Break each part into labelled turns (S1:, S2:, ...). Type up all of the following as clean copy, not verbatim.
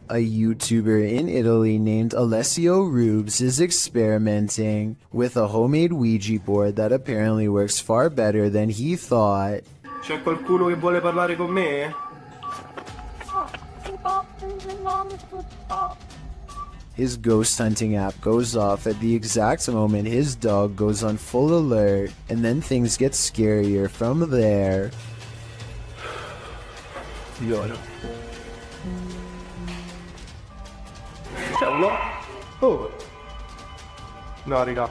S1: A YouTuber in Italy named Alessio Rubes is experimenting with a homemade Ouija board that apparently works far better than he thought.
S2: C'è qualcuno che vuole parlare con me?
S1: His ghost hunting app goes off at the exact moment his dog goes on full alert, and then things get scarier from there.
S2: Signora. C'è uno? Oh! No, raga.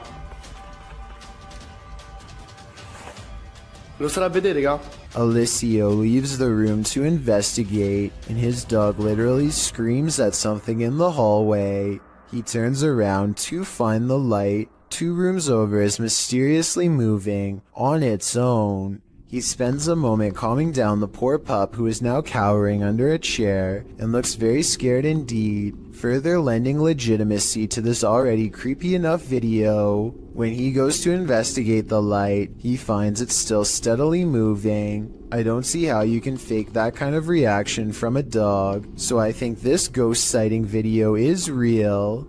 S2: Lo sarà a vedere, raga?
S1: Alessio leaves the room to investigate, and his dog literally screams at something in the hallway. He turns around to find the light 2 rooms over is mysteriously moving on its own. He spends a moment calming down the poor pup who is now cowering under a chair and looks very scared indeed, further lending legitimacy to this already creepy enough video. When he goes to investigate the light, he finds it still steadily moving. I don't see how you can fake that kind of reaction from a dog, so I think this ghost sighting video is real.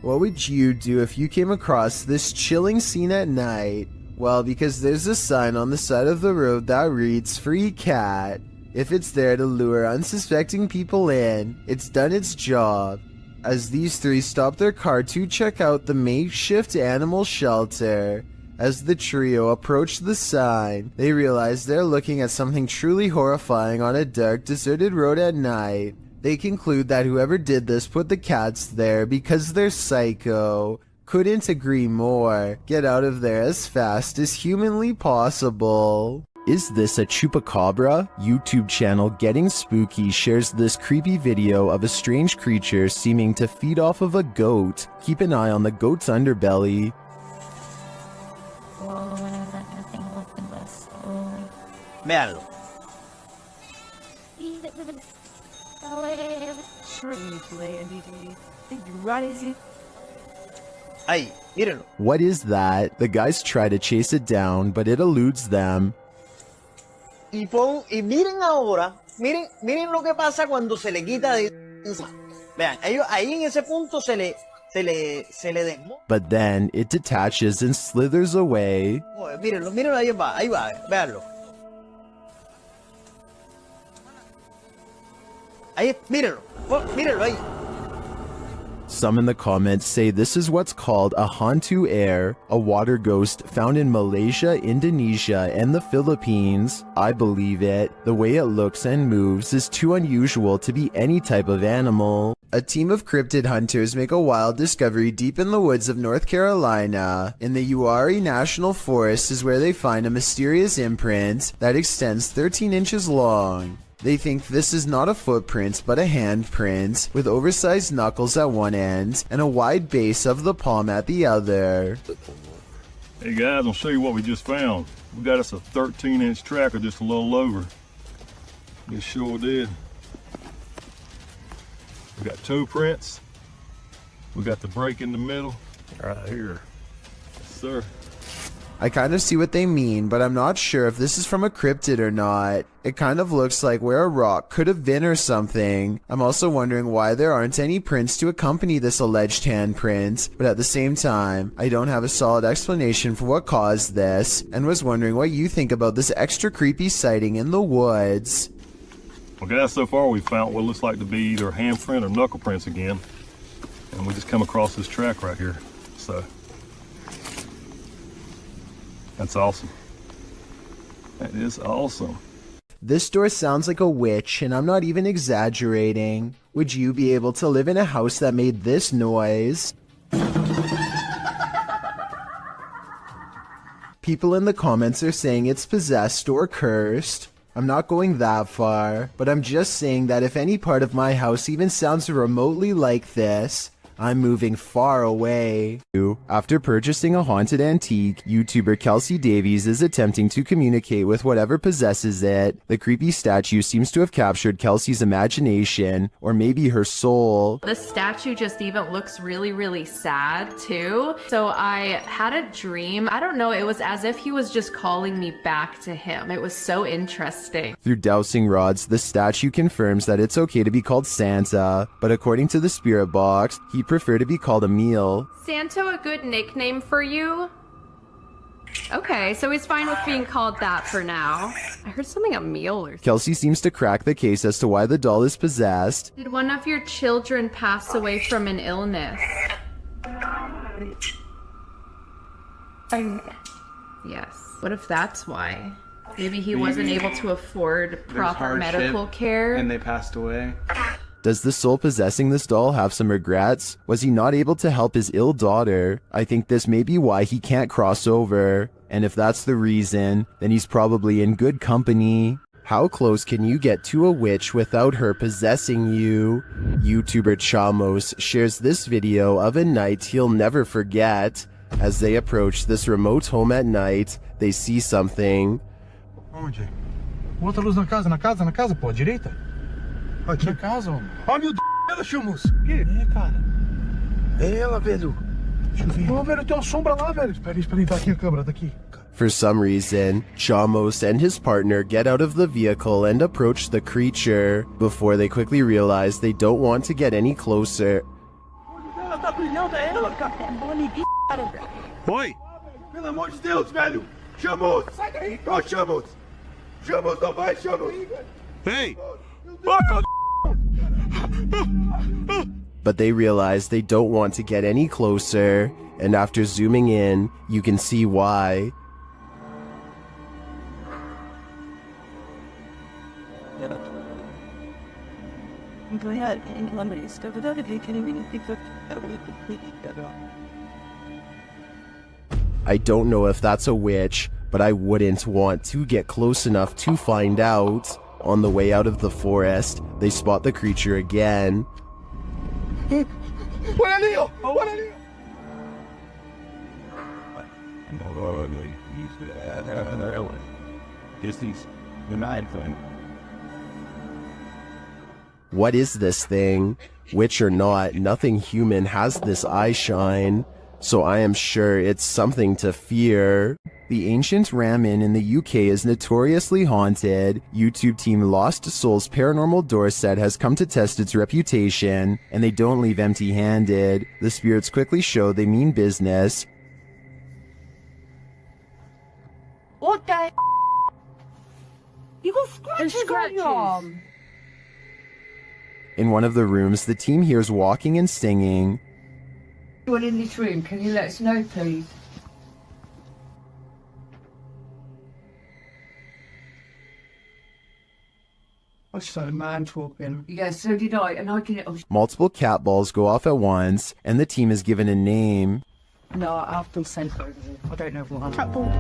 S1: What would you do if you came across this chilling scene at night? Well, because there's a sign on the side of the road that reads "Free Cat." If it's there to lure unsuspecting people in, it's done its job. As these 3 stop their car to check out the makeshift animal shelter, as the trio approach the sign, they realize they're looking at something truly horrifying on a dark, deserted road at night. They conclude that whoever did this put the cats there because they're psycho. Couldn't agree more. Get out of there as fast as humanly possible. Is This a Chupacabra? YouTube channel Getting Spooky shares this creepy video of a strange creature seeming to feed off of a goat. Keep an eye on the goat's underbelly.
S3: Véanlo. Ahí, mírenlo.
S1: What is that? The guys try to chase it down, but it eludes them.
S3: Y miren ahora, miren lo que pasa cuando se le quita de... Vean, ellos ahí en ese punto se le desmonta.
S1: But then it detaches and slithers away.
S3: Mírenlo, ahí va, véanlo. Ahí, mírenlo ahí.
S1: Some in the comments say this is what's called a hantu air, a water ghost found in Malaysia, Indonesia, and the Philippines. I believe it. The way it looks and moves is too unusual to be any type of animal. A team of cryptid hunters make a wild discovery deep in the woods of North Carolina. In the Uwharrie National Forest is where they find a mysterious imprint that extends 13 inches long. They think this is not a footprint but a handprint, with oversized knuckles at one end and a wide base of the palm at the other.
S4: Hey guys, I'll show you what we just found. We got us a 13-inch tracker just a little over. It sure did. We got toe prints. We got the break in the middle right here. Yes, sir.
S1: I kind of see what they mean, but I'm not sure if this is from a cryptid or not. It kind of looks like where a rock could have been or something. I'm also wondering why there aren't any prints to accompany this alleged handprint, but at the same time, I don't have a solid explanation for what caused this, and was wondering what you think about this extra creepy sighting in the woods.
S4: Well guys, so far we found what looks like to be either handprint or knuckle prints again. And we just come across this track right here. So that's awesome. That is awesome.
S1: This door sounds like a witch, and I'm not even exaggerating. Would you be able to live in a house that made this noise? People in the comments are saying it's possessed or cursed. I'm not going that far, but I'm just saying that if any part of my house even sounds remotely like this, I'm moving far away. After purchasing a haunted antique, YouTuber Kelsey Davies is attempting to communicate with whatever possesses it. The creepy statue seems to have captured Kelsey's imagination, or maybe her soul.
S5: The statue just even looks really, really sad too. So I had a dream. I don't know, it was as if he was just calling me back to him. It was so interesting.
S1: Through dowsing rods, the statue confirms that it's okay to be called Santa, but according to the spirit box, he'd prefer to be called Emil.
S5: Santa a good nickname for you? Okay, so he's fine with being called that for now. I heard something Emil or
S1: Kelsey seems to crack the case as to why the doll is possessed.
S5: Did one of your children pass away from an illness? Yes. What if that's why? Maybe he wasn't able to afford proper medical care?
S6: And they passed away.
S1: Does the soul possessing this doll have some regrets? Was he not able to help his ill daughter? I think this may be why he can't cross over. And if that's the reason, then he's probably in good company. How close can you get to a witch without her possessing you? YouTuber Chamos shares this video of a night he'll never forget. As they approach this remote home at night, they see something.
S7: Onde? Bota a luz na casa, pô, à direita. Aqui. Na casa, homem. Ó, meu Deus, ela, Chamus. O quê? É, cara. É ela, velho. Deixa eu ver. Ô, velho, tem uma sombra lá, velho. Espera aí, tá aqui a câmera, tá aqui.
S1: For some reason, Chamos and his partner get out of the vehicle and approach the creature, before they quickly realize they don't want to get any closer.
S7: Ela tá brilhando, é ela, cara. É bonita, cara, velho. Oi? Pelo amor de Deus, velho. Chamus. Sai daí. Ó, Chamus. Chamus, não vai, Chamus. Ei.
S1: But they realize they don't want to get any closer, and after zooming in, you can see why. I don't know if that's a witch, but I wouldn't want to get close enough to find out. On the way out of the forest, they spot the creature again.
S7: Olha ali, ó. Olha ali.
S1: What is this thing? Witch or not, nothing human has this eye shine, so I am sure it's something to fear. The ancient Ramen in the UK is notoriously haunted. YouTube team Lost Souls Paranormal Doorset has come to test its reputation, and they don't leave empty-handed. The spirits quickly show they mean business.
S8: What the? You got scratches on your arm.
S1: In one of the rooms, the team hears walking and singing.
S8: Anyone in this room, can you let us know, please?
S7: I saw a man talking.
S8: Yeah, so did I, and I can.
S1: Multiple cat balls go off at once, and the team is given a name.
S8: No, I've been sent over here. I don't know what. Cat ball.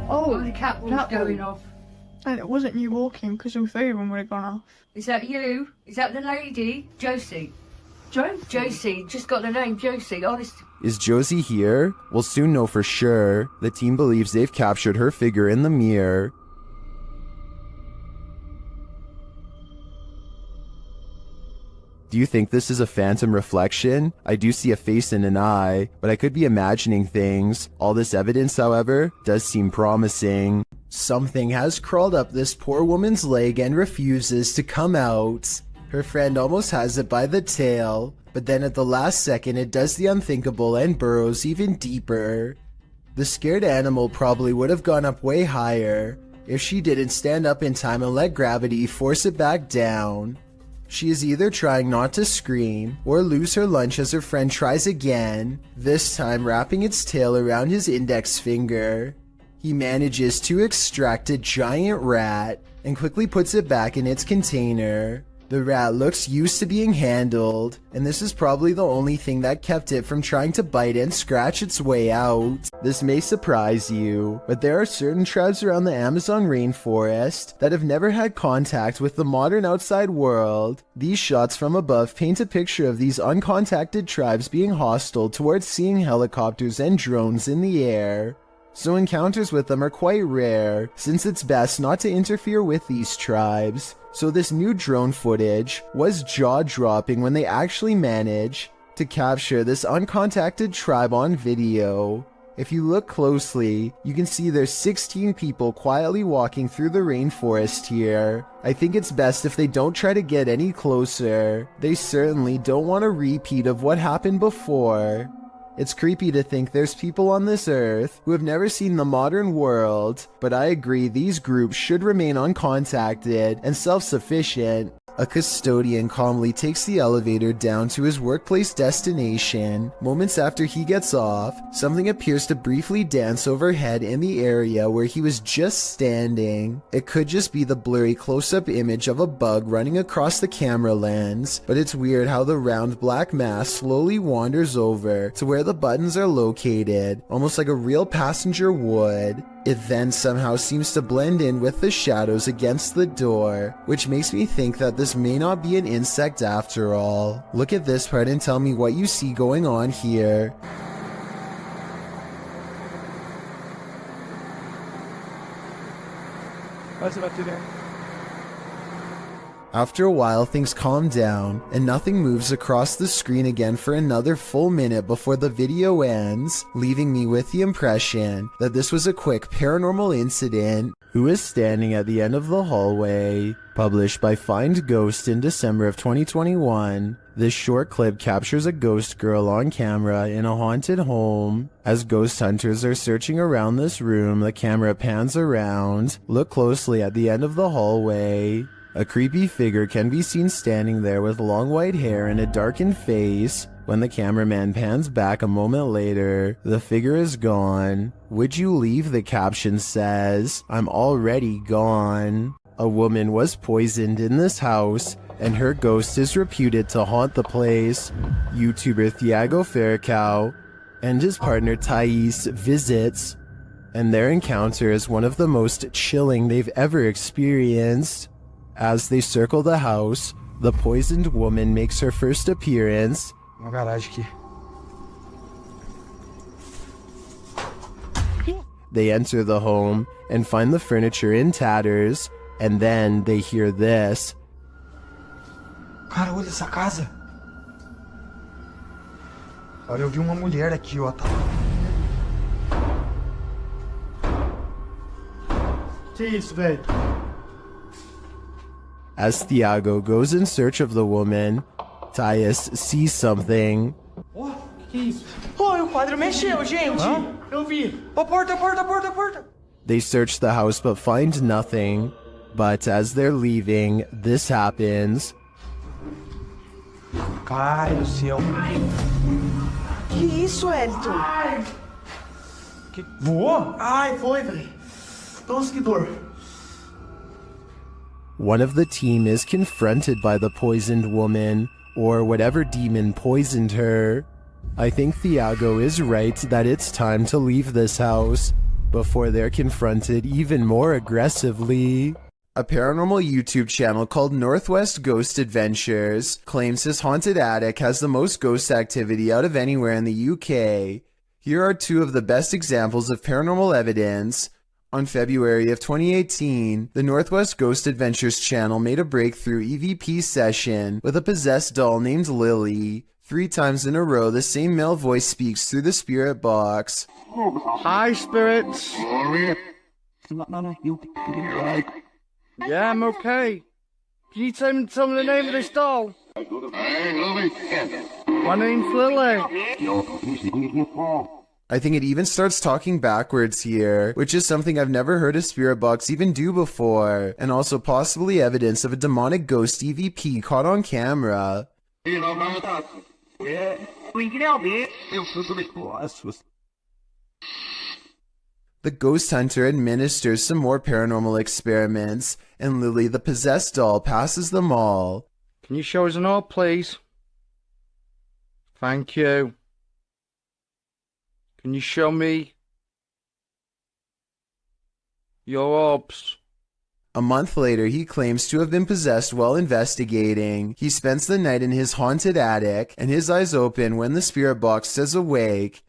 S8: Oh, the cat ball's going off.
S9: And it wasn't you walking because your phone would have gone off.
S8: Is that you? Is that the lady? Josie. Josie. Just got the name Josie. Honest.
S1: Is Josie here? We'll soon know for sure. The team believes they've captured her figure in the mirror. Do you think this is a phantom reflection? I do see a face and an eye, but I could be imagining things. All this evidence, however, does seem promising. Something has crawled up this poor woman's leg and refuses to come out. Her friend almost has it by the tail, but then at the last second it does the unthinkable and burrows even deeper. The scared animal probably would have gone up way higher if she didn't stand up in time and let gravity force it back down. She is either trying not to scream or lose her lunch as her friend tries again, this time wrapping its tail around his index finger. He manages to extract a giant rat and quickly puts it back in its container. The rat looks used to being handled, and this is probably the only thing that kept it from trying to bite and scratch its way out. This may surprise you, but there are certain tribes around the Amazon rainforest that have never had contact with the modern outside world. These shots from above paint a picture of these uncontacted tribes being hostile towards seeing helicopters and drones in the air. So encounters with them are quite rare, since it's best not to interfere with these tribes. So this new drone footage was jaw-dropping when they actually managed to capture this uncontacted tribe on video. If you look closely, you can see there's 16 people quietly walking through the rainforest here. I think it's best if they don't try to get any closer. They certainly don't want a repeat of what happened before. It's creepy to think there's people on this earth who have never seen the modern world, but I agree these groups should remain uncontacted and self-sufficient. A custodian calmly takes the elevator down to his workplace destination. Moments after he gets off, something appears to briefly dance overhead in the area where he was just standing. It could just be the blurry close-up image of a bug running across the camera lens, but it's weird how the round black mass slowly wanders over to where the buttons are located, almost like a real passenger would. It then somehow seems to blend in with the shadows against the door, which makes me think that this may not be an insect after all. Look at this part and tell me what you see going on here.
S7: What's about to do?
S1: After a while, things calm down, and nothing moves across the screen again for another full minute before the video ends, leaving me with the impression that this was a quick paranormal incident. Who is standing at the end of the hallway? Published by Find Ghost in December of 2021, this short clip captures a ghost girl on camera in a haunted home. As ghost hunters are searching around this room, the camera pans around. Look closely at the end of the hallway. A creepy figure can be seen standing there with long white hair and a darkened face. When the cameraman pans back a moment later, the figure is gone. Would you leave? The caption says, "I'm already gone." A woman was poisoned in this house, and her ghost is reputed to haunt the place. YouTuber Thiago Ferracao and his partner Thais visits, and their encounter is one of the most chilling they've ever experienced. As they circle the house, the poisoned woman makes her first appearance.
S7: Uma garagem aqui.
S1: They enter the home and find the furniture in tatters, and then they hear this.
S7: Cara, olha essa casa. Olha, eu vi uma mulher aqui, ó. Que isso, velho?
S1: As Thiago goes in search of the woman, Thais sees something.
S7: Ó, que isso? Ó, o quadro mexeu, gente. Eu vi. Ó, porta.
S1: They search the house but find nothing. But as they're leaving, this happens.
S7: Ai, do céu.
S6: Que isso, Elton?
S7: Que... Voou? Ai, foi, velho. Nossa, que dor.
S1: One of the team is confronted by the poisoned woman, or whatever demon poisoned her. I think Thiago is right that it's time to leave this house before they're confronted even more aggressively. A paranormal YouTube channel called Northwest Ghost Adventures claims his haunted attic has the most ghost activity out of anywhere in the UK. Here are two of the best examples of paranormal evidence. On February of 2018, the Northwest Ghost Adventures channel made a breakthrough EVP session with a possessed doll named Lily. 3 times in a row, the same male voice speaks through the spirit box.
S7: Hi, spirits. Yeah, I'm okay. Can you tell me the name of this doll? My name's Lily.
S1: I think it even starts talking backwards here, which is something I've never heard a spirit box even do before, and also possibly evidence of a demonic ghost EVP caught on camera. The ghost hunter administers some more paranormal experiments, and Lily the possessed doll passes them all.
S7: Can you show us an orb, please? Thank you. Can you show me your orbs?
S1: A month later, he claims to have been possessed while investigating. He spends the night in his haunted attic, and his eyes open when the spirit box says awake.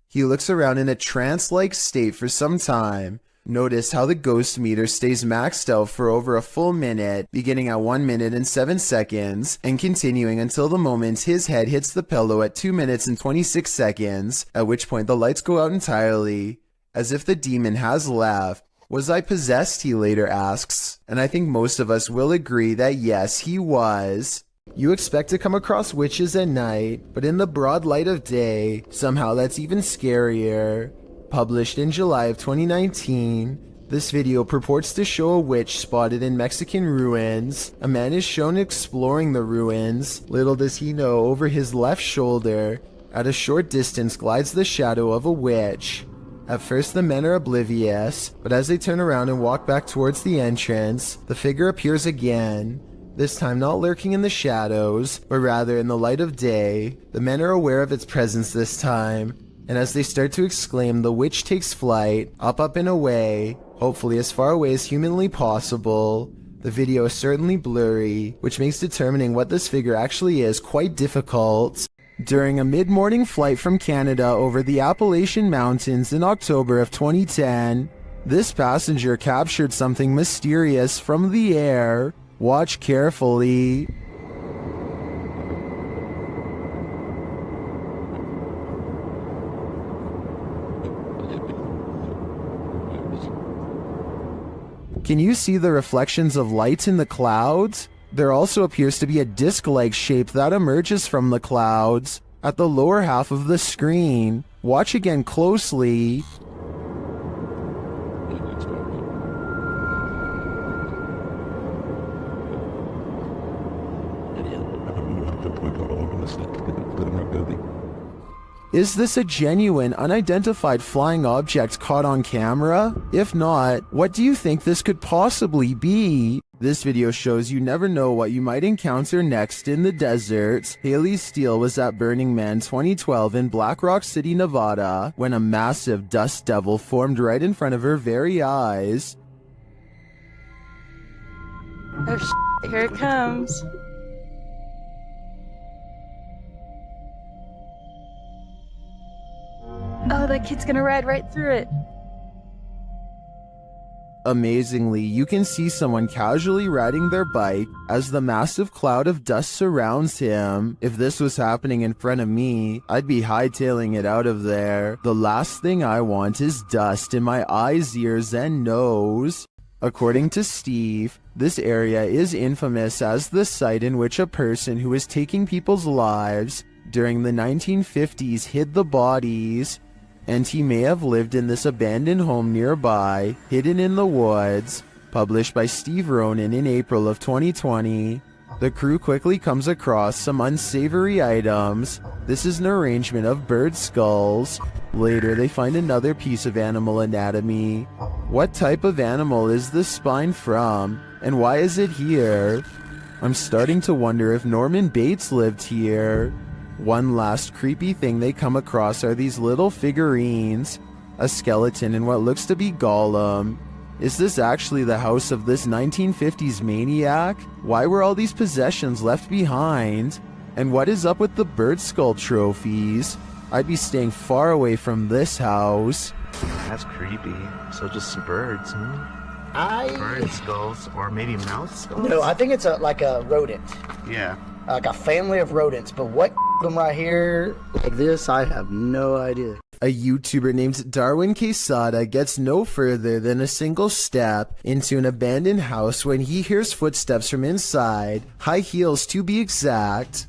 S1: He looks around in a trance-like state for some time. Notice how the ghost meter stays maxed out for over a full minute, beginning at 1 minute and 7 seconds, and continuing until the moment his head hits the pillow at 2 minutes and 26 seconds, at which point the lights go out entirely, as if the demon has left. Was I possessed, he later asks, and I think most of us will agree that yes, he was. You expect to come across witches at night, but in the broad light of day, somehow that's even scarier. Published in July of 2019, this video purports to show a witch spotted in Mexican ruins. A man is shown exploring the ruins. Little does he know, over his left shoulder, at a short distance glides the shadow of a witch. At first the men are oblivious, but as they turn around and walk back towards the entrance, the figure appears again. This time not lurking in the shadows, but rather in the light of day. The men are aware of its presence this time, and as they start to exclaim, the witch takes flight, up and away, hopefully as far away as humanly possible. The video is certainly blurry, which makes determining what this figure actually is quite difficult. During a mid-morning flight from Canada over the Appalachian Mountains in October of 2010, this passenger captured something mysterious from the air. Watch carefully. Can you see the reflections of light in the clouds? There also appears to be a disc-like shape that emerges from the clouds at the lower half of the screen. Watch again closely. Is this a genuine, unidentified flying object caught on camera? If not, what do you think this could possibly be? This video shows you never know what you might encounter next in the desert. Haley Steele was at Burning Man 2012 in Black Rock City, Nevada, when a massive dust devil formed right in front of her very eyes.
S9: Oh, here it comes. Oh, that kid's gonna ride right through it.
S1: Amazingly, you can see someone casually riding their bike as the massive cloud of dust surrounds him. If this was happening in front of me, I'd be hightailing it out of there. The last thing I want is dust in my eyes, ears, and nose. According to Steve, this area is infamous as the site in which a person who was taking people's lives during the 1950s hid the bodies, and he may have lived in this abandoned home nearby, hidden in the woods. Published by Steve Ronan in April of 2020. The crew quickly comes across some unsavory items. This is an arrangement of bird skulls. Later, they find another piece of animal anatomy. What type of animal is this spine from, and why is it here? I'm starting to wonder if Norman Bates lived here. One last creepy thing they come across are these little figurines. A skeleton and what looks to be Gollum. Is this actually the house of this 1950s maniac? Why were all these possessions left behind? And what is up with the bird skull trophies? I'd be staying far away from this house.
S10: That's creepy. So just some birds, Bird skulls, or maybe mouse skulls?
S3: No, I think it's like a rodent.
S10: Yeah.
S3: Like a family of rodents. But what them right here like this, I have no idea.
S1: A YouTuber named Darwin Quesada gets no further than a single step into an abandoned house when he hears footsteps from inside, high heels to be exact.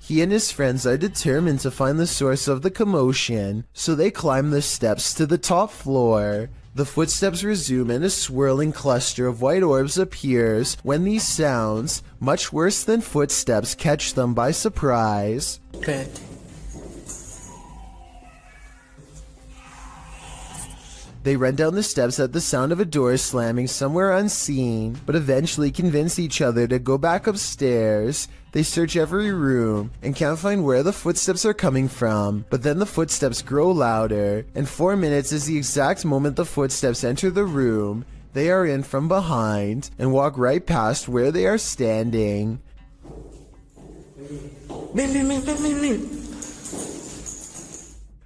S1: He and his friends are determined to find the source of the commotion, so they climb the steps to the top floor. The footsteps resume and a swirling cluster of white orbs appears when these sounds, much worse than footsteps, catch them by surprise. They run down the steps at the sound of a door slamming somewhere unseen, but eventually convince each other to go back upstairs. They search every room and can't find where the footsteps are coming from, but then the footsteps grow louder, and 4 minutes is the exact moment the footsteps enter the room they are in from behind and walk right past where they are standing.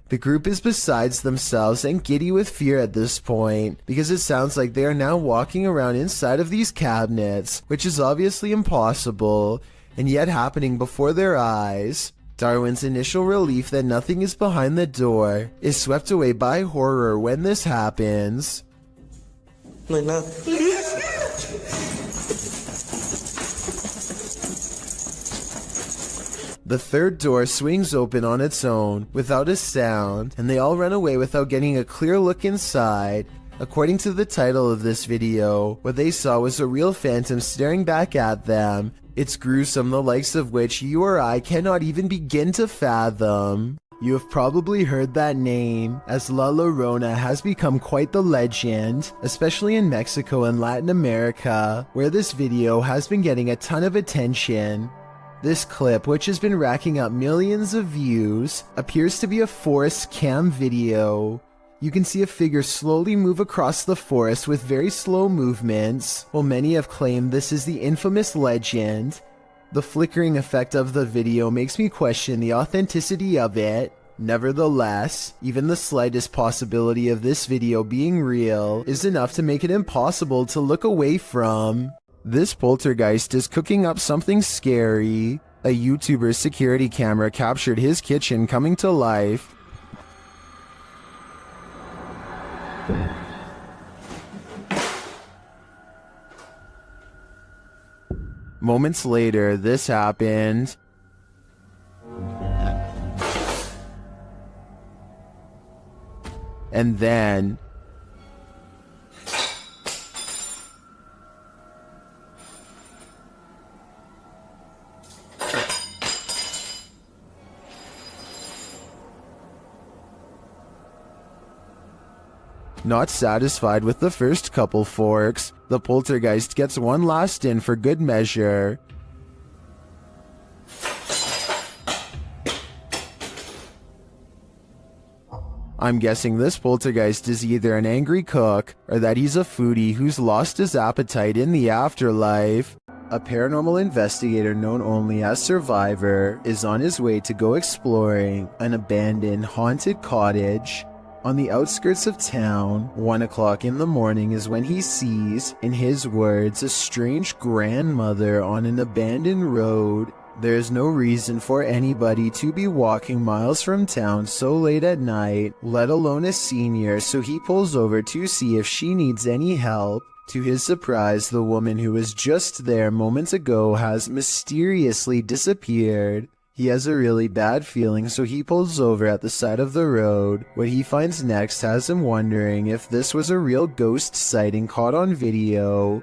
S1: The group is besides themselves and giddy with fear at this point, because it sounds like they are now walking around inside of these cabinets, which is obviously impossible, and yet happening before their eyes. Darwin's initial relief that nothing is behind the door is swept away by horror when this happens.
S11: No hay nada.
S1: The third door swings open on its own without a sound, and they all run away without getting a clear look inside. According to the title of this video, what they saw was a real phantom staring back at them. It's gruesome, the likes of which you or I cannot even begin to fathom. You have probably heard that name, as La Llorona has become quite the legend, especially in Mexico and Latin America, where this video has been getting a ton of attention. This clip, which has been racking up millions of views, appears to be a forest cam video. You can see a figure slowly move across the forest with very slow movements, while many have claimed this is the infamous legend. The flickering effect of the video makes me question the authenticity of it. Nevertheless, even the slightest possibility of this video being real is enough to make it impossible to look away from. This poltergeist is cooking up something scary. A YouTuber's security camera captured his kitchen coming to life. Moments later, this happened. And then not satisfied with the first couple forks, the poltergeist gets one last in for good measure. I'm guessing this poltergeist is either an angry cook or that he's a foodie who's lost his appetite in the afterlife. A paranormal investigator known only as Survivor is on his way to go exploring an abandoned haunted cottage. On the outskirts of town, 1 o'clock in the morning is when he sees, in his words, a strange grandmother on an abandoned road. There is no reason for anybody to be walking miles from town so late at night, let alone a senior, so he pulls over to see if she needs any help. To his surprise, the woman who was just there moments ago has mysteriously disappeared. He has a really bad feeling, so he pulls over at the side of the road. What he finds next has him wondering if this was a real ghost sighting caught on video.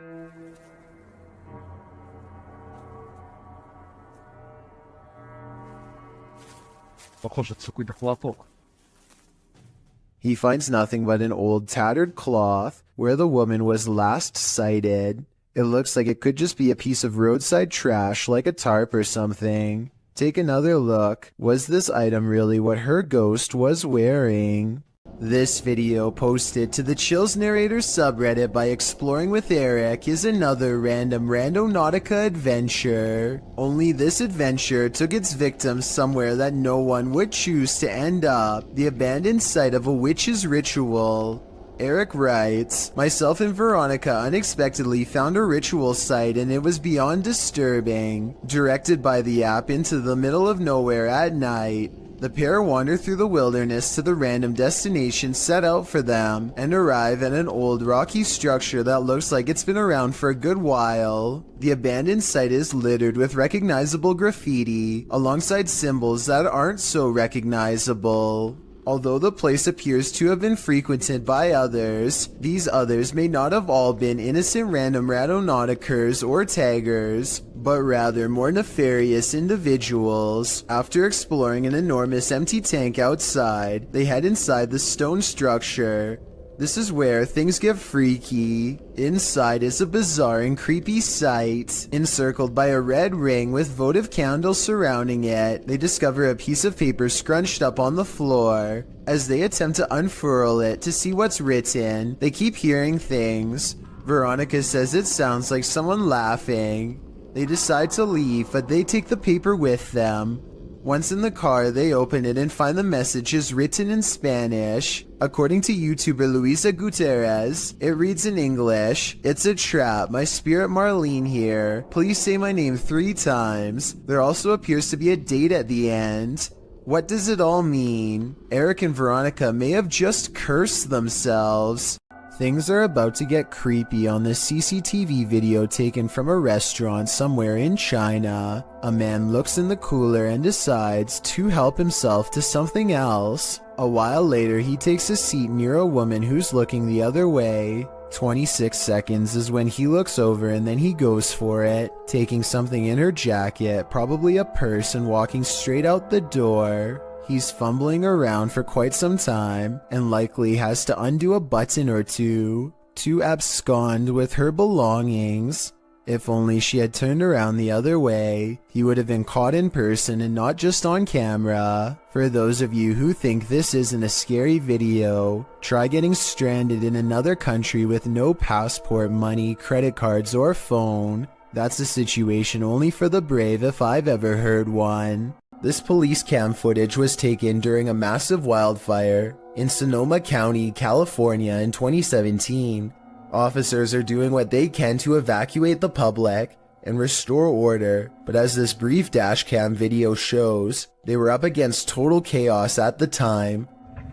S1: He finds nothing but an old tattered cloth where the woman was last sighted. It looks like it could just be a piece of roadside trash like a tarp or something. Take another look. Was this item really what her ghost was wearing? This video, posted to the Chills Narrator subreddit by Exploring with Eric, is another random Randonautica adventure. Only this adventure took its victims somewhere that no one would choose to end up, the abandoned site of a witch's ritual. Eric writes, myself and Veronica unexpectedly found a ritual site and it was beyond disturbing. Directed by the app into the middle of nowhere at night, the pair wander through the wilderness to the random destination set out for them and arrive at an old rocky structure that looks like it's been around for a good while. The abandoned site is littered with recognizable graffiti alongside symbols that aren't so recognizable. Although the place appears to have been frequented by others, these others may not have all been innocent random Randonauticers or taggers, but rather more nefarious individuals. After exploring an enormous empty tank outside, they head inside the stone structure. This is where things get freaky. Inside is a bizarre and creepy sight. Encircled by a red ring with votive candles surrounding it, they discover a piece of paper scrunched up on the floor. As they attempt to unfurl it to see what's written, they keep hearing things. Veronica says it sounds like someone laughing. They decide to leave, but they take the paper with them. Once in the car, they open it and find the messages written in Spanish. According to YouTuber Luisa Gutierrez, it reads in English, "It's a trap, my spirit Marlene here. Please say my name 3 times. There also appears to be a date at the end." What does it all mean? Eric and Veronica may have just cursed themselves. Things are about to get creepy on this CCTV video taken from a restaurant somewhere in China. A man looks in the cooler and decides to help himself to something else. A while later, he takes a seat near a woman who's looking the other way. 26 seconds is when he looks over and then he goes for it, taking something in her jacket, probably a purse, and walking straight out the door. He's fumbling around for quite some time and likely has to undo a button or two to abscond with her belongings. If only she had turned around the other way, he would have been caught in person and not just on camera. For those of you who think this isn't a scary video, try getting stranded in another country with no passport, money, credit cards, or phone. That's a situation only for the brave if I've ever heard one. This police cam footage was taken during a massive wildfire in Sonoma County, California in 2017. Officers are doing what they can to evacuate the public and restore order, but as this brief dashcam video shows, they were up against total chaos at the time.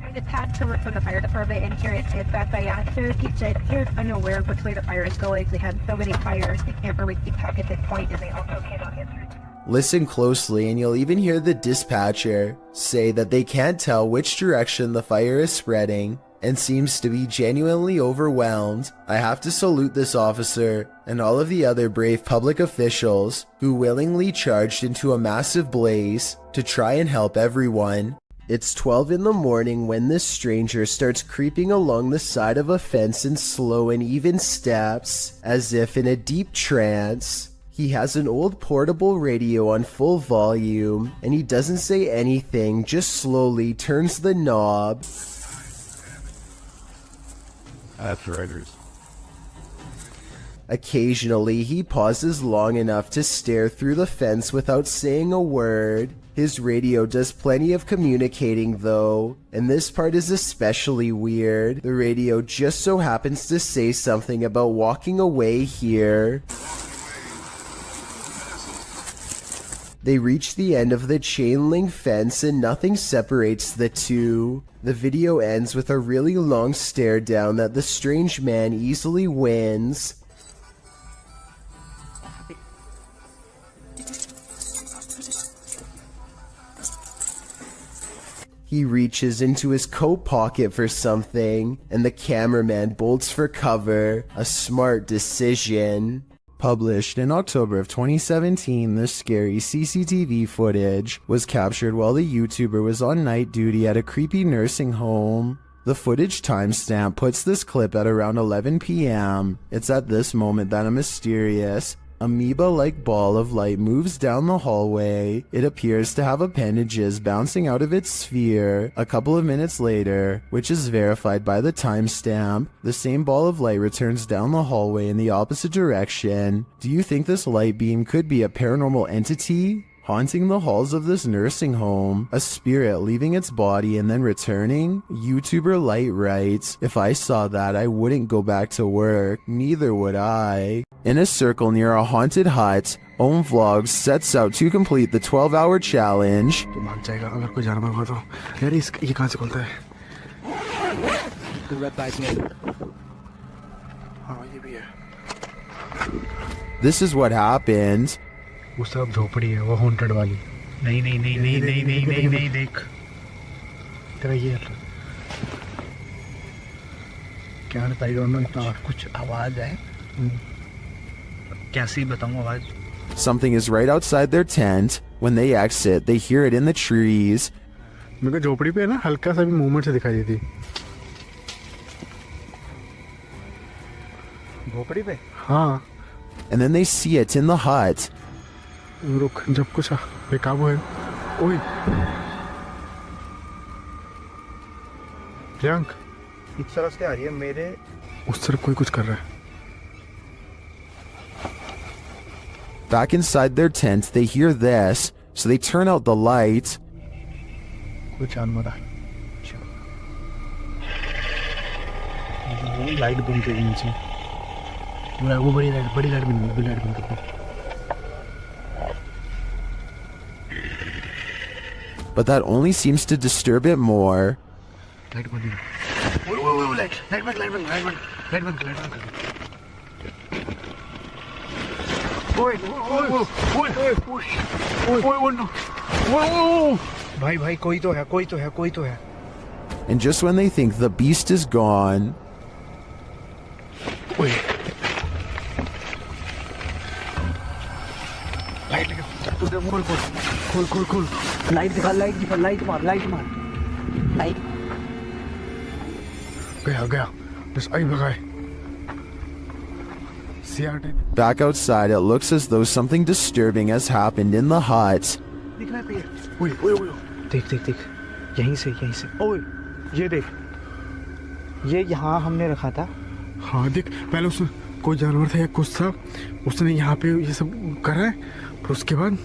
S12: I just had to work for the fire department, and here it's back by answer. He said, "Here's unaware of which way the fire is going. They had so many fires, they can't really keep track at this point, and they also cannot answer."
S1: Listen closely and you'll even hear the dispatcher say that they can't tell which direction the fire is spreading and seems to be genuinely overwhelmed. I have to salute this officer and all of the other brave public officials who willingly charged into a massive blaze to try and help everyone. It's 12 in the morning when this stranger starts creeping along the side of a fence in slow and even steps, as if in a deep trance. He has an old portable radio on full volume, and he doesn't say anything, just slowly turns the knob.
S10: That's writers.
S1: Occasionally, he pauses long enough to stare through the fence without saying a word. His radio does plenty of communicating though, and this part is especially weird. The radio just so happens to say something about walking away here. They reach the end of the chain link fence and nothing separates the two. The video ends with a really long stare down that the strange man easily wins. He reaches into his coat pocket for something, and the cameraman bolts for cover. A smart decision. Published in October of 2017, this scary CCTV footage was captured while the YouTuber was on night duty at a creepy nursing home. The footage timestamp puts this clip at around 11 p.m. It's at this moment that a mysterious, amoeba-like ball of light moves down the hallway. It appears to have appendages bouncing out of its sphere. A couple of minutes later, which is verified by the timestamp, the same ball of light returns down the hallway in the opposite direction. Do you think this light beam could be a paranormal entity haunting the halls of this nursing home? A spirit leaving its body and then returning? YouTuber Light writes, "If I saw that, I wouldn't go back to work. Neither would I." In a circle near a haunted hut, Om Vlogs sets out to complete the 12-hour challenge. This is what happened.
S7: वो सब झोपड़ी है, वो haunted वाली। नहीं नहीं नहीं नहीं नहीं नहीं नहीं नहीं देख तेरा ये क्या आई डोंट नो इतना कुछ आवाज है कैसी बताऊं आवाज।
S1: Something is right outside their tent. When they exit, they hear it in the trees.
S7: मेरे को झोपड़ी पे ना हल्का सा भी मूवमेंट से दिखाई देती। झोपड़ी पे? हाँ.
S1: And then they see it in the hut.
S7: रुक, जब कुछ बेकाबू है. ओए. प्रियंक. इस तरफ से आ रही है मेरे. उस तरफ कोई कुछ कर रहा है.
S1: Back inside their tent, they hear this, so they turn out the light.
S7: कुछ जानवर है. लाइट बंद कर नीचे. वो बड़ी लाइट बंद कर.
S1: But that only seems to disturb it more.
S7: Light बंद. वो लाइट बंद. ओए. भाई कोई तो है.
S1: And just when they think the beast is gone,
S7: ओए. खोल.
S3: लाइट दिखा, लाइट मार.
S7: गया. बस आई भगाए.
S1: back outside, it looks as though something disturbing has happened in the hut.
S7: दिख रहा है पे. ओए. देख. यहीं से. ओए, ये देख. ये यहाँ हमने रखा था. हाँ देख, पहले उसमें कोई जानवर था या कुछ था, उसने यहाँ पे ये सब करा है, फिर उसके बाद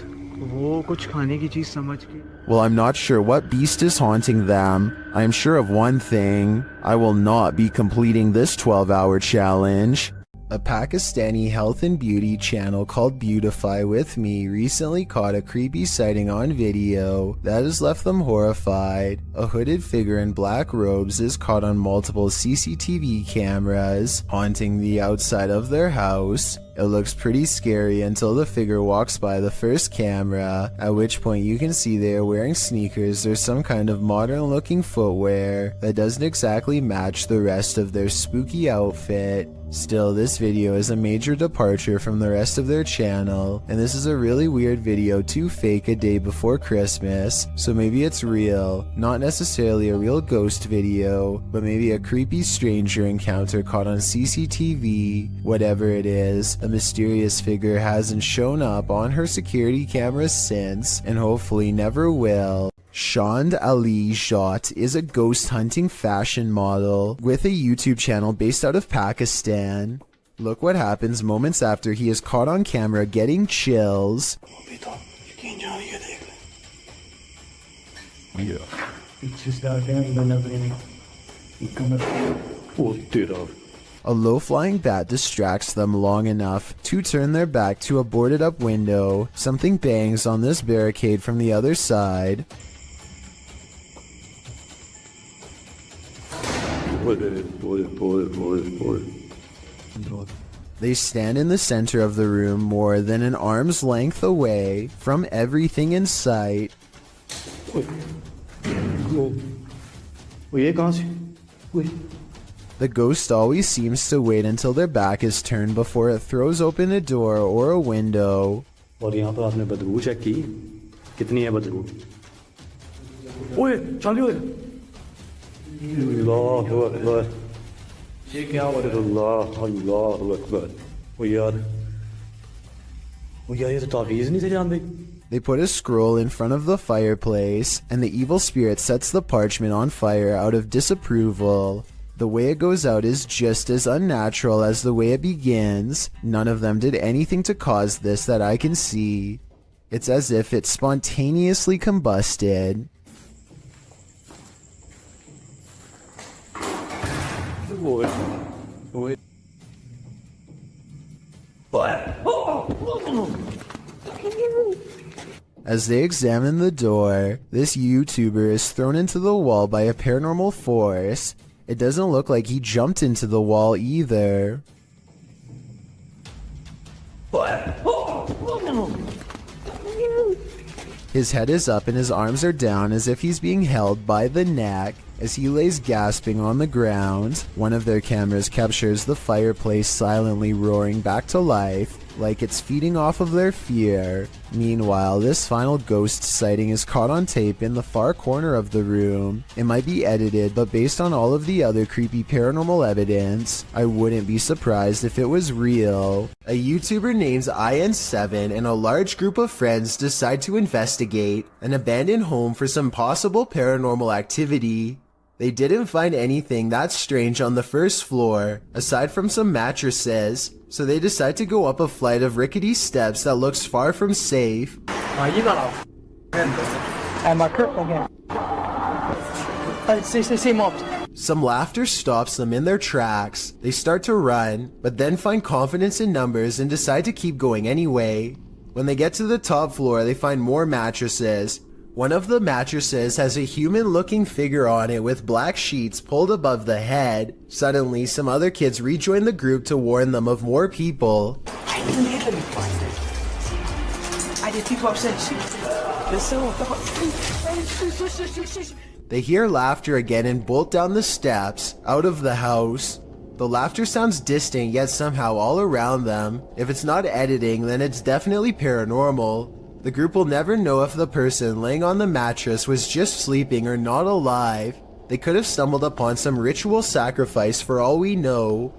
S7: वो कुछ खाने की चीज समझ के.
S1: Well, I'm not sure what beast is haunting them. I am sure of one thing. I will not be completing this 12-hour challenge. A Pakistani health and beauty channel called Beautify With Me recently caught a creepy sighting on video that has left them horrified. A hooded figure in black robes is caught on multiple CCTV cameras haunting the outside of their house. It looks pretty scary until the figure walks by the first camera, at which point you can see they are wearing sneakers or some kind of modern looking footwear that doesn't exactly match the rest of their spooky outfit. Still, this video is a major departure from the rest of their channel, and this is a really weird video to fake a day before Christmas, so maybe it's real. Not necessarily a real ghost video, but maybe a creepy stranger encounter caught on CCTV. Whatever it is, a mysterious figure hasn't shown up on her security cameras since, and hopefully never will. Shand Ali Jat is a ghost hunting fashion model with a YouTube channel based out of Pakistan. Look what happens moments after he is caught on camera getting chills. A low-flying bat distracts them long enough to turn their back to a boarded-up window. Something bangs on this barricade from the other side. They stand in the center of the room more than an arm's length away from everything in sight. The ghost always seems to wait until their back is turned before it throws open a door or a window.
S13: और यहाँ पर आपने बदबू check की? कितनी है बदबू? ओए, चालू है। अल्लाह अकबर। ये क्या हो रहा है? अल्लाह अकबर। ओ यार ये तो तावीज़ नहीं थे जानते।
S1: They put a scroll in front of the fireplace, and the evil spirit sets the parchment on fire out of disapproval. The way it goes out is just as unnatural as the way it begins. None of them did anything to cause this that I can see. It's as if it spontaneously combusted. As they examine the door, this YouTuber is thrown into the wall by a paranormal force. It doesn't look like he jumped into the wall either. His head is up and his arms are down as if he's being held by the neck. as he lays gasping on the ground. One of their cameras captures the fireplace silently roaring back to life, like it's feeding off of their fear. Meanwhile, this final ghost sighting is caught on tape in the far corner of the room. It might be edited, but based on all of the other creepy paranormal evidence, I wouldn't be surprised if it was real. A YouTuber named IN7 and a large group of friends decide to investigate an abandoned home for some possible paranormal activity. They didn't find anything that strange on the first floor, aside from some mattresses, so they decide to go up a flight of rickety steps that looks far from safe. Some laughter stops them in their tracks. They start to run, but then find confidence in numbers and decide to keep going anyway. When they get to the top floor, they find more mattresses. One of the mattresses has a human-looking figure on it with black sheets pulled above the head. Suddenly, some other kids rejoin the group to warn them of more people.
S6: I didn't even find it. I did people upset.
S1: They hear laughter again and bolt down the steps, out of the house. The laughter sounds distant, yet somehow all around them. If it's not editing, then it's definitely paranormal. The group will never know if the person laying on the mattress was just sleeping or not alive. They could have stumbled upon some ritual sacrifice for all we know.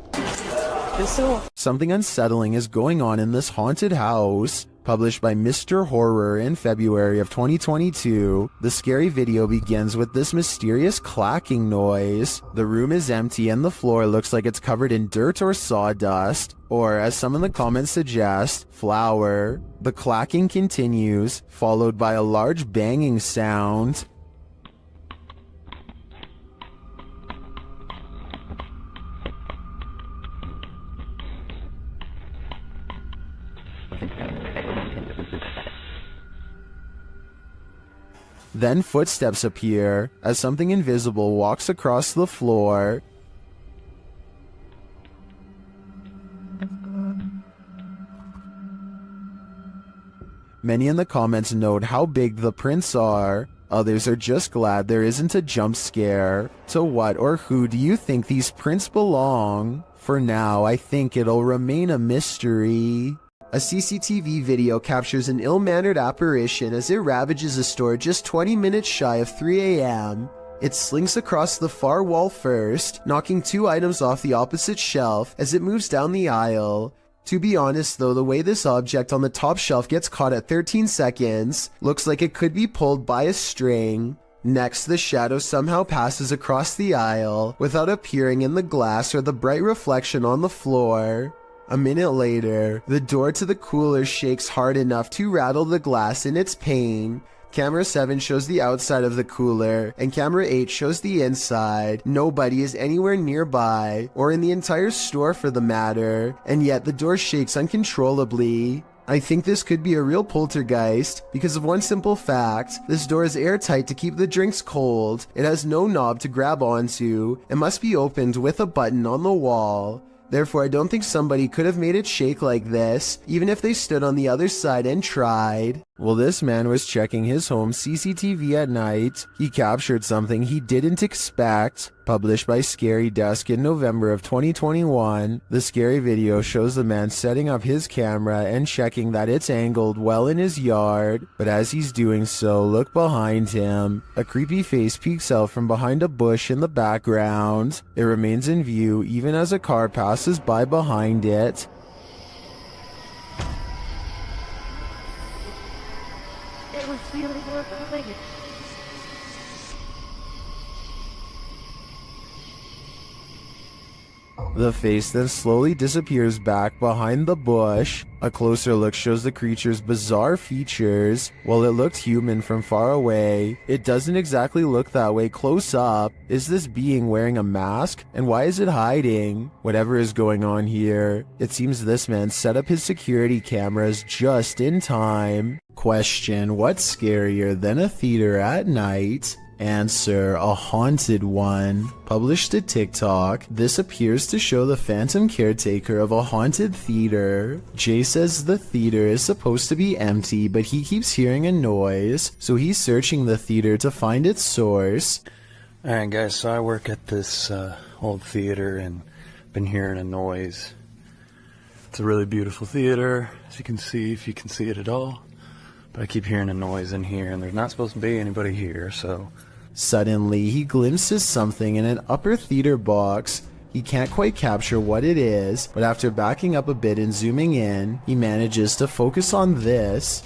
S1: Something unsettling is going on in this haunted house. Published by Mr. Horror in February of 2022, the scary video begins with this mysterious clacking noise. The room is empty and the floor looks like it's covered in dirt or sawdust, or as some in the comments suggest, flour. The clacking continues, followed by a large banging sound. Then footsteps appear as something invisible walks across the floor. Many in the comments note how big the prints are. Others are just glad there isn't a jump scare. To what or who do you think these prints belong? For now, I think it'll remain a mystery. A CCTV video captures an ill-mannered apparition as it ravages a store just 20 minutes shy of 3 a.m. It slinks across the far wall first, knocking 2 items off the opposite shelf as it moves down the aisle. To be honest though, the way this object on the top shelf gets caught at 13 seconds looks like it could be pulled by a string. Next, the shadow somehow passes across the aisle without appearing in the glass or the bright reflection on the floor. A minute later, the door to the cooler shakes hard enough to rattle the glass in its pane. Camera 7 shows the outside of the cooler, and camera 8 shows the inside. Nobody is anywhere nearby, or in the entire store for the matter, and yet the door shakes uncontrollably. I think this could be a real poltergeist, because of one simple fact: this door is airtight to keep the drinks cold, it has no knob to grab onto, and must be opened with a button on the wall. Therefore, I don't think somebody could have made it shake like this, even if they stood on the other side and tried. Well, this man was checking his home CCTV at night. He captured something he didn't expect. Published by Scary Desk in November of 2021, the scary video shows the man setting up his camera and checking that it's angled well in his yard. But as he's doing so, look behind him. A creepy face peeks out from behind a bush in the background. It remains in view even as a car passes by behind it.
S12: It was really horrifying.
S1: The face then slowly disappears back behind the bush. A closer look shows the creature's bizarre features. While it looked human from far away, it doesn't exactly look that way close up. Is this being wearing a mask? And why is it hiding? Whatever is going on here, it seems this man set up his security cameras just in time. Question: what's scarier than a theater at night? Answer: a haunted one. Published to TikTok, this appears to show the phantom caretaker of a haunted theater. Jay says the theater is supposed to be empty, but he keeps hearing a noise, so he's searching the theater to find its source.
S14: Alright guys, so I work at this old theater and been hearing a noise. It's a really beautiful theater, as you can see, if you can see it at all. But I keep hearing a noise in here and there's not supposed to be anybody here, so...
S1: Suddenly, he glimpses something in an upper theater box. He can't quite capture what it is, but after backing up a bit and zooming in, he manages to focus on this.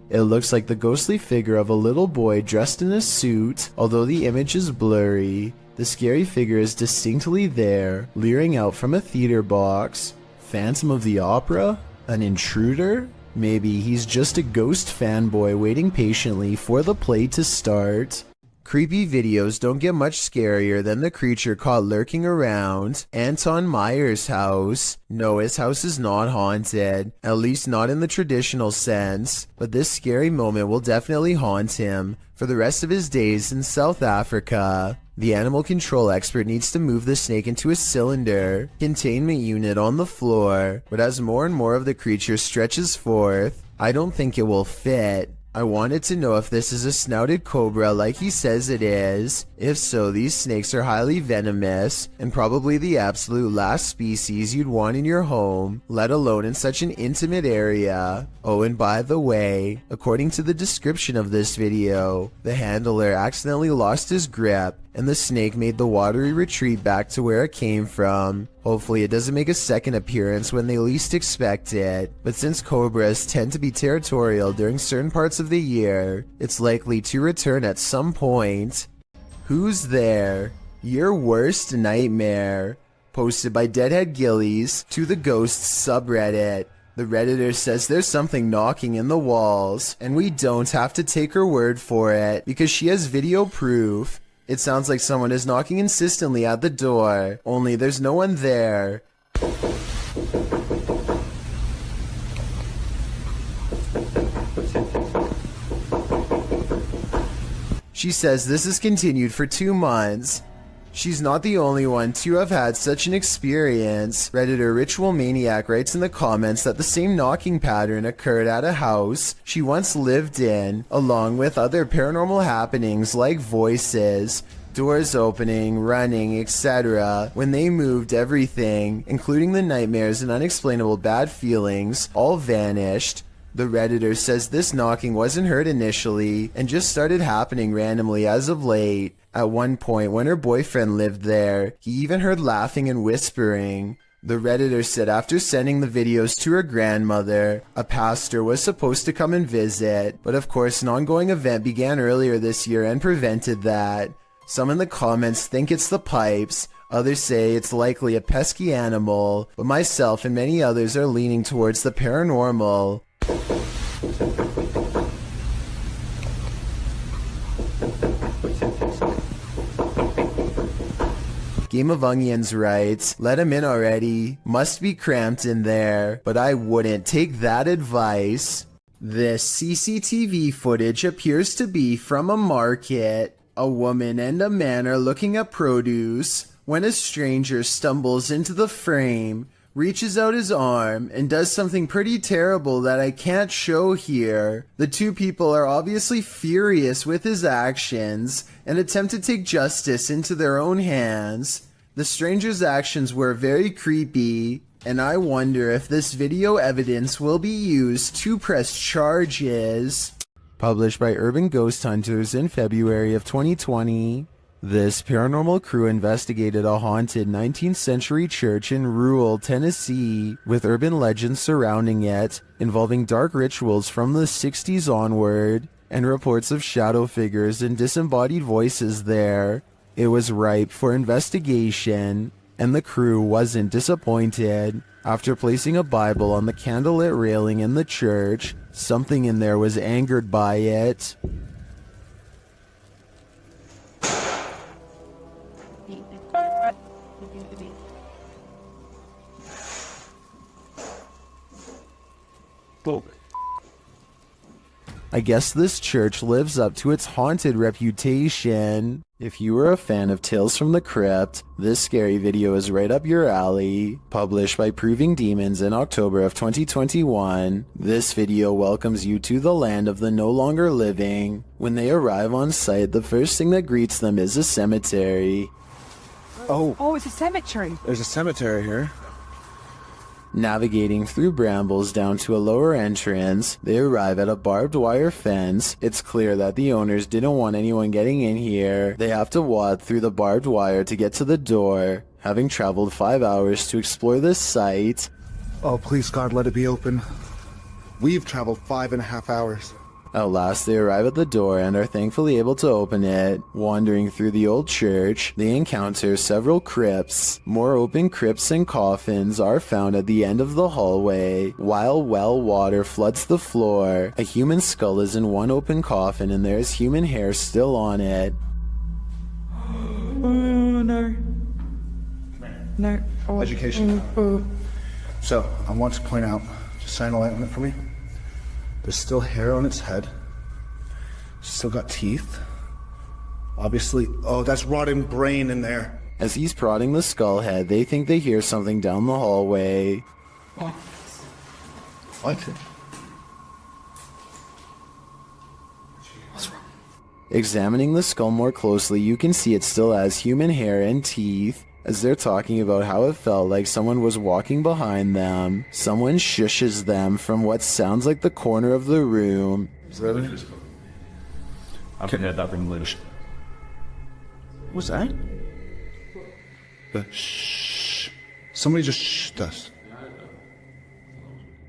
S1: It looks like the ghostly figure of a little boy dressed in a suit. Although the image is blurry, the scary figure is distinctly there, leering out from a theater box. Phantom of the Opera? An intruder? Maybe he's just a ghost fanboy waiting patiently for the play to start. Creepy videos don't get much scarier than the creature caught lurking around Anton Meyer's house. No, his house is not haunted, at least not in the traditional sense, but this scary moment will definitely haunt him for the rest of his days in South Africa. The animal control expert needs to move the snake into a cylinder containment unit on the floor, but as more and more of the creature stretches forth, I don't think it will fit. I wanted to know if this is a snouted cobra like he says it is. If so, these snakes are highly venomous and probably the absolute last species you'd want in your home, let alone in such an intimate area. Oh, and by the way, according to the description of this video, the handler accidentally lost his grip and the snake made the watery retreat back to where it came from. Hopefully it doesn't make a second appearance when they least expect it, but since cobras tend to be territorial during certain parts of the year, it's likely to return at some point. Who's there? Your worst nightmare. Posted by Deadhead Gillies to the Ghosts subreddit. The Redditor says there's something knocking in the walls, and we don't have to take her word for it because she has video proof. It sounds like someone is knocking insistently at the door, only there's no one there. She says this has continued for 2 months. She's not the only one to have had such an experience. Redditor Ritual Maniac writes in the comments that the same knocking pattern occurred at a house she once lived in, along with other paranormal happenings like voices, doors opening, running, etc. When they moved, everything, including the nightmares and unexplainable bad feelings, all vanished. The Redditor says this knocking wasn't heard initially and just started happening randomly as of late. At one point when her boyfriend lived there, he even heard laughing and whispering. The Redditor said after sending the videos to her grandmother, a pastor was supposed to come and visit, but of course an ongoing event began earlier this year and prevented that. Some in the comments think it's the pipes, others say it's likely a pesky animal, but myself and many others are leaning towards the paranormal. Game of Onions writes, let him in already, must be cramped in there, but I wouldn't take that advice. This CCTV footage appears to be from a market. A woman and a man are looking at produce when a stranger stumbles into the frame, reaches out his arm, and does something pretty terrible that I can't show here. The two people are obviously furious with his actions and attempt to take justice into their own hands. The stranger's actions were very creepy, and I wonder if this video evidence will be used to press charges. Published by Urban Ghost Hunters in February of 2020. This paranormal crew investigated a haunted 19th century church in rural Tennessee, with urban legends surrounding it, involving dark rituals from the 60s onward, and reports of shadow figures and disembodied voices there. It was ripe for investigation, and the crew wasn't disappointed. After placing a Bible on the candlelit railing in the church, something in there was angered by it. I guess this church lives up to its haunted reputation. If you were a fan of Tales from the Crypt, this scary video is right up your alley. Published by Proving Demons in October of 2021, this video welcomes you to the land of the no longer living. When they arrive on site, the first thing that greets them is a cemetery.
S15: Oh, it's a cemetery.
S14: There's a cemetery here.
S1: Navigating through brambles down to a lower entrance, they arrive at a barbed wire fence. It's clear that the owners didn't want anyone getting in here. They have to walk through the barbed wire to get to the door. Having traveled 5 hours to explore this site.
S7: Oh, please, God, let it be open. We've traveled 5.5 hours.
S1: At last, they arrive at the door and are thankfully able to open it. Wandering through the old church, they encounter several crypts. More open crypts and coffins are found at the end of the hallway, while well water floods the floor. A human skull is in one open coffin and there is human hair still on it.
S9: Oh, no. No. Oh.
S7: Education.
S9: Oh.
S7: So, I want to point out, just shine a light on it for me. There's still hair on its head. Still got teeth. Obviously, oh, that's rotten brain in there.
S1: As he's prodding the skull head, they think they hear something down the hallway.
S7: What? What's wrong?
S1: Examining the skull more closely, you can see it still has human hair and teeth. As they're talking about how it felt like someone was walking behind them, someone shushes them from what sounds like the corner of the room.
S7: Is that it?
S13: I've heard that from English.
S7: What's that? The shh. Somebody just shh us.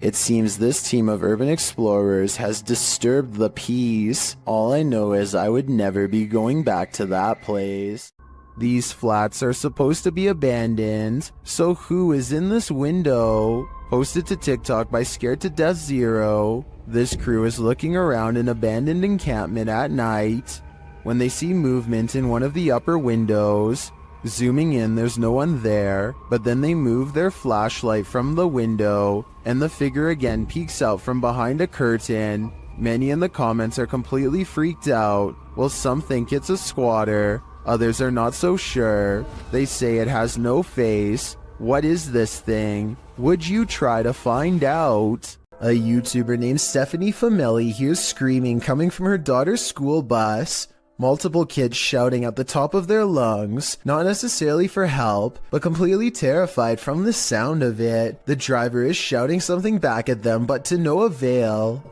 S1: It seems this team of urban explorers has disturbed the peace. All I know is I would never be going back to that place. These flats are supposed to be abandoned, so who is in this window? Posted to TikTok by Scared to Death Zero, this crew is looking around an abandoned encampment at night when they see movement in one of the upper windows. Zooming in, there's no one there, but then they move their flashlight from the window and the figure again peeks out from behind a curtain. Many in the comments are completely freaked out, while some think it's a squatter. Others are not so sure. They say it has no face. What is this thing? Would you try to find out? A YouTuber named Stephanie Fameli hears screaming coming from her daughter's school bus. Multiple kids shouting at the top of their lungs, not necessarily for help, but completely terrified from the sound of it. The driver is shouting something back at them, but to no avail.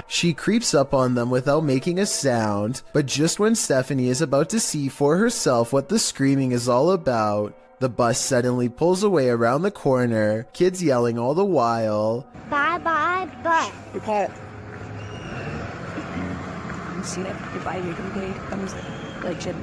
S1: She creeps up on them without making a sound, but just when Stephanie is about to see for herself what the screaming is all about, the bus suddenly pulls away around the corner, kids yelling all the while.
S12: Bye bye bus.
S15: Your pet. You've seen it. Goodbye, you're gonna comes like shit.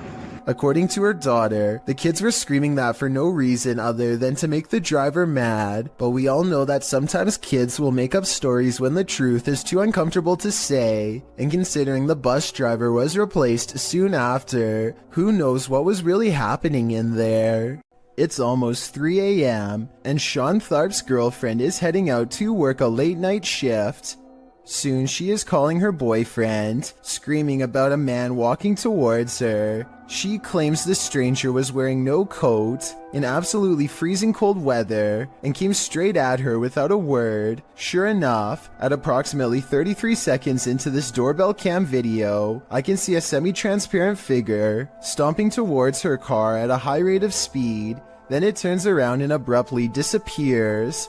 S1: According to her daughter, the kids were screaming that for no reason other than to make the driver mad, but we all know that sometimes kids will make up stories when the truth is too uncomfortable to say, and considering the bus driver was replaced soon after, who knows what was really happening in there. It's almost 3 a.m., and Sean Tharp's girlfriend is heading out to work a late night shift. Soon she is calling her boyfriend, screaming about a man walking towards her. She claims the stranger was wearing no coat in absolutely freezing cold weather and came straight at her without a word. Sure enough, at approximately 33 seconds into this doorbell cam video, I can see a semi-transparent figure stomping towards her car at a high rate of speed. Then it turns around and abruptly disappears.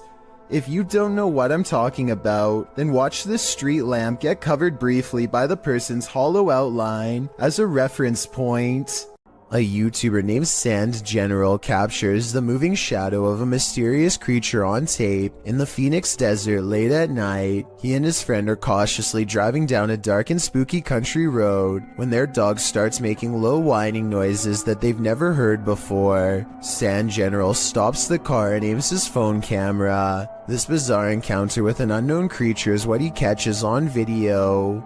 S1: If you don't know what I'm talking about, then watch this street lamp get covered briefly by the person's hollow outline as a reference point. A YouTuber named Sand General captures the moving shadow of a mysterious creature on tape in the Phoenix desert late at night. He and his friend are cautiously driving down a dark and spooky country road when their dog starts making low whining noises that they've never heard before. Sand General stops the car and aims his phone camera. This bizarre encounter with an unknown creature is what he catches on video.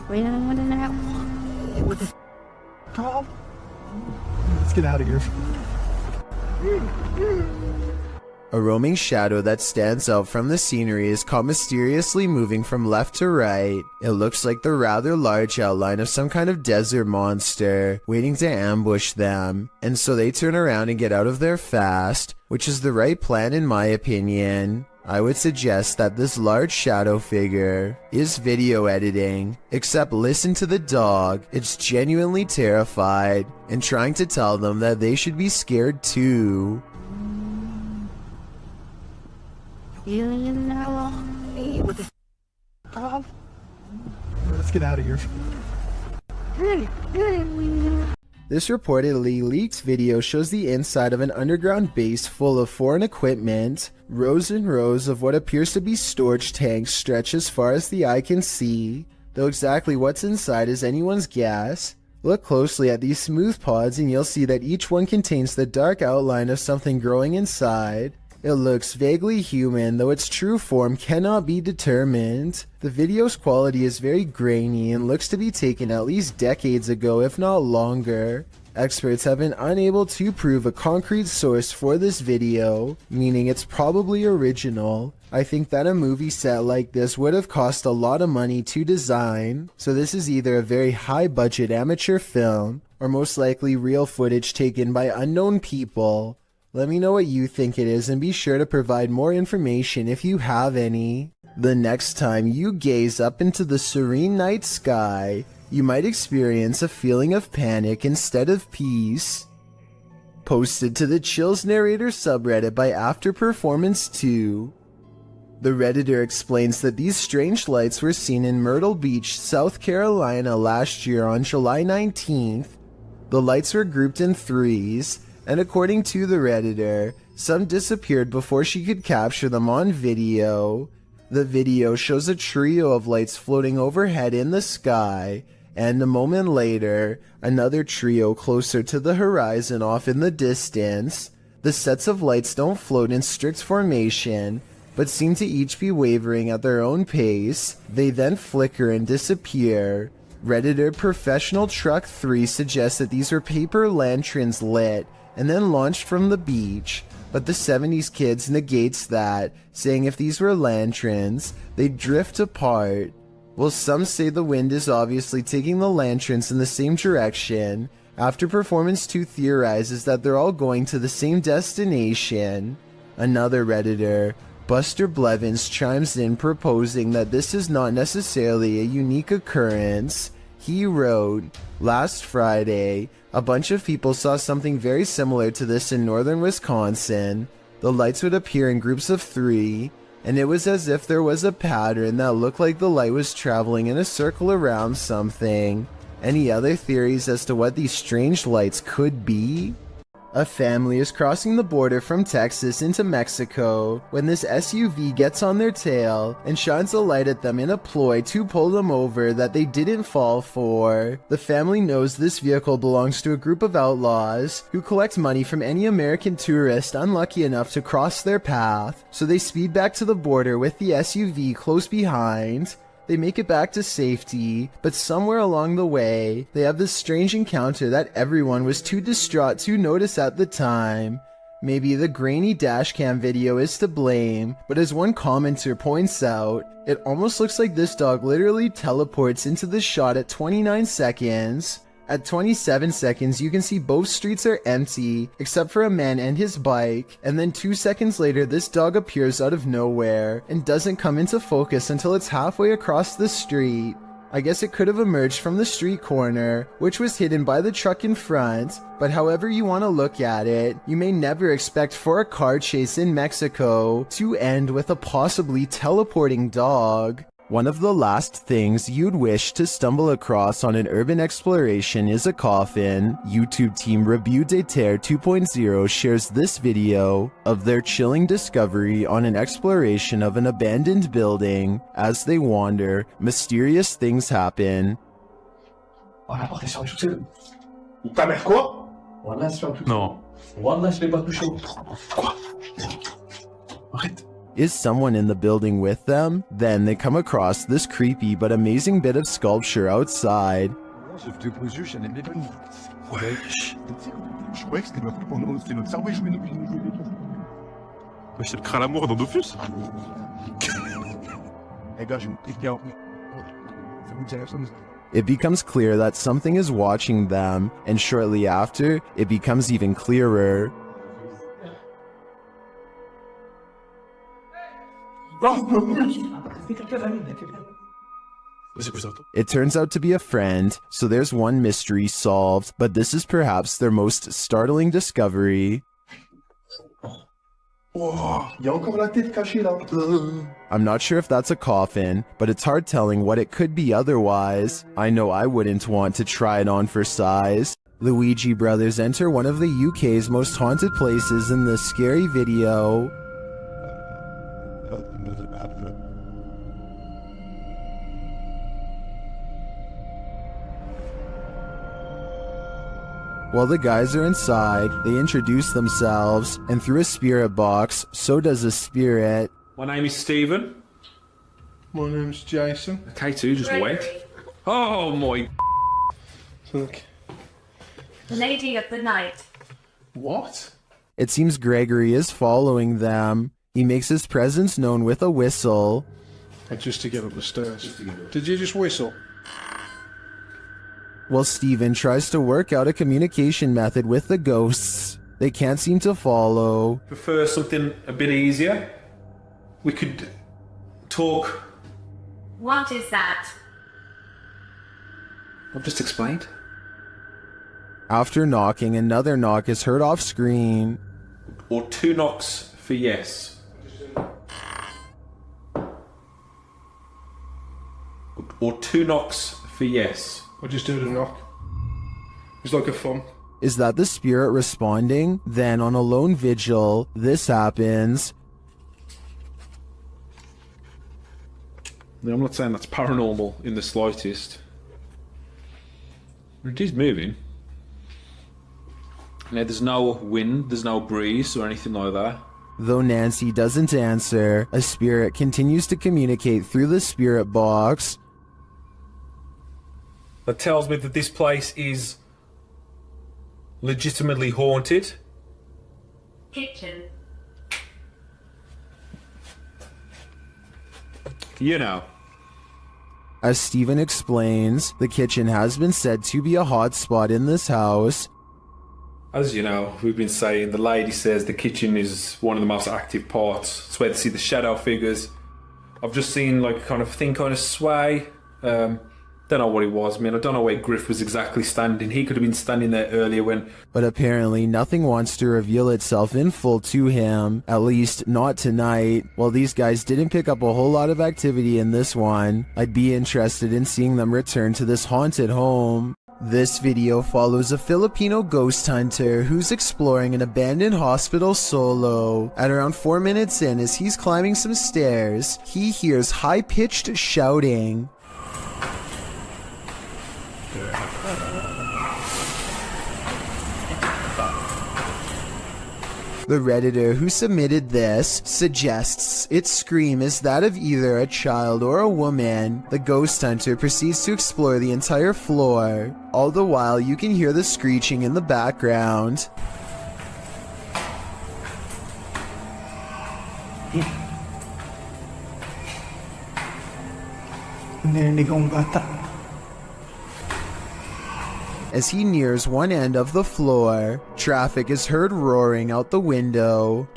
S12: We don't want to know.
S7: Let's get out of here.
S1: A roaming shadow that stands out from the scenery is caught mysteriously moving from left to right. It looks like the rather large outline of some kind of desert monster waiting to ambush them, and so they turn around and get out of there fast, which is the right plan in my opinion. I would suggest that this large shadow figure is video editing, except listen to the dog. It's genuinely terrified and trying to tell them that they should be scared too.
S7: Let's get out of here.
S1: This reportedly leaked video shows the inside of an underground base full of foreign equipment. Rows and rows of what appears to be storage tanks stretch as far as the eye can see, though exactly what's inside is anyone's guess. Look closely at these smooth pods and you'll see that each one contains the dark outline of something growing inside. It looks vaguely human, though its true form cannot be determined. The video's quality is very grainy and looks to be taken at least decades ago, if not longer. Experts have been unable to prove a concrete source for this video, meaning it's probably original. I think that a movie set like this would have cost a lot of money to design, so this is either a very high-budget amateur film, or most likely real footage taken by unknown people. Let me know what you think it is and be sure to provide more information if you have any. The next time you gaze up into the serene night sky, you might experience a feeling of panic instead of peace. Posted to the Chills Narrator subreddit by After Performance 2. The Redditor explains that these strange lights were seen in Myrtle Beach, South Carolina last year on July 19th. The lights were grouped in threes, and according to the Redditor, some disappeared before she could capture them on video. The video shows a trio of lights floating overhead in the sky, and a moment later, another trio closer to the horizon off in the distance. The sets of lights don't float in strict formation, but seem to each be wavering at their own pace. They then flicker and disappear. Redditor Professional Truck 3 suggests that these were paper lanterns lit and then launched from the beach, but the 70s kids negates that, saying if these were lanterns, they'd drift apart. Well, some say the wind is obviously taking the lanterns in the same direction. After Performance 2 theorizes that they're all going to the same destination. Another Redditor, Buster Blevins, chimes in proposing that this is not necessarily a unique occurrence. He wrote, "Last Friday, a bunch of people saw something very similar to this in northern Wisconsin. The lights would appear in groups of 3, and it was as if there was a pattern that looked like the light was traveling in a circle around something." Any other theories as to what these strange lights could be? A family is crossing the border from Texas into Mexico when this SUV gets on their tail and shines a light at them in a ploy to pull them over that they didn't fall for. The family knows this vehicle belongs to a group of outlaws who collect money from any American tourist unlucky enough to cross their path, so they speed back to the border with the SUV close behind. They make it back to safety, but somewhere along the way, they have this strange encounter that everyone was too distraught to notice at the time. Maybe the grainy dashcam video is to blame, but as one commenter points out, it almost looks like this dog literally teleports into the shot at 29 seconds. At 27 seconds, you can see both streets are empty, except for a man and his bike, and then 2 seconds later this dog appears out of nowhere, and doesn't come into focus until it's halfway across the street. I guess it could have emerged from the street corner, which was hidden by the truck in front, but however you want to look at it, you may never expect for a car chase in Mexico to end with a possibly teleporting dog. One of the last things you'd wish to stumble across on an urban exploration is a coffin. YouTube team Review de Terre 2.0 shares this video of their chilling discovery on an exploration of an abandoned building. As they wander, mysterious things happen.
S7: La porte est sur le Ta mère quoi? Wallah, c'est pas Non. Wallah, je l'ai pas touché. Quoi? Arrête.
S1: Is someone in the building with them? Then they come across this creepy but amazing bit of sculpture outside.
S16: Monsieur le Cralamour dans Dofus?
S1: It becomes clear that something is watching them, and shortly after, it becomes even clearer. It turns out to be a friend, so there's one mystery solved, but this is perhaps their most startling discovery. I'm not sure if that's a coffin, but it's hard telling what it could be otherwise. I know I wouldn't want to try it on for size. Luigi brothers enter one of the UK's most haunted places in this scary video. While the guys are inside, they introduce themselves, and through a spirit box, so does a spirit.
S17: My name is Stephen.
S7: My name's Jason.
S17: K2 just went. Oh my.
S7: Look.
S8: The lady of the night.
S7: What?
S1: It seems Gregory is following them. He makes his presence known with a whistle.
S7: Just to get up the stairs. Did you just whistle?
S1: While Stephen tries to work out a communication method with the ghosts, they can't seem to follow.
S17: Prefer something a bit easier? We could talk.
S8: What is that?
S17: I've just explained.
S1: After knocking, another knock is heard off screen.
S17: Or 2 knocks for yes. Or 2 knocks for yes.
S7: I just heard a knock. It's like a thump.
S1: Is that the spirit responding? Then on a lone vigil, this happens.
S17: Now, I'm not saying that's paranormal in the slightest. It is moving. Now, there's no wind, there's no breeze or anything like that.
S1: Though Nancy doesn't answer, a spirit continues to communicate through the spirit box.
S17: That tells me that this place is legitimately haunted.
S8: Kitchen.
S17: You know.
S1: As Stephen explains, the kitchen has been said to be a hot spot in this house.
S17: As you know, we've been saying, the lady says the kitchen is one of the most active parts. It's where they see the shadow figures. I've just seen like a kind of thing kind of sway. Don't know what it was, man. I don't know where Griff was exactly standing. He could have been standing there earlier when...
S1: But apparently nothing wants to reveal itself in full to him, at least not tonight. While these guys didn't pick up a whole lot of activity in this one, I'd be interested in seeing them return to this haunted home. This video follows a Filipino ghost hunter who's exploring an abandoned hospital solo. At around 4 minutes in, as he's climbing some stairs, he hears high-pitched shouting. The Redditor who submitted this suggests its scream is that of either a child or a woman. The ghost hunter proceeds to explore the entire floor. All the while, you can hear the screeching in the background. As he nears one end of the floor, traffic is heard roaring out the window.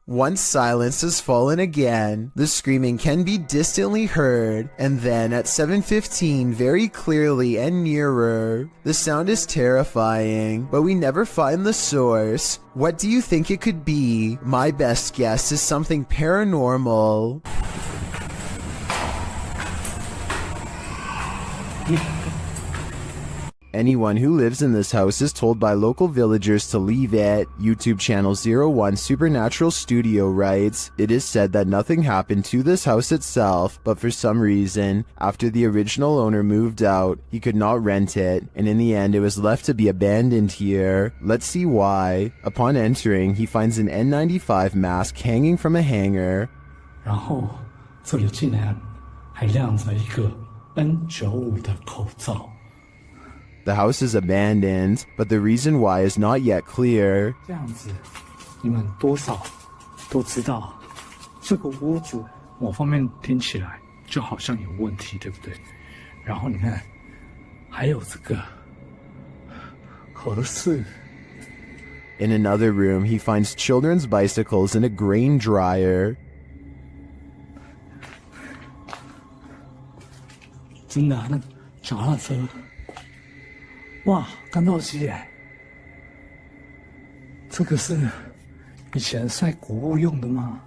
S1: Once silence has fallen again, the screaming can be distantly heard, and then at 7:15 very clearly and nearer. The sound is terrifying, but we never find the source. What do you think it could be? My best guess is something paranormal. Anyone who lives in this house is told by local villagers to leave it. YouTube channel 01 Supernatural Studio writes, "It is said that nothing happened to this house itself, but for some reason, after the original owner moved out, he could not rent it, and in the end it was left to be abandoned here. Let's see why." Upon entering, he finds an N95 mask hanging from a hanger.
S18: 然后这里进来
S7: 还亮着一个 N95 的口罩。
S1: The house is abandoned, but the reason why is not yet clear.
S7: 这样子，你们多少都知道，这个屋主某方面听起来就好像有问题，对不对？然后你看，还有这个合适。
S1: In another room, he finds children's bicycles and a grain dryer.
S7: 真的、那脚踏车，哇，干燥机耶！这个是以前晒谷物用的吗？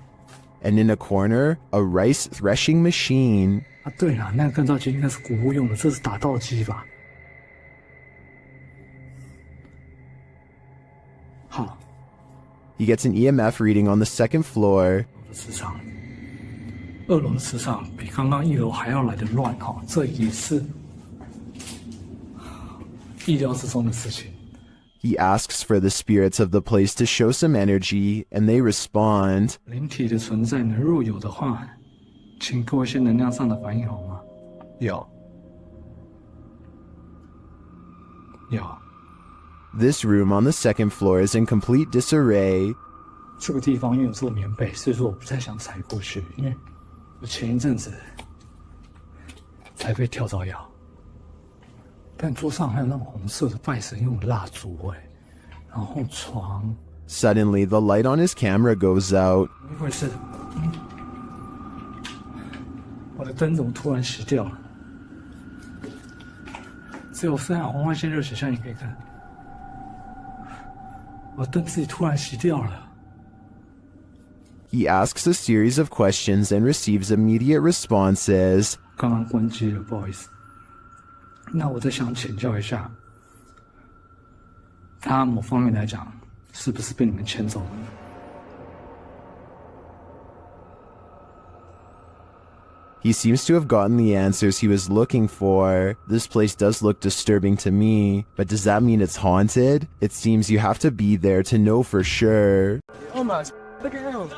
S1: And in a corner, a rice threshing machine.
S7: 啊，对了，那个干燥机应该是谷物用的，这是打稻机吧？好。
S1: He gets an EMF reading on the second floor.
S7: 磁场，2楼的磁场比刚刚1楼还要来得乱哈，这也是意料之中的事情。
S1: He asks for the spirits of the place to show some energy, and they respond.
S7: 灵体的存在呢，若有的话，请给我一些能量上的反应好吗？有。
S1: This room on the second floor is in complete disarray.
S7: 这个地方因为有这个棉被，所以说我不太想踩过去，因为我前一阵子才被跳蚤咬。但桌上还有那种红色的拜神用的蜡烛然后床。
S1: Suddenly, the light on his camera goes out.
S7: 怎么回事？我的灯怎么突然熄掉了？只有3红外线热显像，你可以看。 我灯自己突然熄掉了。
S1: He asks a series of questions and receives immediate responses.
S7: 刚刚关机了，不好意思。那我再想请教一下，他某方面来讲，是不是被你们牵走了？
S1: He seems to have gotten the answers he was looking for. This place does look disturbing to me, but does that mean it's haunted? It seems you have to be there to know for sure.
S2: Oh my, look at him.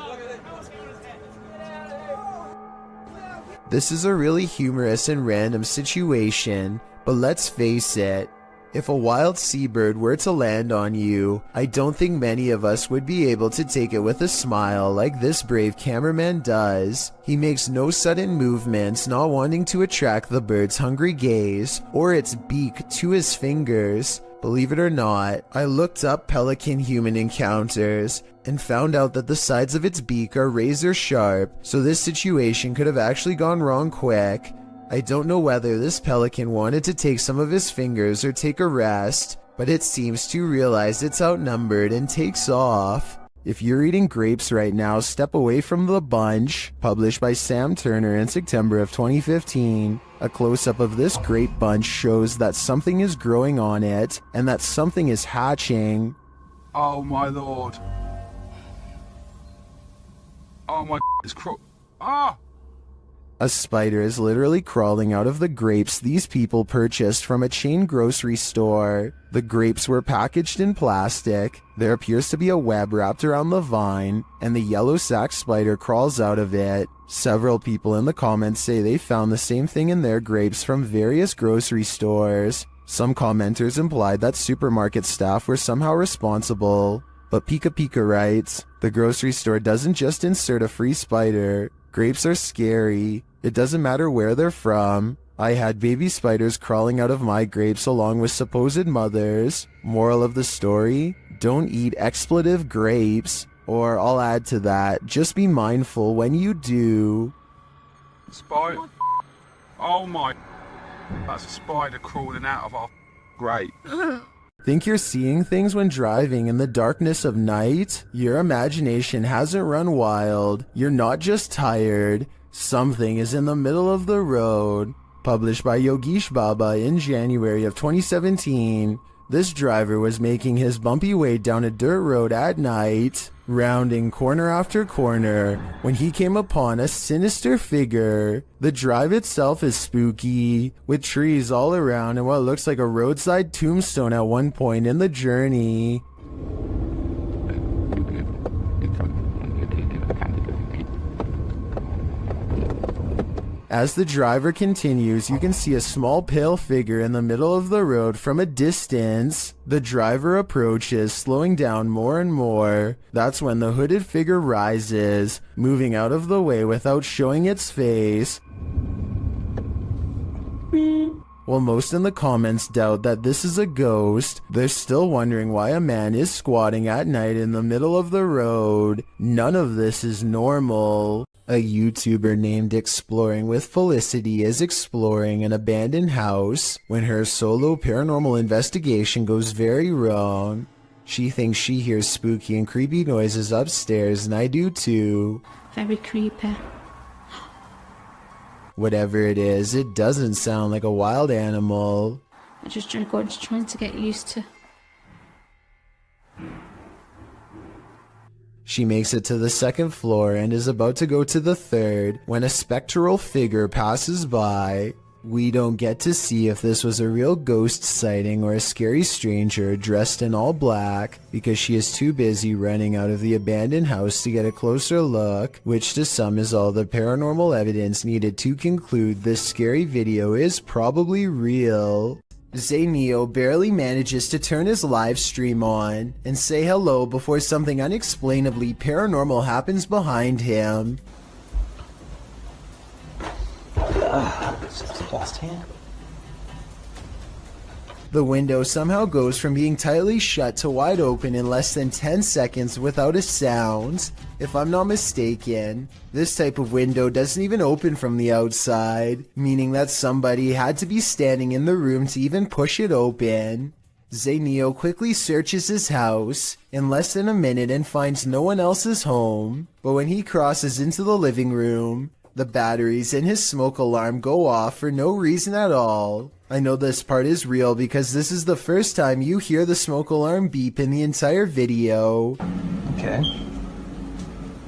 S1: This is a really humorous and random situation, but let's face it. If a wild seabird were to land on you, I don't think many of us would be able to take it with a smile like this brave cameraman does. He makes no sudden movements, not wanting to attract the bird's hungry gaze or its beak to his fingers. Believe it or not, I looked up pelican-human encounters and found out that the sides of its beak are razor sharp, so this situation could have actually gone wrong quick. I don't know whether this pelican wanted to take some of his fingers or take a rest, but it seems to realize it's outnumbered and takes off. If you're eating grapes right now, step away from the bunch. Published by Sam Turner in September of 2015. A close-up of this grape bunch shows that something is growing on it and that something is hatching.
S16: Oh my lord. Oh my it's ah!
S1: A spider is literally crawling out of the grapes these people purchased from a chain grocery store. The grapes were packaged in plastic. There appears to be a web wrapped around the vine, and the yellow sac spider crawls out of it. Several people in the comments say they found the same thing in their grapes from various grocery stores. Some commenters implied that supermarket staff were somehow responsible. But Pika Pika writes, the grocery store doesn't just insert a free spider. Grapes are scary. It doesn't matter where they're from. I had baby spiders crawling out of my grapes along with supposed mothers. Moral of the story, don't eat expletive grapes. Or I'll add to that, just be mindful when you do.
S16: Spider. Oh my. That's a spider crawling out of our grape.
S1: Think you're seeing things when driving in the darkness of night? Your imagination hasn't run wild. You're not just tired. Something is in the middle of the road. Published by Yogesh Baba in January of 2017. This driver was making his bumpy way down a dirt road at night, rounding corner after corner, when he came upon a sinister figure. The drive itself is spooky, with trees all around and what looks like a roadside tombstone at one point in the journey. As the driver continues, you can see a small pale figure in the middle of the road from a distance. The driver approaches, slowing down more and more. That's when the hooded figure rises, moving out of the way without showing its face. While most in the comments doubt that this is a ghost, they're still wondering why a man is squatting at night in the middle of the road. None of this is normal. A YouTuber named Exploring with Felicity is exploring an abandoned house when her solo paranormal investigation goes very wrong. She thinks she hears spooky and creepy noises upstairs, and I do too.
S15: Very creepy.
S1: Whatever it is, it doesn't sound like a wild animal.
S15: I just trying to get used to.
S1: She makes it to the second floor and is about to go to the third when a spectral figure passes by. We don't get to see if this was a real ghost sighting or a scary stranger dressed in all black because she is too busy running out of the abandoned house to get a closer look, which to some is all the paranormal evidence needed to conclude this scary video is probably real. Zayneo barely manages to turn his live stream on and say hello before something unexplainably paranormal happens behind him. The window somehow goes from being tightly shut to wide open in less than 10 seconds without a sound. If I'm not mistaken, this type of window doesn't even open from the outside, meaning that somebody had to be standing in the room to even push it open. Zayneo quickly searches his house in less than a minute and finds no one else's home, but when he crosses into the living room, the batteries in his smoke alarm go off for no reason at all. I know this part is real because this is the first time you hear the smoke alarm beep in the entire video.
S18: Okay.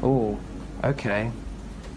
S18: Oh, okay.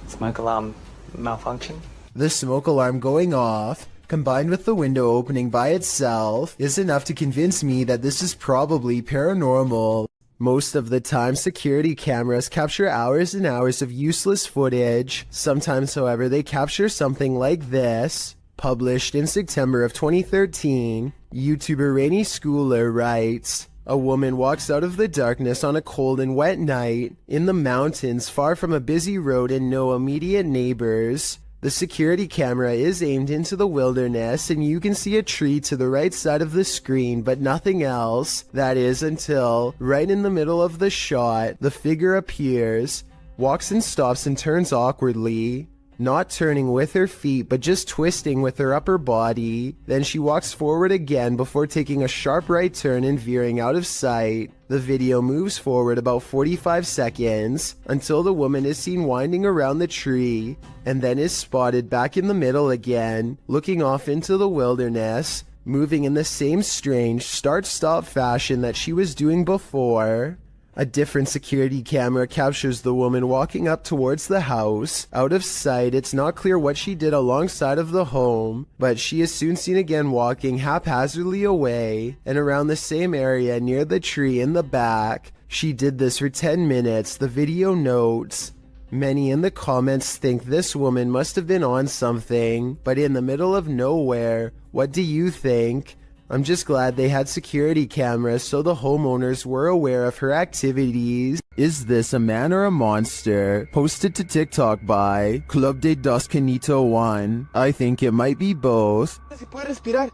S18: Smoke alarm malfunction?
S1: The smoke alarm going off, combined with the window opening by itself, is enough to convince me that this is probably paranormal. Most of the time, security cameras capture hours and hours of useless footage. Sometimes, however, they capture something like this. Published in September of 2013, YouTuber Rainy Schooler writes, "A woman walks out of the darkness on a cold and wet night in the mountains far from a busy road and no immediate neighbors. The security camera is aimed into the wilderness and you can see a tree to the right side of the screen but nothing else. That is until, right in the middle of the shot, the figure appears, walks and stops and turns awkwardly. Not turning with her feet but just twisting with her upper body. Then she walks forward again before taking a sharp right turn and veering out of sight. The video moves forward about 45 seconds until the woman is seen winding around the tree and then is spotted back in the middle again, looking off into the wilderness, moving in the same strange start-stop fashion that she was doing before. A different security camera captures the woman walking up towards the house. Out of sight, it's not clear what she did alongside of the home, but she is soon seen again walking haphazardly away and around the same area near the tree in the back. She did this for 10 minutes, the video notes. Many in the comments think this woman must have been on something, but in the middle of nowhere. What do you think? I'm just glad they had security cameras so the homeowners were aware of her activities. Is this a man or a monster? Posted to TikTok by Club de Dos Canito 1. I think it might be both.
S7: Si puede respirar.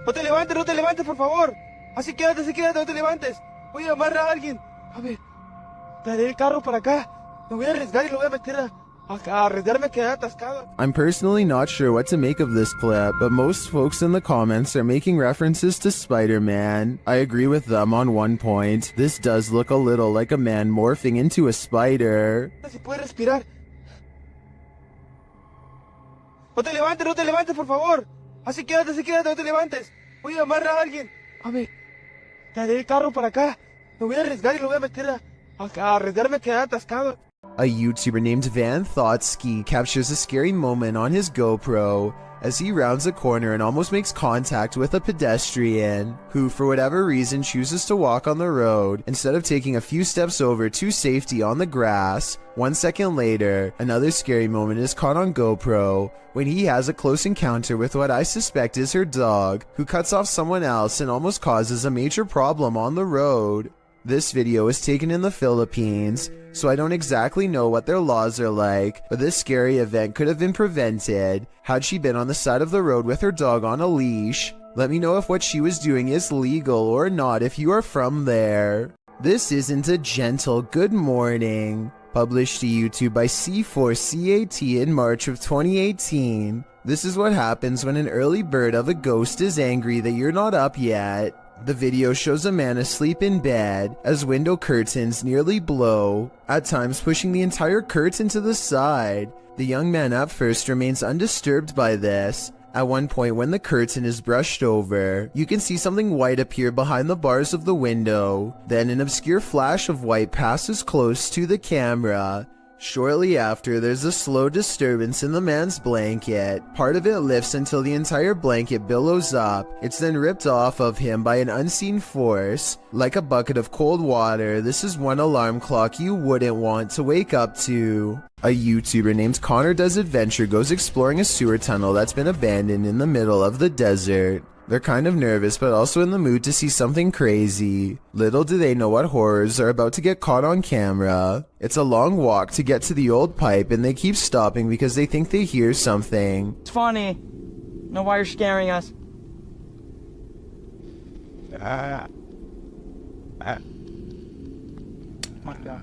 S7: No te levantes, por favor. Así quédate, no te levantes. Voy a llamar a alguien. A ver, traeré el carro para acá. Me voy a arriesgar y lo voy a meter a arriesgarme quedar atascado.
S1: I'm personally not sure what to make of this clip, but most folks in the comments are making references to Spider-Man. I agree with them on one point. This does look a little like a man morphing into a spider.
S7: Si puede respirar. No te levantes, por favor. Así quédate, no te levantes. Voy a llamar a alguien. A ver, traeré el carro para acá. Me voy a arriesgar y lo voy a meter a arriesgarme quedar atascado.
S1: A YouTuber named Van Thoughtsky captures a scary moment on his GoPro. as he rounds a corner and almost makes contact with a pedestrian, who for whatever reason chooses to walk on the road instead of taking a few steps over to safety on the grass. 1 second later, another scary moment is caught on GoPro when he has a close encounter with what I suspect is her dog, who cuts off someone else and almost causes a major problem on the road. This video is taken in the Philippines, so I don't exactly know what their laws are like, but this scary event could have been prevented had she been on the side of the road with her dog on a leash. Let me know if what she was doing is legal or not if you are from there. This isn't a gentle good morning. Published to YouTube by C4CAT in March of 2018. This is what happens when an early bird of a ghost is angry that you're not up yet. The video shows a man asleep in bed as window curtains nearly blow, at times pushing the entire curtain to the side. The young man at first remains undisturbed by this. At one point when the curtain is brushed over, you can see something white appear behind the bars of the window. Then an obscure flash of white passes close to the camera. Shortly after, there's a slow disturbance in the man's blanket. Part of it lifts until the entire blanket billows up. It's then ripped off of him by an unseen force. Like a bucket of cold water, this is one alarm clock you wouldn't want to wake up to. A YouTuber named Connor Does Adventure goes exploring a sewer tunnel that's been abandoned in the middle of the desert. They're kind of nervous but also in the mood to see something crazy. Little do they know what horrors are about to get caught on camera. It's a long walk to get to the old pipe and they keep stopping because they think they hear something.
S2: It's funny. Know why you're scaring us. My God.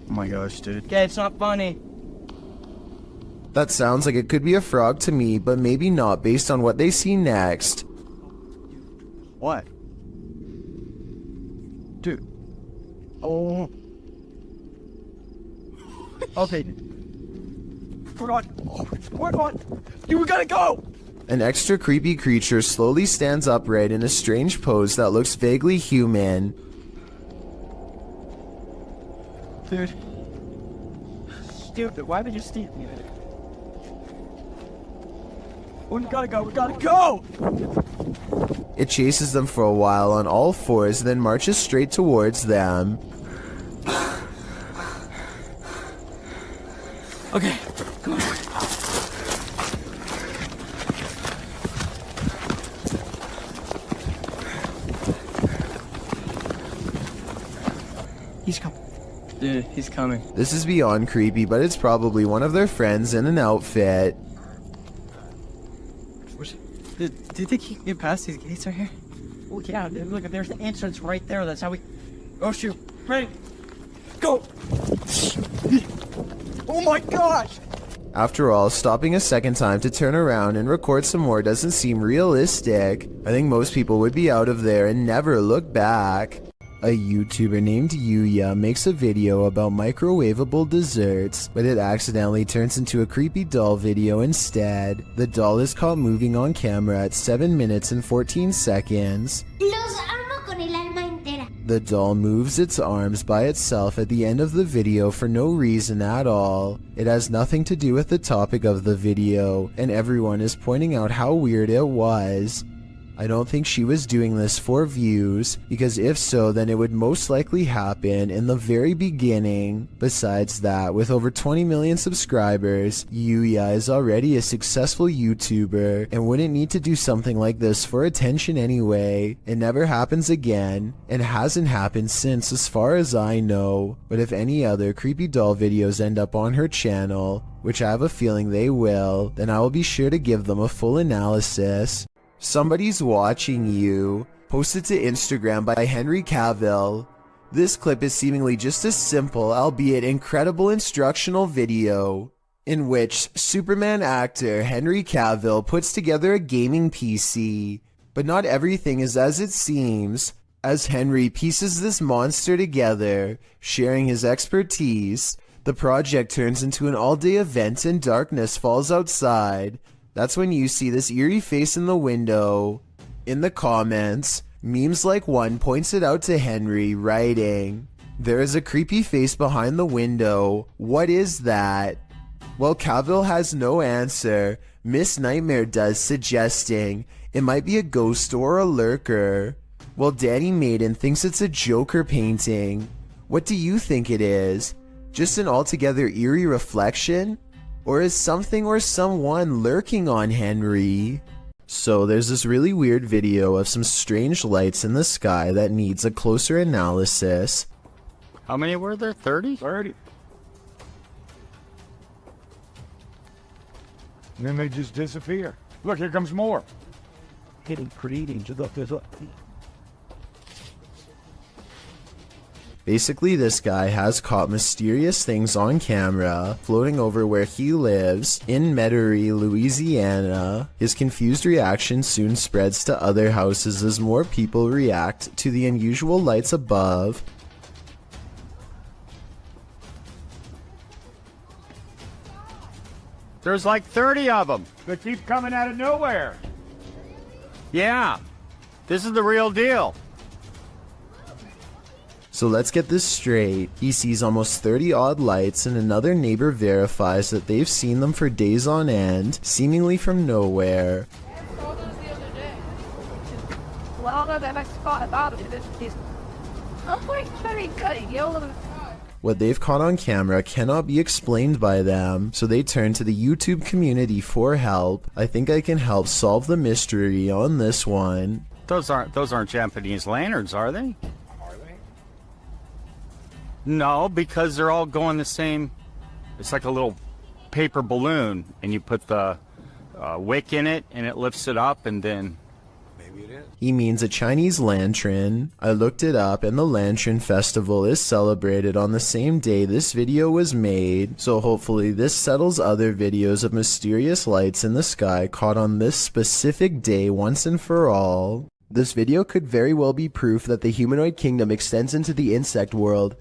S1: Oh my gosh, dude.
S2: Okay, it's not funny.
S1: That sounds like it could be a frog to me, but maybe not based on what they see next.
S2: What? Dude. Oh. Okay. We're on. Dude, we gotta go!
S1: An extra creepy creature slowly stands upright in a strange pose that looks vaguely human.
S2: Dude. Stupid, why would you steal me? We gotta go!
S1: It chases them for a while on all fours, then marches straight towards them.
S2: Okay, come on. He's coming. Dude, he's coming.
S1: This is beyond creepy, but it's probably one of their friends in an outfit.
S2: Do you think he can get past these gates right here? Oh yeah, dude, look, there's the entrance right there. That's how we... Oh shoot. Ready? Go! Oh my gosh!
S1: After all, stopping a second time to turn around and record some more doesn't seem realistic. I think most people would be out of there and never look back. A YouTuber named Yuya makes a video about microwavable desserts, but it accidentally turns into a creepy doll video instead. The doll is caught moving on camera at 7 minutes and 14 seconds.
S12: Los amo con el alma entera.
S1: The doll moves its arms by itself at the end of the video for no reason at all. It has nothing to do with the topic of the video, and everyone is pointing out how weird it was. I don't think she was doing this for views, because if so, then it would most likely happen in the very beginning. Besides that, with over 20 million subscribers, Yuya is already a successful YouTuber and wouldn't need to do something like this for attention anyway. It never happens again, and hasn't happened since as far as I know. But if any other creepy doll videos end up on her channel, which I have a feeling they will, then I will be sure to give them a full analysis. Somebody's Watching You, posted to Instagram by Henry Cavill. This clip is seemingly just a simple, albeit incredible instructional video, in which Superman actor Henry Cavill puts together a gaming PC. But not everything is as it seems. As Henry pieces this monster together, sharing his expertise, the project turns into an all-day event and darkness falls outside. That's when you see this eerie face in the window. In the comments, memes like one points it out to Henry, writing, "There is a creepy face behind the window. What is that?" While Cavill has no answer, Miss Nightmare does, suggesting it might be a ghost or a lurker, while Danny Maiden thinks it's a Joker painting. What do you think it is? Just an altogether eerie reflection? Or is something or someone lurking on Henry? So there's this really weird video of some strange lights in the sky that needs a closer analysis.
S19: How many were there? 30?
S7: 30. And then they just disappear. Look, here comes more. Hitting pretty.
S1: Basically, this guy has caught mysterious things on camera floating over where he lives in Metairie, Louisiana. His confused reaction soon spreads to other houses as more people react to the unusual lights above.
S19: There's like 30 of them.
S7: They keep coming out of nowhere.
S19: Yeah, this is the real deal.
S1: So let's get this straight. He sees almost 30 odd lights, and another neighbor verifies that they've seen them for days on end, seemingly from nowhere. What they've caught on camera cannot be explained by them, so they turn to the YouTube community for help. I think I can help solve the mystery on this one.
S19: Those aren't Japanese lanterns, are they? No, because they're all going the same. It's like a little paper balloon, and you put the wick in it, and it lifts it up, and then... Maybe it is.
S1: He means a Chinese lantern. I looked it up, and the Lantern Festival is celebrated on the same day this video was made, so hopefully this settles other videos of mysterious lights in the sky caught on this specific day once and for all. This video could very well be proof that the humanoid kingdom extends into the insect world.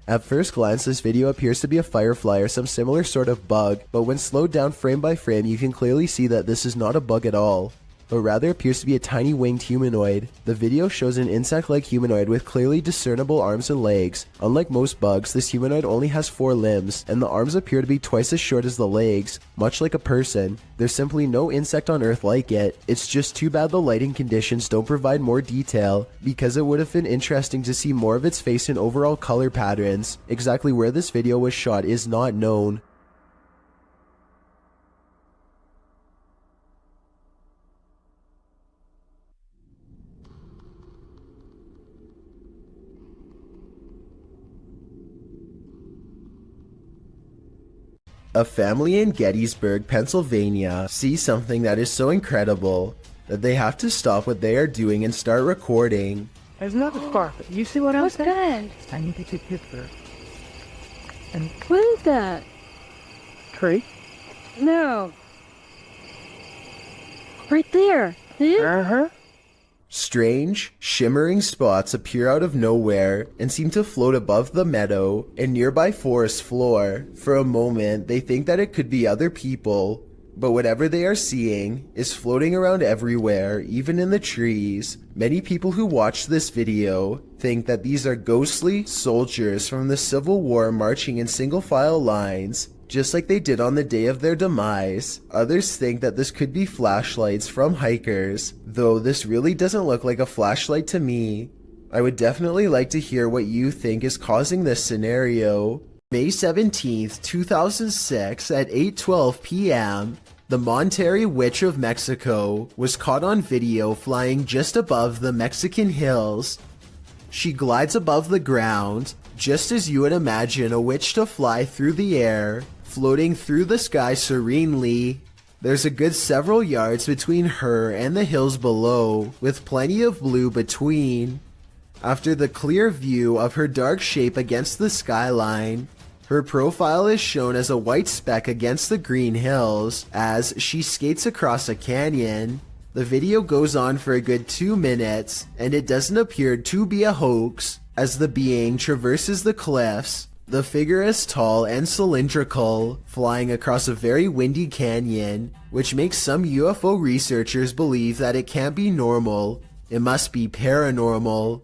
S1: At first glance, this video appears to be a firefly or some similar sort of bug, but when slowed down frame by frame, you can clearly see that this is not a bug at all, but rather appears to be a tiny winged humanoid. The video shows an insect-like humanoid with clearly discernible arms and legs. Unlike most bugs, this humanoid only has 4 limbs, and the arms appear to be twice as short as the legs, much like a person. There's simply no insect on Earth like it. It's just too bad the lighting conditions don't provide more detail, because it would have been interesting to see more of its face and overall color patterns. Exactly where this video was shot is not known. A family in Gettysburg, Pennsylvania sees something that is so incredible that they have to stop what they are doing and start recording.
S9: There's another scarf. You see what I'm saying? I need to take a picture. And
S15: What is that?
S9: tree.
S15: No. Right there.
S9: Uh-huh.
S1: Strange, shimmering spots appear out of nowhere and seem to float above the meadow and nearby forest floor. For a moment, they think that it could be other people, but whatever they are seeing is floating around everywhere, even in the trees. Many people who watch this video think that these are ghostly soldiers from the Civil War marching in single file lines, just like they did on the day of their demise. Others think that this could be flashlights from hikers, though this really doesn't look like a flashlight to me. I would definitely like to hear what you think is causing this scenario. May 17th, 2006 at 8:12 p.m., the Monterrey Witch of Mexico was caught on video flying just above the Mexican hills. She glides above the ground, just as you would imagine a witch to fly through the air, floating through the sky serenely. There's a good several yards between her and the hills below, with plenty of blue between. After the clear view of her dark shape against the skyline, her profile is shown as a white speck against the green hills as she skates across a canyon. The video goes on for a good 2 minutes, and it doesn't appear to be a hoax. As the being traverses the cliffs, the figure is tall and cylindrical, flying across a very windy canyon, which makes some UFO researchers believe that it can't be normal, it must be paranormal.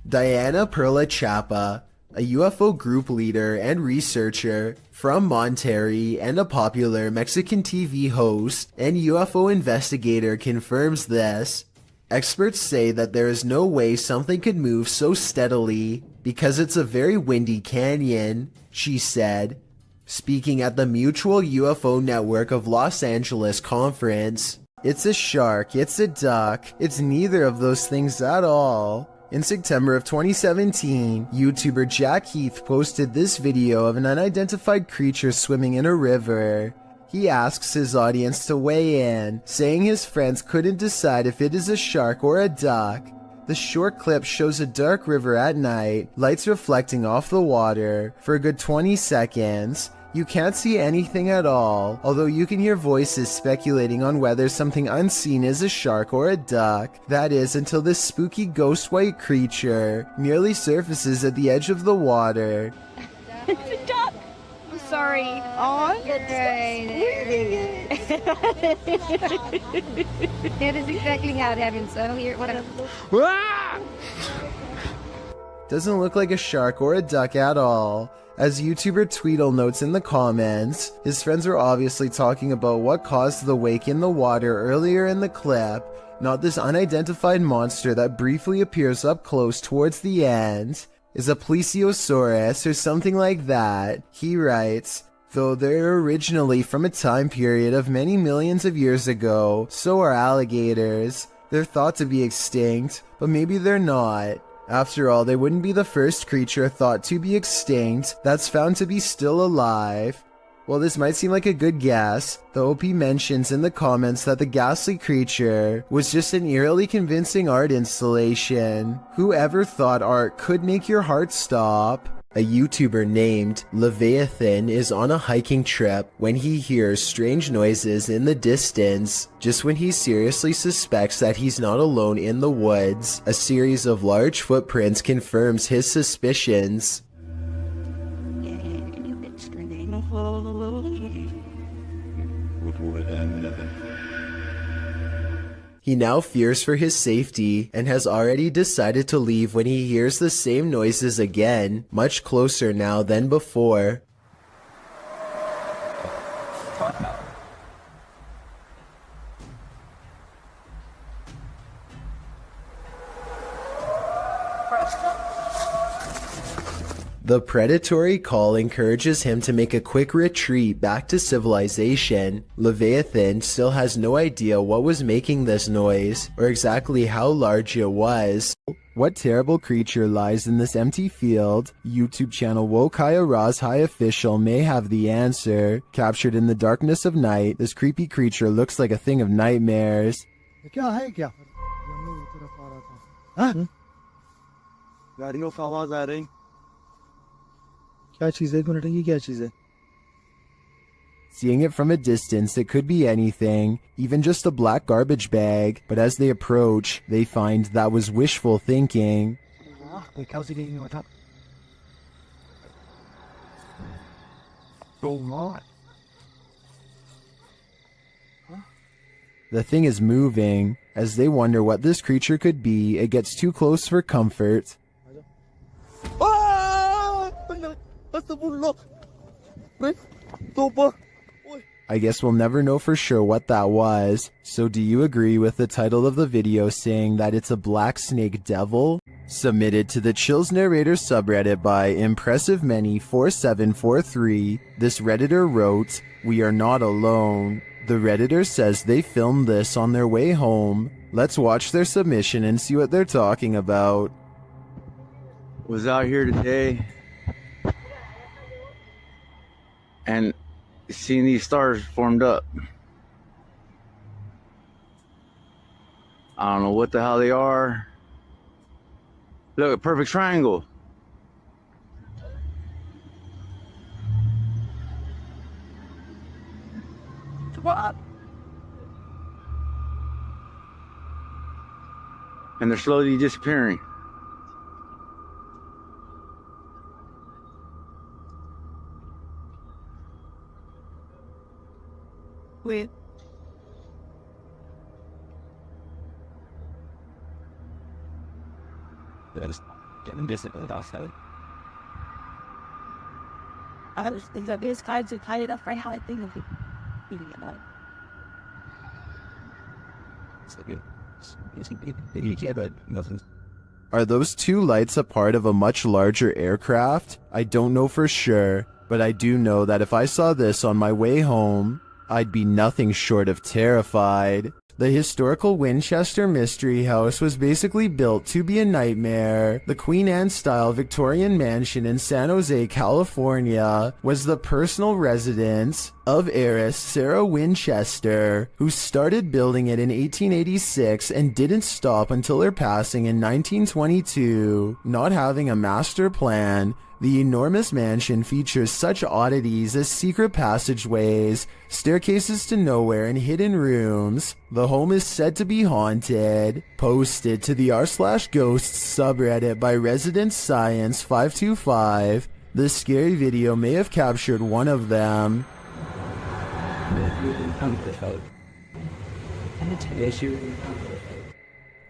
S1: Diana Perla Chapa a UFO group leader and researcher from Monterrey and a popular Mexican TV host and UFO investigator, confirms this. Experts say that there is no way something could move so steadily because it's a very windy canyon, she said, speaking at the Mutual UFO Network of Los Angeles conference. It's a shark, it's a duck, it's neither of those things at all. In September of 2017, YouTuber Jack Heath posted this video of an unidentified creature swimming in a river. He asks his audience to weigh in, saying his friends couldn't decide if it is a shark or a duck. The short clip shows a dark river at night, lights reflecting off the water. For a good 20 seconds, you can't see anything at all, although you can hear voices speculating on whether something unseen is a shark or a duck. That is, until this spooky ghost white creature nearly surfaces at the edge of the water.
S12: It's a duck. I'm sorry. Oh, that is exactly how it happened. So here, whatever.
S1: Doesn't look like a shark or a duck at all. As YouTuber Tweedle notes in the comments, his friends were obviously talking about what caused the wake in the water earlier in the clip, not this unidentified monster that briefly appears up close towards the end. Is a plesiosaurus or something like that, he writes. Though they're originally from a time period of many millions of years ago, so are alligators. They're thought to be extinct, but maybe they're not. After all, they wouldn't be the first creature thought to be extinct that's found to be still alive. While this might seem like a good guess, the OP mentions in the comments that the ghastly creature was just an eerily convincing art installation. Whoever thought art could make your heart stop? A YouTuber named Leviathan is on a hiking trip when he hears strange noises in the distance. Just when he seriously suspects that he's not alone in the woods, a series of large footprints confirms his suspicions. He now fears for his safety and has already decided to leave when he hears the same noises again, much closer now than before. The predatory call encourages him to make a quick retreat back to civilization. Leviathan still has no idea what was making this noise, or exactly how large it was. What terrible creature lies in this empty field? YouTube channel Wokaya Raz High Official may have the answer. Captured in the darkness of night, this creepy creature looks like a thing of nightmares. Seeing it from a distance, it could be anything, even just a black garbage bag, but as they approach, they find that was wishful thinking. The thing is moving. As they wonder what this creature could be, it gets too close for comfort. I guess we'll never know for sure what that was. So do you agree with the title of the video saying that it's a black snake devil? Submitted to the Chills Narrator subreddit by ImpressiveMany4743, this Redditor wrote, "We are not alone." The Redditor says they filmed this on their way home. Let's watch their submission and see what they're talking about.
S20: Was out here today and seeing these stars formed up. I don't know what the hell they are. Look, a perfect triangle.
S12: What?
S20: And they're slowly disappearing.
S12: Wait.
S18: Getting distant with outside.
S15: I was thinking of this kind to tie it up right how I think of it.
S1: Are those two lights a part of a much larger aircraft? I don't know for sure, but I do know that if I saw this on my way home, I'd be nothing short of terrified. The historical Winchester Mystery House was basically built to be a nightmare. The Queen Anne-style Victorian mansion in San Jose, California, was the personal residence of heiress Sarah Winchester, who started building it in 1886 and didn't stop until her passing in 1922. Not having a master plan, the enormous mansion features such oddities as secret passageways, staircases to nowhere, and hidden rooms. The home is said to be haunted. Posted to the r/ghosts subreddit by Resident Science 525, the scary video may have captured one of them.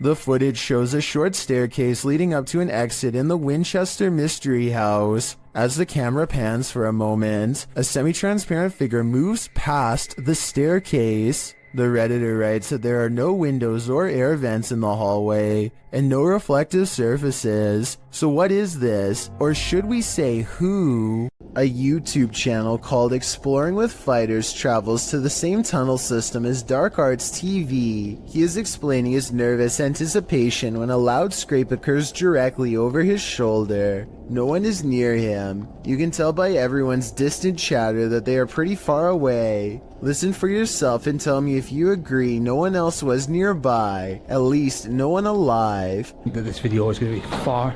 S1: The footage shows a short staircase leading up to an exit in the Winchester Mystery House. As the camera pans for a moment, a semi-transparent figure moves past the staircase. The Redditor writes that there are no windows or air vents in the hallway, and no reflective surfaces. So what is this? Or should we say who? A YouTube channel called Exploring with Fighters travels to the same tunnel system as Dark Arts TV. He is explaining his nervous anticipation when a loud scrape occurs directly over his shoulder. No one is near him. You can tell by everyone's distant chatter that they are pretty far away. Listen for yourself and tell me if you agree no one else was nearby. At least no one alive.
S7: This video is going to be far.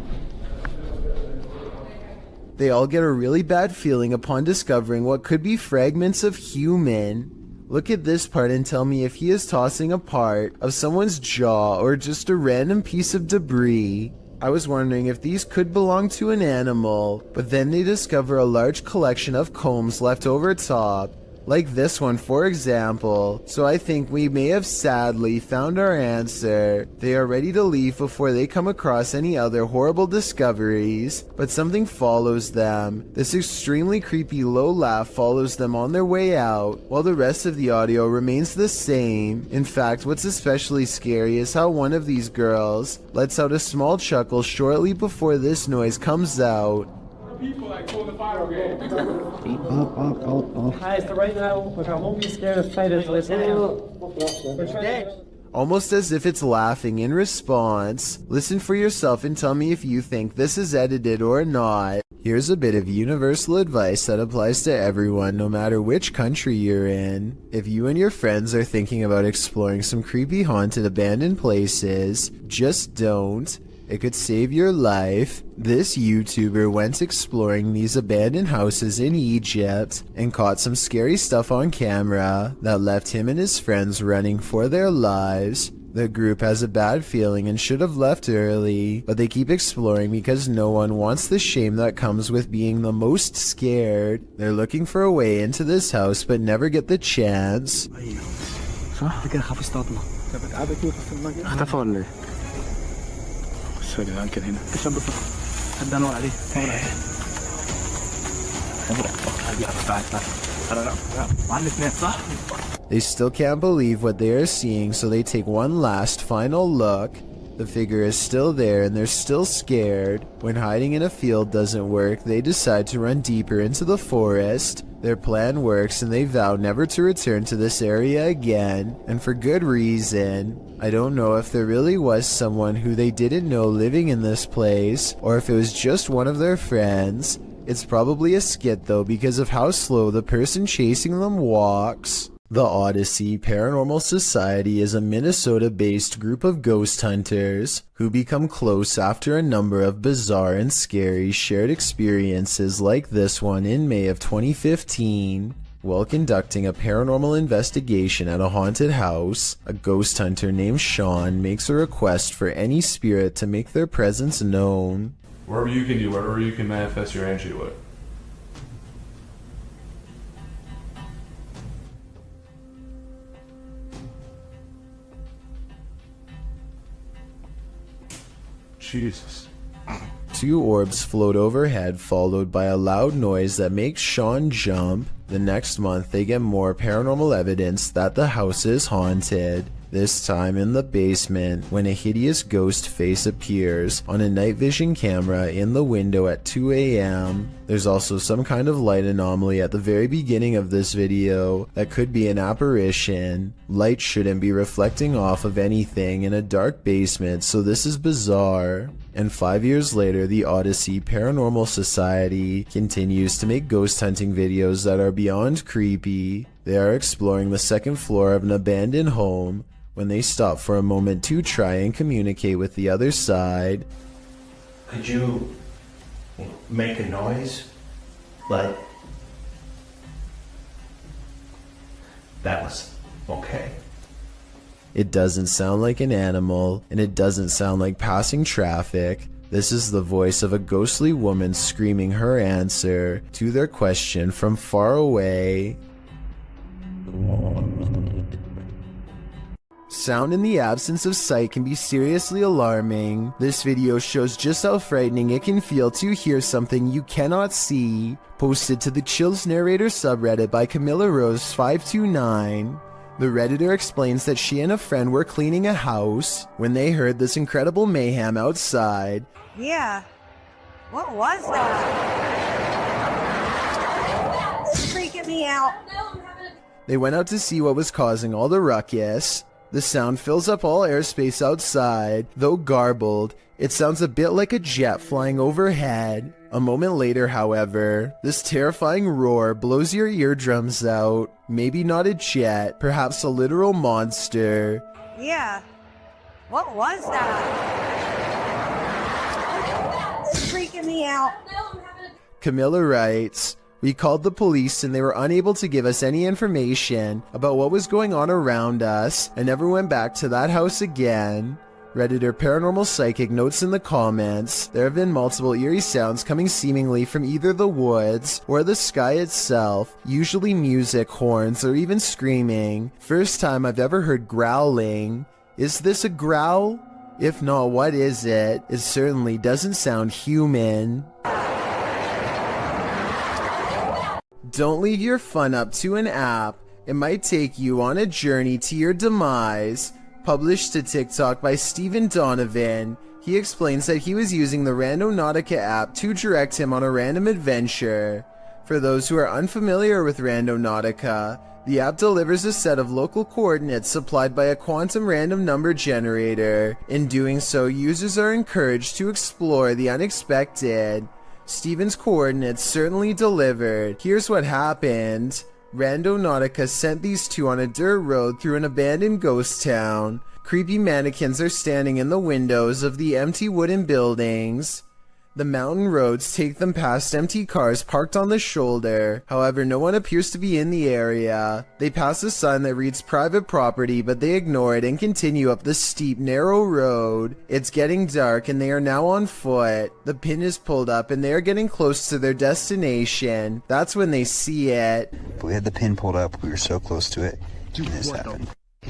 S1: They all get a really bad feeling upon discovering what could be fragments of human. Look at this part and tell me if he is tossing a part of someone's jaw or just a random piece of debris. I was wondering if these could belong to an animal, but then they discover a large collection of combs left over top. Like this one, for example. So I think we may have sadly found our answer. They are ready to leave before they come across any other horrible discoveries, but something follows them. This extremely creepy low laugh follows them on their way out, while the rest of the audio remains the same. In fact, what's especially scary is how one of these girls lets out a small chuckle shortly before this noise comes out.
S2: People like pull the fire game. Hi, so right now, look, I won't be scared of fighters.
S1: Almost as if it's laughing in response. Listen for yourself and tell me if you think this is edited or not. Here's a bit of universal advice that applies to everyone, no matter which country you're in. If you and your friends are thinking about exploring some creepy haunted abandoned places, just don't. It could save your life. This YouTuber went exploring these abandoned houses in Egypt and caught some scary stuff on camera that left him and his friends running for their lives. The group has a bad feeling and should have left early, but they keep exploring because no one wants the shame that comes with being the most scared. They're looking for a way into this house but never get the chance.
S7: اختفى ولا ايه؟ بس يا جدعان كده هنا الشاب ده حد انور عليه
S1: They still can't believe what they are seeing, so they take one last final look. The figure is still there and they're still scared. When hiding in a field doesn't work, they decide to run deeper into the forest. Their plan works and they vow never to return to this area again, and for good reason. I don't know if there really was someone who they didn't know living in this place, or if it was just one of their friends. It's probably a skit though because of how slow the person chasing them walks. The Odyssey Paranormal Society is a Minnesota-based group of ghost hunters who become close after a number of bizarre and scary shared experiences like this one in May of 2015. While conducting a paranormal investigation at a haunted house, a ghost hunter named Sean makes a request for any spirit to make their presence known.
S21: Wherever you can do, wherever you can manifest your energy with. Jesus.
S1: Two orbs float overhead, followed by a loud noise that makes Sean jump. The next month, they get more paranormal evidence that the house is haunted. This time in the basement, when a hideous ghost face appears on a night vision camera in the window at 2 a.m. There's also some kind of light anomaly at the very beginning of this video that could be an apparition. Light shouldn't be reflecting off of anything in a dark basement, so this is bizarre. And 5 years later, the Odyssey Paranormal Society continues to make ghost hunting videos that are beyond creepy. They are exploring the second floor of an abandoned home when they stop for a moment to try and communicate with the other side.
S4: Could you make a noise? Like, that was okay.
S1: It doesn't sound like an animal, and it doesn't sound like passing traffic. This is the voice of a ghostly woman screaming her answer to their question from far away. Sound in the absence of sight can be seriously alarming. This video shows just how frightening it can feel to hear something you cannot see. Posted to the Chills Narrator subreddit by Camilla Rose 529. The Redditor explains that she and a friend were cleaning a house when they heard this incredible mayhem outside.
S22: Yeah. What was that? It's freaking me out.
S1: They went out to see what was causing all the ruckus. The sound fills up all airspace outside. Though garbled, it sounds a bit like a jet flying overhead. A moment later, however, this terrifying roar blows your eardrums out. Maybe not a jet, perhaps a literal monster.
S22: Yeah. What was that? It's freaking me out.
S1: Camilla writes, "We called the police and they were unable to give us any information about what was going on around us and never went back to that house again." Redditor Paranormal Psychic notes in the comments, there have been multiple eerie sounds coming seemingly from either the woods or the sky itself, usually music, horns, or even screaming. First time I've ever heard growling. Is this a growl? If not, what is it? It certainly doesn't sound human. Don't leave your fun up to an app. It might take you on a journey to your demise. Published to TikTok by Stephen Donovan, he explains that he was using the Randonautica app to direct him on a random adventure. For those who are unfamiliar with Randonautica, the app delivers a set of local coordinates supplied by a quantum random number generator. In doing so, users are encouraged to explore the unexpected. Stephen's coordinates certainly delivered. Here's what happened. Randonautica sent these two on a dirt road through an abandoned ghost town. Creepy mannequins are standing in the windows of the empty wooden buildings. The mountain roads take them past empty cars parked on the shoulder. However, no one appears to be in the area. They pass a sign that reads private property, but they ignore it and continue up the steep, narrow road. It's getting dark and they are now on foot. The pin is pulled up and they are getting close to their destination. That's when they see it.
S23: If we had the pin pulled up, we were so close to it, and this happened. I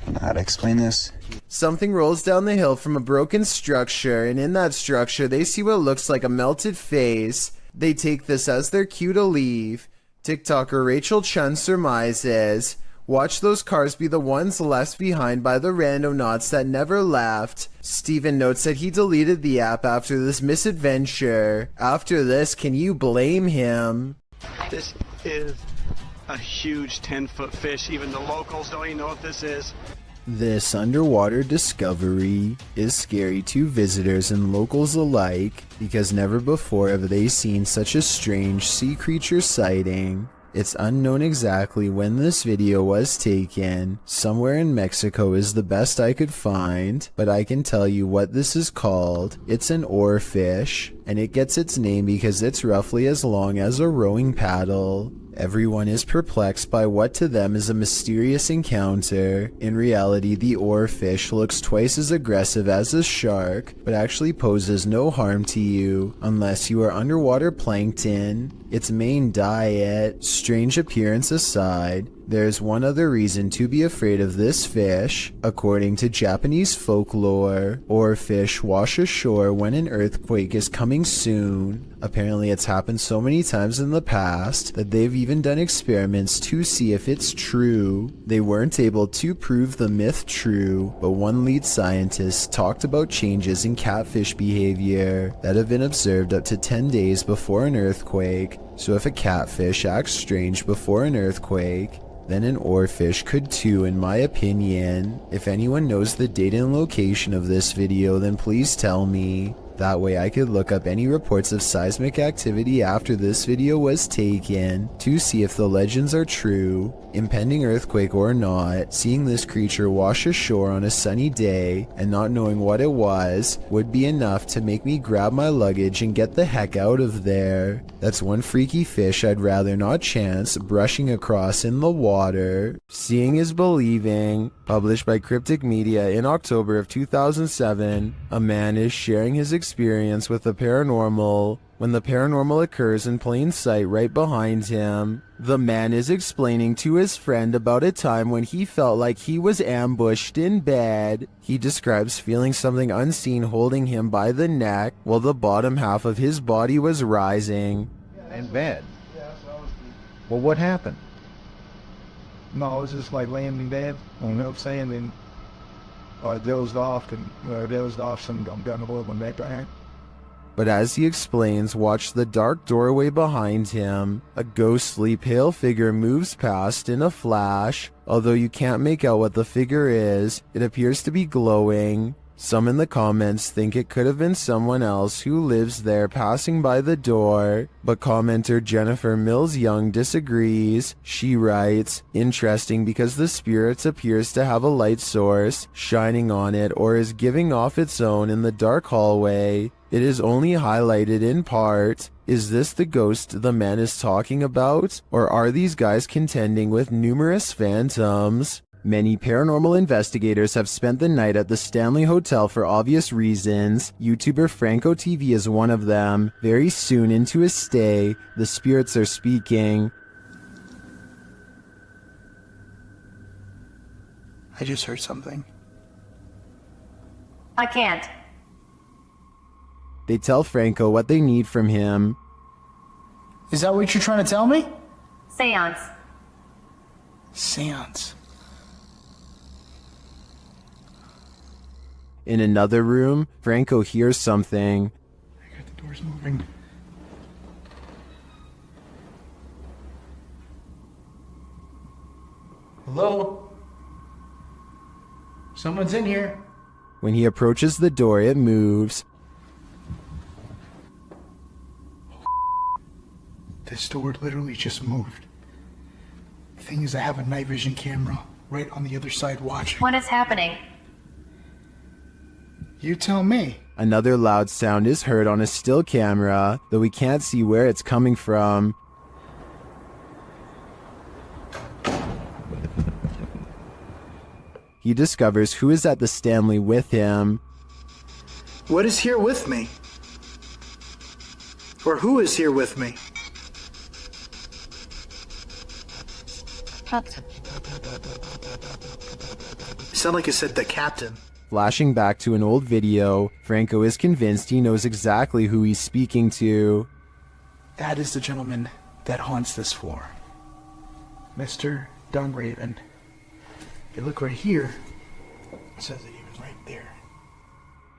S23: don't know how to explain this.
S1: Something rolls down the hill from a broken structure, and in that structure they see what looks like a melted face. They take this as their cue to leave. TikToker Rachel Chun surmises, watch those cars be the ones left behind by the randonauts that never left. Steven notes that he deleted the app after this misadventure. After this, can you blame him?
S24: This is a huge 10-foot fish. Even the locals don't even know what this is.
S1: This underwater discovery is scary to visitors and locals alike because never before have they seen such a strange sea creature sighting. It's unknown exactly when this video was taken. Somewhere in Mexico is the best I could find, but I can tell you what this is called. It's an oarfish, and it gets its name because it's roughly as long as a rowing paddle. Everyone is perplexed by what to them is a mysterious encounter. In reality, the oarfish looks twice as aggressive as a shark, but actually poses no harm to you unless you are underwater plankton. its main diet. Strange appearance aside, there's one other reason to be afraid of this fish. According to Japanese folklore, oarfish wash ashore when an earthquake is coming soon. Apparently it's happened so many times in the past that they've even done experiments to see if it's true. They weren't able to prove the myth true, but one lead scientist talked about changes in catfish behavior that have been observed up to 10 days before an earthquake. So if a catfish acts strange before an earthquake, then an oarfish could too, in my opinion. If anyone knows the date and location of this video, then please tell me. That way I could look up any reports of seismic activity after this video was taken to see if the legends are true. Impending earthquake or not, seeing this creature wash ashore on a sunny day and not knowing what it was would be enough to make me grab my luggage and get the heck out of there. That's one freaky fish I'd rather not chance brushing across in the water. Seeing is believing. Published by Cryptic Media in October of 2007, a man is sharing his experience with the paranormal when the paranormal occurs in plain sight right behind him. The man is explaining to his friend about a time when he felt like he was ambushed in bed. He describes feeling something unseen holding him by the neck while the bottom half of his body was rising.
S7: In bed? Well, what happened? No, I was just like laying in bed, you know what I'm saying, and I dozed off, and some I'm done with my neck right.
S1: But as he explains, watch the dark doorway behind him. A ghostly pale figure moves past in a flash. Although you can't make out what the figure is, it appears to be glowing. Some in the comments think it could have been someone else who lives there passing by the door, but commenter Jennifer Mills Young disagrees. She writes, "Interesting because the spirit appears to have a light source shining on it or is giving off its own in the dark hallway. It is only highlighted in part. Is this the ghost the man is talking about? Or are these guys contending with numerous phantoms?" Many paranormal investigators have spent the night at the Stanley Hotel for obvious reasons. YouTuber Franco TV is one of them. Very soon into his stay, the spirits are speaking.
S7: I just heard something.
S22: I can't.
S1: They tell Franco what they need from him.
S7: Is that what you're trying to tell me?
S22: Seance.
S7: Seance.
S1: In another room, Franco hears something.
S7: The door's moving. Hello? Someone's in here.
S1: When he approaches the door, it moves.
S7: This door literally just moved. The thing is, I have a night vision camera right on the other side watching.
S22: What is happening?
S7: You tell me.
S1: Another loud sound is heard on a still camera, though we can't see where it's coming from. He discovers who is at the Stanley with him.
S7: What is here with me? Or who is here with me?
S22: Captain.
S7: It sounded like it said the captain.
S1: Flashing back to an old video, Franco is convinced he knows exactly who he's speaking to.
S7: That is the gentleman that haunts this floor. Mr. Dunraven. If you look right here, it says that he was right there.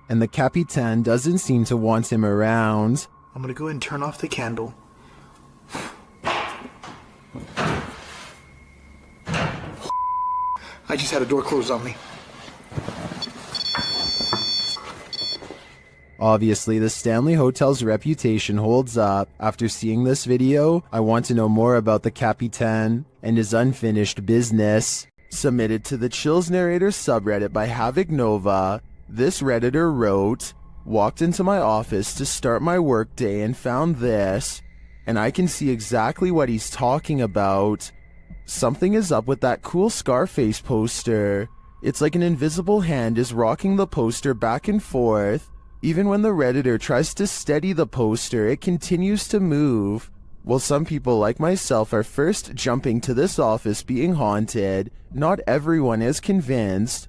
S1: And the Capitan doesn't seem to want him around.
S7: I'm gonna go ahead and turn off the candle. I just had a door closed on me.
S1: Obviously, the Stanley Hotel's reputation holds up. After seeing this video, I want to know more about the Capitan and his unfinished business. Submitted to the Chills Narrator subreddit by Havoc Nova, this Redditor wrote, "Walked into my office to start my workday and found this, and I can see exactly what he's talking about. Something is up with that cool Scarface poster. It's like an invisible hand is rocking the poster back and forth. Even when the Redditor tries to steady the poster, it continues to move. While some people like myself are first jumping to this office being haunted, not everyone is convinced.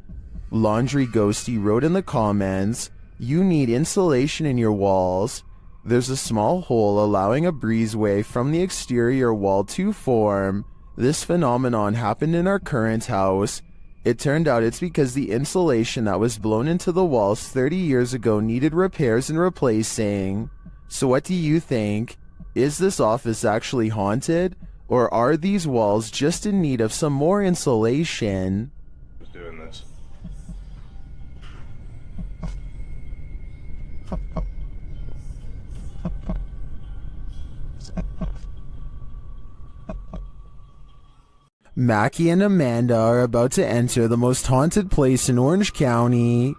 S1: Laundry Ghosty wrote in the comments, "You need insulation in your walls. There's a small hole allowing a breezeway from the exterior wall to form. This phenomenon happened in our current house. It turned out it's because the insulation that was blown into the walls 30 years ago needed repairs and replacing." So what do you think? Is this office actually haunted? Or are these walls just in need of some more insulation?
S21: Who's doing this?
S1: Mackie and Amanda are about to enter the most haunted place in Orange County.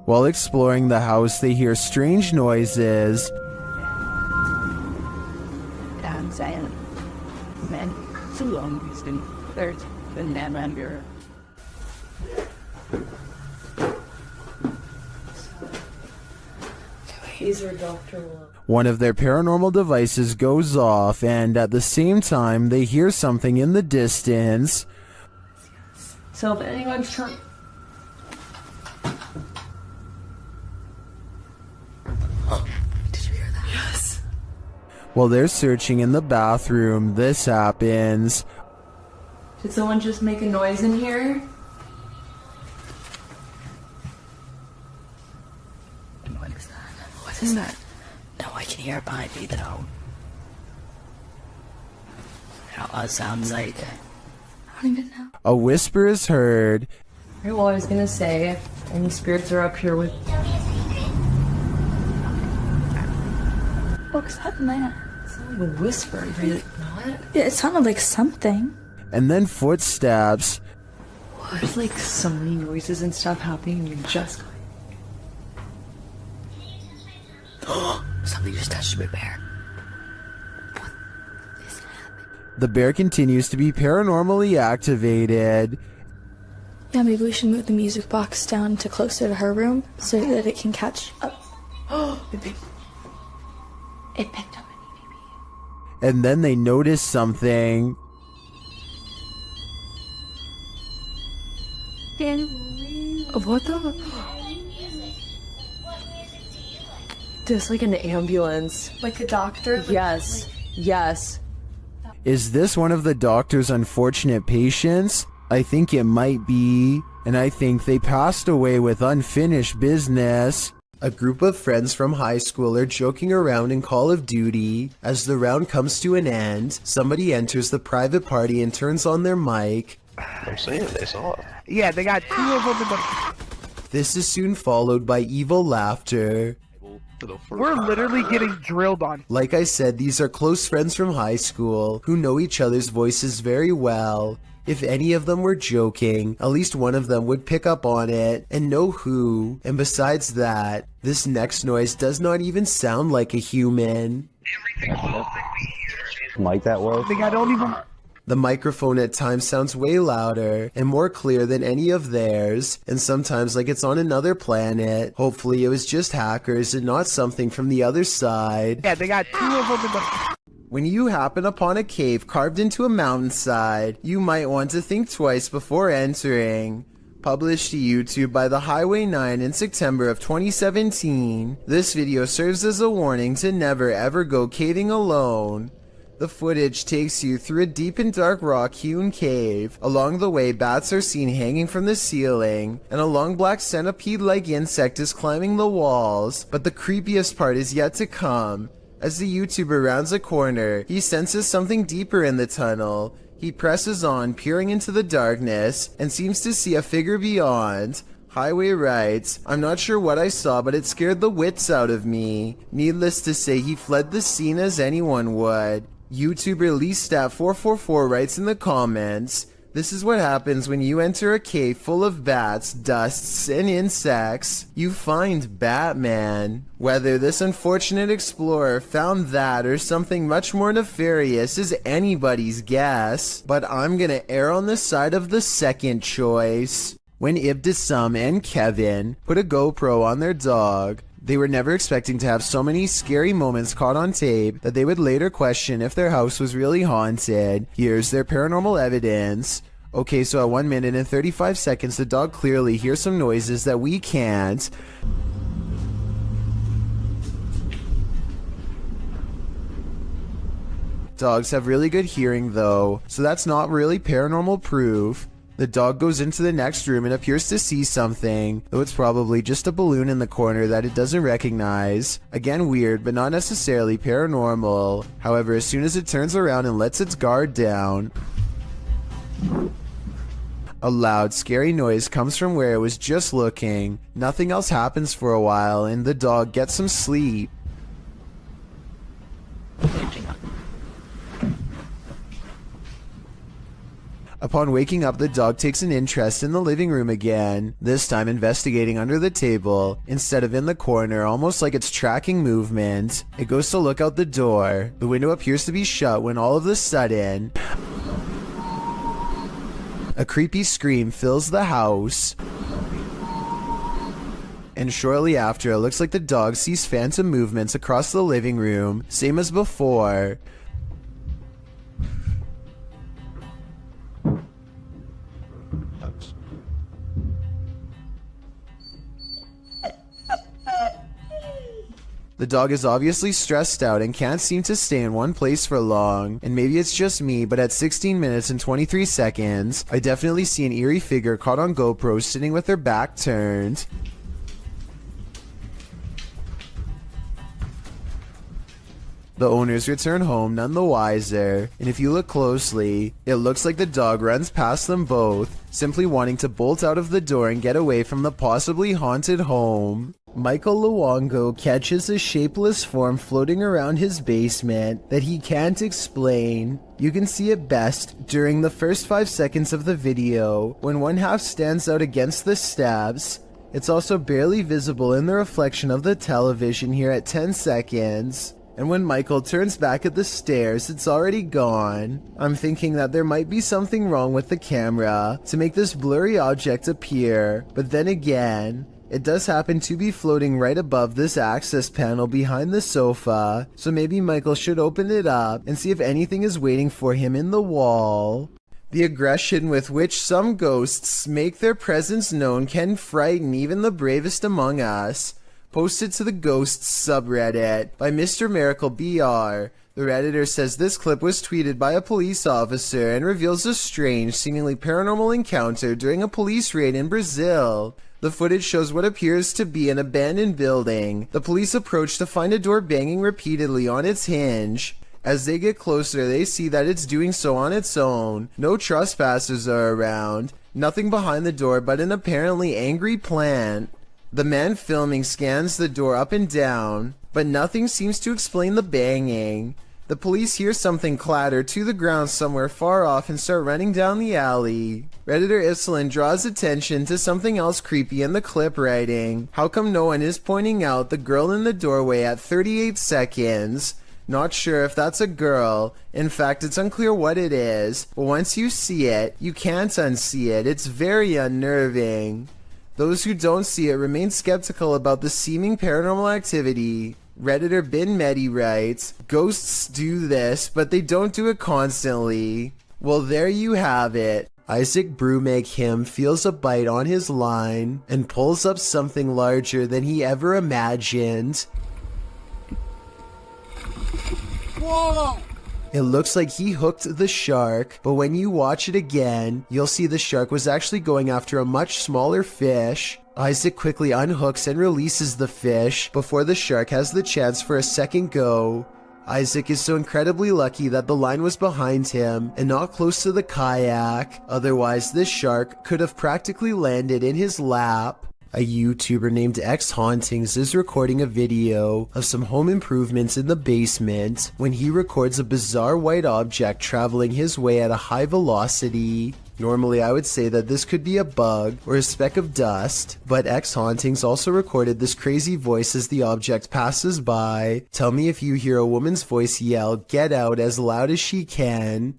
S1: While exploring the house, they hear strange noises.
S9: I'm saying, man, so long distance. There's the never. One of their paranormal devices goes off, and at the same time, they hear something in the distance.
S8: So if anyone's trying... Did you hear that? Yes.
S1: While they're searching in the bathroom, this happens.
S8: Did someone just make a noise in here?
S9: What is that? What is that? No, I can hear it behind me though. It sounds like...
S8: I don't even know.
S1: A whisper is heard.
S8: Okay, well, I was gonna say, if any spirits are up here with...
S15: What was that, man?
S8: It sounded like a whisper, did it not?
S15: Yeah, it sounded like something.
S1: And then footsteps.
S8: There's like so many noises and stuff happening and you're just going...
S9: Something just touched my bear.
S1: The bear continues to be paranormally activated.
S15: Yeah, maybe we should move the music box down to closer to her room so that it can catch up. It picked up.
S1: And then they notice something.
S8: What the? There's like an ambulance.
S15: Like a doctor?
S8: Yes. Yes.
S1: Is this one of the doctor's unfortunate patients? I think it might be. And I think they passed away with unfinished business. A group of friends from high school are joking around in Call of Duty. As the round comes to an end, somebody enters the private party and turns on their mic.
S4: I'm saying they saw it.
S7: Yeah, they got 2 of them in the...
S1: This is soon followed by evil laughter.
S7: We're literally getting drilled on.
S1: Like I said, these are close friends from high school who know each other's voices very well. If any of them were joking, at least one of them would pick up on it and know who. And besides that, this next noise does not even sound like a human.
S23: Mic that way?
S7: They got only one.
S1: The microphone at times sounds way louder and more clear than any of theirs, and sometimes like it's on another planet. Hopefully it was just hackers and not something from the other side.
S7: Yeah, they got 2 of them in the...
S1: When you happen upon a cave carved into a mountainside, you might want to think twice before entering. Published to YouTube by the Highway 9 in September of 2017, this video serves as a warning to never ever go caving alone. The footage takes you through a deep and dark rock-hewn cave. Along the way, bats are seen hanging from the ceiling, and a long black centipede-like insect is climbing the walls. But the creepiest part is yet to come. As the YouTuber rounds a corner, he senses something deeper in the tunnel. He presses on, peering into the darkness, and seems to see a figure beyond. Highway writes, "I'm not sure what I saw, but it scared the wits out of me." Needless to say, he fled the scene as anyone would. YouTuber LeeStat444 writes in the comments, This is what happens when you enter a cave full of bats, dusts, and insects. You find Batman. Whether this unfortunate explorer found that or something much more nefarious is anybody's guess, but I'm gonna err on the side of the second choice. When Ibtisam and Kevin put a GoPro on their dog, they were never expecting to have so many scary moments caught on tape that they would later question if their house was really haunted. Here's their paranormal evidence. Okay, so at 1 minute and 35 seconds, the dog clearly hears some noises that we can't. Dogs have really good hearing though, so that's not really paranormal proof. The dog goes into the next room and appears to see something, though it's probably just a balloon in the corner that it doesn't recognize. Again, weird, but not necessarily paranormal. However, as soon as it turns around and lets its guard down, a loud, scary noise comes from where it was just looking. Nothing else happens for a while, and the dog gets some sleep. Upon waking up, the dog takes an interest in the living room again, this time investigating under the table, instead of in the corner, almost like it's tracking movement. It goes to look out the door. The window appears to be shut when all of a sudden, a creepy scream fills the house. And shortly after, it looks like the dog sees phantom movements across the living room, same as before. The dog is obviously stressed out and can't seem to stay in one place for long, and maybe it's just me, but at 16 minutes and 23 seconds, I definitely see an eerie figure caught on GoPro sitting with their back turned. The owners return home none the wiser, and if you look closely, it looks like the dog runs past them both, simply wanting to bolt out of the door and get away from the possibly haunted home. Michael Luongo catches a shapeless form floating around his basement that he can't explain. You can see it best during the first 5 seconds of the video, when one half stands out against the steps. It's also barely visible in the reflection of the television here at 10 seconds. And when Michael turns back at the stairs, it's already gone. I'm thinking that there might be something wrong with the camera to make this blurry object appear, but then again, it does happen to be floating right above this access panel behind the sofa, so maybe Michael should open it up and see if anything is waiting for him in the wall. The aggression with which some ghosts make their presence known can frighten even the bravest among us. Posted to the Ghosts subreddit by Mr. Miracle BR. The Redditor says this clip was tweeted by a police officer and reveals a strange, seemingly paranormal encounter during a police raid in Brazil. The footage shows what appears to be an abandoned building. The police approach to find a door banging repeatedly on its hinge. As they get closer, they see that it's doing so on its own. No trespassers are around. Nothing behind the door but an apparently angry plant. The man filming scans the door up and down, but nothing seems to explain the banging. The police hear something clatter to the ground somewhere far off and start running down the alley. Redditor Islin draws attention to something else creepy in the clip, writing, "How come no one is pointing out the girl in the doorway at 38 seconds? Not sure if that's a girl. In fact, it's unclear what it is, but once you see it, you can't unsee it. It's very unnerving." Those who don't see it remain skeptical about the seeming paranormal activity. Redditor Bin Medi writes, "Ghosts do this, but they don't do it constantly." Well, there you have it. Isaac Brumek him feels a bite on his line and pulls up something larger than he ever imagined.
S16: Whoa!
S1: It looks like he hooked the shark, but when you watch it again, you'll see the shark was actually going after a much smaller fish. Isaac quickly unhooks and releases the fish before the shark has the chance for a second go. Isaac is so incredibly lucky that the line was behind him and not close to the kayak, otherwise this shark could have practically landed in his lap. A YouTuber named X Hauntings is recording a video of some home improvements in the basement when he records a bizarre white object traveling his way at a high velocity. Normally I would say that this could be a bug or a speck of dust, but X Hauntings also recorded this crazy voice as the object passes by. Tell me if you hear a woman's voice yell, "Get out," as loud as she can.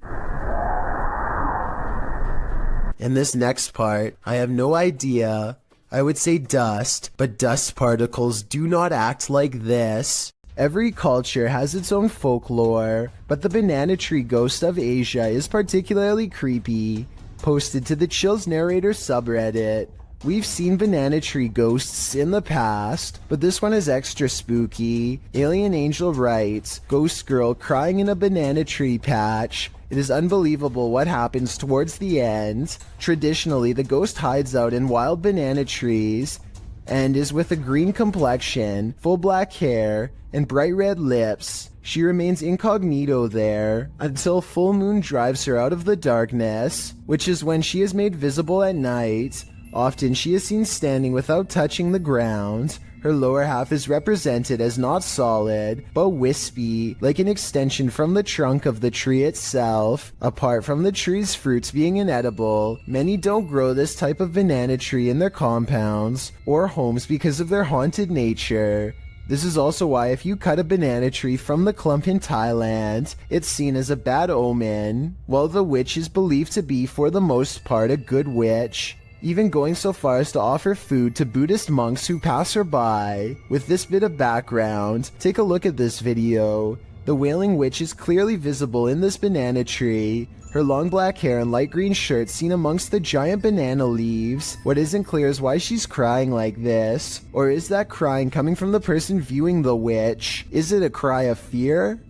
S1: In this next part, I have no idea. I would say dust, but dust particles do not act like this. Every culture has its own folklore, but the banana tree ghost of Asia is particularly creepy. Posted to the Chills Narrator subreddit. We've seen banana tree ghosts in the past, but this one is extra spooky. Alien Angel writes, "Ghost girl crying in a banana tree patch. It is unbelievable what happens towards the end. Traditionally, the ghost hides out in wild banana trees and is with a green complexion, full black hair, and bright red lips. She remains incognito there until full moon drives her out of the darkness, which is when she is made visible at night. Often she is seen standing without touching the ground. Her lower half is represented as not solid, but wispy, like an extension from the trunk of the tree itself. Apart from the tree's fruits being inedible, many don't grow this type of banana tree in their compounds or homes because of their haunted nature. This is also why if you cut a banana tree from the clump in Thailand, it's seen as a bad omen, while the witch is believed to be for the most part a good witch, even going so far as to offer food to Buddhist monks who pass her by. With this bit of background, take a look at this video. The Wailing Witch is clearly visible in this banana tree. Her long black hair and light green shirt seen amongst the giant banana leaves. What isn't clear is why she's crying like this. Or is that crying coming from the person viewing the witch? Is it a cry of fear?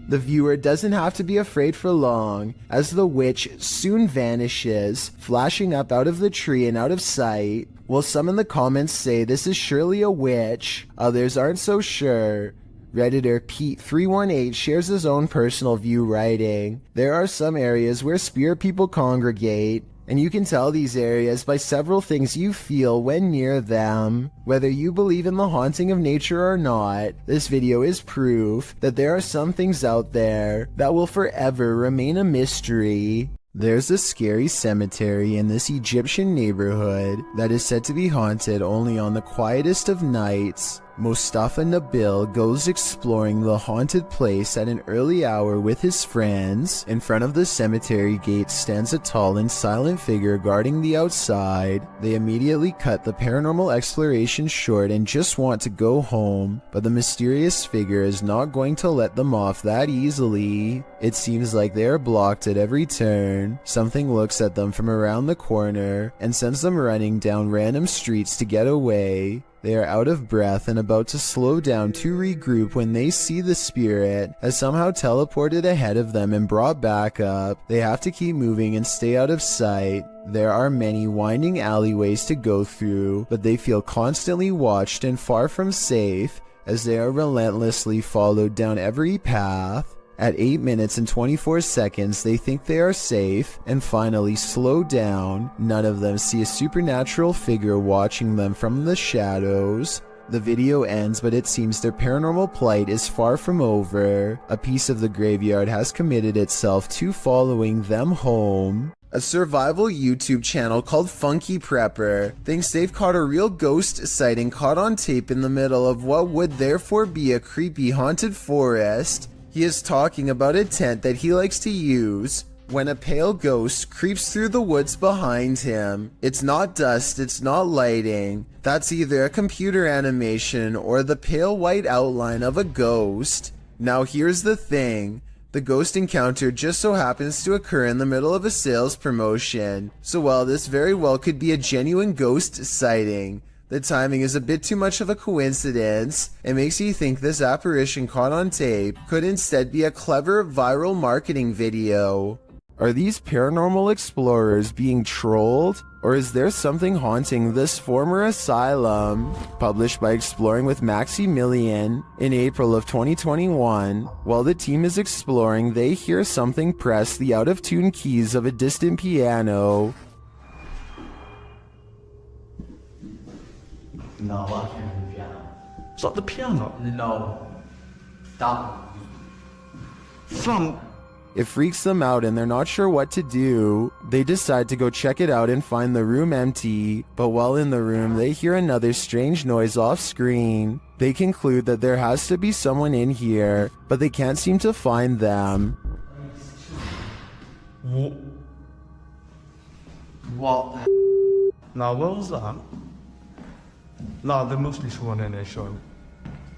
S1: The viewer doesn't have to be afraid for long, as the witch soon vanishes, flashing up out of the tree and out of sight. While some in the comments say this is surely a witch, others aren't so sure. Redditor Pete318 shares his own personal view, writing, "There are some areas where spirit people congregate, and you can tell these areas by several things you feel when near them. Whether you believe in the haunting of nature or not, this video is proof that there are some things out there that will forever remain a mystery." There's a scary cemetery in this Egyptian neighborhood that is said to be haunted only on the quietest of nights. Mustafa Nabil goes exploring the haunted place at an early hour with his friends. In front of the cemetery gate stands a tall and silent figure guarding the outside. They immediately cut the paranormal exploration short and just want to go home, but the mysterious figure is not going to let them off that easily. It seems like they are blocked at every turn. Something looks at them from around the corner and sends them running down random streets to get away. They are out of breath and about to slow down to regroup when they see the spirit has somehow teleported ahead of them and brought back up. They have to keep moving and stay out of sight. There are many winding alleyways to go through, but they feel constantly watched and far from safe as they are relentlessly followed down every path. At 8 minutes and 24 seconds, they think they are safe and finally slow down. None of them see a supernatural figure watching them from the shadows. The video ends, but it seems their paranormal plight is far from over. A piece of the graveyard has committed itself to following them home. A survival YouTube channel called Funky Prepper thinks they've caught a real ghost sighting caught on tape in the middle of what would therefore be a creepy haunted forest. He is talking about a tent that he likes to use when a pale ghost creeps through the woods behind him. It's not dust, it's not lighting. That's either a computer animation or the pale white outline of a ghost. Now here's the thing. The ghost encounter just so happens to occur in the middle of a sales promotion. So while this very well could be a genuine ghost sighting, the timing is a bit too much of a coincidence. It makes you think this apparition caught on tape could instead be a clever viral marketing video. Are these paranormal explorers being trolled? Or is there something haunting this former asylum? Published by Exploring with Maximilian in April of 2021. While the team is exploring, they hear something press the out-of-tune keys of a distant piano.
S13: No, I can't hear the piano. It's like the piano.
S2: No.
S18: Stop.
S9: It freaks them out and they're not sure what to do. They decide to go check it out and find the room empty, but while in the room they hear another strange noise off screen. They conclude that there has to be someone in here, but they can't seem to find them.
S7: What? Now, what was that? No, there must be someone in here, Sean.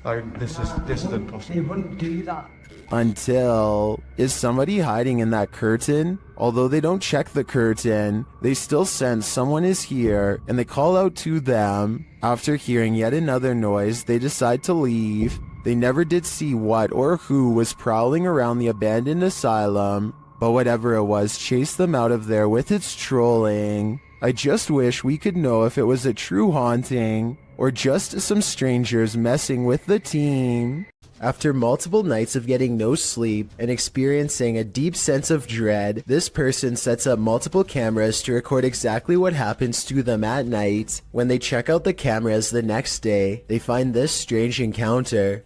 S7: Like, this is impossible. He wouldn't do that.
S9: Until, is somebody hiding in that curtain? Although they don't check the curtain, they still sense someone is here and they call out to them. After hearing yet another noise, they decide to leave. They never did see what or who was prowling around the abandoned asylum, but whatever it was chased them out of there with its trolling. I just wish we could know if it was a true haunting or just some strangers messing with the team. After multiple nights of getting no sleep and experiencing a deep sense of dread, this person sets up multiple cameras to record exactly what happens to them at night. When they check out the cameras the next day, they find this strange encounter.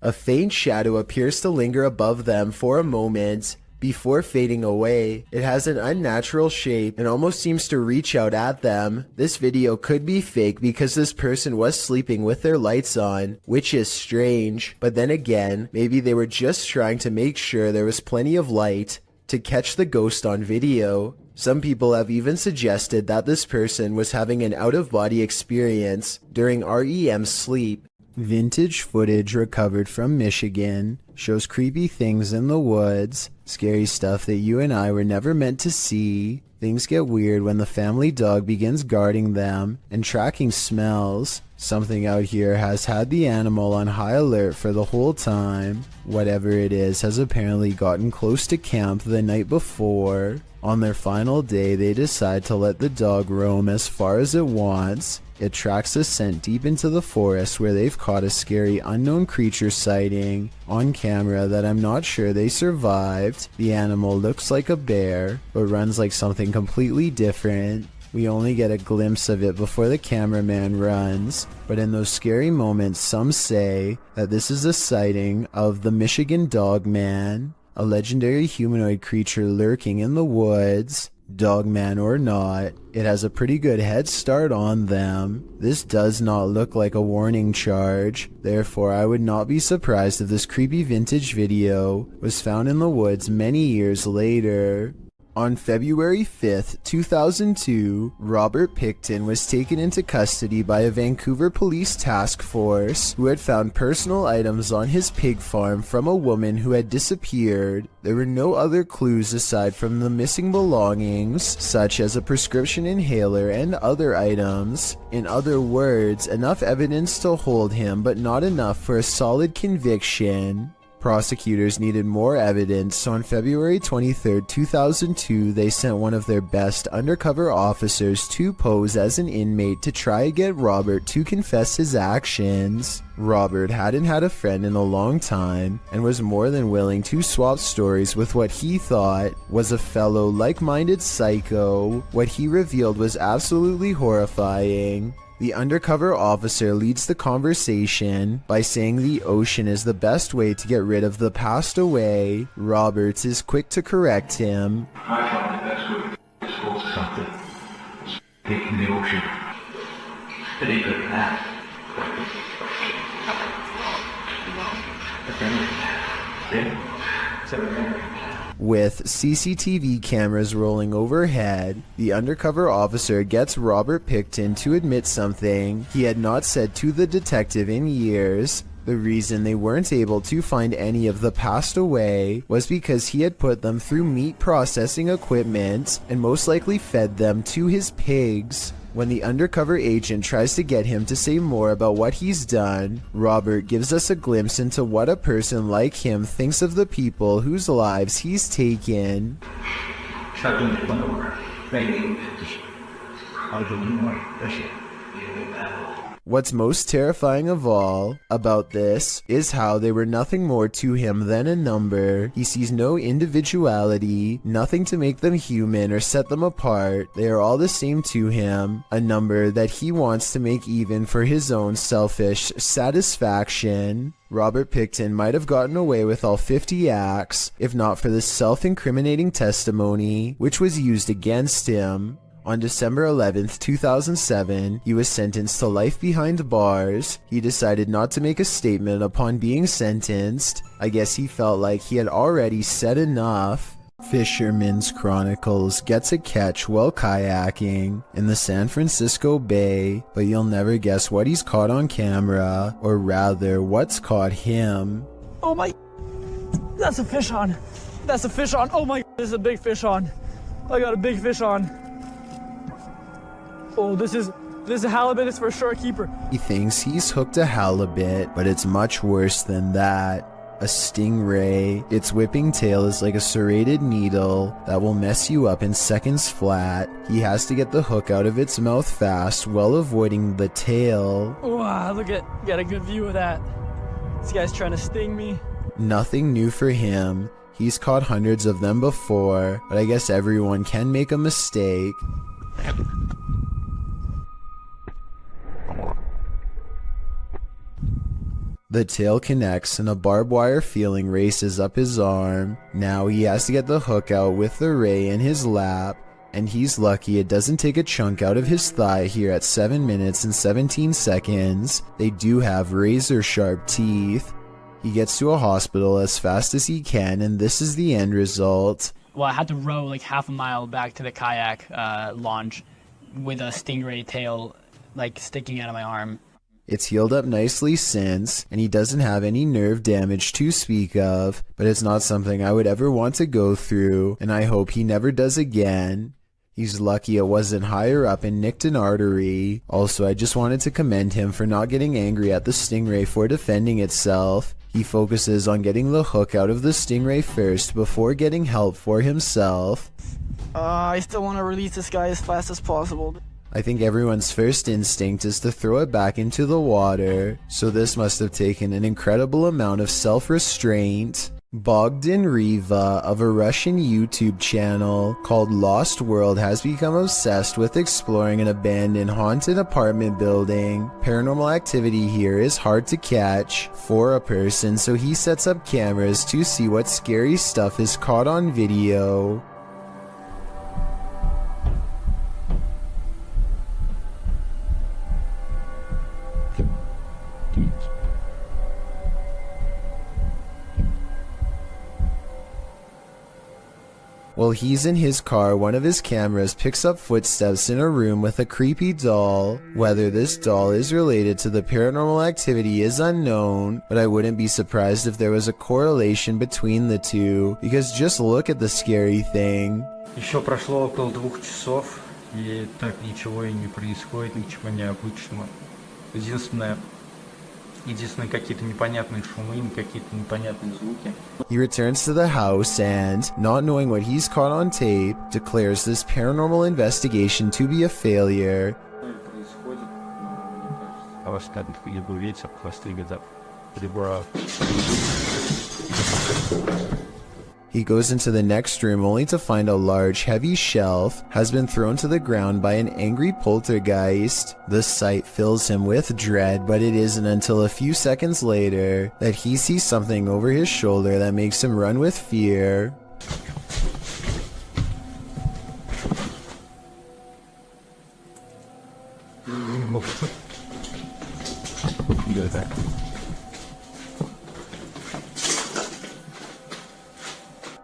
S9: A faint shadow appears to linger above them for a moment before fading away. It has an unnatural shape and almost seems to reach out at them. This video could be fake because this person was sleeping with their lights on, which is strange. But then again, maybe they were just trying to make sure there was plenty of light to catch the ghost on video. Some people have even suggested that this person was having an out-of-body experience during REM sleep. Vintage footage recovered from Michigan shows creepy things in the woods, scary stuff that you and I were never meant to see. Things get weird when the family dog begins guarding them and tracking smells. Something out here has had the animal on high alert for the whole time. Whatever it is has apparently gotten close to camp the night before. On their final day, they decide to let the dog roam as far as it wants. It tracks a scent deep into the forest where they've caught a scary unknown creature sighting on camera that I'm not sure they survived. The animal looks like a bear, but runs like something completely different. We only get a glimpse of it before the cameraman runs, but in those scary moments, some say that this is a sighting of the Michigan Dogman, a legendary humanoid creature lurking in the woods. Dogman or not, it has a pretty good head start on them. This does not look like a warning charge, therefore I would not be surprised if this creepy vintage video was found in the woods many years later. On February 5th, 2002, Robert Pickton was taken into custody by a Vancouver police task force who had found personal items on his pig farm from a woman who had disappeared. There were no other clues aside from the missing belongings, such as a prescription inhaler and other items. In other words, enough evidence to hold him, but not enough for a solid conviction. Prosecutors needed more evidence, so on February 23, 2002, they sent one of their best undercover officers to pose as an inmate to try to get Robert to confess his actions. Robert hadn't had a friend in a long time and was more than willing to swap stories with what he thought was a fellow like-minded psycho. What he revealed was absolutely horrifying. The undercover officer leads the conversation by saying the ocean is the best way to get rid of the passed away. Roberts is quick to correct him.
S3: I found the best way to dispose of something. Taking the ocean. It ain't good that.
S9: With CCTV cameras rolling overhead, the undercover officer gets Robert Pickton to admit something he had not said to the detective in years. The reason they weren't able to find any of the passed away was because he had put them through meat processing equipment and most likely fed them to his pigs. When the undercover agent tries to get him to say more about what he's done, Robert gives us a glimpse into what a person like him thinks of the people whose lives he's taken.
S1: What's most terrifying of all about this is how they were nothing more to him than a number. He sees no individuality, nothing to make them human or set them apart. They are all the same to him, a number that he wants to make even for his own selfish satisfaction. Robert Pickton might have gotten away with all 50 acts if not for the self-incriminating testimony which was used against him. On December 11th, 2007, he was sentenced to life behind bars. He decided not to make a statement upon being sentenced. I guess he felt like he had already said enough. Fisherman's Chronicles gets a catch while kayaking in the San Francisco Bay, but you'll never guess what he's caught on camera, or rather, what's caught him.
S2: Oh my, that's a fish on. That's a fish on. Oh my, this is a big fish on. I got a big fish on. Oh, this is a halibut. It's for sure a keeper.
S1: He thinks he's hooked a halibut, but it's much worse than that. A stingray. Its whipping tail is like a serrated needle that will mess you up in seconds flat. He has to get the hook out of its mouth fast while avoiding the tail.
S2: Wow, got a good view of that. This guy's trying to sting me.
S1: Nothing new for him. He's caught hundreds of them before, but I guess everyone can make a mistake. The tail connects and a barbed wire feeling races up his arm. Now he has to get the hook out with the ray in his lap, and he's lucky it doesn't take a chunk out of his thigh here at 7 minutes and 17 seconds. They do have razor sharp teeth. He gets to a hospital as fast as he can, and this is the end result.
S5: Well, I had to row like half a mile back to the kayak launch with a stingray tail like sticking out of my arm.
S1: It's healed up nicely since, and he doesn't have any nerve damage to speak of, but it's not something I would ever want to go through, and I hope he never does again. He's lucky it wasn't higher up and nicked an artery. Also, I just wanted to commend him for not getting angry at the stingray for defending itself. He focuses on getting the hook out of the stingray first before getting help for himself.
S2: I still want to release this guy as fast as possible.
S1: I think everyone's first instinct is to throw it back into the water, so this must have taken an incredible amount of self-restraint. Bogdan Riva of a Russian YouTube channel called Lost World has become obsessed with exploring an abandoned haunted apartment building. Paranormal activity here is hard to catch for a person, so he sets up cameras to see what scary stuff is caught on video. While he's in his car, one of his cameras picks up footsteps in a room with a creepy doll. Whether this doll is related to the paranormal activity is unknown, but I wouldn't be surprised if there was a correlation between the two, because just look at the scary thing.
S6: Еще прошло около 2 часов, и так ничего и не происходит, ничего необычного. Единственное, какие-то непонятные шумы, какие-то непонятные звуки.
S1: He returns to the house and, not knowing what he's caught on tape, declares this paranormal investigation to be a failure. He goes into the next room only to find a large, heavy shelf has been thrown to the ground by an angry poltergeist. The sight fills him with dread, but it isn't until a few seconds later that he sees something over his shoulder that makes him run with fear.
S6: Go there.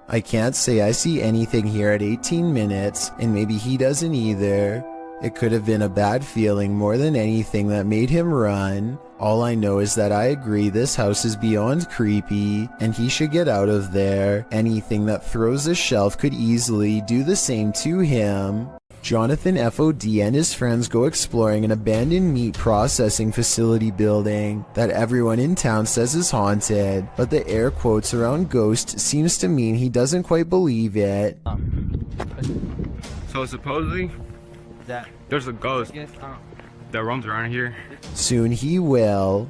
S1: I can't say I see anything here at 18 minutes, and maybe he doesn't either. It could have been a bad feeling more than anything that made him run. All I know is that I agree this house is beyond creepy, and he should get out of there. Anything that throws a shelf could easily do the same to him. Jonathan FOD and his friends go exploring an abandoned meat processing facility building that everyone in town says is haunted, but the air quotes around ghost seems to mean he doesn't quite believe it.
S10: So supposedly, there's a ghost
S24: That roams around here.
S1: Soon he will.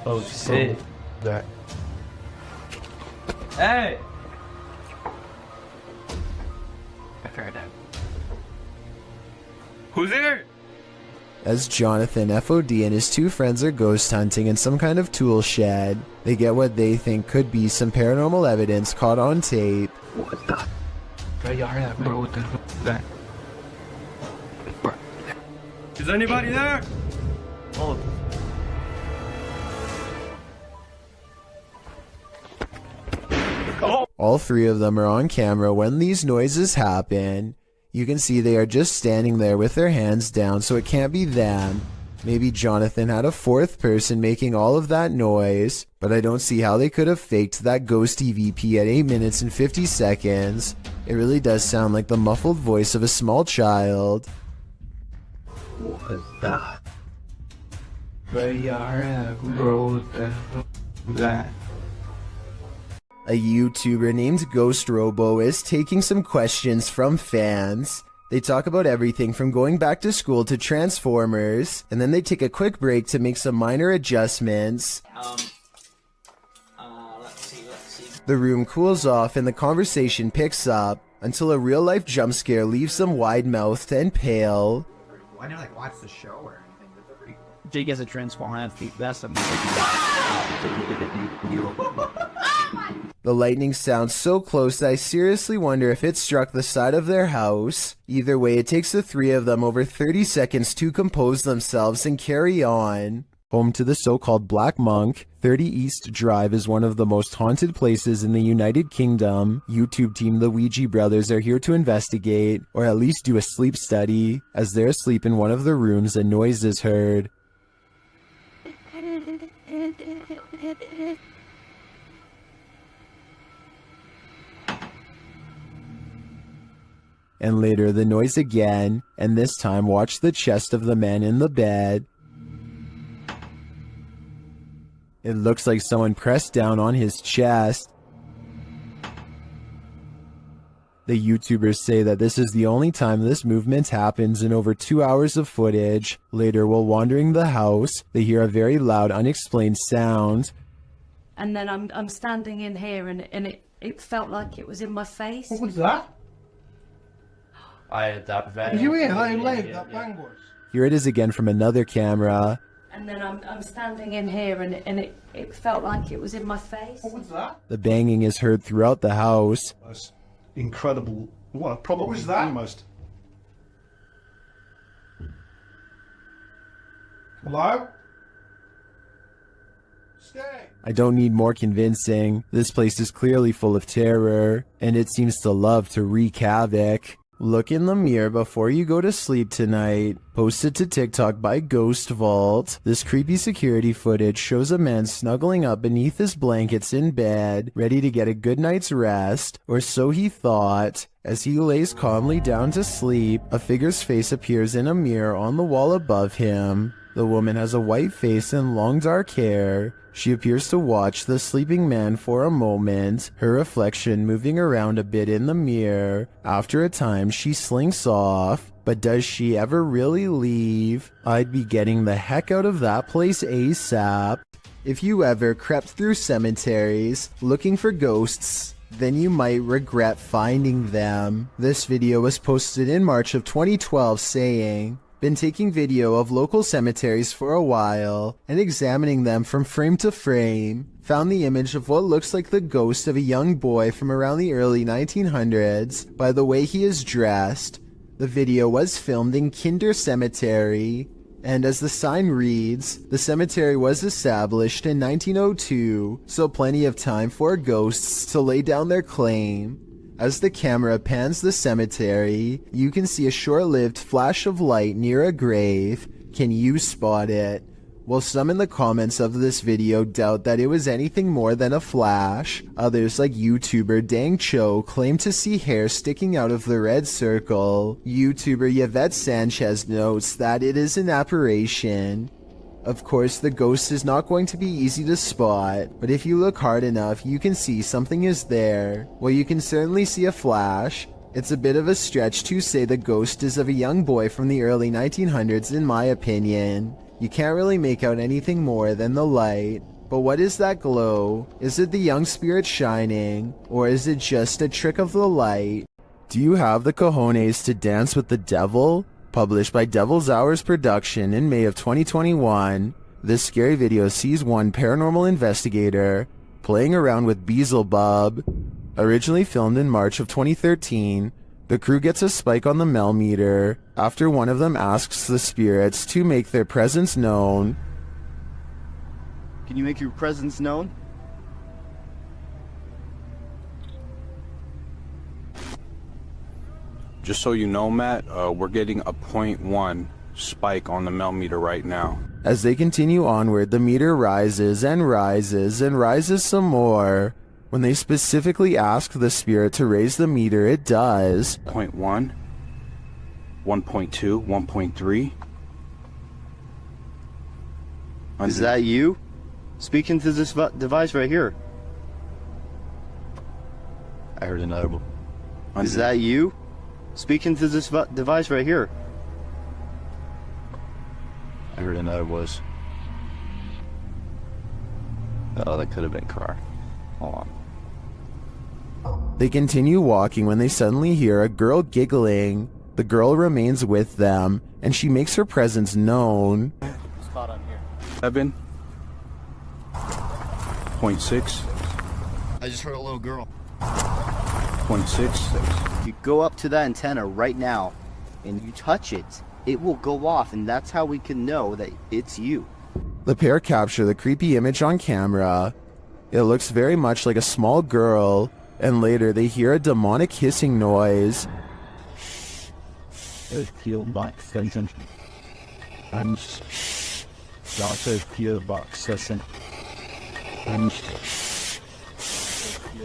S18: Oh shit.
S7: That.
S18: Hey! I figured out.
S24: Who's there?
S1: As Jonathan, FOD, and his two friends are ghost hunting in some kind of tool shed, they get what they think could be some paranormal evidence caught on tape.
S18: What the? Bro, you heard that, bro? What the fuck is that? Bro.
S24: Is anybody there?
S18: Oh.
S1: All three of them are on camera when these noises happen. You can see they are just standing there with their hands down, so it can't be them. Maybe Jonathan had a fourth person making all of that noise, but I don't see how they could have faked that ghost EVP at 8 minutes and 50 seconds. It really does sound like the muffled voice of a small child.
S18: What is that? Bro, you heard that, bro? What the fuck is that?
S1: A YouTuber named Ghost Robo is taking some questions from fans. They talk about everything from going back to school to Transformers, and then they take a quick break to make some minor adjustments.
S2: Let's see.
S1: The room cools off and the conversation picks up until a real-life jump scare leaves them wide-mouthed and pale.
S2: Why not like watch the show or anything? That's pretty cool. Jake has a transformer. That's something.
S1: The lightning sounds so close that I seriously wonder if it struck the side of their house. Either way, it takes the three of them over 30 seconds to compose themselves and carry on. Home to the so-called Black Monk, 30 East Drive is one of the most haunted places in the United Kingdom. YouTube team The Ouija Brothers are here to investigate, or at least do a sleep study. As they're asleep in one of the rooms, a noise is heard. And later the noise again, and this time watch the chest of the man in the bed. It looks like someone pressed down on his chest. The YouTubers say that this is the only time this movement happens in over 2 hours of footage. Later, while wandering the house, they hear a very loud, unexplained sound.
S8: And then I'm standing in here and it felt like it was in my face.
S7: What was that?
S18: Did
S7: you hear that leg, that bang was?
S1: Here it is again from another camera.
S8: And then I'm standing in here and it felt like it was in my face.
S7: What was that?
S1: The banging is heard throughout the house.
S7: That's incredible. What was that? Almost. Hello? Stay.
S1: I don't need more convincing. This place is clearly full of terror, and it seems to love to wreak havoc. Look in the mirror before you go to sleep tonight. Posted to TikTok by Ghost Vault. This creepy security footage shows a man snuggling up beneath his blankets in bed, ready to get a good night's rest, or so he thought. As he lays calmly down to sleep, a figure's face appears in a mirror on the wall above him. The woman has a white face and long dark hair. She appears to watch the sleeping man for a moment, her reflection moving around a bit in the mirror. After a time, she slinks off. But does she ever really leave? I'd be getting the heck out of that place ASAP. If you ever crept through cemeteries looking for ghosts, then you might regret finding them. This video was posted in March of 2012 saying, "Been taking video of local cemeteries for a while and examining them from frame to frame. Found the image of what looks like the ghost of a young boy from around the early 1900s by the way he is dressed. The video was filmed in Kinder Cemetery, and as the sign reads, the cemetery was established in 1902, so plenty of time for ghosts to lay down their claim." As the camera pans the cemetery, you can see a short-lived flash of light near a grave. Can you spot it? While some in the comments of this video doubt that it was anything more than a flash, others like YouTuber Dang Cho claim to see hair sticking out of the red circle. YouTuber Yvette Sanchez notes that it is an apparition. Of course, the ghost is not going to be easy to spot, but if you look hard enough, you can see something is there. Well, you can certainly see a flash. It's a bit of a stretch to say the ghost is of a young boy from the early 1900s in my opinion. You can't really make out anything more than the light. But what is that glow? Is it the young spirit shining? Or is it just a trick of the light? Do you have the cojones to dance with the devil? Published by Devil's Hours Production in May of 2021, this scary video sees one paranormal investigator playing around with Beelzebub. Originally filmed in March of 2013, the crew gets a spike on the Mel meter after one of them asks the spirits to make their presence known.
S10: Can you make your presence known?
S19: Just so you know, Matt, we're getting a 0.1 spike on the Mel meter right now.
S1: As they continue onward, the meter rises and rises and rises some more. When they specifically ask the spirit to raise the meter, it does.
S19: 0.1, 1.2, 1.3.
S10: Is that you? Speaking to this device right here. I heard another one. Is that you? Speaking to this device right here. I heard another voice. Oh, that could have been Carr. Hold on.
S1: They continue walking when they suddenly hear a girl giggling. The girl remains with them, and she makes her presence known.
S10: Spot on here.
S19: 7. 0.6.
S10: I just heard a little girl.
S19: 0.6.
S10: You go up to that antenna right now, and you touch it, it will go off, and that's how we can know that it's you.
S1: The pair capture the creepy image on camera. It looks very much like a small girl, and later they hear a demonic hissing noise.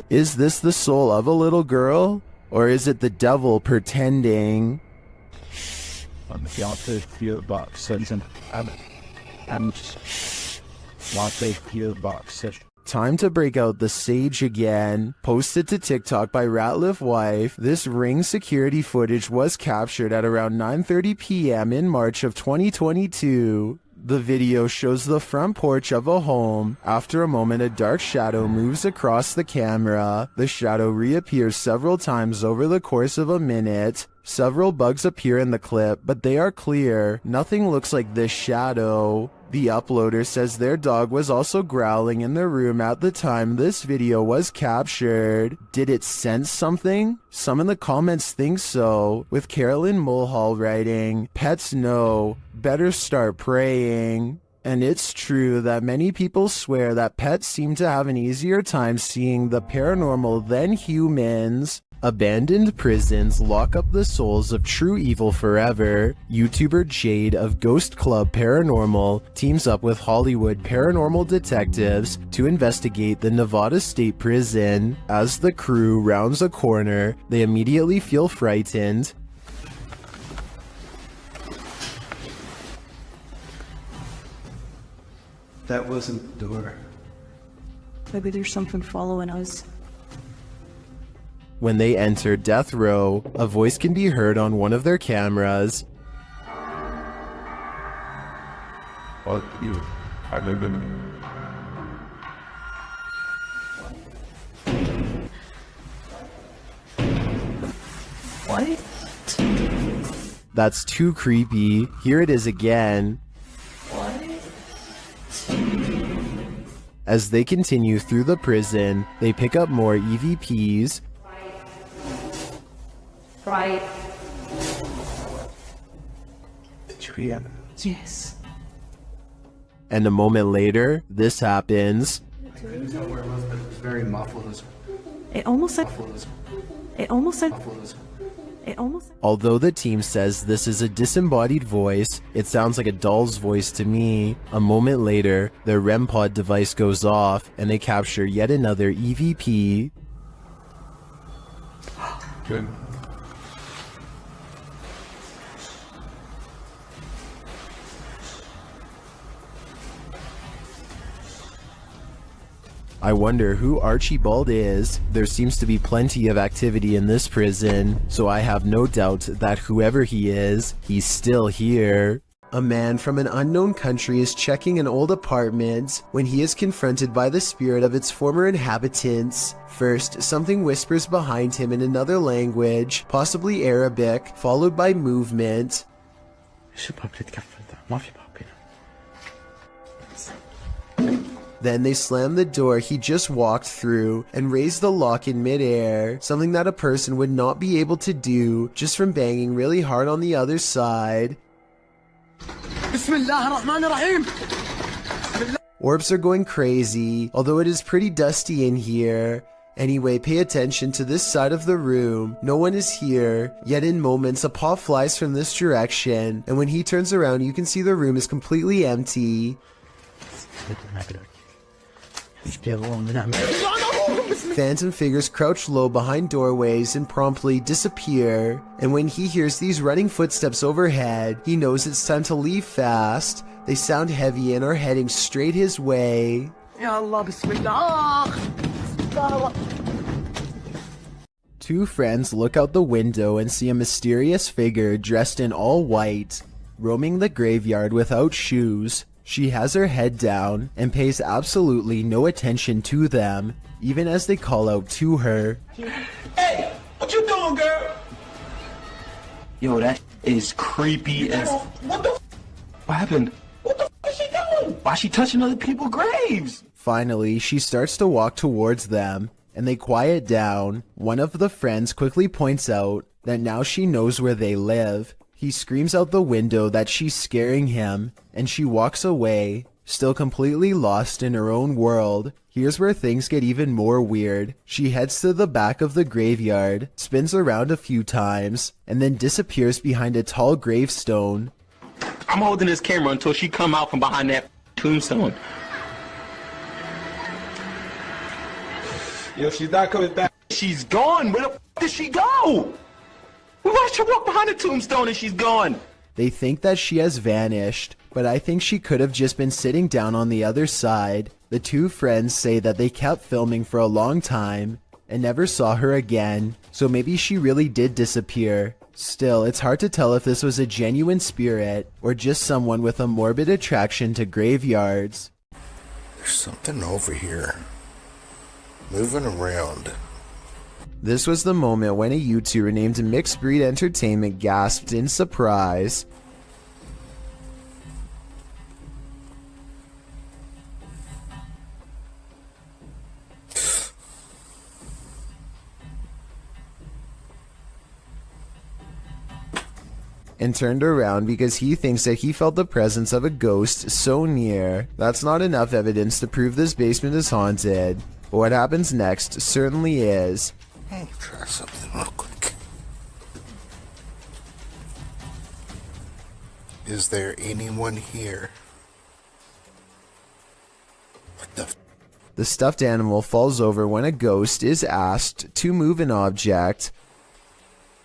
S1: Is this the soul of a little girl? Or is it the devil pretending? Time to break out the sage again. Posted to TikTok by Ratliff Wife, this Ring security footage was captured at around 9:30 p.m. in March of 2022. The video shows the front porch of a home. After a moment, a dark shadow moves across the camera. The shadow reappears several times over the course of a minute. Several bugs appear in the clip, but they are clear. Nothing looks like this shadow. The uploader says their dog was also growling in the room at the time this video was captured. Did it sense something? Some in the comments think so, with Carolyn Mulhall writing, "Pets know, better start praying." And it's true that many people swear that pets seem to have an easier time seeing the paranormal than humans. Abandoned prisons lock up the souls of true evil forever. YouTuber Jade of Ghost Club Paranormal teams up with Hollywood paranormal detectives to investigate the Nevada State Prison. As the crew rounds a corner, they immediately feel frightened.
S18: That wasn't the door.
S11: Maybe there's something following us.
S1: When they enter death row, a voice can be heard on one of their cameras.
S21: Fuck you. I live in
S11: What?
S1: That's too creepy. Here it is again. As they continue through the prison, they pick up more EVPs.
S11: Right.
S18: Did you hear?
S11: Yes.
S1: And a moment later, this happens.
S18: I couldn't tell where it was, but it was very muffled.
S11: It almost said. It almost said. It almost.
S1: Although the team says this is a disembodied voice, it sounds like a doll's voice to me. A moment later, their REM pod device goes off, and they capture yet another EVP.
S21: Good.
S1: I wonder who Archibald is. There seems to be plenty of activity in this prison, so I have no doubt that whoever he is, he's still here. A man from an unknown country is checking an old apartment when he is confronted by the spirit of its former inhabitants. First, something whispers behind him in another language, possibly Arabic, followed by movement. Then they slam the door he just walked through and raise the lock in midair, something that a person would not be able to do just from banging really hard on the other side. Orbs are going crazy, although it is pretty dusty in here. Anyway, pay attention to this side of the room. No one is here, yet in moments a paw flies from this direction, and when he turns around you can see the room is completely empty. Phantom figures crouch low behind doorways and promptly disappear, and when he hears these running footsteps overhead, he knows it's time to leave fast. They sound heavy and are heading straight his way. Two friends look out the window and see a mysterious figure dressed in all white, roaming the graveyard without shoes. She has her head down and pays absolutely no attention to them, even as they call out to her.
S7: Hey, what you doing, girl?
S18: Yo, that is creepy as.
S7: What the?
S18: What happened?
S7: What the is she doing?
S18: Why is she touching other people's graves?
S1: Finally, she starts to walk towards them, and they quiet down. One of the friends quickly points out that now she knows where they live. He screams out the window that she's scaring him, and she walks away, still completely lost in her own world. Here's where things get even more weird. She heads to the back of the graveyard, spins around a few times, and then disappears behind a tall gravestone.
S18: I'm holding this camera until she come out from behind that tombstone.
S7: Yo, she's not coming back.
S18: She's gone. Where the f did she go? We watched her walk behind the tombstone and she's gone.
S1: They think that she has vanished, but I think she could have just been sitting down on the other side. The two friends say that they kept filming for a long time and never saw her again, so maybe she really did disappear. Still, it's hard to tell if this was a genuine spirit or just someone with a morbid attraction to graveyards.
S12: There's something over here, moving around.
S1: This was the moment when a YouTuber named Mixed Breed Entertainment gasped in surprise. And turned around because he thinks that he felt the presence of a ghost so near. That's not enough evidence to prove this basement is haunted, but what happens next certainly is.
S12: Hey, try something real quick. Is there anyone here? What the f?
S1: The stuffed animal falls over when a ghost is asked to move an object.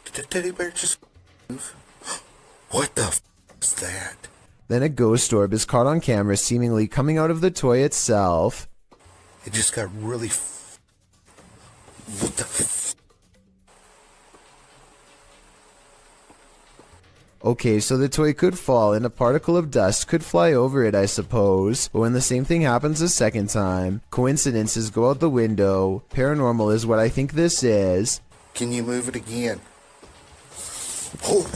S12: Did the teddy bear just move? What the f is that?
S1: Then a ghost orb is caught on camera seemingly coming out of the toy itself.
S12: It just got really what the f?
S1: Okay, so the toy could fall and a particle of dust could fly over it, I suppose. But when the same thing happens a second time, coincidences go out the window. Paranormal is what I think this is.
S12: Can you move it again? Oh.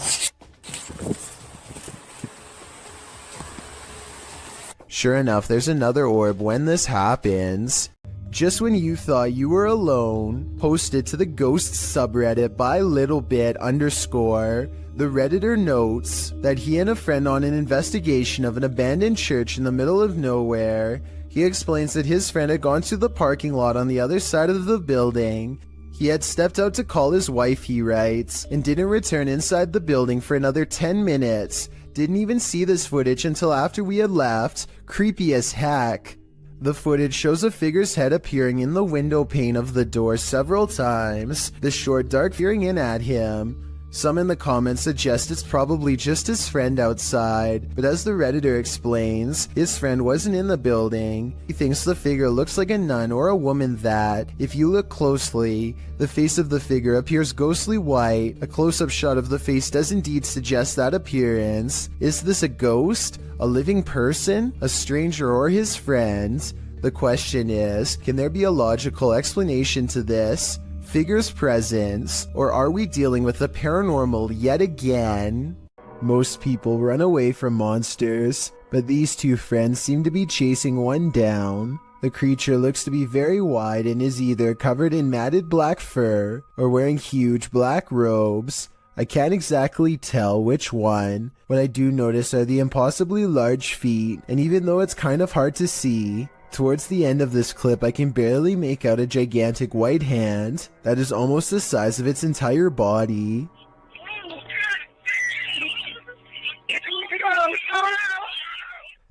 S1: Sure enough, there's another orb when this happens. Just when you thought you were alone, posted to the ghost subreddit by littlebit_. The Redditor notes that he and a friend on an investigation of an abandoned church in the middle of nowhere. He explains that his friend had gone to the parking lot on the other side of the building. He had stepped out to call his wife, he writes, and didn't return inside the building for another 10 minutes. Didn't even see this footage until after we had left. Creepy as heck. The footage shows a figure's head appearing in the window pane of the door several times, the short dark peering in at him. Some in the comments suggest it's probably just his friend outside, but as the Redditor explains, his friend wasn't in the building. He thinks the figure looks like a nun or a woman that, if you look closely, the face of the figure appears ghostly white. A close-up shot of the face does indeed suggest that appearance. Is this a ghost? A living person? A stranger or his friend? The question is, can there be a logical explanation to this figure's presence, or are we dealing with the paranormal yet again? Most people run away from monsters, but these two friends seem to be chasing one down. The creature looks to be very wide and is either covered in matted black fur or wearing huge black robes. I can't exactly tell which one. What I do notice are the impossibly large feet, and even though it's kind of hard to see, towards the end of this clip I can barely make out a gigantic white hand that is almost the size of its entire body.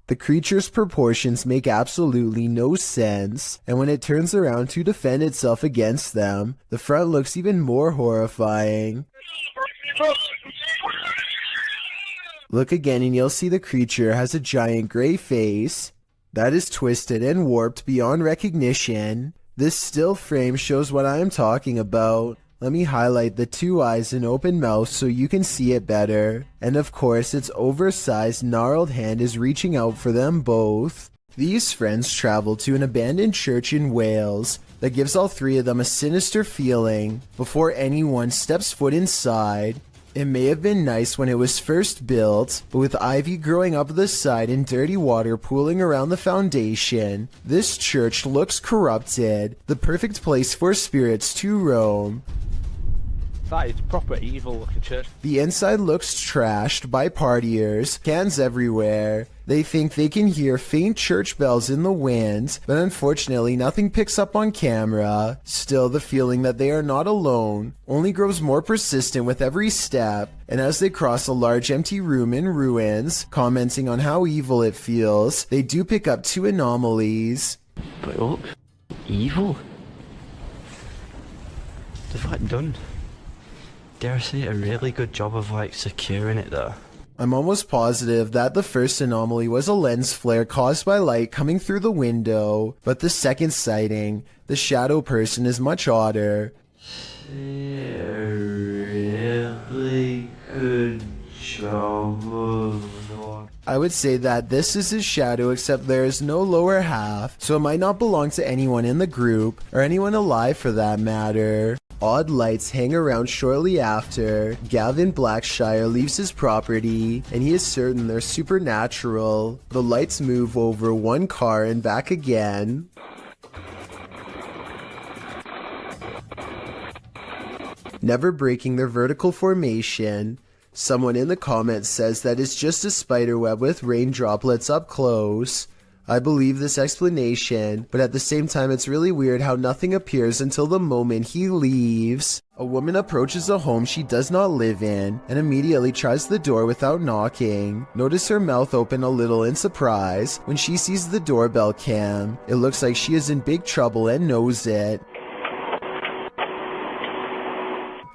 S1: The creature's proportions make absolutely no sense, and when it turns around to defend itself against them, the front looks even more horrifying. Look again and you'll see the creature has a giant gray face that is twisted and warped beyond recognition. This still frame shows what I am talking about. Let me highlight the two eyes and open mouth so you can see it better. And of course, its oversized, gnarled hand is reaching out for them both. These friends travel to an abandoned church in Wales that gives all three of them a sinister feeling before anyone steps foot inside. It may have been nice when it was first built, but with ivy growing up the side and dirty water pooling around the foundation, this church looks corrupted, the perfect place for spirits to roam.
S14: That is proper evil looking church.
S1: The inside looks trashed by partiers, cans everywhere. They think they can hear faint church bells in the wind, but unfortunately nothing picks up on camera. Still, the feeling that they are not alone only grows more persistent with every step, and as they cross a large empty room in ruins, commenting on how evil it feels, they do pick up two anomalies.
S13: But look, evil? They've like done, dare I say, a really good job of like securing it there.
S1: I'm almost positive that the first anomaly was a lens flare caused by light coming through the window, but the second sighting, the shadow person, is much odder.
S18: A really good job of...
S1: I would say that this is his shadow, except there is no lower half, so it might not belong to anyone in the group, or anyone alive for that matter. Odd lights hang around shortly after. Gavin Blackshire leaves his property, and he is certain they're supernatural. The lights move over one car and back again. Never breaking their vertical formation. Someone in the comments says that it's just a spider web with rain droplets up close. I believe this explanation, but at the same time it's really weird how nothing appears until the moment he leaves. A woman approaches a home she does not live in and immediately tries the door without knocking. Notice her mouth open a little in surprise when she sees the doorbell cam. It looks like she is in big trouble and knows it.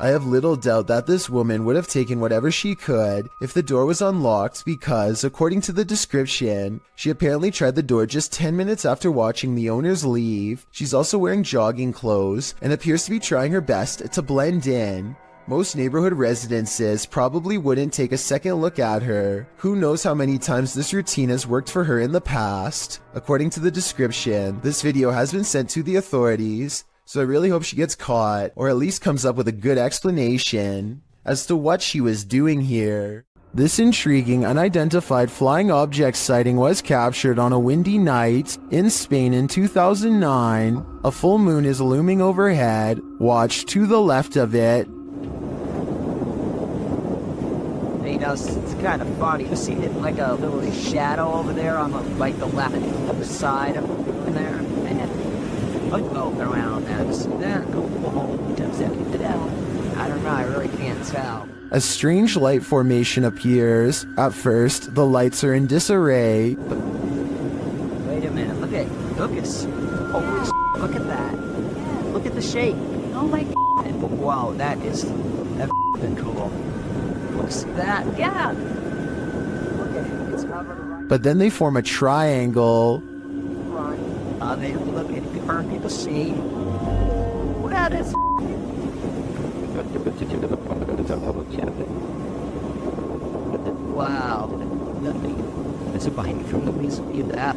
S1: I have little doubt that this woman would have taken whatever she could if the door was unlocked because, according to the description, she apparently tried the door just 10 minutes after watching the owners leave. She's also wearing jogging clothes and appears to be trying her best to blend in. Most neighborhood residences probably wouldn't take a second look at her. Who knows how many times this routine has worked for her in the past. According to the description, this video has been sent to the authorities, so I really hope she gets caught, or at least comes up with a good explanation as to what she was doing here. This intriguing unidentified flying object sighting was captured on a windy night in Spain in 2009. A full moon is looming overhead. Watch to the left of it.
S2: You know, it's kind of funny. You see it like a little shadow over there on the, like the left side of there. Oh, around that. I don't know, I really can't tell.
S1: A strange light formation appears. At first, the lights are in disarray.
S2: Wait a minute, look at look at that. Look at the shape. Oh my god. Wow, that something cool. What's that? Yeah. Look at it. It's covered right
S1: But then they form a triangle.
S2: front. They look at for people to see. What that is? Wow. Nothing. It's a binding from the reason of that.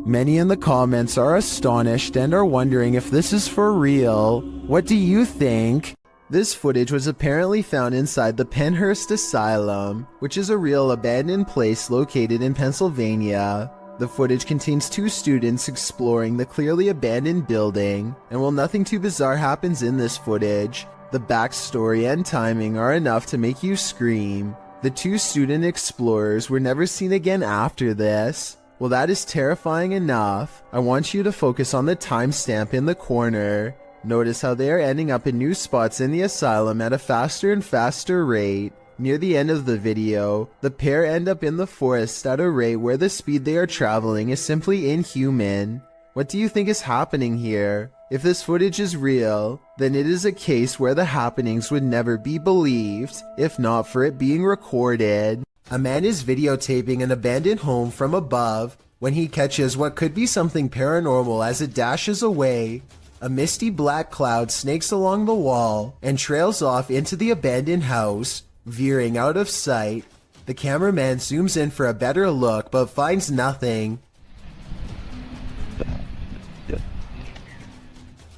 S1: Many in the comments are astonished and are wondering if this is for real. What do you think? This footage was apparently found inside the Penhurst Asylum, which is a real abandoned place located in Pennsylvania. The footage contains 2 students exploring the clearly abandoned building, and while nothing too bizarre happens in this footage, the backstory and timing are enough to make you scream. The 2 student explorers were never seen again after this. Well, that is terrifying enough. I want you to focus on the timestamp in the corner. Notice how they are ending up in new spots in the asylum at a faster and faster rate. Near the end of the video, the pair end up in the forest at a rate where the speed they are traveling is simply inhuman. What do you think is happening here? If this footage is real, then it is a case where the happenings would never be believed, if not for it being recorded. A man is videotaping an abandoned home from above when he catches what could be something paranormal as it dashes away. A misty black cloud snakes along the wall and trails off into the abandoned house, veering out of sight. The cameraman zooms in for a better look but finds nothing.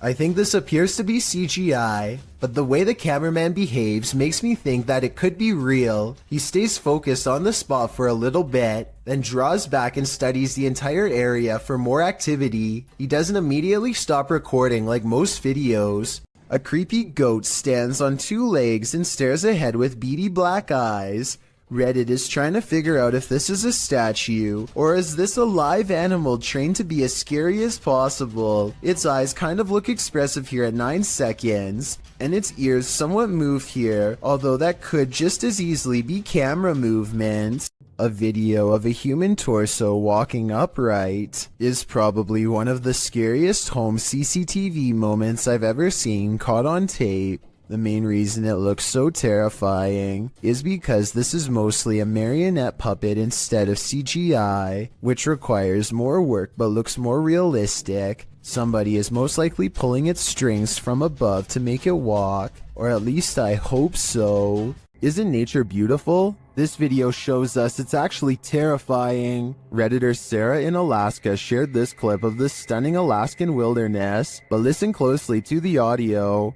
S1: I think this appears to be CGI, but the way the cameraman behaves makes me think that it could be real. He stays focused on the spot for a little bit, then draws back and studies the entire area for more activity. He doesn't immediately stop recording like most videos. A creepy goat stands on 2 legs and stares ahead with beady black eyes. Reddit is trying to figure out if this is a statue, or is this a live animal trained to be as scary as possible. Its eyes kind of look expressive here at 9 seconds, and its ears somewhat move here, although that could just as easily be camera movement. A video of a human torso walking upright is probably one of the scariest home CCTV moments I've ever seen caught on tape. The main reason it looks so terrifying is because this is mostly a marionette puppet instead of CGI, which requires more work but looks more realistic. Somebody is most likely pulling its strings from above to make it walk, or at least I hope so. Isn't nature beautiful? This video shows us it's actually terrifying. Redditor Sarah in Alaska shared this clip of the stunning Alaskan wilderness, but listen closely to the audio.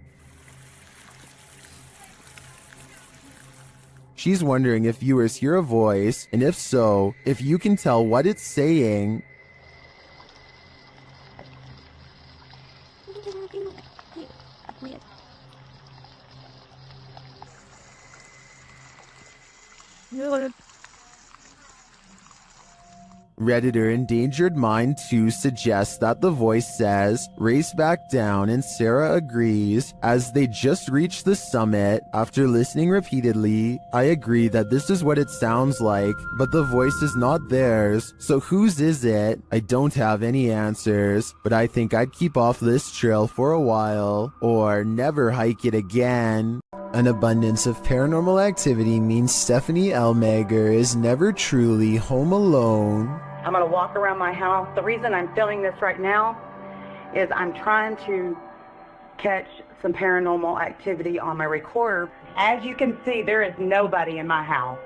S1: She's wondering if viewers hear a voice, and if so, if you can tell what it's saying. Redditor Endangered Mind 2 suggests that the voice says, "Race back down," and Sarah agrees. As they just reached the summit, after listening repeatedly, I agree that this is what it sounds like, but the voice is not theirs, so whose is it? I don't have any answers, but I think I'd keep off this trail for a while, or never hike it again. An abundance of paranormal activity means Stephanie Elmager is never truly home alone.
S15: I'm going to walk around my house. The reason I'm filming this right now is I'm trying to catch some paranormal activity on my recorder. As you can see, there is nobody in my house.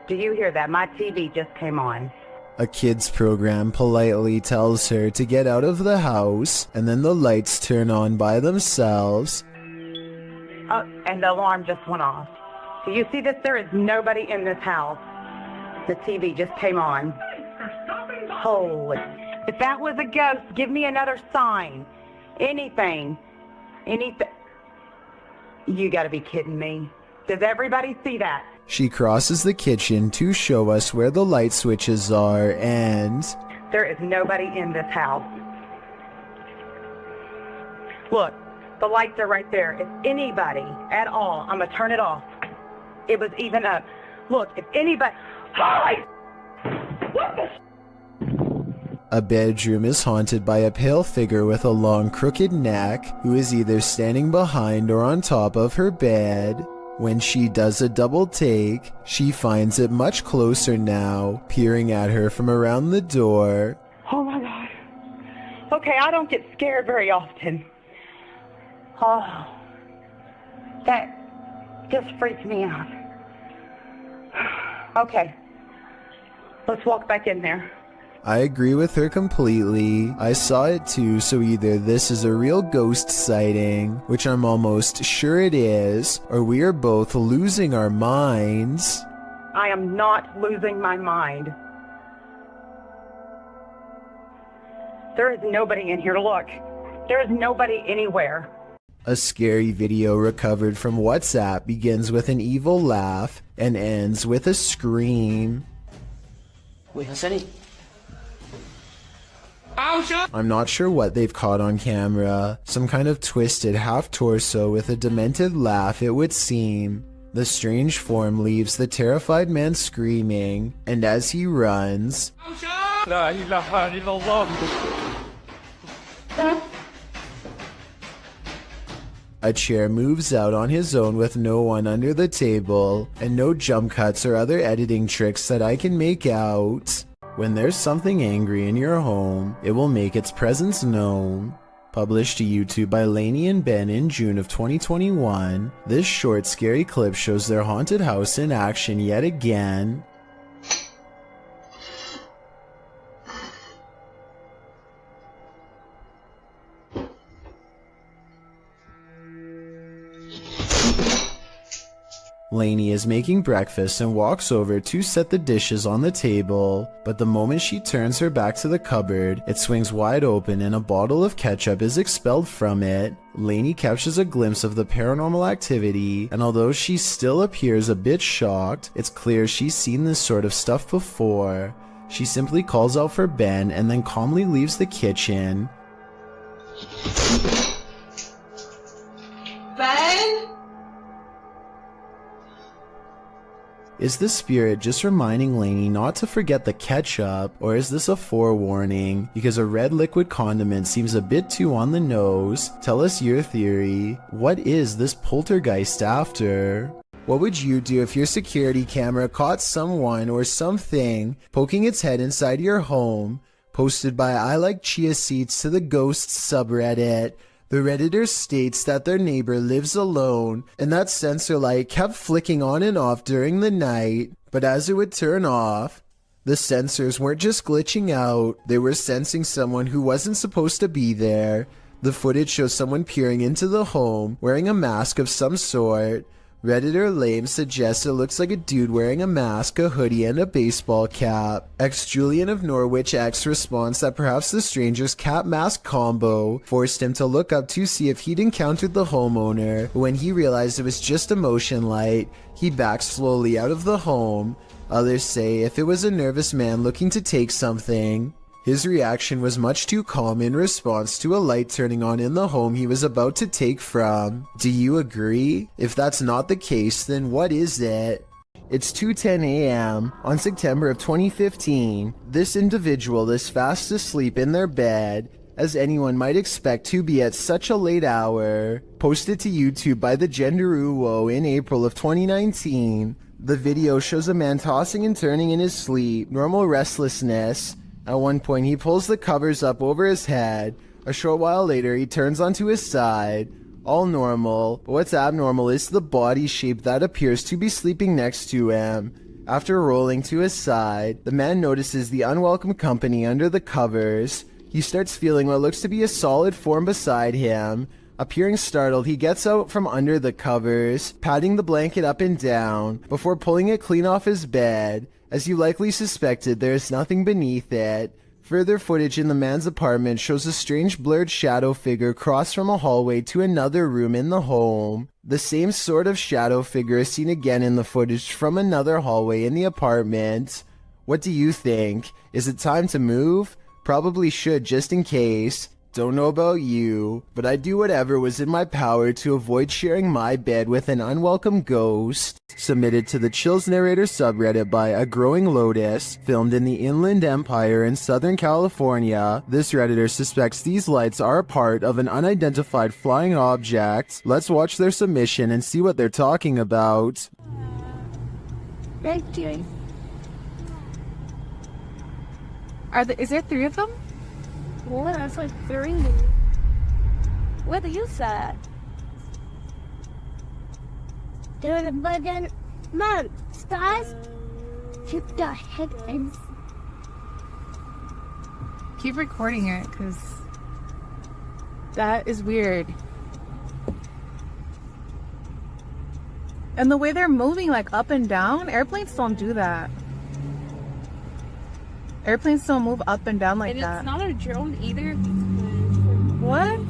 S15: Do you hear that? My TV just came on.
S1: A kids program politely tells her to get out of the house, and then the lights turn on by themselves.
S15: Oh, and the alarm just went off. Do you see this? There is nobody in this house. The TV just came on. Holy. If that was a ghost, give me another sign. Anything. Anything. You gotta be kidding me. Does everybody see that?
S1: She crosses the kitchen to show us where the light switches are, and
S15: there is nobody in this house. Look, the lights are right there. If anybody at all, I'm gonna turn it off. It was even up. Look, if anybody... What the...
S1: A bedroom is haunted by a pale figure with a long crooked neck who is either standing behind or on top of her bed. When she does a double take, she finds it much closer now, peering at her from around the door.
S15: Oh my God. Okay, I don't get scared very often. Oh, that just freaked me out. Okay, let's walk back in there.
S1: I agree with her completely. I saw it too, so either this is a real ghost sighting, which I'm almost sure it is, or we are both losing our minds.
S15: I am not losing my mind. There is nobody in here. Look, there is nobody anywhere.
S1: A scary video recovered from WhatsApp begins with an evil laugh and ends with a scream.
S2: Wait, Hasani.
S1: I'm not sure what they've caught on camera. Some kind of twisted half-torso with a demented laugh, it would seem. The strange form leaves the terrified man screaming, and as he runs, a chair moves out on his own with no one under the table, and no jump cuts or other editing tricks that I can make out. When there's something angry in your home, it will make its presence known. Published to YouTube by Lainey and Ben in June of 2021, this short scary clip shows their haunted house in action yet again. Lainey is making breakfast and walks over to set the dishes on the table, but the moment she turns her back to the cupboard, it swings wide open and a bottle of ketchup is expelled from it. Lainey catches a glimpse of the paranormal activity, and although she still appears a bit shocked, it's clear she's seen this sort of stuff before. She simply calls out for Ben and then calmly leaves the kitchen.
S8: Ben?
S1: Is the spirit just reminding Lainey not to forget the ketchup, or is this a forewarning? Because a red liquid condiment seems a bit too on the nose. Tell us your theory. What is this poltergeist after? What would you do if your security camera caught someone or something poking its head inside your home? Posted by I Like Chia Seeds to the Ghosts subreddit. The Redditor states that their neighbor lives alone, and that sensor light kept flicking on and off during the night, but as it would turn off, the sensors weren't just glitching out, they were sensing someone who wasn't supposed to be there. The footage shows someone peering into the home, wearing a mask of some sort. Redditor Lame suggests it looks like a dude wearing a mask, a hoodie, and a baseball cap. Julian of Norwich X responds that perhaps the stranger's cap-mask combo forced him to look up to see if he'd encountered the homeowner. When he realized it was just a motion light, he backed slowly out of the home. Others say if it was a nervous man looking to take something. His reaction was much too calm in response to a light turning on in the home he was about to take from. Do you agree? If that's not the case, then what is it? It's 2:10 a.m. on September of 2015. This individual is fast asleep in their bed, as anyone might expect to be at such a late hour. Posted to YouTube by the Genderuwo in April of 2019. The video shows a man tossing and turning in his sleep, normal restlessness. At one point, he pulls the covers up over his head. A short while later, he turns onto his side. All normal, but what's abnormal is the body shape that appears to be sleeping next to him. After rolling to his side, the man notices the unwelcome company under the covers. He starts feeling what looks to be a solid form beside him. Appearing startled, he gets out from under the covers, patting the blanket up and down, before pulling it clean off his bed. As you likely suspected, there is nothing beneath it. Further footage in the man's apartment shows a strange blurred shadow figure cross from a hallway to another room in the home. The same sort of shadow figure is seen again in the footage from another hallway in the apartment. What do you think? Is it time to move? Probably should, just in case. Don't know about you, but I'd do whatever was in my power to avoid sharing my bed with an unwelcome ghost. Submitted to the Chills Narrator subreddit by A Growing Lotus, filmed in the Inland Empire in Southern California. This redditor suspects these lights are a part of an unidentified flying object. Let's watch their submission and see what they're talking about.
S4: Is there 3 of them?
S17: Well, that's like 3. What are you said? Dude, but then, Mom, stars, keep the headphones.
S4: Keep recording it, because that is weird. And the way they're moving, like, up and down, airplanes don't do that. Airplanes don't move up and down like that.
S17: It's not a drone either.
S4: What?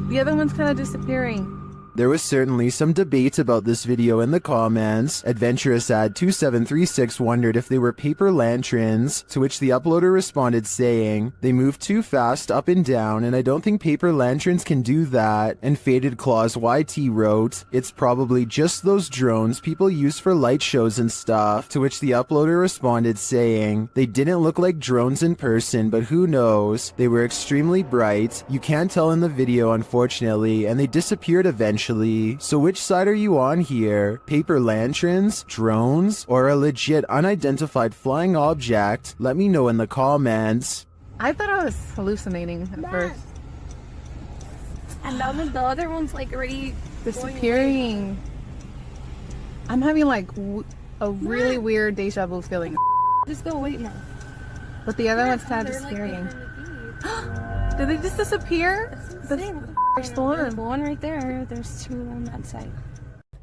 S4: The other one's kind of disappearing.
S1: There was certainly some debate about this video in the comments. Adventurous ad 2736 wondered if they were paper lanterns, to which the uploader responded saying, "They move too fast up and down, and I don't think paper lanterns can do that." And Faded Claws YT wrote, "It's probably just those drones people use for light shows and stuff," to which the uploader responded saying, "They didn't look like drones in person, but who knows? They were extremely bright. You can't tell in the video, unfortunately, and they disappeared eventually. So which side are you on here? Paper lanterns, drones, or a legit unidentified flying object? Let me know in the comments."
S4: I thought I was hallucinating at first.
S17: And now the other one's like already
S4: Disappearing. I'm having like a really weird deja vu feeling.
S17: Just go wait now.
S4: But the other one's kind of disappearing. Did they just disappear?
S17: There's the one right there. There's 2 on that side.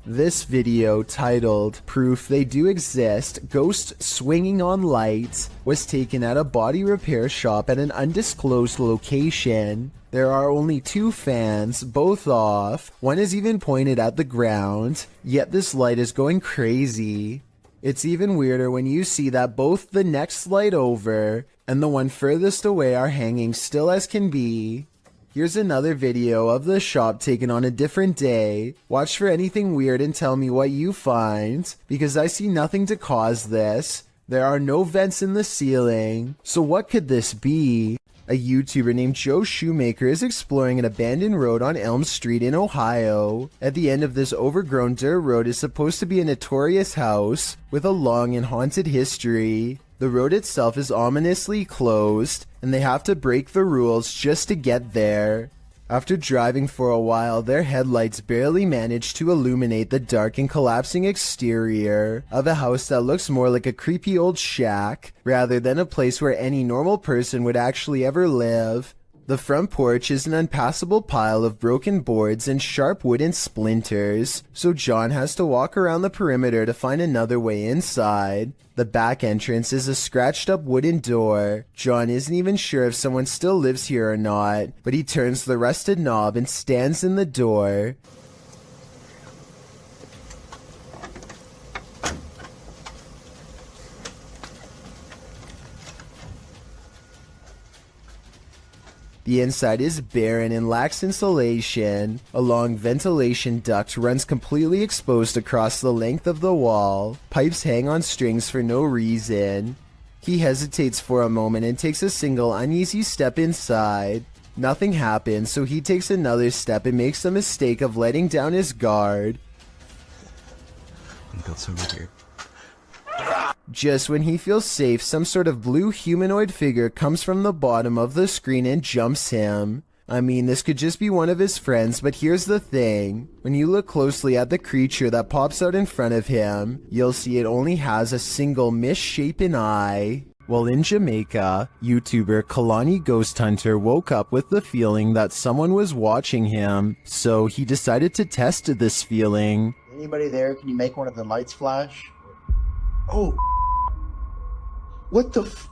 S1: This video, titled "Proof They Do Exist, Ghost Swinging on Lights," was taken at a body repair shop at an undisclosed location. There are only 2 fans, both off. One is even pointed at the ground, yet this light is going crazy. It's even weirder when you see that both the next light over and the one furthest away are hanging still as can be. Here's another video of the shop taken on a different day. Watch for anything weird and tell me what you find, because I see nothing to cause this. There are no vents in the ceiling. So what could this be? A YouTuber named Joe Shoemaker is exploring an abandoned road on Elm Street in Ohio. At the end of this overgrown dirt road is supposed to be a notorious house with a long and haunted history. The road itself is ominously closed, and they have to break the rules just to get there. After driving for a while, their headlights barely manage to illuminate the dark and collapsing exterior of a house that looks more like a creepy old shack, rather than a place where any normal person would actually ever live. The front porch is an unpassable pile of broken boards and sharp wooden splinters, so John has to walk around the perimeter to find another way inside. The back entrance is a scratched up wooden door. John isn't even sure if someone still lives here or not, but he turns the rusted knob and stands in the door. The inside is barren and lacks insulation. A long ventilation duct runs completely exposed across the length of the wall. Pipes hang on strings for no reason. He hesitates for a moment and takes a single uneasy step inside. Nothing happens, so he takes another step and makes the mistake of letting down his guard.
S20: That's over here.
S1: Just when he feels safe, some sort of blue humanoid figure comes from the bottom of the screen and jumps him. I mean, this could just be one of his friends, but here's the thing. When you look closely at the creature that pops out in front of him, you'll see it only has a single misshapen eye. While in Jamaica, YouTuber Kalani Ghost Hunter woke up with the feeling that someone was watching him, so he decided to test this feeling.
S7: Anybody there? Can you make one of the lights flash? Oh. What the f...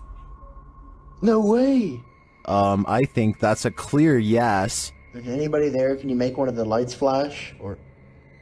S7: No way.
S1: I think that's a clear yes.
S7: Is anybody there? Can you make one of the lights flash? Or...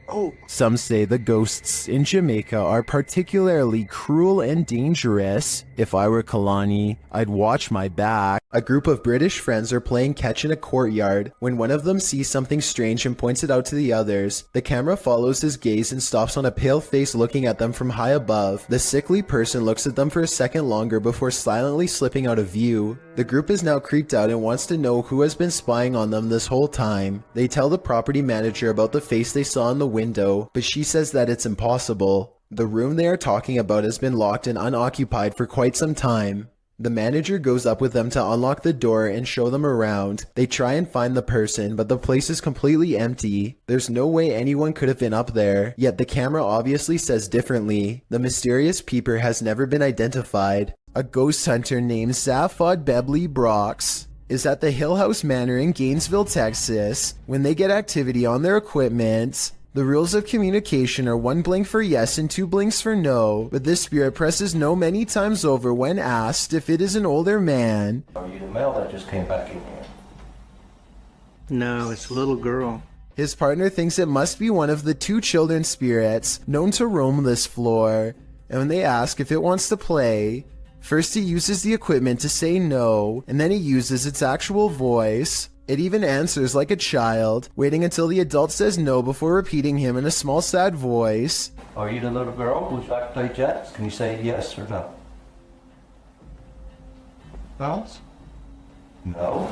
S7: Oh.
S1: Some say the ghosts in Jamaica are particularly cruel and dangerous. If I were Kalani, I'd watch my back.
S9: A group of British friends are playing catch in a courtyard when one of them sees something strange and points it out to the others. The camera follows his gaze and stops on a pale face looking at them from high above. The sickly person looks at them for a second longer before silently slipping out of view. The group is now creeped out and wants to know who has been spying on them this whole time. They tell the property manager about the face they saw in the window, but she says that it's impossible. The room they are talking about has been locked and unoccupied for quite some time. The manager goes up with them to unlock the door and show them around. They try and find the person, but the place is completely empty. There's no way anyone could have been up there, yet the camera obviously says differently. The mysterious peeper has never been identified. A ghost hunter named Zaphod Bebley Brox is at the Hill House Manor in Gainesville, Texas. When they get activity on their equipment, the rules of communication are 1 blink for yes and 2 blinks for no, but this spirit presses no many times over when asked if it is an older man.
S16: Are you the male that just came back in here?
S7: No, it's a little girl.
S9: His partner thinks it must be one of the 2 children spirits known to roam this floor, and when they ask if it wants to play, first he uses the equipment to say no, and then he uses its actual voice. It even answers like a child, waiting until the adult says no before repeating him in a small sad voice.
S16: Are you the little girl who's back to play jets? Can you say yes or no?
S7: Else?
S16: No.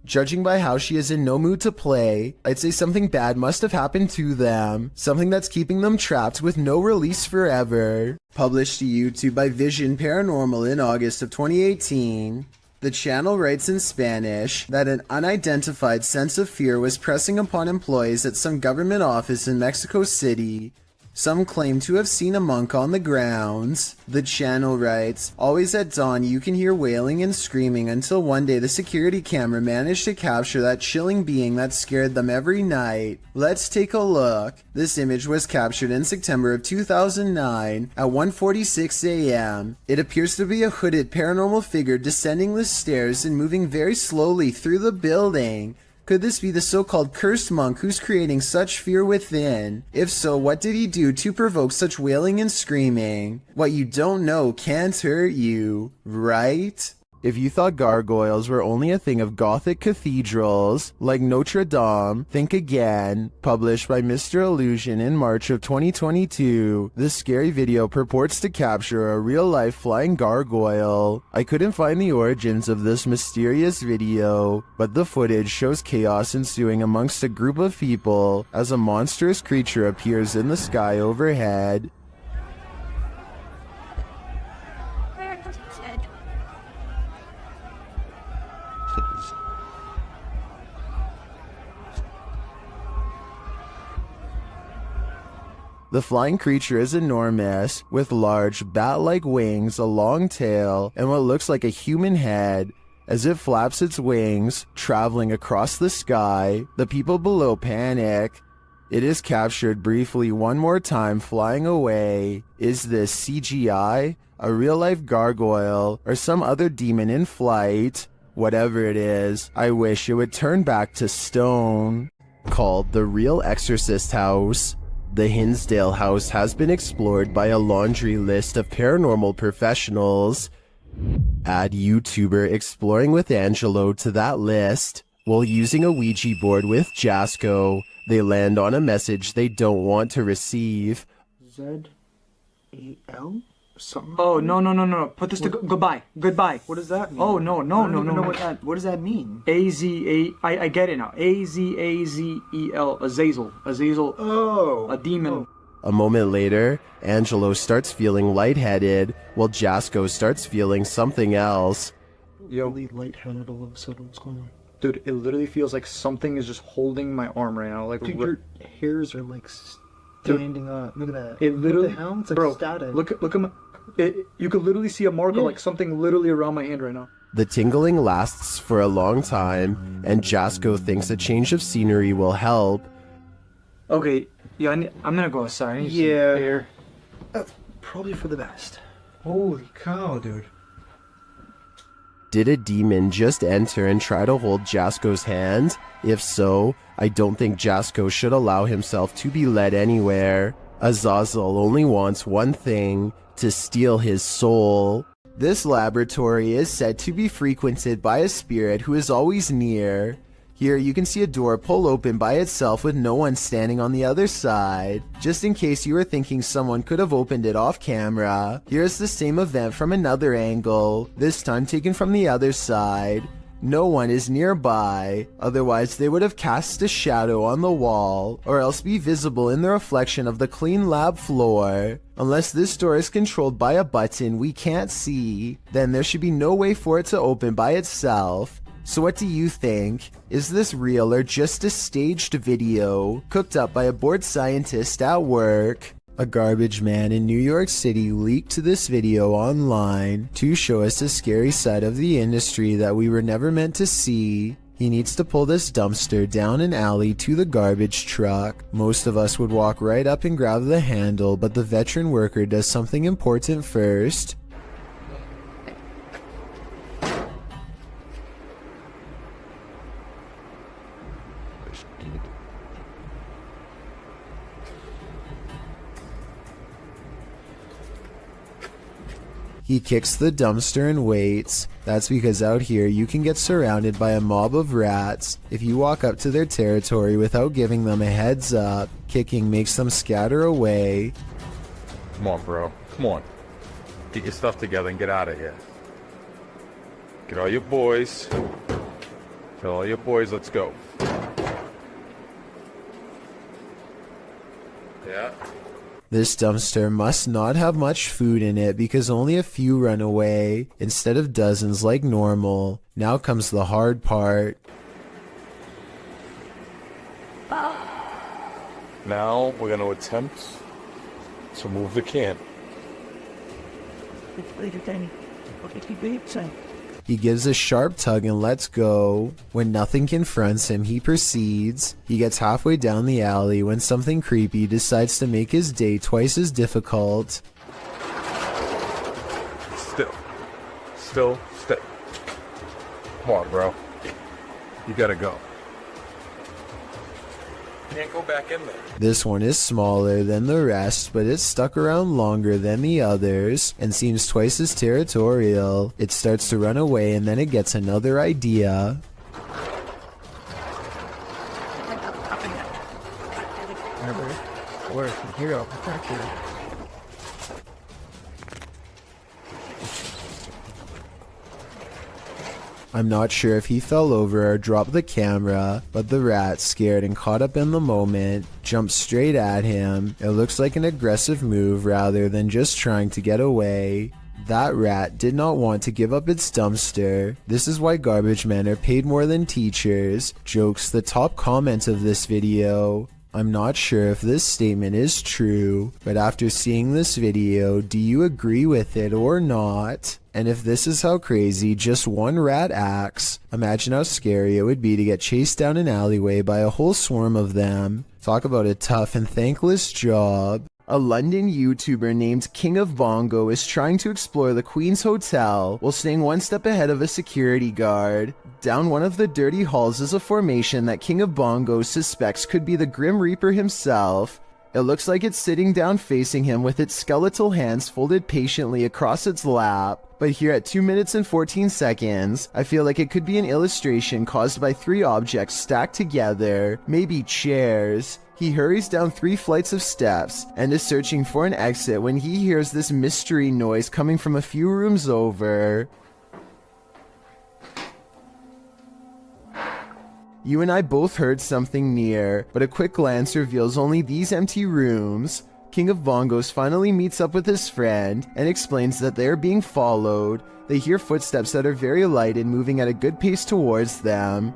S9: Judging by how she is in no mood to play, I'd say something bad must have happened to them. Something that's keeping them trapped with no release forever. Published to YouTube by Vision Paranormal in August of 2018. The channel writes in Spanish that an unidentified sense of fear was pressing upon employees at some government office in Mexico City. Some claim to have seen a monk on the grounds. The channel writes, always at dawn you can hear wailing and screaming until one day the security camera managed to capture that chilling being that scared them every night. Let's take a look. This image was captured in September of 2009 at 1:46 a.m. It appears to be a hooded paranormal figure descending the stairs and moving very slowly through the building. Could this be the so-called cursed monk who's creating such fear within? If so, what did he do to provoke such wailing and screaming? What you don't know can't hurt you, right? If you thought gargoyles were only a thing of Gothic cathedrals, like Notre Dame, think again. Published by Mr. Illusion in March of 2022, this scary video purports to capture a real-life flying gargoyle. I couldn't find the origins of this mysterious video, but the footage shows chaos ensuing amongst a group of people as a monstrous creature appears in the sky overhead. The flying creature is enormous, with large, bat-like wings, a long tail, and what looks like a human head. As it flaps its wings, traveling across the sky, the people below panic. It is captured briefly one more time flying away. Is this CGI, a real-life gargoyle, or some other demon in flight? Whatever it is, I wish it would turn back to stone. Called the Real Exorcist House, the Hinsdale house has been explored by a laundry list of paranormal professionals. Add YouTuber Exploring with Angelo to that list. While using a Ouija board with Jasco, they land on a message they don't want to receive.
S7: Z-E-L? Something?
S20: Oh, no. Put this to goodbye. Goodbye.
S7: What does that mean?
S20: Oh, no.
S7: I don't even know what does that mean?
S20: I get it now. A-Z-A-Z-E-L. Azazel.
S7: Oh.
S20: A demon.
S9: A moment later, Angelo starts feeling lightheaded, while Jasco starts feeling something else.
S20: Yo.
S7: Really lightheaded all of a sudden. What's going on?
S20: Dude, it literally feels like something is just holding my arm right now. Like,
S7: dude, your hairs are like standing up. Look at that.
S20: It literally,
S7: what the hell? It's like
S20: bro,
S7: static.
S20: Look at my. You could literally see a mark of like something literally around my hand right now.
S9: The tingling lasts for a long time, and Jasco thinks a change of scenery will help.
S20: Okay, yeah, I'm gonna go outside. I need some air.
S7: That's probably for the best. Holy cow, dude.
S9: Did a demon just enter and try to hold Jasco's hand? If so, I don't think Jasco should allow himself to be led anywhere. Azazel only wants one thing: to steal his soul.
S1: This laboratory is said to be frequented by a spirit who is always near. Here you can see a door pull open by itself with no one standing on the other side. Just in case you were thinking someone could have opened it off camera, here's the same event from another angle, this time taken from the other side. No one is nearby, otherwise they would have cast a shadow on the wall, or else be visible in the reflection of the clean lab floor. Unless this door is controlled by a button we can't see, then there should be no way for it to open by itself. So what do you think? Is this real or just a staged video cooked up by a bored scientist at work? A garbage man in New York City leaked this video online to show us a scary side of the industry that we were never meant to see. He needs to pull this dumpster down an alley to the garbage truck. Most of us would walk right up and grab the handle, but the veteran worker does something important first. He kicks the dumpster and waits. That's because out here you can get surrounded by a mob of rats. If you walk up to their territory without giving them a heads up, kicking makes them scatter away.
S21: Come on, bro. Come on. Get your stuff together and get out of here. Get all your boys. Tell all your boys, let's go. Yeah.
S1: This dumpster must not have much food in it because only a few run away, instead of dozens like normal. Now comes the hard part.
S21: Now we're going to attempt to move the can.
S1: He gives a sharp tug and lets go. When nothing confronts him, he proceeds. He gets halfway down the alley when something creepy decides to make his day twice as difficult.
S21: Still. Come on, bro. You gotta go. Can't go back in there.
S1: This one is smaller than the rest, but it's stuck around longer than the others and seems twice as territorial. It starts to run away and then it gets another idea.
S18: Where's the hero protector?
S1: I'm not sure if he fell over or dropped the camera, but the rat, scared and caught up in the moment, jumped straight at him. It looks like an aggressive move rather than just trying to get away. That rat did not want to give up its dumpster. This is why garbage men are paid more than teachers. Jokes the top comment of this video. I'm not sure if this statement is true, but after seeing this video, do you agree with it or not? And if this is how crazy just one rat acts, imagine how scary it would be to get chased down an alleyway by a whole swarm of them. Talk about a tough and thankless job. A London YouTuber named King of Bongo is trying to explore the Queen's Hotel while staying one step ahead of a security guard. Down one of the dirty halls is a formation that King of Bongo suspects could be the Grim Reaper himself. It looks like it's sitting down facing him with its skeletal hands folded patiently across its lap. But here at 2 minutes and 14 seconds, I feel like it could be an illustration caused by 3 objects stacked together, maybe chairs. He hurries down 3 flights of steps and is searching for an exit when he hears this mystery noise coming from a few rooms over. You and I both heard something near, but a quick glance reveals only these empty rooms. King of Bongos finally meets up with his friend and explains that they are being followed. They hear footsteps that are very light and moving at a good pace towards them.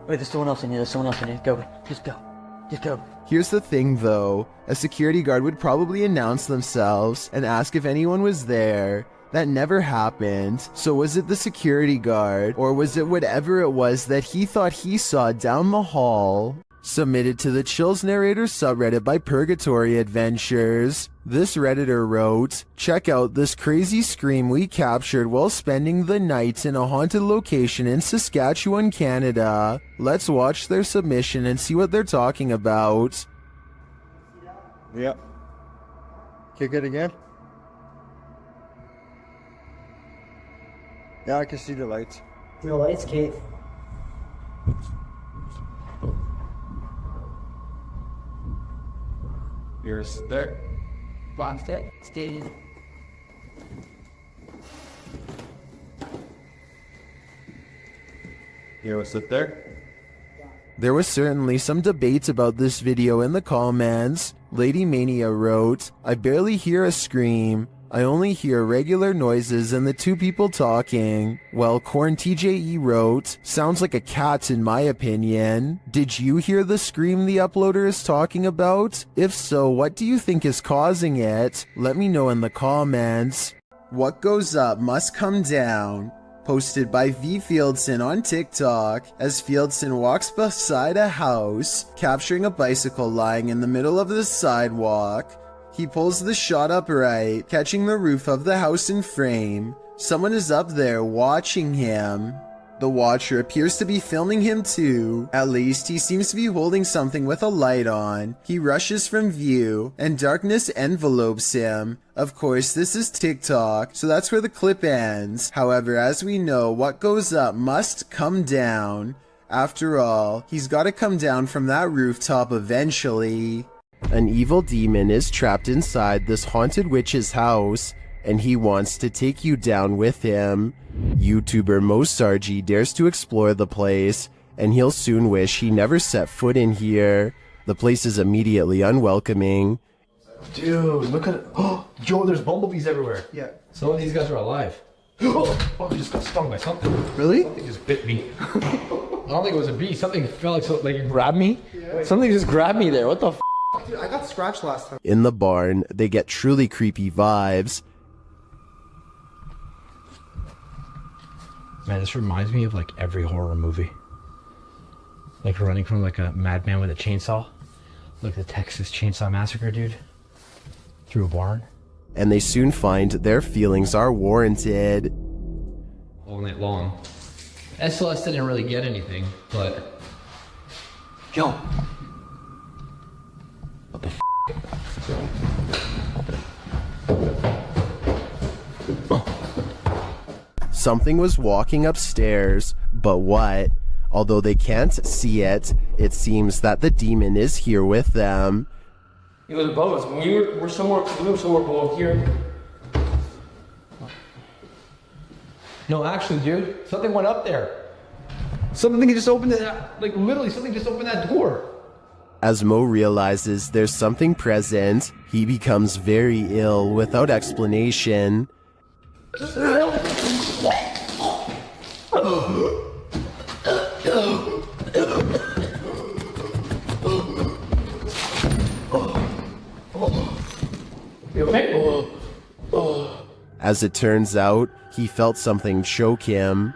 S2: Wait, there's someone else in here, Go, just go.
S1: Here's the thing though, a security guard would probably announce themselves and ask if anyone was there. That never happened. So was it the security guard, or was it whatever it was that he thought he saw down the hall? Submitted to the Chills Narrator subreddit by Purgatory Adventures. This Redditor wrote, "Check out this crazy scream we captured while spending the night in a haunted location in Saskatchewan, Canada." Let's watch their submission and see what they're talking about.
S21: Yep.
S7: Kick it again. Yeah, I can see the lights.
S2: No lights, Kate.
S7: You're there.
S2: Box it. Stay.
S7: You sit there.
S1: There was certainly some debate about this video in the comments. Lady Mania wrote, I barely hear a scream. I only hear regular noises and the two people talking. While Corn TJE wrote, sounds like a cat in my opinion. Did you hear the scream the uploader is talking about? If so, what do you think is causing it? Let me know in the comments. What goes up must come down. Posted by V. Fieldson on TikTok, as Fieldson walks beside a house, capturing a bicycle lying in the middle of the sidewalk. He pulls the shot upright, catching the roof of the house in frame. Someone is up there watching him. The watcher appears to be filming him too. At least he seems to be holding something with a light on. He rushes from view, and darkness envelopes him. Of course, this is TikTok, so that's where the clip ends. However, as we know, what goes up must come down. After all, he's got to come down from that rooftop eventually. An evil demon is trapped inside this haunted witch's house, and he wants to take you down with him. YouTuber Mosargi dares to explore the place, and he'll soon wish he never set foot in here. The place is immediately unwelcoming.
S7: Dude, look at it. Oh, yo, there's bumblebees everywhere.
S3: Yeah. Some of these guys are alive.
S7: Oh, I just got stung by something.
S3: Really?
S7: Something just bit me. I don't think it was a bee. Something felt like it grabbed me. Yeah. Something just grabbed me there. What the f?
S3: Dude, I got scratched last time.
S1: In the barn, they get truly creepy vibes.
S3: Man, this reminds me of like every horror movie. Like running from like a madman with a chainsaw. Like the Texas Chainsaw Massacre, dude. Through a barn.
S1: And they soon find their feelings are warranted.
S3: All night long. SLS didn't really get anything, but... Yo! What the f***?
S1: Something was walking upstairs, but what? Although they can't see it, it seems that the demon is here with them.
S3: He was above us. We were somewhere below here. No, actually, dude, something went up there. Something just opened it, like literally something just opened that door.
S1: As Mo realizes there's something present, he becomes very ill without explanation.
S3: You okay?
S1: As it turns out, he felt something choke him.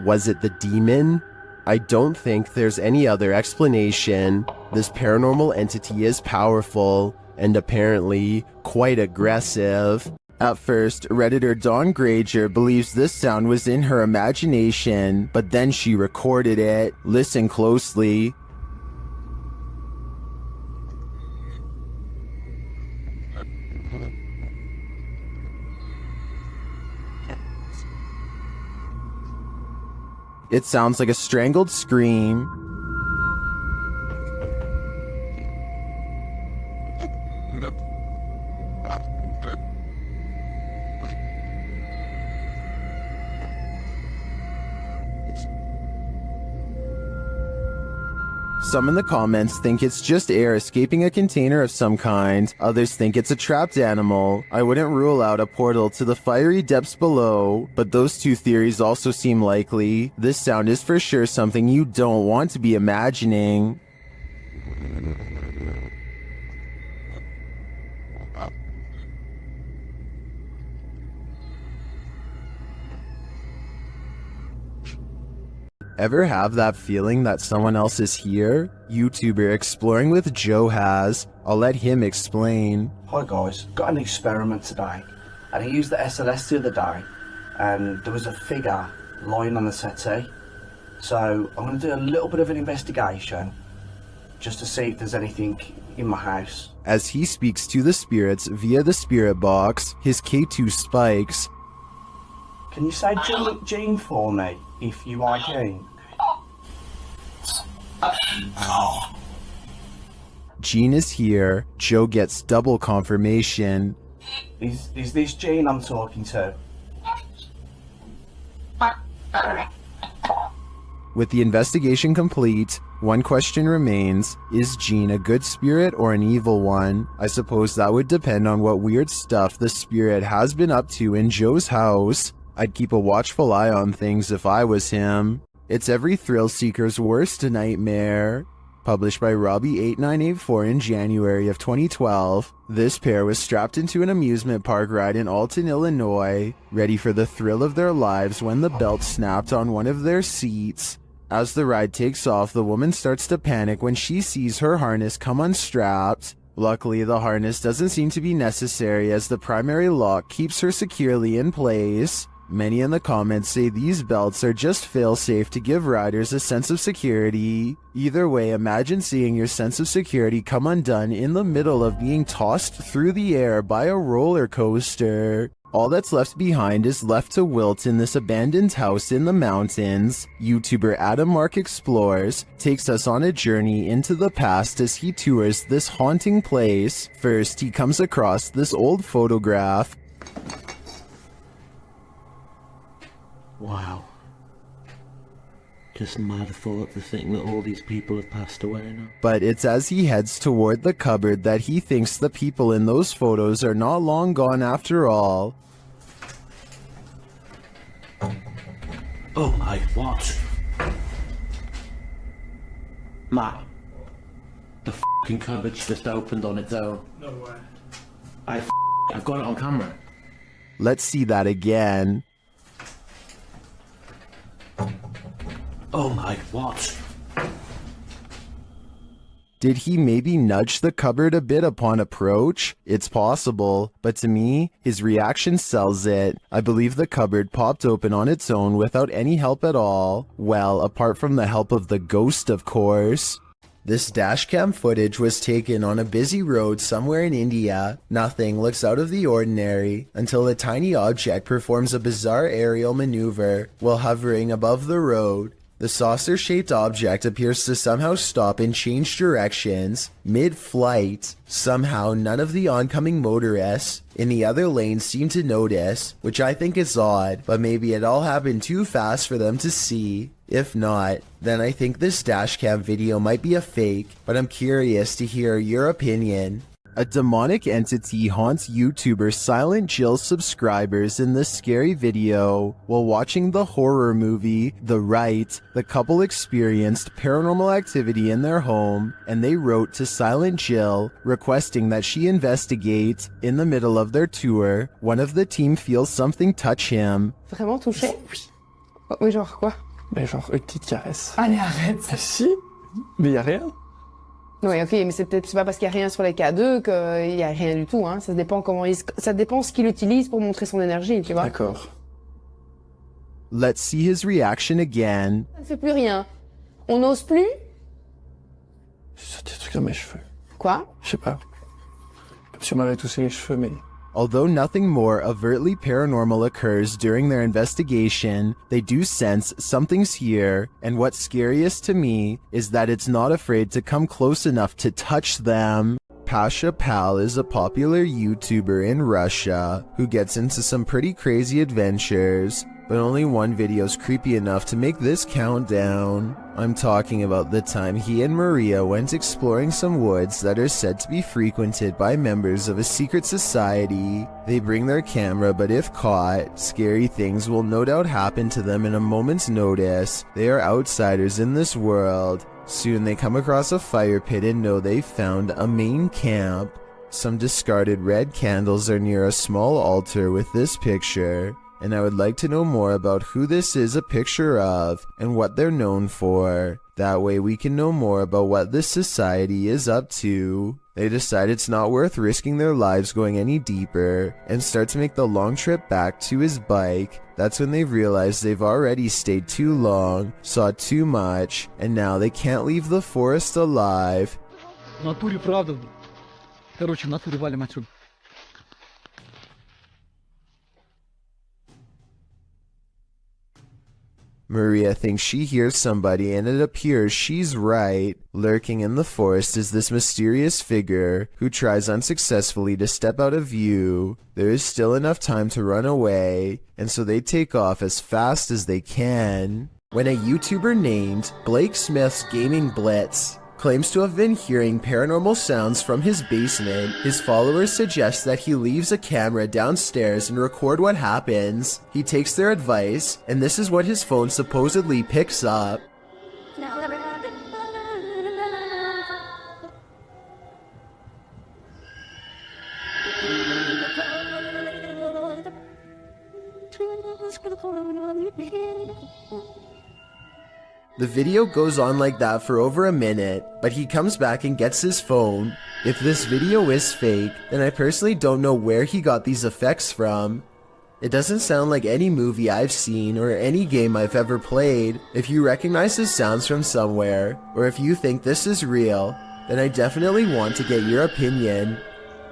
S1: Was it the demon? I don't think there's any other explanation. This paranormal entity is powerful, and apparently quite aggressive. At first, Redditor Dawn Granger believes this sound was in her imagination, but then she recorded it. Listen closely. It sounds like a strangled scream. Some in the comments think it's just air escaping a container of some kind. Others think it's a trapped animal. I wouldn't rule out a portal to the fiery depths below, but those two theories also seem likely. This sound is for sure something you don't want to be imagining. Ever have that feeling that someone else is here? YouTuber Exploring with Joe has. I'll let him explain.
S5: Hi guys, got an experiment today, and I used the SLS the other day, and there was a figure lying on the settee. So I'm going to do a little bit of an investigation, just to see if there's anything, in my house.
S1: As he speaks to the spirits via the spirit box, his K2 spikes.
S5: Can you say Jean for me, if you are Jean?
S1: Jean is here. Joe gets double confirmation.
S5: Is this Jean I'm talking to?
S1: With the investigation complete, one question remains: is Jean a good spirit or an evil one? I suppose that would depend on what weird stuff the spirit has been up to in Joe's house. I'd keep a watchful eye on things if I was him. It's every thrill seeker's worst nightmare. Published by Robbie8984 in January of 2012, this pair was strapped into an amusement park ride in Alton, Illinois, ready for the thrill of their lives when the belt snapped on one of their seats. As the ride takes off, the woman starts to panic when she sees her harness come unstrapped. Luckily, the harness doesn't seem to be necessary as the primary lock keeps her securely in place. Many in the comments say these belts are just fail-safe to give riders a sense of security. Either way, imagine seeing your sense of security come undone in the middle of being tossed through the air by a roller coaster. All that's left behind is left to wilt in this abandoned house in the mountains. YouTuber Adam Mark Explores takes us on a journey into the past as he tours this haunting place. First, he comes across this old photograph.
S18: Wow. Just mad thought to think that all these people have passed away now.
S1: But it's as he heads toward the cupboard that he thinks the people in those photos are not long gone after all.
S18: Oh my, what? Matt, the fucking cupboard's just opened on its own.
S20: No way.
S18: I've got it on camera.
S1: Let's see that again.
S18: Oh my, what?
S1: Did he maybe nudge the cupboard a bit upon approach? It's possible, but to me, his reaction sells it. I believe the cupboard popped open on its own without any help at all. Well, apart from the help of the ghost, of course. This dashcam footage was taken on a busy road somewhere in India. Nothing looks out of the ordinary until a tiny object performs a bizarre aerial maneuver while hovering above the road. The saucer-shaped object appears to somehow stop and change directions mid-flight. Somehow, none of the oncoming motorists in the other lane seem to notice, which I think is odd, but maybe it all happened too fast for them to see. If not, then I think this dashcam video might be a fake, but I'm curious to hear your opinion. A demonic entity haunts YouTuber Silent Jill subscribers in this scary video. While watching the horror movie The Rite, the couple experienced paranormal activity in their home, and they wrote to Silent Jill requesting that she investigate. In the middle of their tour, one of the team feels something touch him.
S6: Vraiment touché? Oui. Oui, genre quoi?
S20: Mais genre une petite caresse.
S6: Allez, arrête!
S20: Ah si? Mais y a rien.
S6: Oui, ok, mais c'est pas parce qu'il y a rien sur les K2 qu'il y a rien du tout, hein. Ça dépend ça dépend ce qu'il utilise pour montrer son énergie, tu vois.
S20: D'accord.
S1: Let's see his reaction again.
S6: Ça ne fait plus rien. On n'ose plus?
S20: C'est des trucs dans mes cheveux.
S6: Quoi?
S20: Je sais pas. Comme si on m'avait touché les cheveux, mais...
S1: Although nothing more overtly paranormal occurs during their investigation, they do sense something's here, and what's scariest to me is that it's not afraid to come close enough to touch them. Pasha Pal is a popular YouTuber in Russia who gets into some pretty crazy adventures, but only one video's creepy enough to make this count down. I'm talking about the time he and Maria went exploring some woods that are said to be frequented by members of a secret society. They bring their camera, but if caught, scary things will no doubt happen to them in a moment's notice. They are outsiders in this world. Soon they come across a fire pit and know they've found a main camp. Some discarded red candles are near a small altar with this picture, and I would like to know more about who this is a picture of and what they're known for. That way we can know more about what this society is up to. They decide it's not worth risking their lives going any deeper and start to make the long trip back to his bike. That's when they realize they've already stayed too long, saw too much, and now they can't leave the forest alive.
S20: В натуре правда. Короче, в натуре валим отсюда.
S1: Maria thinks she hears somebody, and it appears she's right. Lurking in the forest is this mysterious figure who tries unsuccessfully to step out of view. There is still enough time to run away, and so they take off as fast as they can. When a YouTuber named Blake Smith's Gaming Blitz claims to have been hearing paranormal sounds from his basement, his followers suggest that he leaves a camera downstairs and record what happens. He takes their advice, and this is what his phone supposedly picks up. The video goes on like that for over a minute, but he comes back and gets his phone. If this video is fake, then I personally don't know where he got these effects from. It doesn't sound like any movie I've seen or any game I've ever played. If you recognize the sounds from somewhere, or if you think this is real, then I definitely want to get your opinion.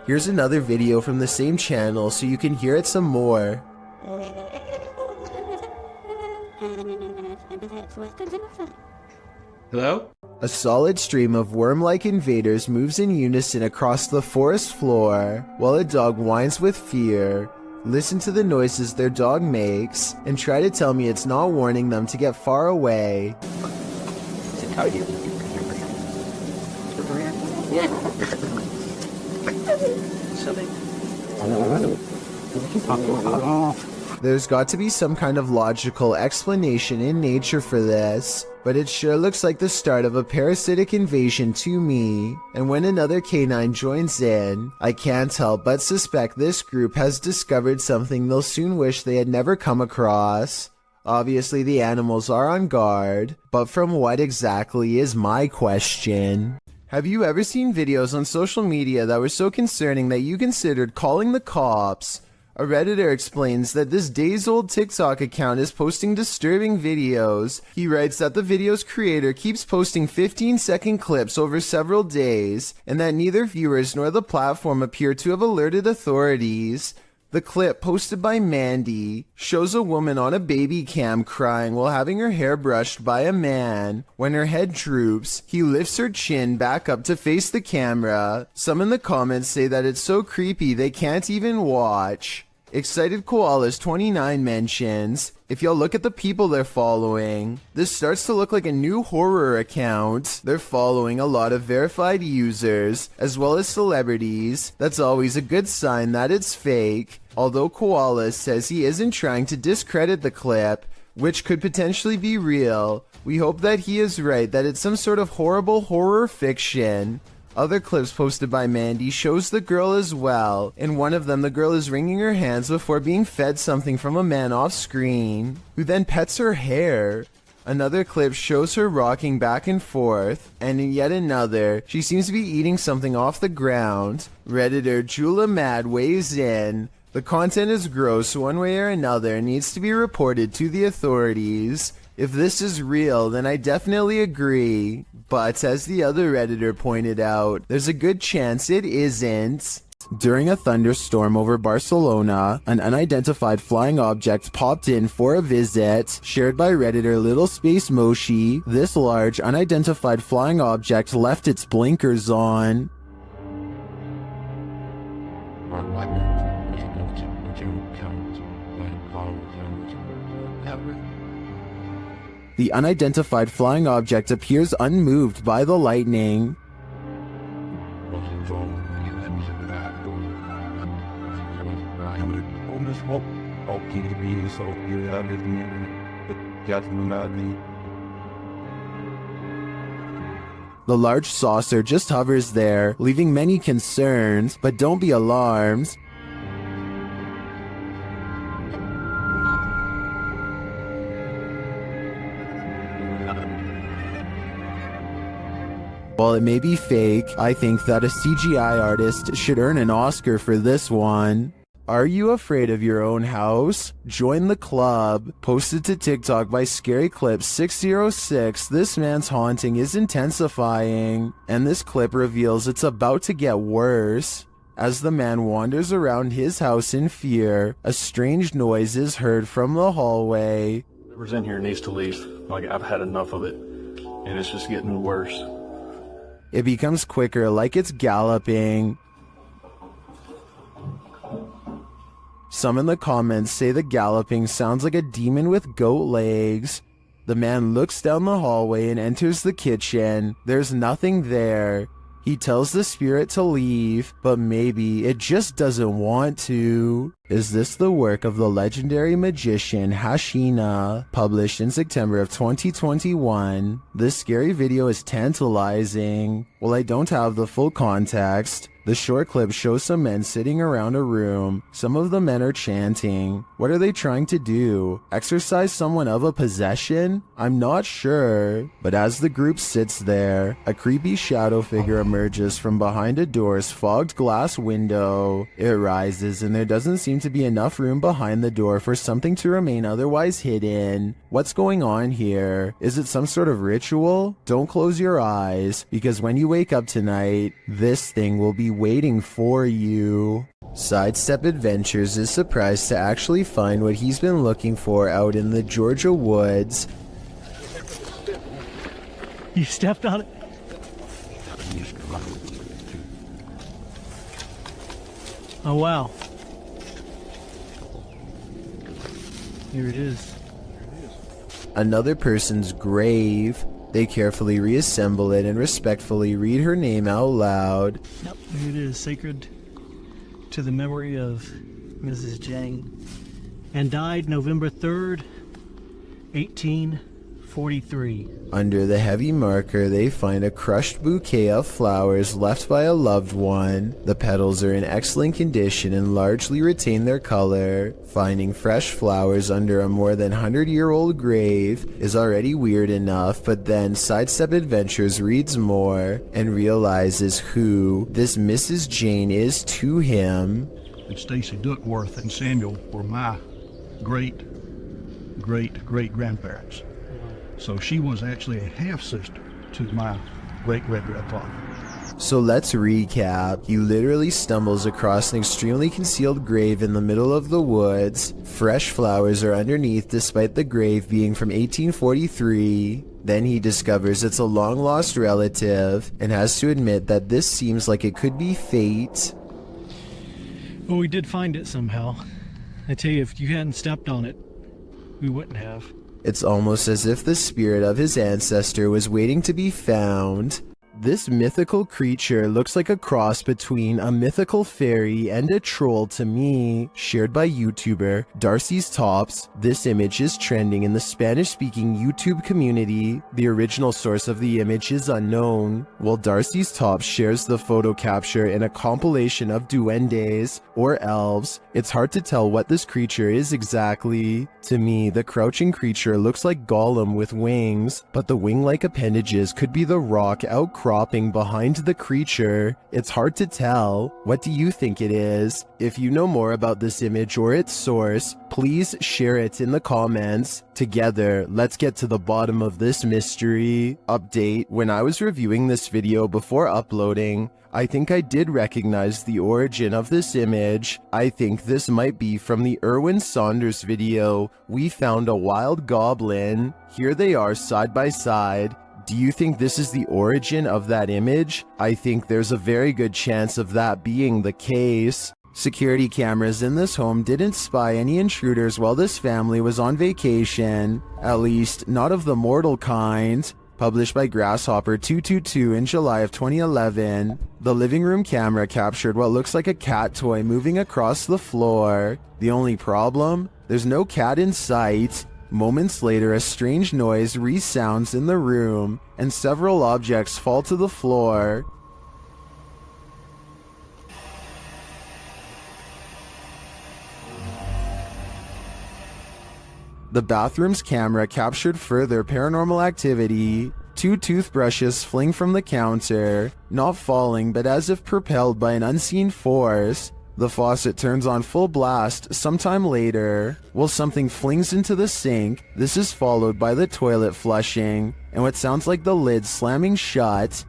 S1: Here's another video from the same channel so you can hear it some more.
S3: Hello?
S1: A solid stream of worm-like invaders moves in unison across the forest floor, while a dog whines with fear. Listen to the noises their dog makes, and try to tell me it's not warning them to get far away. There's got to be some kind of logical explanation in nature for this, but it sure looks like the start of a parasitic invasion to me. And when another canine joins in, I can't help but suspect this group has discovered something they'll soon wish they had never come across. Obviously the animals are on guard, but from what exactly is my question? Have you ever seen videos on social media that were so concerning that you considered calling the cops? A Redditor explains that this days-old TikTok account is posting disturbing videos. He writes that the video's creator keeps posting 15-second clips over several days, and that neither viewers nor the platform appear to have alerted authorities. The clip, posted by Mandy, shows a woman on a baby cam crying while having her hair brushed by a man. When her head droops, he lifts her chin back up to face the camera. Some in the comments say that it's so creepy they can't even watch. Excited Koalas 29 mentions, if y'all look at the people they're following, this starts to look like a new horror account. They're following a lot of verified users, as well as celebrities. That's always a good sign that it's fake. Although Koalas says he isn't trying to discredit the clip, which could potentially be real, we hope that he is right, that it's some sort of horrible horror fiction. Other clips posted by Mandy shows the girl as well. In one of them, the girl is wringing her hands before being fed something from a man off screen, who then pets her hair. Another clip shows her rocking back and forth, and in yet another, she seems to be eating something off the ground. Redditor Jula Mad weighs in. The content is gross one way or another and needs to be reported to the authorities. If this is real, then I definitely agree. But as the other Redditor pointed out, there's a good chance it isn't. During a thunderstorm over Barcelona, an unidentified flying object popped in for a visit. Shared by Redditor Little Space Moshi, this large unidentified flying object left its blinkers on. The unidentified flying object appears unmoved by the lightning. The large saucer just hovers there, leaving many concerned, but don't be alarmed. While it may be fake, I think that a CGI artist should earn an Oscar for this one. Are you afraid of your own house? Join the club. Posted to TikTok by Scary Clip 606, this man's haunting is intensifying, and this clip reveals it's about to get worse. As the man wanders around his house in fear, a strange noise is heard from the hallway.
S19: Whoever's in here needs to leave. Like, I've had enough of it, and it's just getting worse.
S1: It becomes quicker, like it's galloping. Some in the comments say the galloping sounds like a demon with goat legs. The man looks down the hallway and enters the kitchen. There's nothing there. He tells the spirit to leave, but maybe it just doesn't want to. Is this the work of the legendary magician Hashina, published in September of 2021? This scary video is tantalizing. While I don't have the full context, the short clip shows some men sitting around a room. Some of the men are chanting. What are they trying to do? Exorcise someone of a possession? I'm not sure. But as the group sits there, a creepy shadow figure emerges from behind a door's fogged glass window. It rises, and there doesn't seem to be enough room behind the door for something to remain otherwise hidden. What's going on here? Is it some sort of ritual? Don't close your eyes, because when you wake up tonight, this thing will be waiting for you. Sidestep Adventures is surprised to actually find what he's been looking for out in the Georgia woods.
S22: You stepped on it? Oh wow. Here it is.
S1: Another person's grave. They carefully reassemble it and respectfully read her name out loud.
S22: Yep, here it is. Sacred to the memory of Mrs. Jane. And died November 3rd, 1843.
S1: Under the heavy marker, they find a crushed bouquet of flowers left by a loved one. The petals are in excellent condition and largely retain their color. Finding fresh flowers under a more than 100-year-old grave is already weird enough, but then Sidestep Adventures reads more and realizes who this Mrs. Jane is to him.
S23: And Stacy Duckworth and Samuel were my great-great-great-grandparents. So she was actually a half-sister to my great-great-grandfather.
S1: So let's recap. He literally stumbles across an extremely concealed grave in the middle of the woods. Fresh flowers are underneath despite the grave being from 1843. Then he discovers it's a long-lost relative and has to admit that this seems like it could be fate.
S22: Well, we did find it somehow. I tell you, if you hadn't stepped on it, we wouldn't have.
S1: It's almost as if the spirit of his ancestor was waiting to be found. This mythical creature looks like a cross between a mythical fairy and a troll to me. Shared by YouTuber Darcy's Tops, this image is trending in the Spanish-speaking YouTube community. The original source of the image is unknown, while Darcy's Tops shares the photo capture in a compilation of duendes, or elves. It's hard to tell what this creature is exactly. To me, the crouching creature looks like Gollum with wings, but the wing-like appendages could be the rock outcropping behind the creature. It's hard to tell. What do you think it is? If you know more about this image or its source, please share it in the comments. Together, let's get to the bottom of this mystery. Update: when I was reviewing this video before uploading, I think I did recognize the origin of this image. I think this might be from the Erwin Saunders video, We Found a Wild Goblin. Here they are side by side. Do you think this is the origin of that image? I think there's a very good chance of that being the case. Security cameras in this home didn't spy any intruders while this family was on vacation. At least, not of the mortal kind. Published by Grasshopper222 in July of 2011. The living room camera captured what looks like a cat toy moving across the floor. The only problem? There's no cat in sight. Moments later, a strange noise resounds in the room, and several objects fall to the floor. The bathroom's camera captured further paranormal activity. Two toothbrushes fling from the counter, not falling but as if propelled by an unseen force. The faucet turns on full blast sometime later, while something flings into the sink. This is followed by the toilet flushing, and what sounds like the lid slamming shut.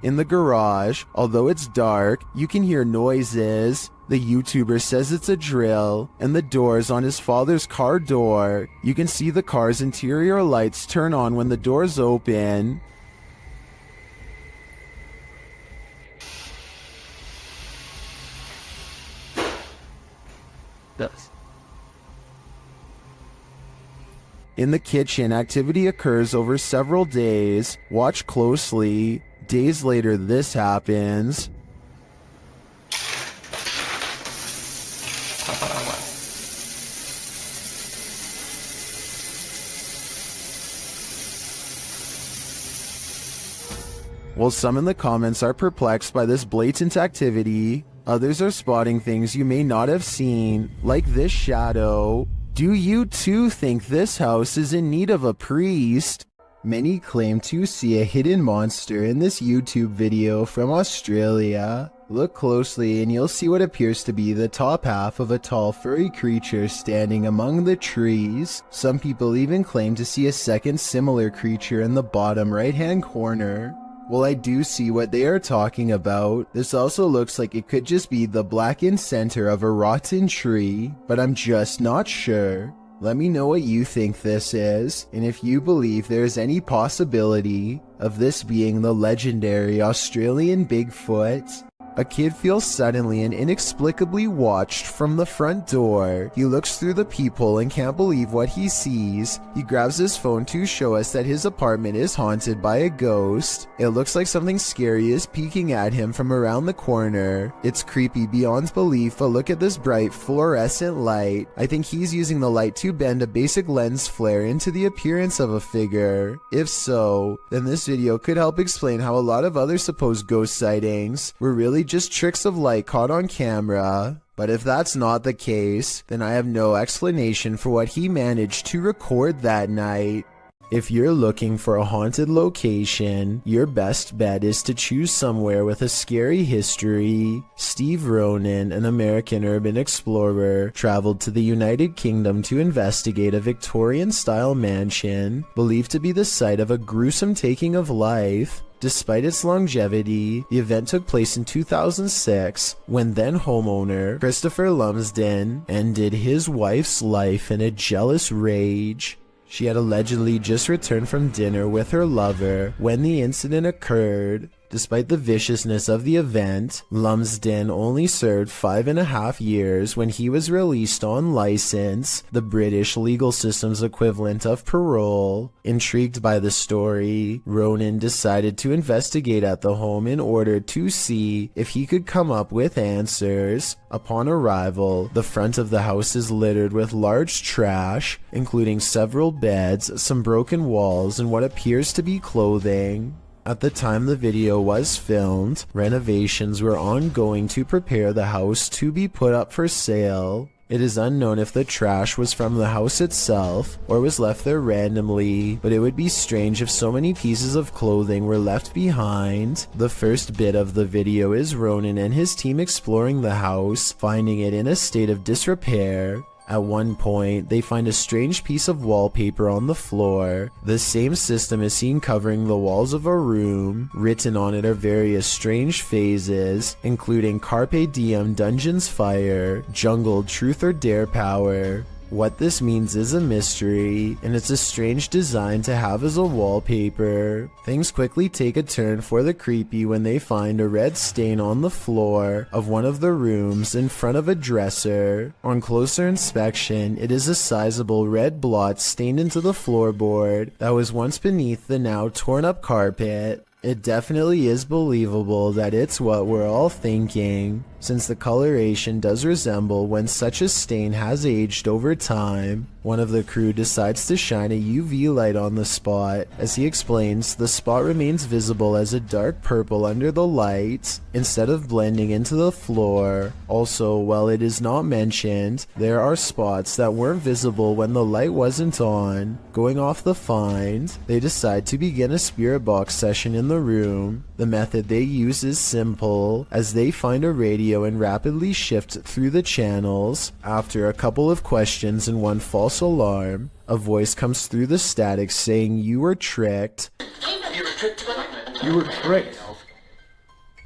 S1: In the garage, although it's dark, you can hear noises. The YouTuber says it's a drill, and the doors on his father's car door. You can see the car's interior lights turn on when the doors open. In the kitchen, activity occurs over several days. Watch closely. Days later, this happens. While some in the comments are perplexed by this blatant activity, others are spotting things you may not have seen, like this shadow. Do you too think this house is in need of a priest? Many claim to see a hidden monster in this YouTube video from Australia. Look closely and you'll see what appears to be the top half of a tall furry creature standing among the trees. Some people even claim to see a second similar creature in the bottom right-hand corner. Well, I do see what they are talking about. This also looks like it could just be the blackened center of a rotten tree, but I'm just not sure. Let me know what you think this is, and if you believe there is any possibility of this being the legendary Australian Bigfoot. A kid feels suddenly and inexplicably watched from the front door. He looks through the peephole and can't believe what he sees. He grabs his phone to show us that his apartment is haunted by a ghost. It looks like something scary is peeking at him from around the corner. It's creepy beyond belief, but look at this bright fluorescent light. I think he's using the light to bend a basic lens flare into the appearance of a figure. If so, then this video could help explain how a lot of other supposed ghost sightings were really just tricks of light caught on camera. But if that's not the case, then I have no explanation for what he managed to record that night. If you're looking for a haunted location, your best bet is to choose somewhere with a scary history. Steve Ronan, an American urban explorer, traveled to the United Kingdom to investigate a Victorian-style mansion believed to be the site of a gruesome taking of life. Despite its longevity, the event took place in 2006 when then homeowner Christopher Lumsden ended his wife's life in a jealous rage. She had allegedly just returned from dinner with her lover when the incident occurred. Despite the viciousness of the event, Lumsden only served 5.5 years when he was released on license, the British legal system's equivalent of parole. Intrigued by the story, Ronan decided to investigate at the home in order to see if he could come up with answers. Upon arrival, the front of the house is littered with large trash, including several beds, some broken walls, and what appears to be clothing. At the time the video was filmed, renovations were ongoing to prepare the house to be put up for sale. It is unknown if the trash was from the house itself or was left there randomly, but it would be strange if so many pieces of clothing were left behind. The first bit of the video is Ronan and his team exploring the house, finding it in a state of disrepair. At one point, they find a strange piece of wallpaper on the floor. The same system is seen covering the walls of a room. Written on it are various strange phrases, including Carpe Diem Dungeons Fire, Jungle Truth or Dare Power. What this means is a mystery, and it's a strange design to have as a wallpaper. Things quickly take a turn for the creepy when they find a red stain on the floor of one of the rooms in front of a dresser. On closer inspection, it is a sizable red blot stained into the floorboard that was once beneath the now torn up carpet. It definitely is believable that it's what we're all thinking. since the coloration does resemble when such a stain has aged over time. One of the crew decides to shine a UV light on the spot. As he explains, the spot remains visible as a dark purple under the light, instead of blending into the floor. Also, while it is not mentioned, there are spots that weren't visible when the light wasn't on. Going off the find, they decide to begin a spirit box session in the room. The method they use is simple, as they find a radio and rapidly shift through the channels. After a couple of questions and one false alarm, a voice comes through the static saying you were tricked.
S10: You were tricked.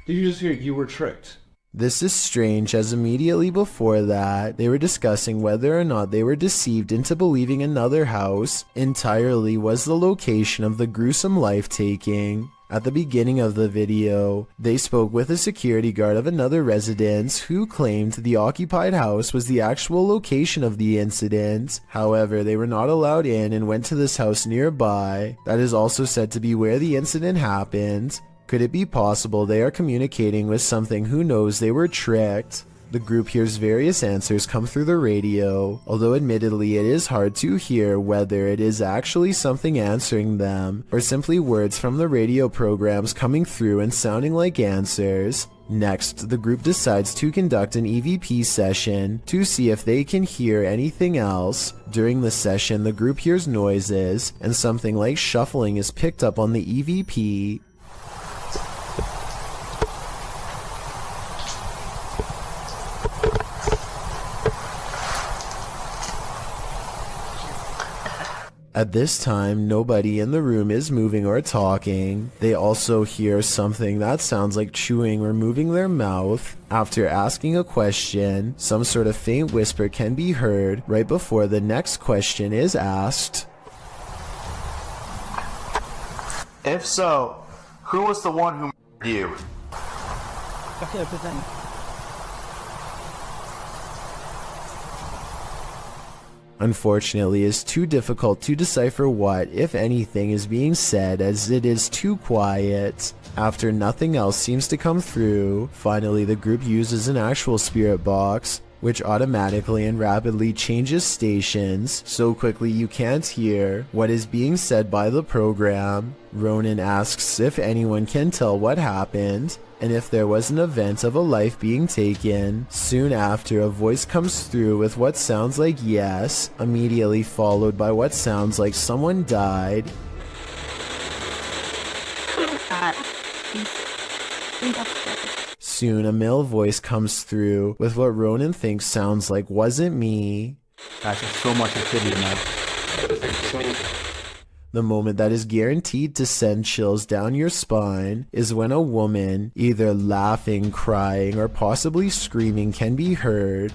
S10: Did you just hear you were tricked?
S1: This is strange, as immediately before that, they were discussing whether or not they were deceived into believing another house entirely was the location of the gruesome life-taking. At the beginning of the video, they spoke with a security guard of another residence who claimed the occupied house was the actual location of the incident. However, they were not allowed in and went to this house nearby that is also said to be where the incident happened. Could it be possible they are communicating with something who knows they were tricked? The group hears various answers come through the radio, although admittedly it is hard to hear whether it is actually something answering them, or simply words from the radio programs coming through and sounding like answers. Next, the group decides to conduct an EVP session to see if they can hear anything else. During the session, the group hears noises, and something like shuffling is picked up on the EVP. At this time, nobody in the room is moving or talking. They also hear something that sounds like chewing or moving their mouth. After asking a question, some sort of faint whisper can be heard right before the next question is asked.
S11: If so, who was the one who murdered you?
S1: Unfortunately, it's too difficult to decipher what, if anything, is being said, as it is too quiet. After nothing else seems to come through, finally the group uses an actual spirit box, which automatically and rapidly changes stations so quickly you can't hear what is being said by the program. Ronan asks if anyone can tell what happened, and if there was an event of a life being taken. Soon after, a voice comes through with what sounds like yes, immediately followed by what sounds like someone died. Soon, a male voice comes through with what Ronan thinks sounds like wasn't me.
S10: Guys, there's so much activity, man.
S1: The moment that is guaranteed to send chills down your spine is when a woman, either laughing, crying, or possibly screaming, can be heard.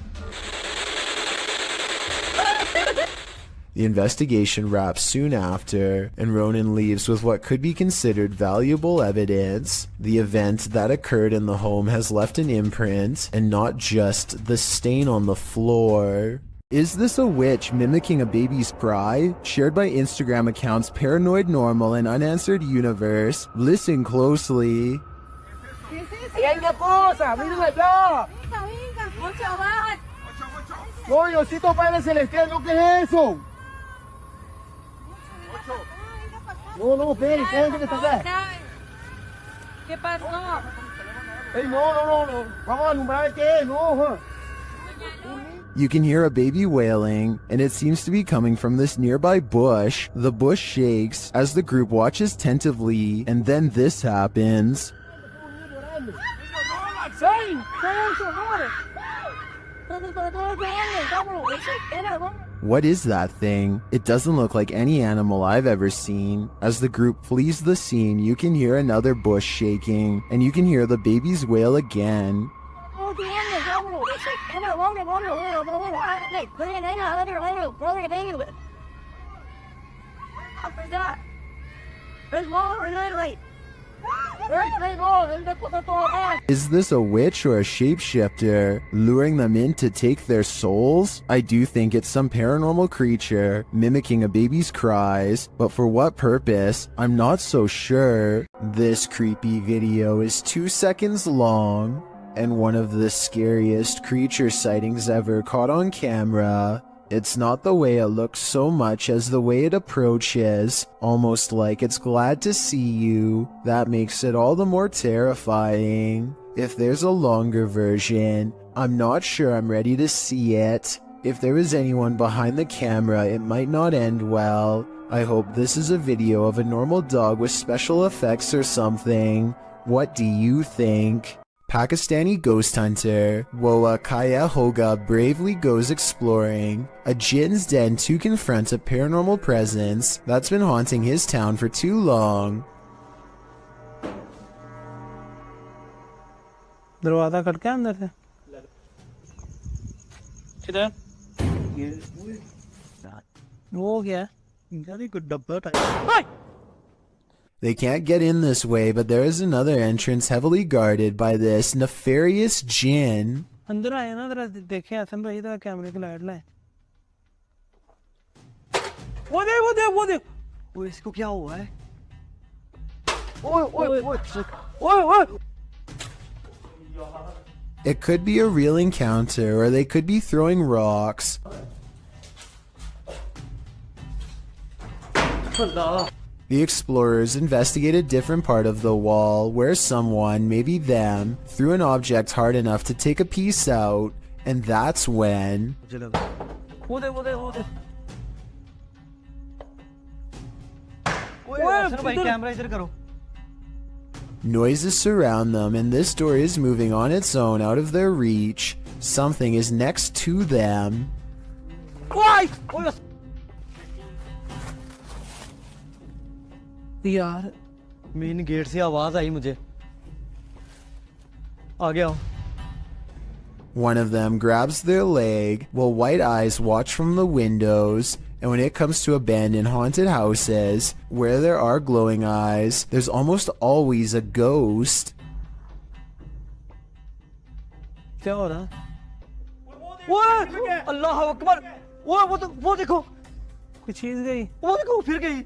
S1: The investigation wraps soon after, and Ronan leaves with what could be considered valuable evidence. The event that occurred in the home has left an imprint, and not just the stain on the floor. Is this a witch mimicking a baby's cry? Shared by Instagram accounts Paranoid Normal and Unanswered Universe. Listen closely.
S7: No, Diosito Padre Celestial, ¿no? ¿Qué es eso? No, espere, ¿qué es lo que está acá?
S17: ¿Qué pasó?
S7: Ey, no. Vamos a alumbrar qué es, no.
S1: You can hear a baby wailing, and it seems to be coming from this nearby bush. The bush shakes as the group watches tentatively, and then this happens. What is that thing? It doesn't look like any animal I've ever seen. As the group flees the scene, you can hear another bush shaking, and you can hear the baby's wail again. Is this a witch or a shapeshifter, luring them in to take their souls? I do think it's some paranormal creature, mimicking a baby's cries, but for what purpose, I'm not so sure. This creepy video is 2 seconds long. and one of the scariest creature sightings ever caught on camera. It's not the way it looks so much as the way it approaches, almost like it's glad to see you. That makes it all the more terrifying. If there's a longer version, I'm not sure I'm ready to see it. If there is anyone behind the camera, it might not end well. I hope this is a video of a normal dog with special effects or something. What do you think? Pakistani ghost hunter Woa Kaya Hoga bravely goes exploring a jinn's den to confront a paranormal presence that's been haunting his town for too long.
S22: दरवाजा खटका अंदर से किधर वो क्या गाड़ी को डब्बा type
S1: They can't get in this way, but there is another entrance heavily guarded by this nefarious jinn.
S22: अंदर आए ना जरा देखे हसन भाई इधर कैमरे की लाइट लाए वो देख
S2: ओए इसको क्या हुआ है
S22: ओए
S1: It could be a real encounter, or they could be throwing rocks. The explorers investigate a different part of the wall where someone, maybe them, threw an object hard enough to take a piece out, and that's when... Noises surround them, and this door is moving on its own out of their reach. Something is next to them.
S22: यार main gate से आवाज आई मुझे आ गया
S1: One of them grabs their leg while white eyes watch from the windows, and when it comes to abandoned haunted houses where there are glowing eyes, there's almost always a ghost.
S22: क्या हो रहा है अल्लाह अकबर वो देखो कोई चीज गई वो देखो फिर गई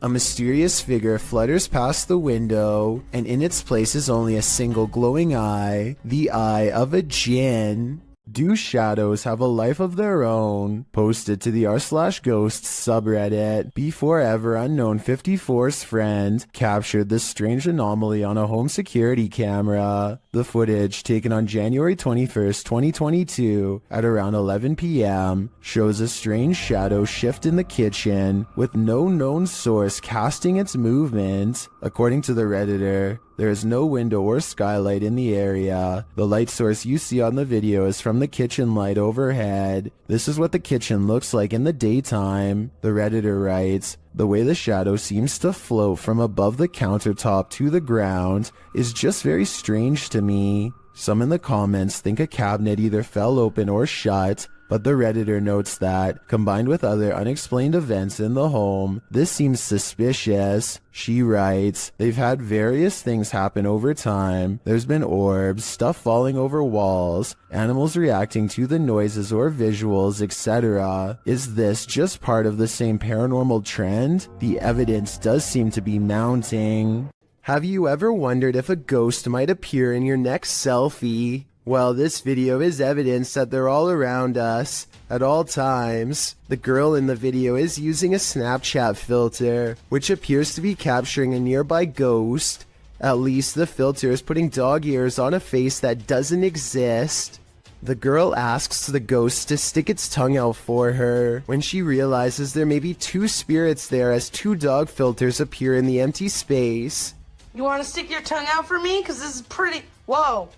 S1: A mysterious figure flutters past the window, and in its place is only a single glowing eye, the eye of a jinn. Do shadows have a life of their own? Posted to the r/ghosts subreddit, Before Ever Unknown 54's friend captured this strange anomaly on a home security camera. The footage, taken on January 21st, 2022 at around 11 p.m., shows a strange shadow shift in the kitchen with no known source casting its movement. According to the Redditor, there is no window or skylight in the area. The light source you see on the video is from the kitchen light overhead. This is what the kitchen looks like in the daytime. The Redditor writes, the way the shadow seems to float from above the countertop to the ground is just very strange to me. Some in the comments think a cabinet either fell open or shut, but the Redditor notes that, combined with other unexplained events in the home, this seems suspicious. She writes, they've had various things happen over time. There's been orbs, stuff falling over walls, animals reacting to the noises or visuals, etc. Is this just part of the same paranormal trend? The evidence does seem to be mounting. Have you ever wondered if a ghost might appear in your next selfie? Well, this video is evidence that they're all around us, at all times. The girl in the video is using a Snapchat filter, which appears to be capturing a nearby ghost. At least the filter is putting dog ears on a face that doesn't exist. The girl asks the ghost to stick its tongue out for her, when she realizes there may be two spirits there as two dog filters appear in the empty space.
S12: You want to stick your tongue out for me? Because this is pretty... Whoa.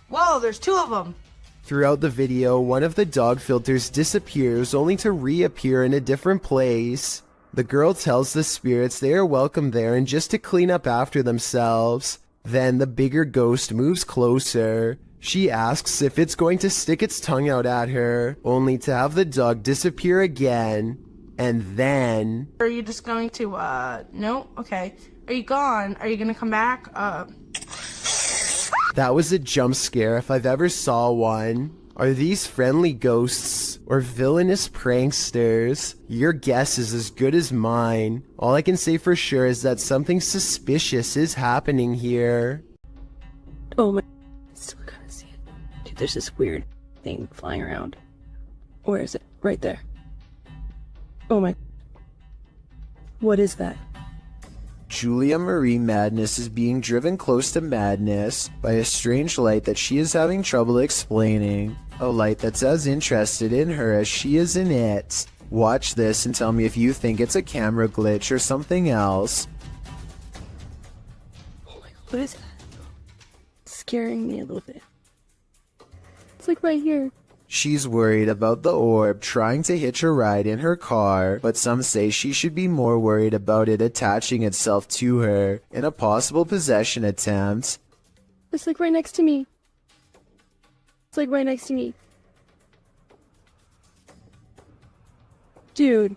S12: Whoa, there's two of them.
S1: Throughout the video, one of the dog filters disappears only to reappear in a different place. The girl tells the spirits they are welcome there and just to clean up after themselves. Then the bigger ghost moves closer. She asks if it's going to stick its tongue out at her, only to have the dog disappear again. And then...
S12: Are you just going to, no? Okay. Are you gone? Are you gonna come back?
S1: That was a jump scare if I've ever saw one. Are these friendly ghosts or villainous pranksters? Your guess is as good as mine. All I can say for sure is that something suspicious is happening here.
S12: Oh my...
S13: There's this weird thing flying around. Where is it? Right there. Oh my. What is that?
S1: Julia Marie Madness is being driven close to madness by a strange light that she is having trouble explaining. A light that's as interested in her as she is in it. Watch this and tell me if you think it's a camera glitch or something else.
S13: Oh my, what is that? It's scaring me a little bit. It's like right here.
S1: She's worried about the orb trying to hitch a ride in her car, but some say she should be more worried about it attaching itself to her in a possible possession attempt.
S13: It's like right next to me. It's like right next to me. Dude.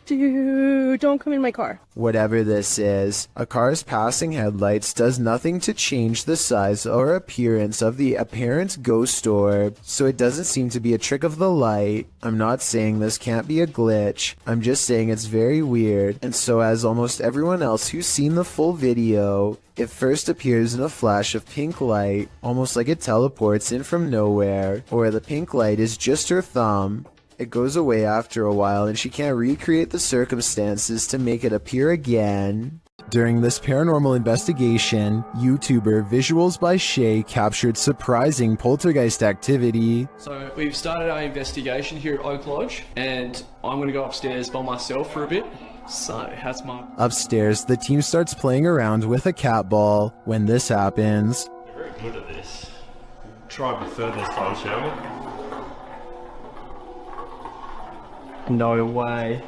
S13: Dude, don't come in my car.
S1: Whatever this is, a car's passing headlights does nothing to change the size or appearance of the apparent ghost orb, so it doesn't seem to be a trick of the light. I'm not saying this can't be a glitch, I'm just saying it's very weird, and so as almost everyone else who's seen the full video, it first appears in a flash of pink light, almost like it teleports in from nowhere, or the pink light is just her thumb. It goes away after a while and she can't recreate the circumstances to make it appear again. During this paranormal investigation, YouTuber Visuals by Shay captured surprising poltergeist activity.
S14: So we've started our investigation here at Oak Lodge and I'm going to go upstairs by myself for a bit. So how's my...
S1: Upstairs, the team starts playing around with a cat ball. When this happens...
S15: You're very good at this. Try a bit further this time, shall we?
S14: No way.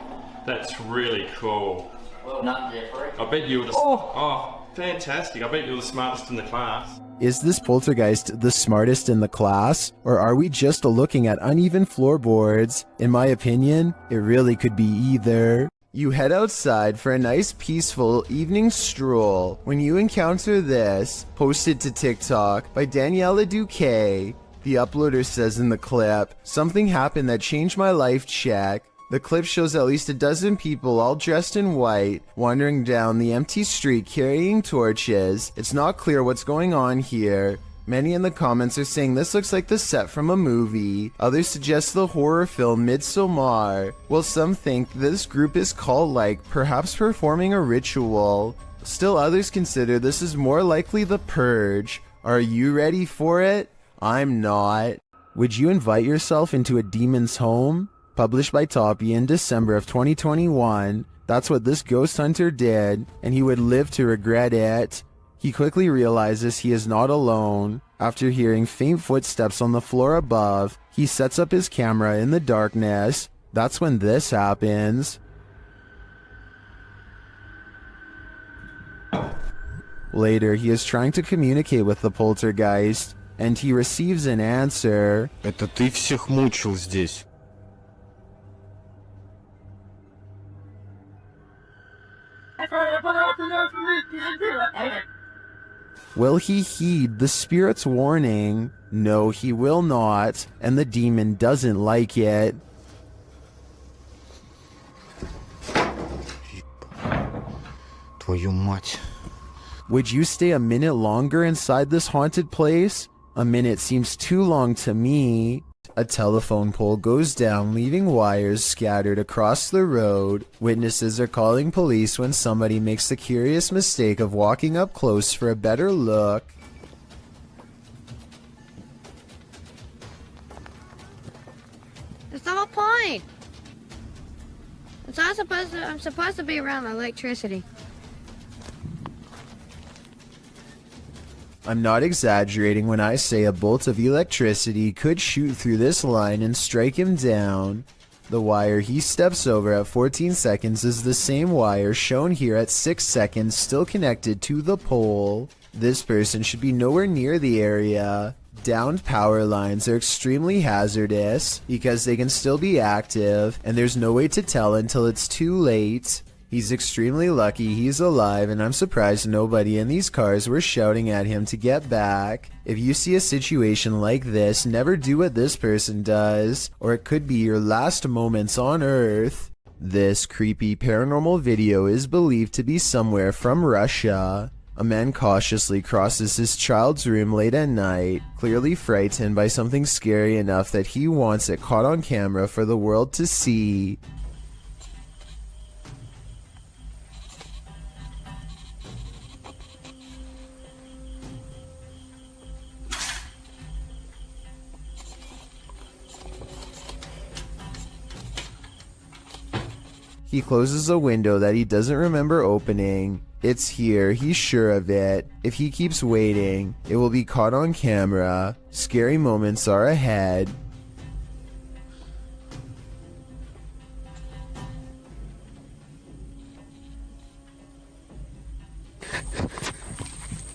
S15: That's really cool.
S13: Well done, Jeffrey.
S15: I bet you were the... Oh, fantastic. I bet you were the smartest in the class.
S1: Is this poltergeist the smartest in the class? Or are we just looking at uneven floorboards? In my opinion, it really could be either. You head outside for a nice peaceful evening stroll when you encounter this, posted to TikTok by Daniela Duque. The uploader says in the clip, "Something happened that changed my life, check." The clip shows at least a dozen people all dressed in white, wandering down the empty street carrying torches. It's not clear what's going on here. Many in the comments are saying this looks like the set from a movie. Others suggest the horror film Midsommar. While some think this group is cult-like, perhaps performing a ritual. Still others consider this is more likely the Purge. Are you ready for it? I'm not. Would you invite yourself into a demon's home? Published by Toppy in December of 2021. That's what this ghost hunter did, and he would live to regret it. He quickly realizes he is not alone. After hearing faint footsteps on the floor above, he sets up his camera in the darkness. That's when this happens. Later, he is trying to communicate with the poltergeist, and he receives an answer.
S24: Это ты всех мучил здесь.
S1: Will he heed the spirit's warning? No, he will not, and the demon doesn't like it.
S24: Твою мать.
S1: Would you stay a minute longer inside this haunted place? A minute seems too long to me. A telephone pole goes down, leaving wires scattered across the road. Witnesses are calling police when somebody makes the curious mistake of walking up close for a better look.
S17: It's the whole point. It's not supposed to. I'm supposed to be around electricity.
S1: I'm not exaggerating when I say a bolt of electricity could shoot through this line and strike him down. The wire he steps over at 14 seconds is the same wire shown here at 6 seconds, still connected to the pole. This person should be nowhere near the area. Downed power lines are extremely hazardous because they can still be active, and there's no way to tell until it's too late. He's extremely lucky he's alive, and I'm surprised nobody in these cars were shouting at him to get back. If you see a situation like this, never do what this person does, or it could be your last moments on Earth. This creepy paranormal video is believed to be somewhere from Russia. A man cautiously crosses his child's room late at night, clearly frightened by something scary enough that he wants it caught on camera for the world to see. He closes a window that he doesn't remember opening. It's here, he's sure of it. If he keeps waiting, it will be caught on camera. Scary moments are ahead.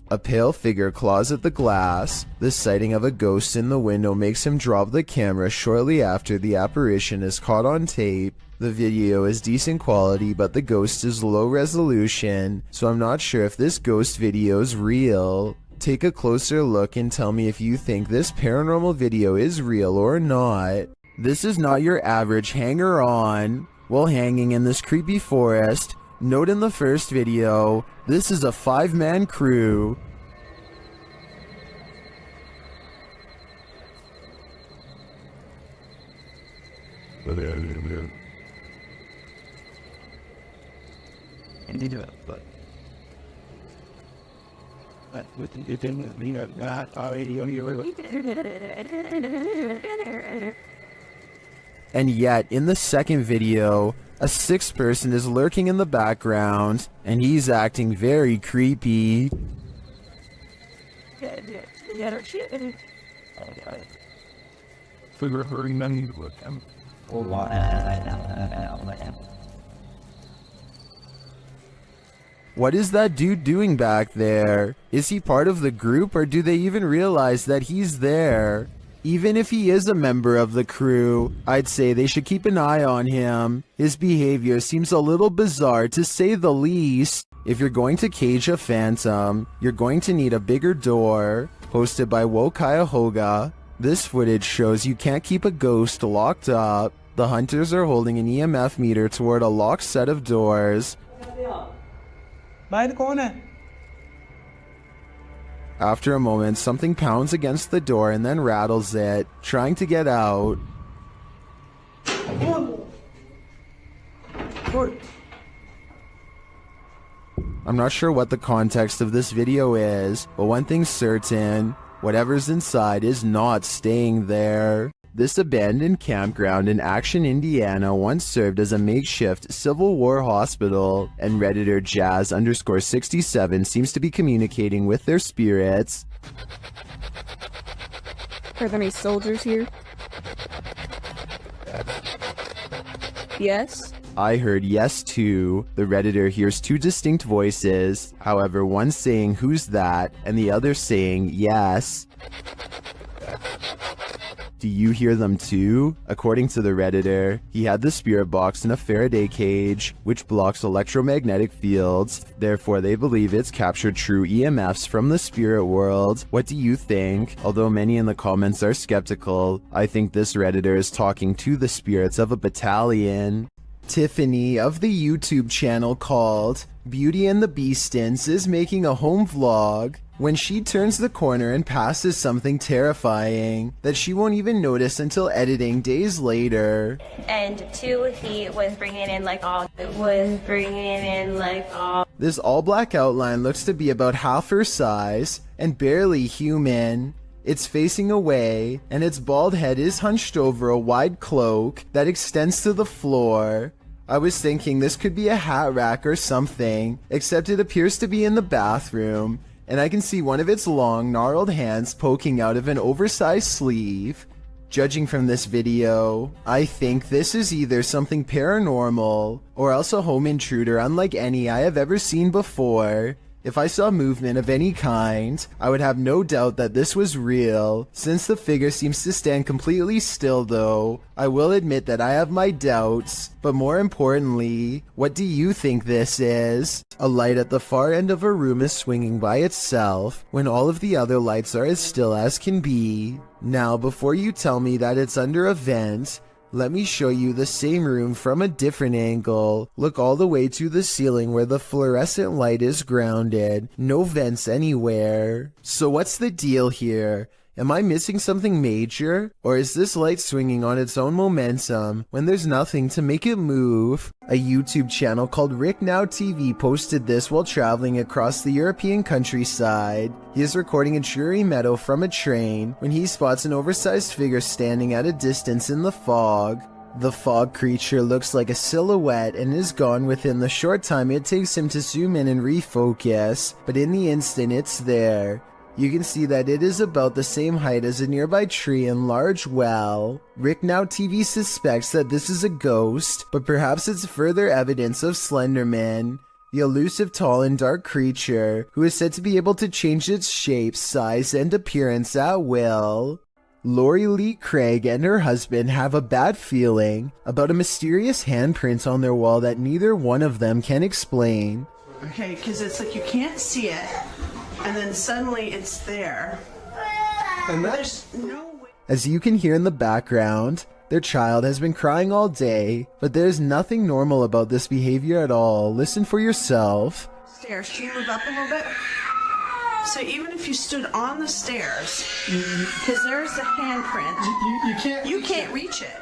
S1: A pale figure claws at the glass. The sighting of a ghost in the window makes him drop the camera shortly after the apparition is caught on tape. The video is decent quality, but the ghost is low resolution, so I'm not sure if this ghost video is real. Take a closer look and tell me if you think this paranormal video is real or not. This is not your average hanger-on. While hanging in this creepy forest, note in the first video, this is a 5-man crew. And yet, in the second video, a 6th person is lurking in the background, and he's acting very creepy. What is that dude doing back there? Is he part of the group, or do they even realize that he's there? Even if he is a member of the crew, I'd say they should keep an eye on him. His behavior seems a little bizarre to say the least. If you're going to cage a phantom, you're going to need a bigger door. Posted by Cuyahoga. This footage shows you can't keep a ghost locked up. The hunters are holding an EMF meter toward a locked set of doors. After a moment, something pounds against the door and then rattles it, trying to get out. I'm not sure what the context of this video is, but one thing's certain, whatever's inside is not staying there. This abandoned campground in Action, Indiana once served as a makeshift Civil War hospital, and Redditor Jazz_67 seems to be communicating with their spirits.
S13: Are there any soldiers here? Yes?
S1: I heard yes too. The Redditor hears 2 distinct voices, however one saying who's that, and the other saying yes. Do you hear them too? According to the Redditor, he had the spirit box in a Faraday cage, which blocks electromagnetic fields. Therefore, they believe it's captured true EMFs from the spirit world. What do you think? Although many in the comments are skeptical, I think this Redditor is talking to the spirits of a battalion. Tiffany of the YouTube channel called Beauty and the Beastins is making a home vlog when she turns the corner and passes something terrifying that she won't even notice until editing days later.
S4: And 2, he was bringing in like all.
S1: This all-black outline looks to be about half her size and barely human. It's facing away, and its bald head is hunched over a wide cloak that extends to the floor. I was thinking this could be a hat rack or something, except it appears to be in the bathroom, and I can see one of its long, gnarled hands poking out of an oversized sleeve. Judging from this video, I think this is either something paranormal, or else a home intruder unlike any I have ever seen before. If I saw movement of any kind, I would have no doubt that this was real. Since the figure seems to stand completely still though, I will admit that I have my doubts. But more importantly, what do you think this is? A light at the far end of a room is swinging by itself, when all of the other lights are as still as can be. Now, before you tell me that it's under a vent, Let me show you the same room from a different angle. Look all the way to the ceiling where the fluorescent light is grounded. No vents anywhere. So what's the deal here? Am I missing something major? Or is this light swinging on its own momentum when there's nothing to make it move? A YouTube channel called Rick Now TV posted this while traveling across the European countryside. He is recording a dreary meadow from a train when he spots an oversized figure standing at a distance in the fog. The fog creature looks like a silhouette and is gone within the short time it takes him to zoom in and refocus, but in the instant it's there. You can see that it is about the same height as a nearby tree and large well. Rick Now TV suspects that this is a ghost, but perhaps it's further evidence of Slenderman, the elusive tall and dark creature who is said to be able to change its shape, size, and appearance at will. Lori Lee Craig and her husband have a bad feeling about a mysterious handprint on their wall that neither one of them can explain.
S12: Okay, because it's like you can't see it, and then suddenly it's there. And there's no way.
S1: As you can hear in the background, their child has been crying all day, but there's nothing normal about this behavior at all. Listen for yourself.
S12: Stairs, can you move up a little bit? So even if you stood on the stairs, because there's the handprint, you can't reach it.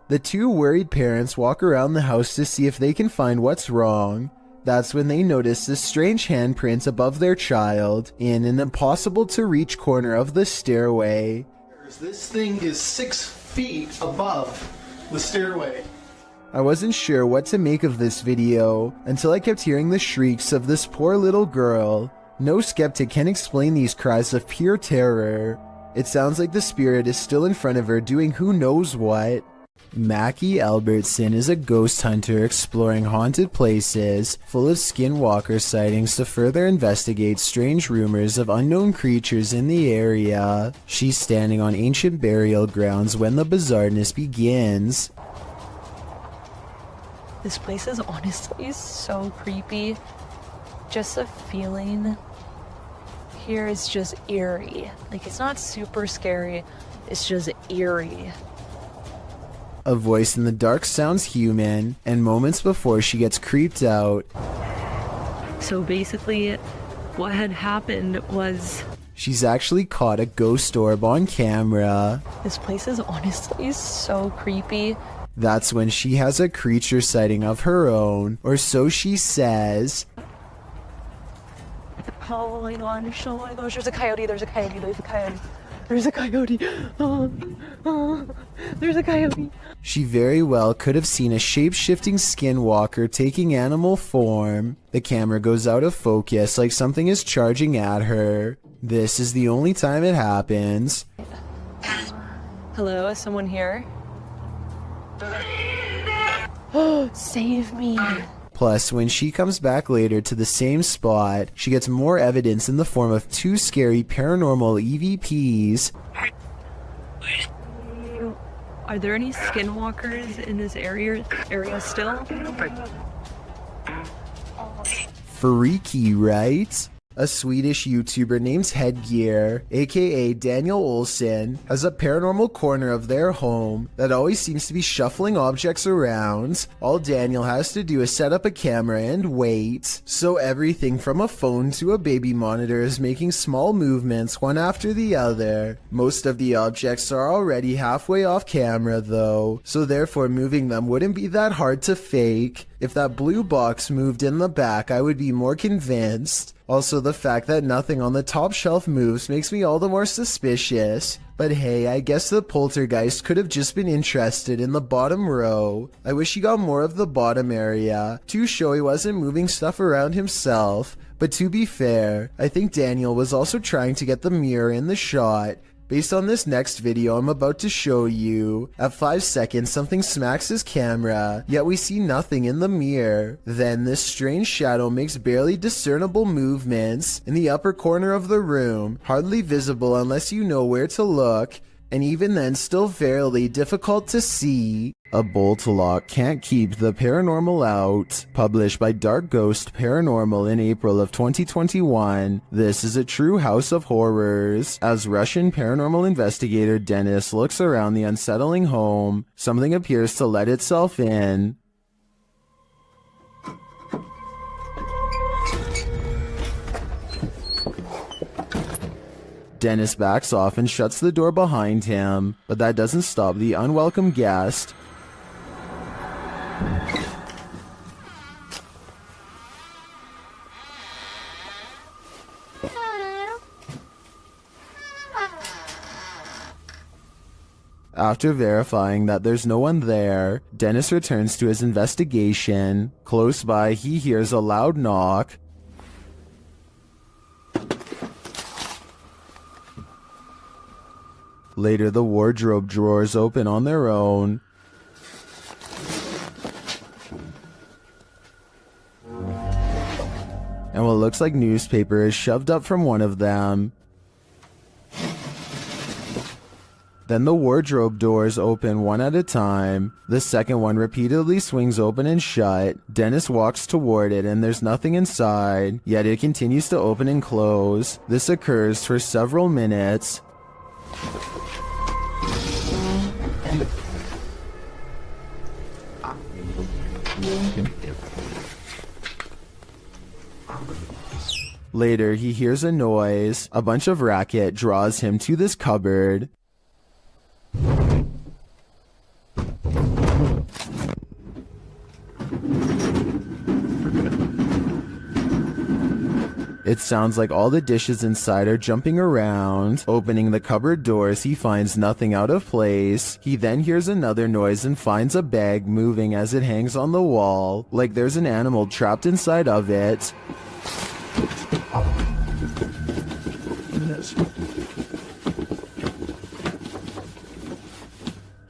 S1: The two worried parents walk around the house to see if they can find what's wrong. That's when they notice this strange handprint above their child in an impossible to reach corner of the stairway.
S7: This thing is 6 feet above the stairway.
S1: I wasn't sure what to make of this video until I kept hearing the shrieks of this poor little girl. No skeptic can explain these cries of pure terror. It sounds like the spirit is still in front of her doing who knows what. Mackie Albertson is a ghost hunter exploring haunted places full of skinwalker sightings to further investigate strange rumors of unknown creatures in the area. She's standing on ancient burial grounds when the bizarreness begins.
S8: This place is honestly so creepy. Just the feeling here is just eerie. Like, it's not super scary, it's just eerie.
S1: A voice in the dark sounds human, and moments before she gets creeped out.
S8: So basically, what had happened was...
S1: She's actually caught a ghost orb on camera.
S8: This place is honestly so creepy.
S1: That's when she has a creature sighting of her own, or so she says.
S8: Oh my gosh, oh my gosh, there's a coyote, there's a coyote, there's a coyote. There's a coyote. There's a coyote.
S1: She very well could have seen a shape-shifting skinwalker taking animal form. The camera goes out of focus like something is charging at her. This is the only time it happens.
S8: Hello, is someone here? Save me.
S1: Plus, when she comes back later to the same spot, she gets more evidence in the form of 2 scary paranormal EVPs.
S8: Are there any skinwalkers in this area still?
S1: Freaky, right? A Swedish YouTuber named Headgear, aka Daniel Olsson, has a paranormal corner of their home that always seems to be shuffling objects around. All Daniel has to do is set up a camera and wait. So everything from a phone to a baby monitor is making small movements one after the other. Most of the objects are already halfway off camera though, so therefore moving them wouldn't be that hard to fake. If that blue box moved in the back, I would be more convinced. Also, the fact that nothing on the top shelf moves makes me all the more suspicious. But hey, I guess the poltergeist could have just been interested in the bottom row. I wish he got more of the bottom area to show he wasn't moving stuff around himself. But to be fair, I think Daniel was also trying to get the mirror in the shot. Based on this next video I'm about to show you, at 5 seconds something smacks his camera, yet we see nothing in the mirror. Then this strange shadow makes barely discernible movements in the upper corner of the room, hardly visible unless you know where to look, and even then still fairly difficult to see. A bolt lock can't keep the paranormal out. Published by Dark Ghost Paranormal in April of 2021, this is a true house of horrors. As Russian paranormal investigator Dennis looks around the unsettling home, something appears to let itself in. Dennis backs off and shuts the door behind him, but that doesn't stop the unwelcome guest. After verifying that there's no one there, Dennis returns to his investigation. Close by, he hears a loud knock. Later, the wardrobe drawers open on their own. And what looks like newspaper is shoved up from one of them. Then the wardrobe doors open one at a time. The second one repeatedly swings open and shut. Dennis walks toward it and there's nothing inside, yet it continues to open and close. This occurs for several minutes. Later, he hears a noise. A bunch of racket draws him to this cupboard. It sounds like all the dishes inside are jumping around. Opening the cupboard doors, he finds nothing out of place. He then hears another noise and finds a bag moving as it hangs on the wall, like there's an animal trapped inside of it.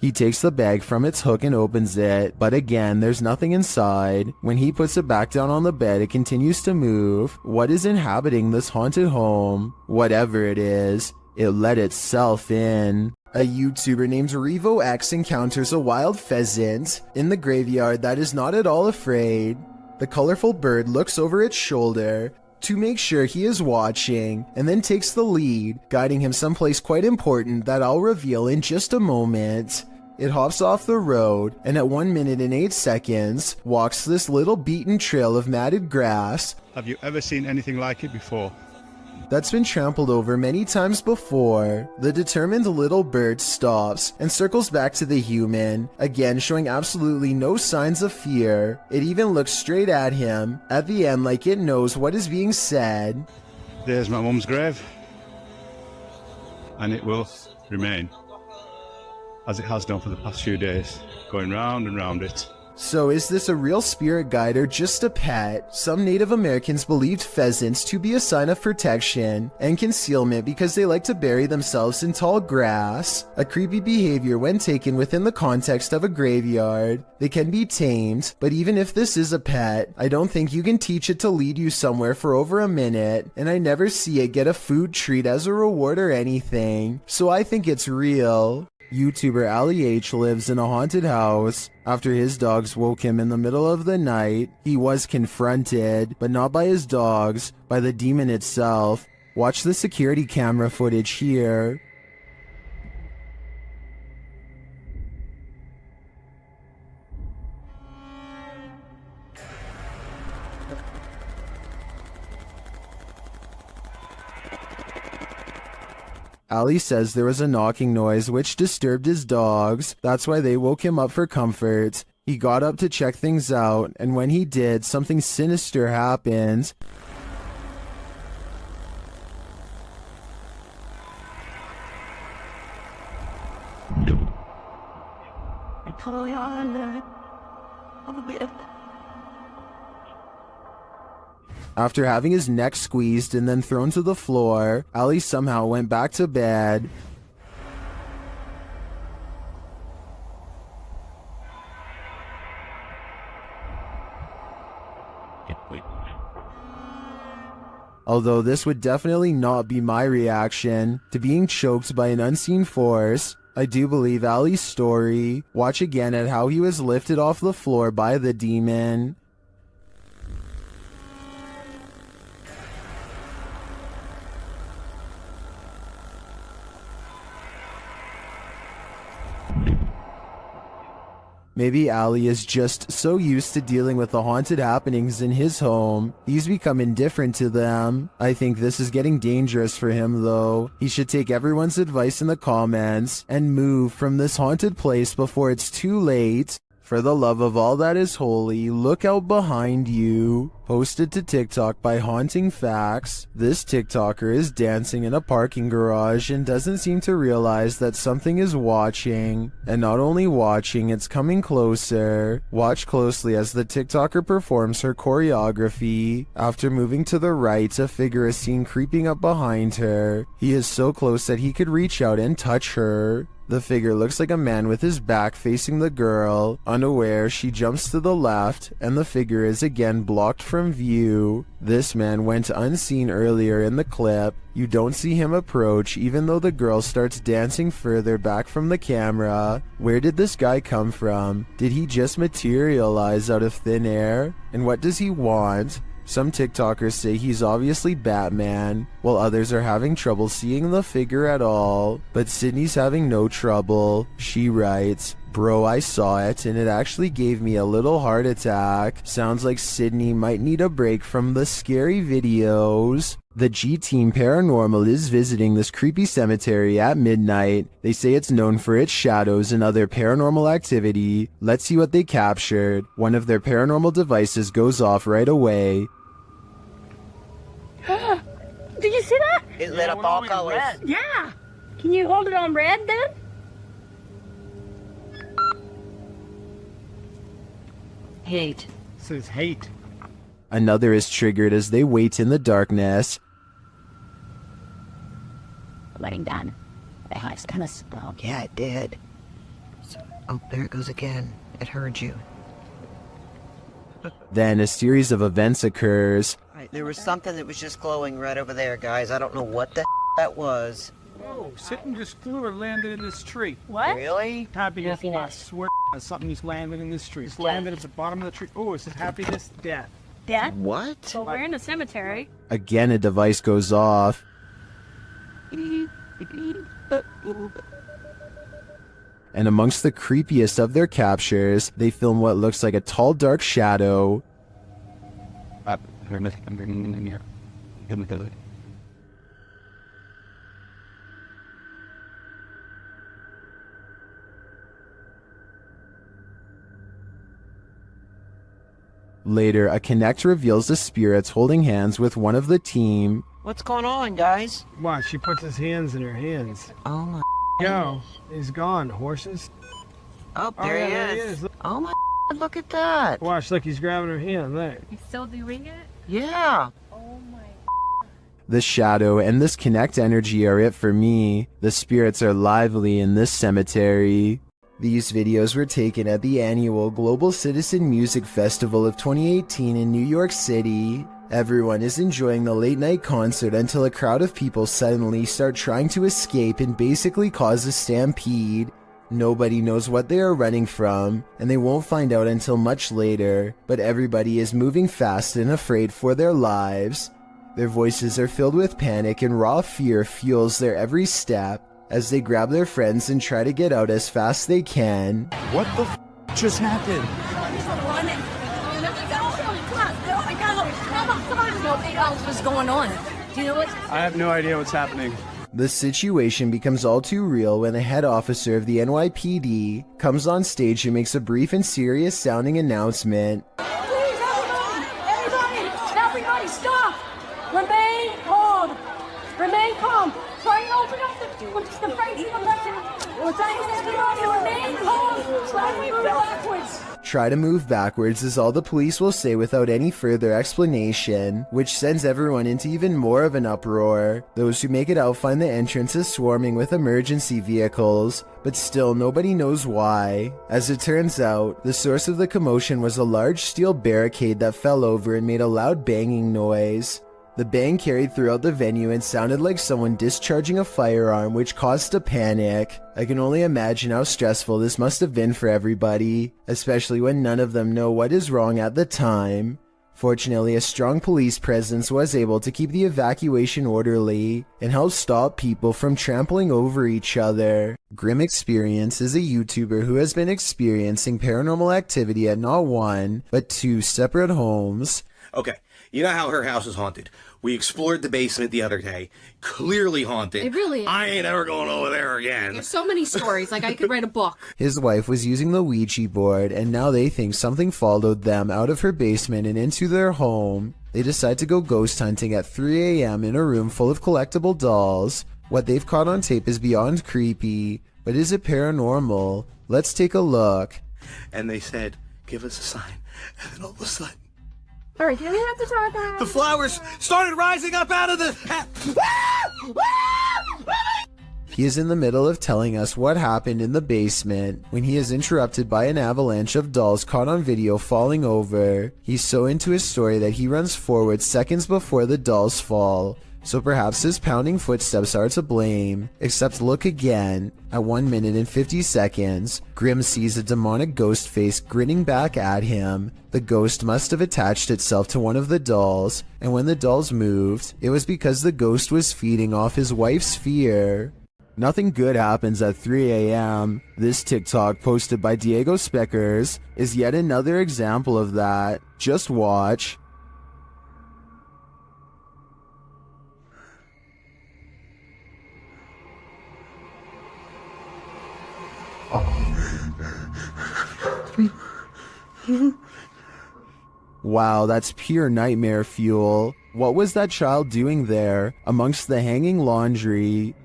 S1: He takes the bag from its hook and opens it, but again, there's nothing inside. When he puts it back down on the bed, it continues to move. What is inhabiting this haunted home? Whatever it is, it let itself in. A YouTuber named RevoX encounters a wild pheasant in the graveyard that is not at all afraid. The colorful bird looks over its shoulder to make sure he is watching, and then takes the lead, guiding him someplace quite important that I'll reveal in just a moment. It hops off the road, and at 1 minute and 8 seconds, walks this little beaten trail of matted grass.
S23: Have you ever seen anything like it before?
S1: That's been trampled over many times before. The determined little bird stops and circles back to the human, again showing absolutely no signs of fear. It even looks straight at him, at the end like it knows what is being said.
S23: There's my mum's grave, and it will remain, as it has done for the past few days, going round and round it.
S1: So is this a real spirit guide or just a pet? Some Native Americans believed pheasants to be a sign of protection and concealment because they like to bury themselves in tall grass. A creepy behavior when taken within the context of a graveyard. They can be tamed, but even if this is a pet, I don't think you can teach it to lead you somewhere for over a minute, and I never see it get a food treat as a reward or anything, so I think it's real. YouTuber Ali H lives in a haunted house. After his dogs woke him in the middle of the night, he was confronted, but not by his dogs, by the demon itself. Watch the security camera footage here. Ali says there was a knocking noise which disturbed his dogs. That's why they woke him up for comfort. He got up to check things out, and when he did, something sinister happened. After having his neck squeezed and then thrown to the floor, Ali somehow went back to bed. Although this would definitely not be my reaction to being choked by an unseen force. I do believe Ali's story. Watch again at how he was lifted off the floor by the demon. Maybe Ali is just so used to dealing with the haunted happenings in his home, he's become indifferent to them. I think this is getting dangerous for him though. He should take everyone's advice in the comments and move from this haunted place before it's too late. For the love of all that is holy, look out behind you. Posted to TikTok by Haunting Facts, this TikToker is dancing in a parking garage and doesn't seem to realize that something is watching. And not only watching, it's coming closer. Watch closely as the TikToker performs her choreography. After moving to the right, a figure is seen creeping up behind her. He is so close that he could reach out and touch her. The figure looks like a man with his back facing the girl. Unaware, she jumps to the left, and the figure is again blocked from view. This man went unseen earlier in the clip. You don't see him approach, even though the girl starts dancing further back from the camera. Where did this guy come from? Did he just materialize out of thin air? And what does he want? Some TikTokers say he's obviously Batman, while others are having trouble seeing the figure at all. But Sydney's having no trouble. She writes, "Bro, I saw it and it actually gave me a little heart attack. Sounds like Sydney might need a break from the scary videos." The G-Team Paranormal is visiting this creepy cemetery at midnight. They say it's known for its shadows and other paranormal activity. Let's see what they captured. One of their paranormal devices goes off right away.
S17: Did you see that?
S2: It lit up all colors.
S17: Yeah. Can you hold it on red then?
S2: Hate.
S22: Says hate.
S1: Another is triggered as they wait in the darkness.
S2: Lighting done. The house kind of spoke. Yeah, it did. Oh, there it goes again. It heard you.
S1: Then a series of events occurs.
S2: There was something that was just glowing right over there, guys. I don't know what the that was.
S5: Whoa, Sitting just flew or landed in this tree.
S17: What?
S2: Really?
S5: Happiness, I swear something just landed in this tree. Just landed at the bottom of the tree. Oh, it says happiness, death.
S17: Death?
S1: What?
S17: Well, we're in a cemetery.
S1: Again, a device goes off. And amongst the creepiest of their captures, they film what looks like a tall, dark shadow. Later, a Connect reveals the spirits holding hands with one of the team.
S2: What's going on, guys?
S5: Watch, she puts his hands in her hands.
S2: Oh my.
S5: Yo, he's gone. Horses.
S2: Oh, there,
S5: yeah,
S2: he
S5: there
S2: is. Oh my. Look at that.
S5: Watch, look, he's grabbing her hand there.
S17: He's still doing it?
S2: Yeah.
S17: Oh my.
S1: The shadow and this Connect energy are it for me. The spirits are lively in this cemetery. These videos were taken at the annual Global Citizen Music Festival of 2018 in New York City. Everyone is enjoying the late night concert until a crowd of people suddenly start trying to escape and basically cause a stampede. Nobody knows what they are running from, and they won't find out until much later, but everybody is moving fast and afraid for their lives. Their voices are filled with panic and raw fear fuels their every step as they grab their friends and try to get out as fast as they can.
S7: What the just happened?
S17: What's going on? Do you know what?
S5: I have no idea what's happening.
S1: The situation becomes all too real when the head officer of the NYPD comes on stage and makes a brief and serious sounding announcement.
S17: Please, everybody, stop! Remain calm. Remain calm. Try and open up the front to the left. We're trying to remain calm. Try and move backwards.
S1: Try to move backwards is all the police will say without any further explanation, which sends everyone into even more of an uproar. Those who make it out find the entrances swarming with emergency vehicles, but still nobody knows why. As it turns out, the source of the commotion was a large steel barricade that fell over and made a loud banging noise. The bang carried throughout the venue and sounded like someone discharging a firearm, which caused a panic. I can only imagine how stressful this must have been for everybody, especially when none of them know what is wrong at the time. Fortunately, a strong police presence was able to keep the evacuation orderly and help stop people from trampling over each other. Grim Experience is a YouTuber who has been experiencing paranormal activity at not one, but 2 separate homes.
S9: Okay, you know how her house is haunted. We explored the basement the other day. Clearly haunted.
S16: It really is.
S9: I ain't ever going over there again.
S16: There's so many stories, like I could write a book.
S1: His wife was using the Ouija board, and now they think something followed them out of her basement and into their home. They decide to go ghost hunting at 3 a.m. in a room full of collectible dolls. What they've caught on tape is beyond creepy, but is it paranormal? Let's take a look.
S9: And they said, give us a sign. And then all of a sudden,
S16: All right, you don't have to talk about
S9: the flowers started rising up out of the...
S1: He is in the middle of telling us what happened in the basement when he is interrupted by an avalanche of dolls caught on video falling over. He's so into his story that he runs forward seconds before the dolls fall. So perhaps his pounding footsteps are to blame. Except look again. At 1 minute and 50 seconds, Grim sees a demonic ghost face grinning back at him. The ghost must have attached itself to one of the dolls, and when the dolls moved, it was because the ghost was feeding off his wife's fear. Nothing good happens at 3 a.m. This TikTok posted by Diego Speckers is yet another example of that. Just watch. Wow, that's pure nightmare fuel. What was that child doing there, amongst the hanging laundry?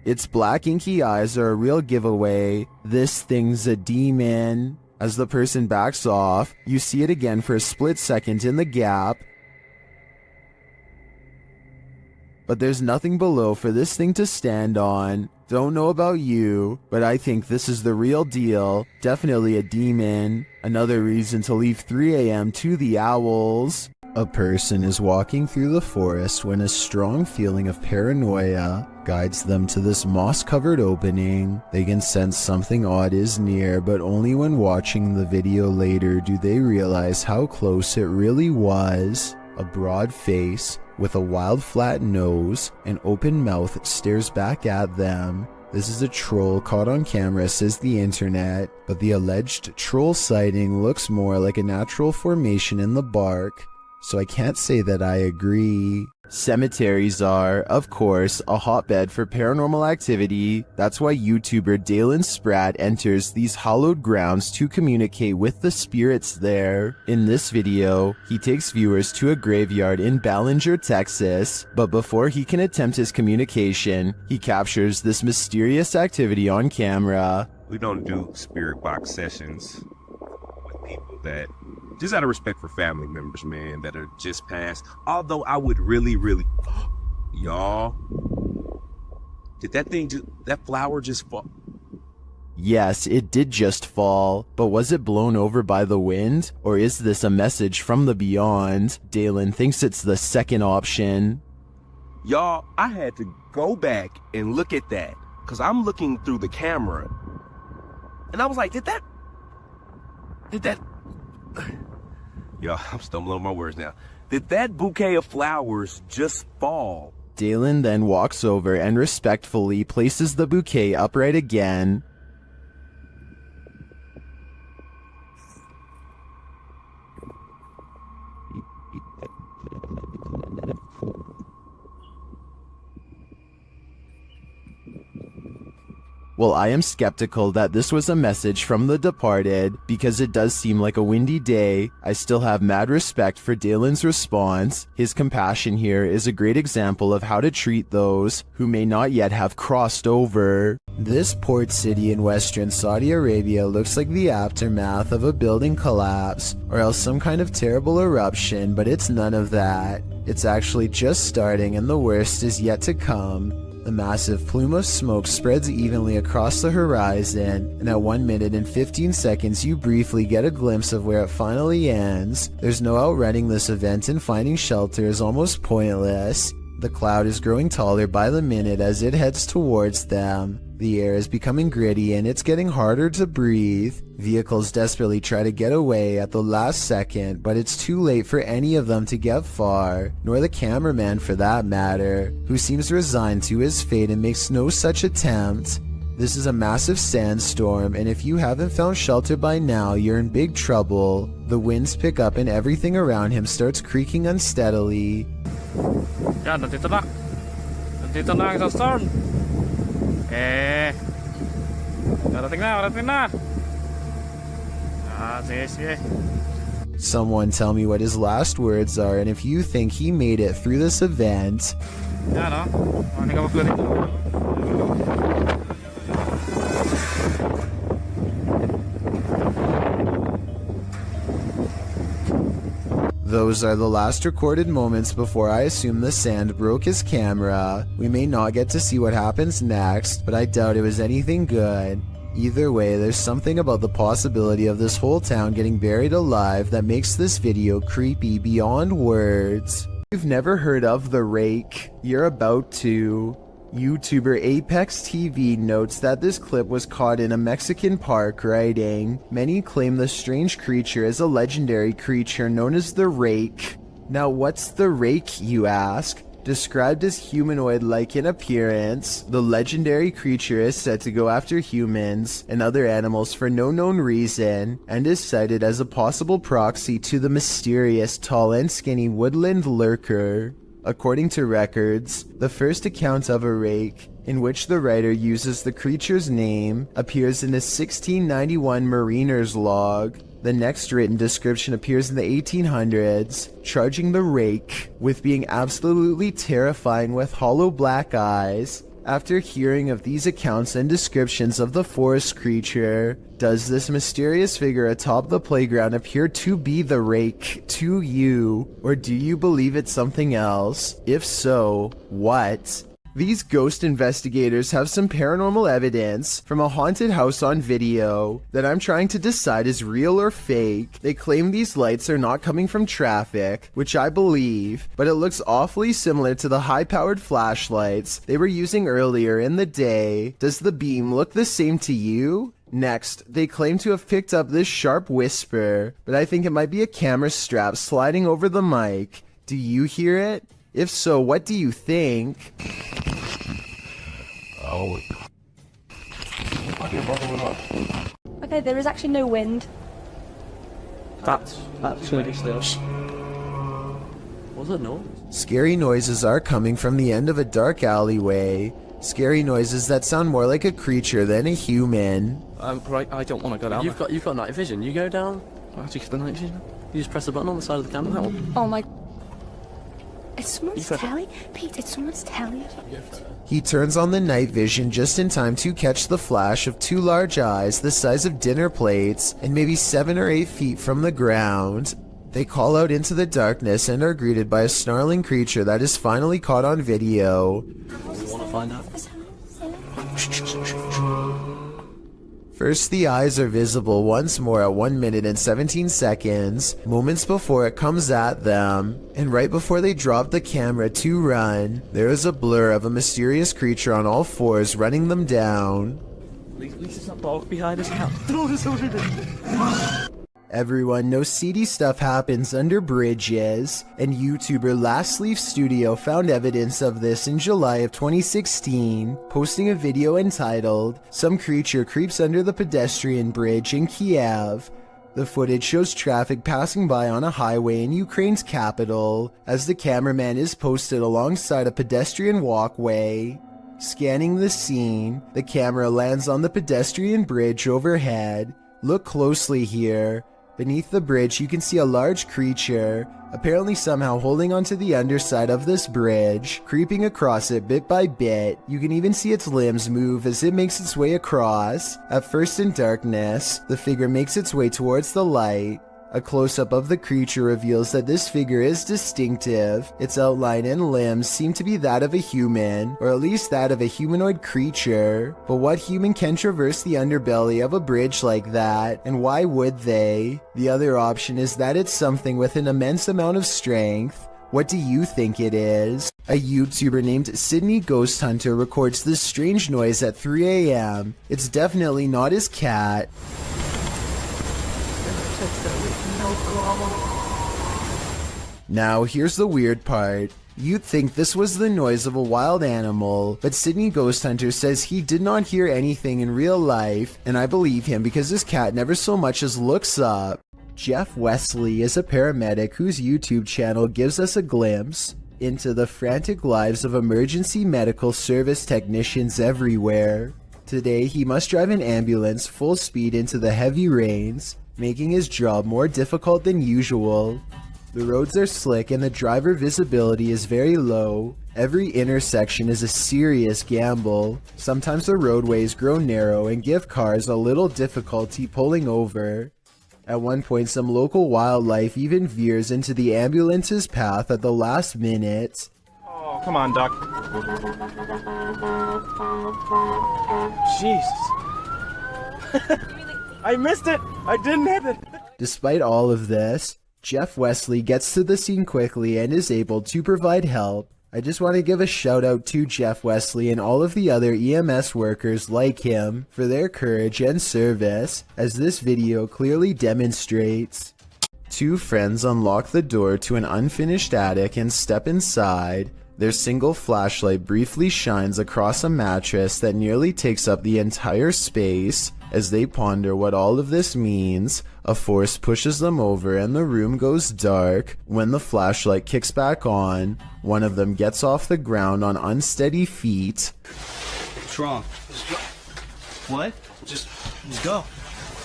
S1: Its black inky eyes are a real giveaway. This thing's a demon. As the person backs off, you see it again for a split second in the gap. But there's nothing below for this thing to stand on. Don't know about you, but I think this is the real deal. Definitely a demon. Another reason to leave 3 a.m. to the owls. A person is walking through the forest when a strong feeling of paranoia guides them to this moss-covered opening. They can sense something odd is near, but only when watching the video later do they realize how close it really was. A broad face with a wild flat nose and open mouth stares back at them. This is a troll caught on camera, says the internet, but the alleged troll sighting looks more like a natural formation in the bark, so I can't say that I agree. Cemeteries are, of course, a hotbed for paranormal activity. That's why YouTuber Dalen Spratt enters these hallowed grounds to communicate with the spirits there. In this video, he takes viewers to a graveyard in Ballinger, Texas, but before he can attempt his communication, he captures this mysterious activity on camera.
S18: We don't do spirit box sessions with people that, just out of respect for family members, man, that are just passed. Although I would really, y'all, did that flower just fall?
S1: Yes, it did just fall, but was it blown over by the wind? Or is this a message from the beyond? Dalen thinks it's the second option.
S18: Y'all, I had to go back and look at that, because I'm looking through the camera, and I was like, did that, y'all, I'm stumbling on my words now. Did that bouquet of flowers just fall?
S1: Dalen then walks over and respectfully places the bouquet upright again. Well, I am skeptical that this was a message from the departed, because it does seem like a windy day. I still have mad respect for Dalen's response. His compassion here is a great example of how to treat those who may not yet have crossed over. This port city in western Saudi Arabia looks like the aftermath of a building collapse, or else some kind of terrible eruption, but it's none of that. It's actually just starting and the worst is yet to come. The massive plume of smoke spreads evenly across the horizon, and at 1 minute and 15 seconds you briefly get a glimpse of where it finally ends. There's no outrunning this event, and finding shelter is almost pointless. The cloud is growing taller by the minute as it heads towards them. The air is becoming gritty and it's getting harder to breathe. Vehicles desperately try to get away at the last second, but it's too late for any of them to get far, nor the cameraman for that matter, who seems resigned to his fate and makes no such attempt. This is a massive sandstorm, and if you haven't found shelter by now, you're in big trouble. The winds pick up and everything around him starts creaking unsteadily.
S3: Yan, nandito na. Nandito na ang isang storm. Darating na. Sige.
S1: Someone tell me what his last words are, and if you think he made it through this event.
S3: Yan, oh. Hindi ka magpula dito.
S1: Those are the last recorded moments before I assume the sand broke his camera. We may not get to see what happens next, but I doubt it was anything good. Either way, there's something about the possibility of this whole town getting buried alive that makes this video creepy beyond words. If you've never heard of The Rake, you're about to. YouTuber Apex TV notes that this clip was caught in a Mexican park, writing, "Many claim the strange creature is a legendary creature known as the Rake." Now what's the Rake, you ask? Described as humanoid-like in appearance, the legendary creature is said to go after humans and other animals for no known reason, and is cited as a possible proxy to the mysterious tall and skinny woodland lurker. According to records, the first account of a rake, in which the writer uses the creature's name, appears in a 1691 mariner's log. The next written description appears in the 1800s, charging the rake with being absolutely terrifying with hollow black eyes. After hearing of these accounts and descriptions of the forest creature, does this mysterious figure atop the playground appear to be the Rake to you, or do you believe it's something else? If so, what? These ghost investigators have some paranormal evidence from a haunted house on video that I'm trying to decide is real or fake. They claim these lights are not coming from traffic, which I believe, but it looks awfully similar to the high-powered flashlights they were using earlier in the day. Does the beam look the same to you? Next, they claim to have picked up this sharp whisper, but I think it might be a camera strap sliding over the mic. Do you hear it? If so, what do you think?
S13: Oh. Okay, there is actually no wind.
S14: That's ridiculous. What's that noise?
S1: Scary noises are coming from the end of a dark alleyway. Scary noises that sound more like a creature than a human.
S14: Right, I don't want to go down. You've got night vision. You go down. How do you get the night vision? You just press the button on the side of the camera.
S13: Oh my. It's someone's telly? Pete, it's someone's telly.
S1: He turns on the night vision just in time to catch the flash of two large eyes the size of dinner plates and maybe 7 or 8 feet from the ground. They call out into the darkness and are greeted by a snarling creature that is finally caught on video.
S14: You want to find out?
S1: First, the eyes are visible once more at 1 minute and 17 seconds, moments before it comes at them, and right before they drop the camera to run, there is a blur of a mysterious creature on all fours running them down.
S14: At least it's not dog behind us now. Throw this over there.
S1: Everyone knows seedy stuff happens under bridges, and YouTuber Last Leaf Studio found evidence of this in July of 2016, posting a video entitled, "Some Creature Creeps Under the Pedestrian Bridge in Kiev." The footage shows traffic passing by on a highway in Ukraine's capital, as the cameraman is posted alongside a pedestrian walkway. Scanning the scene, the camera lands on the pedestrian bridge overhead. Look closely here. Beneath the bridge, you can see a large creature, apparently somehow holding onto the underside of this bridge, creeping across it bit by bit. You can even see its limbs move as it makes its way across. At first in darkness, the figure makes its way towards the light. A close-up of the creature reveals that this figure is distinctive. Its outline and limbs seem to be that of a human, or at least that of a humanoid creature. But what human can traverse the underbelly of a bridge like that, and why would they? The other option is that it's something with an immense amount of strength. What do you think it is? A YouTuber named Sydney Ghost Hunter records this strange noise at 3 a.m. It's definitely not his cat. Now here's the weird part. You'd think this was the noise of a wild animal, but Sydney Ghost Hunter says he did not hear anything in real life, and I believe him because his cat never so much as looks up. Jeff Wesley is a paramedic whose YouTube channel gives us a glimpse into the frantic lives of emergency medical service technicians everywhere. Today, he must drive an ambulance full speed into the heavy rains, making his job more difficult than usual. The roads are slick and the driver visibility is very low. Every intersection is a serious gamble. Sometimes the roadways grow narrow and give cars a little difficulty pulling over. At one point, some local wildlife even veers into the ambulance's path at the last minute.
S15: Oh, come on, Doc.
S5: Jesus. I missed it. I didn't hit it.
S1: Despite all of this, Jeff Wesley gets to the scene quickly and is able to provide help. I just want to give a shout out to Jeff Wesley and all of the other EMS workers like him for their courage and service, as this video clearly demonstrates. Two friends unlock the door to an unfinished attic and step inside. Their single flashlight briefly shines across a mattress that nearly takes up the entire space. As they ponder what all of this means, a force pushes them over and the room goes dark. When the flashlight kicks back on, one of them gets off the ground on unsteady feet.
S6: What's wrong? What? Just go.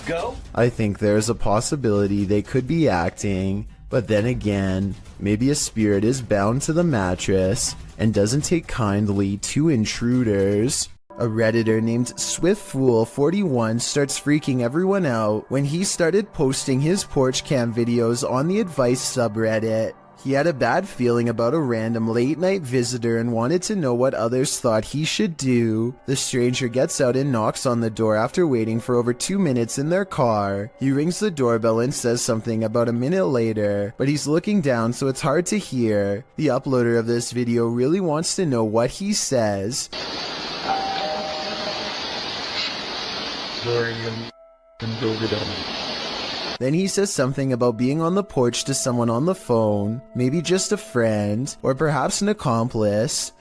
S6: Go?
S1: I think there's a possibility they could be acting, but then again, maybe a spirit is bound to the mattress and doesn't take kindly to intruders. A Redditor named SwiftFool41 starts freaking everyone out when he started posting his porch cam videos on the advice subreddit. He had a bad feeling about a random late night visitor and wanted to know what others thought he should do. The stranger gets out and knocks on the door after waiting for over 2 minutes in their car. He rings the doorbell and says something about a minute later, but he's looking down so it's hard to hear. The uploader of this video really wants to know what he says. Then he says something about being on the porch to someone on the phone, maybe just a friend, or perhaps an accomplice.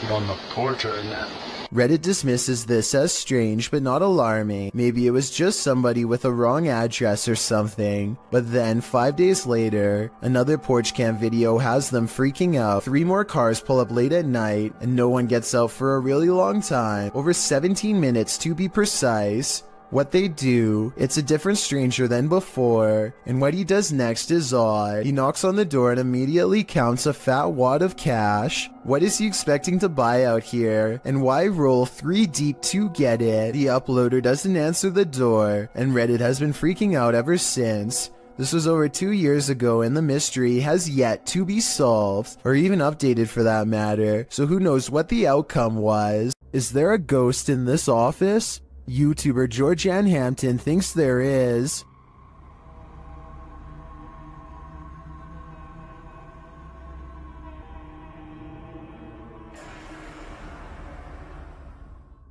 S23: You're on the porch right now.
S1: Reddit dismisses this as strange but not alarming. Maybe it was just somebody with a wrong address or something. But then 5 days later, another porch cam video has them freaking out. 3 more cars pull up late at night and no one gets out for a really long time, over 17 minutes to be precise. What they do, it's a different stranger than before, and what he does next is odd. He knocks on the door and immediately counts a fat wad of cash. What is he expecting to buy out here, and why roll 3 deep to get it? The uploader doesn't answer the door, and Reddit has been freaking out ever since. This was over 2 years ago and the mystery has yet to be solved, or even updated for that matter, so who knows what the outcome was. Is there a ghost in this office? YouTuber Georgianne Hampton thinks there is.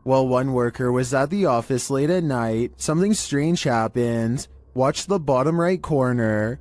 S1: While one worker was at the office late at night, something strange happened. Watch the bottom right corner.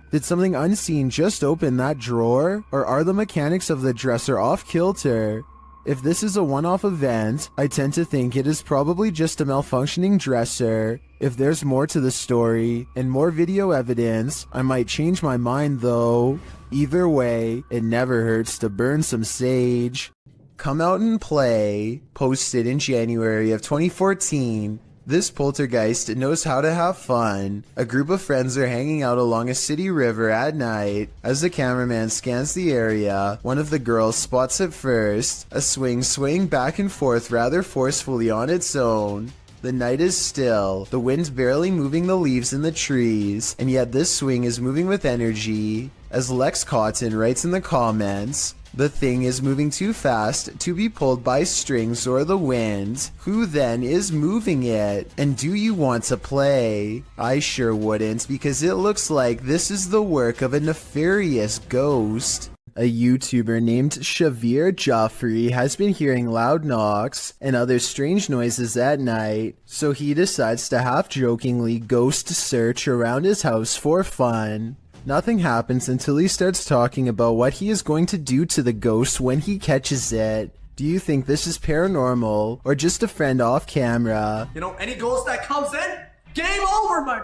S1: Did something unseen just open that drawer? Or are the mechanics of the dresser off kilter? If this is a one-off event, I tend to think it is probably just a malfunctioning dresser. If there's more to the story, and more video evidence, I might change my mind though. Either way, it never hurts to burn some sage. Come Out and Play, posted in January of 2014. This poltergeist knows how to have fun. A group of friends are hanging out along a city river at night. As the cameraman scans the area, one of the girls spots it first, a swing swaying back and forth rather forcefully on its own. The night is still, the wind's barely moving the leaves in the trees, and yet this swing is moving with energy. As Lex Cotton writes in the comments, the thing is moving too fast to be pulled by strings or the wind. Who then is moving it? And do you want to play? I sure wouldn't, because it looks like this is the work of a nefarious ghost. A YouTuber named Shavir Joffrey has been hearing loud knocks and other strange noises at night, so he decides to half-jokingly ghost search around his house for fun. Nothing happens until he starts talking about what he is going to do to the ghost when he catches it. Do you think this is paranormal or just a friend off camera?
S6: You know, any ghost that comes in, game over, my...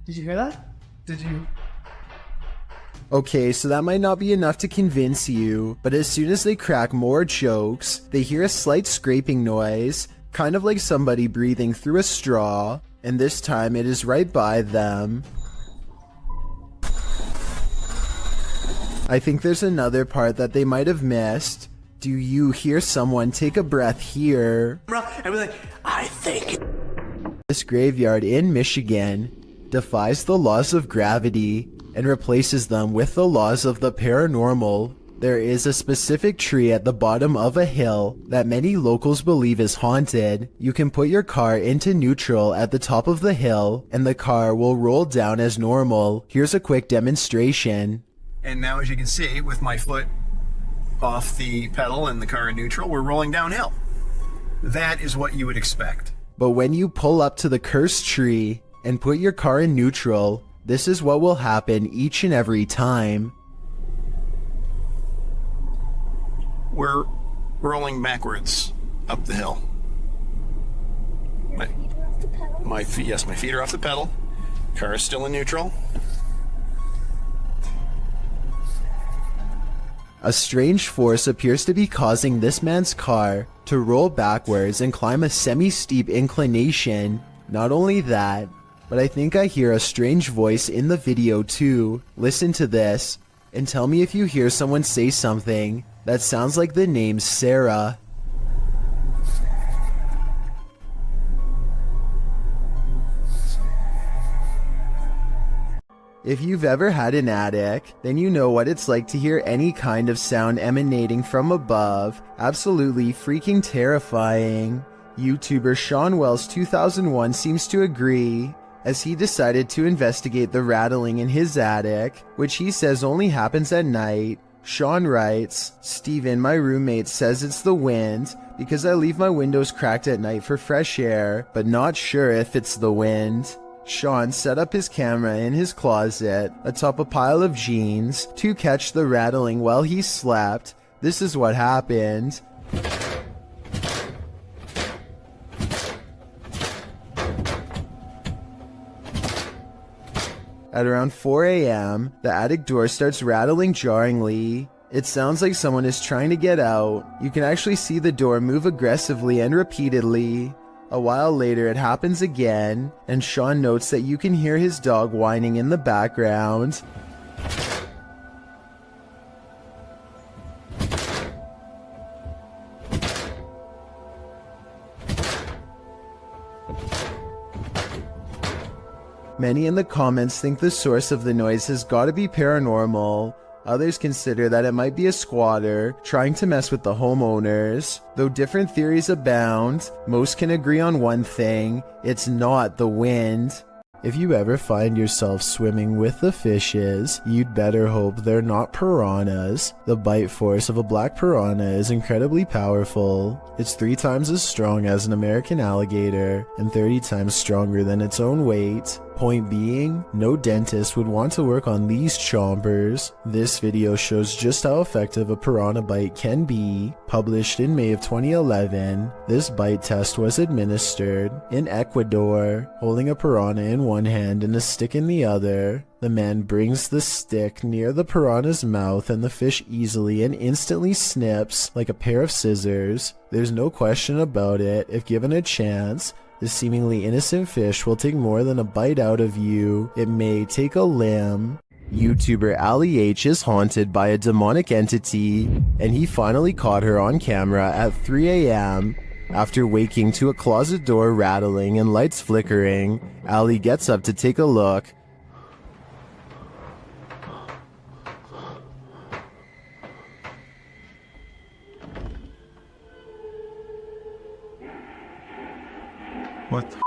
S6: Did you hear that? Did you...
S1: Okay, so that might not be enough to convince you, but as soon as they crack more jokes, they hear a slight scraping noise, kind of like somebody breathing through a straw, and this time it is right by them. I think there's another part that they might have missed. Do you hear someone take a breath here?
S6: And we're like, I think...
S1: This graveyard in Michigan defies the laws of gravity and replaces them with the laws of the paranormal. There is a specific tree at the bottom of a hill that many locals believe is haunted. You can put your car into neutral at the top of the hill and the car will roll down as normal. Here's a quick demonstration.
S11: And now, as you can see, with my foot off the pedal and the car in neutral, we're rolling downhill. That is what you would expect.
S1: But when you pull up to the cursed tree and put your car in neutral, this is what will happen each and every time.
S11: We're rolling backwards up the hill. My feet, yes, my feet are off the pedal. Car is still in neutral.
S1: A strange force appears to be causing this man's car to roll backwards and climb a semi-steep inclination. Not only that, but I think I hear a strange voice in the video too. Listen to this, and tell me if you hear someone say something that sounds like the name Sarah. If you've ever had an attic, then you know what it's like to hear any kind of sound emanating from above. Absolutely freaking terrifying. YouTuber Sean Wells 2001 seems to agree, as he decided to investigate the rattling in his attic, which he says only happens at night. Sean writes, Steven, my roommate, says it's the wind because I leave my windows cracked at night for fresh air, but not sure if it's the wind. Sean set up his camera in his closet atop a pile of jeans to catch the rattling while he slept. This is what happened. At around 4 a.m., the attic door starts rattling jarringly. It sounds like someone is trying to get out. You can actually see the door move aggressively and repeatedly. A while later, it happens again, and Sean notes that you can hear his dog whining in the background. Many in the comments think the source of the noise has got to be paranormal. Others consider that it might be a squatter trying to mess with the homeowners. Though different theories abound, most can agree on one thing: it's not the wind. If you ever find yourself swimming with the fishes, you'd better hope they're not piranhas. The bite force of a black piranha is incredibly powerful. It's 3 times as strong as an American alligator, and 30 times stronger than its own weight. Point being, no dentist would want to work on these chompers. This video shows just how effective a piranha bite can be. Published in May of 2011, this bite test was administered in Ecuador. Holding a piranha in one hand and a stick in the other, the man brings the stick near the piranha's mouth and the fish easily and instantly snips like a pair of scissors. There's no question about it. If given a chance, this seemingly innocent fish will take more than a bite out of you. It may take a limb. YouTuber Ali H is haunted by a demonic entity, and he finally caught her on camera at 3 a.m. After waking to a closet door rattling and lights flickering, Allie gets up to take a look.
S7: What the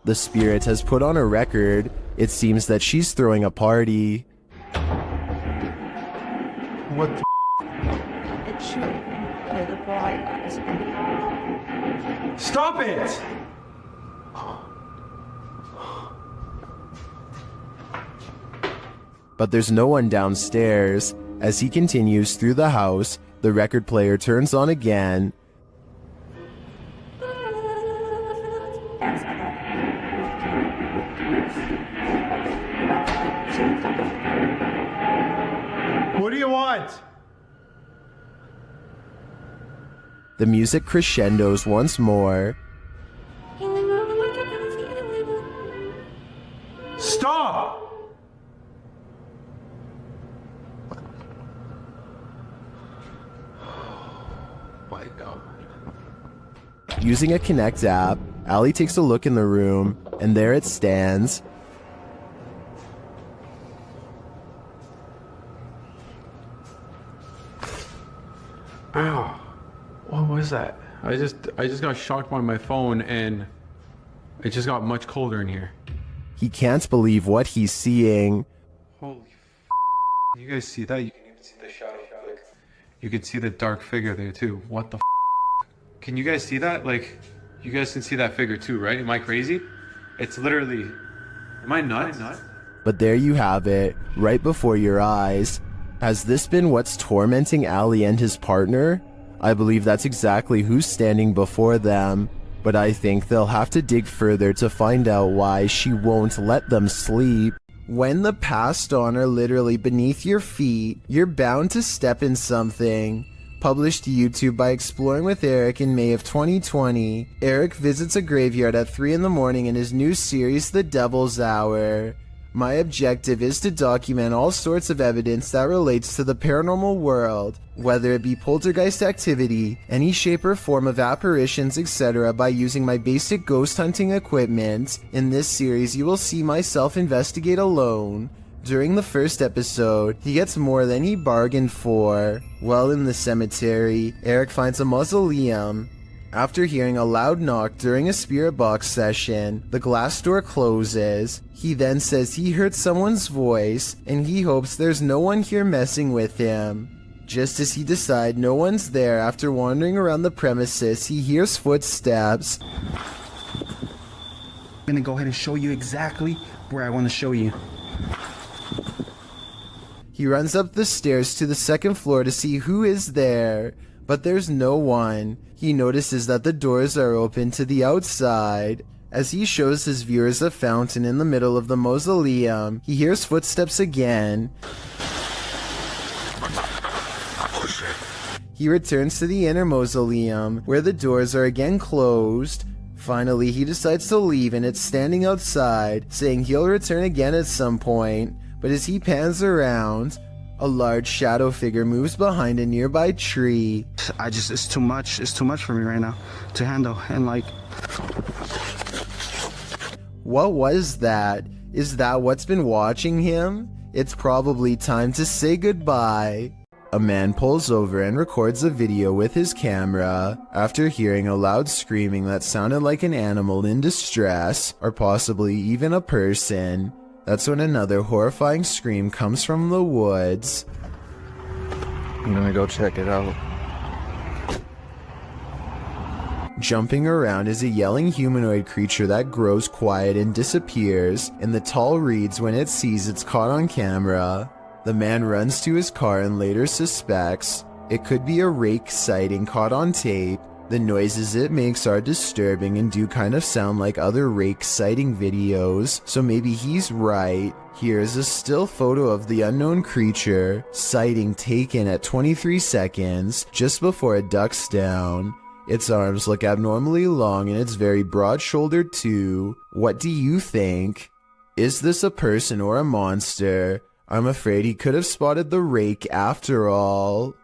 S1: The spirit has put on a record. It seems that she's throwing a party.
S7: What the
S12: It should be the bright eyes.
S7: Stop it!
S1: But there's no one downstairs. As he continues through the house, the record player turns on again.
S7: What do you want?
S1: The music crescendos once more.
S7: Stop!
S18: My God.
S1: Using a Connect app, Allie takes a look in the room, and there it stands.
S15: Ow. What was that? I just got shocked by my phone and it just got much colder in here.
S1: He can't believe what he's seeing.
S15: Holy f***. You guys see that? You can even see the shadow. Like, you can see the dark figure there too. What the f***? Can you guys see that? Like, you guys can see that figure too, right? Am I crazy? It's literally... Am I nuts?
S1: But there you have it, right before your eyes. Has this been what's tormenting Allie and his partner? I believe that's exactly who's standing before them, but I think they'll have to dig further to find out why she won't let them sleep. When the past on are literally beneath your feet, you're bound to step in something. Published to YouTube by Exploring with Eric in May of 2020, Eric visits a graveyard at 3 in the morning in his new series, The Devil's Hour. My objective is to document all sorts of evidence that relates to the paranormal world, whether it be poltergeist activity, any shape or form of apparitions, etc., by using my basic ghost hunting equipment. In this series, you will see myself investigate alone. During the first episode, he gets more than he bargained for. While in the cemetery, Eric finds a mausoleum. After hearing a loud knock during a spirit box session, the glass door closes. He then says he heard someone's voice, and he hopes there's no one here messing with him. Just as he decides no one's there after wandering around the premises, he hears footsteps.
S10: I'm gonna go ahead and show you exactly where I want to show you.
S1: He runs up the stairs to the second floor to see who is there, but there's no one. He notices that the doors are open to the outside. As he shows his viewers a fountain in the middle of the mausoleum, he hears footsteps again. He returns to the inner mausoleum, where the doors are again closed. Finally, he decides to leave, and it's standing outside, saying he'll return again at some point. But as he pans around, a large shadow figure moves behind a nearby tree.
S10: It's too much for me right now to handle, and like...
S1: What was that? Is that what's been watching him? It's probably time to say goodbye. A man pulls over and records a video with his camera. After hearing a loud screaming that sounded like an animal in distress, or possibly even a person, that's when another horrifying scream comes from the woods.
S24: I'm gonna go check it out.
S1: Jumping around is a yelling humanoid creature that grows quiet and disappears in the tall reeds when it sees it's caught on camera. The man runs to his car and later suspects it could be a rake sighting caught on tape. The noises it makes are disturbing and do kind of sound like other rake sighting videos, so maybe he's right. Here's a still photo of the unknown creature, sighting taken at 23 seconds, just before it ducks down. Its arms look abnormally long and it's very broad-shouldered too. What do you think? Is this a person or a monster? I'm afraid he could have spotted the rake after all.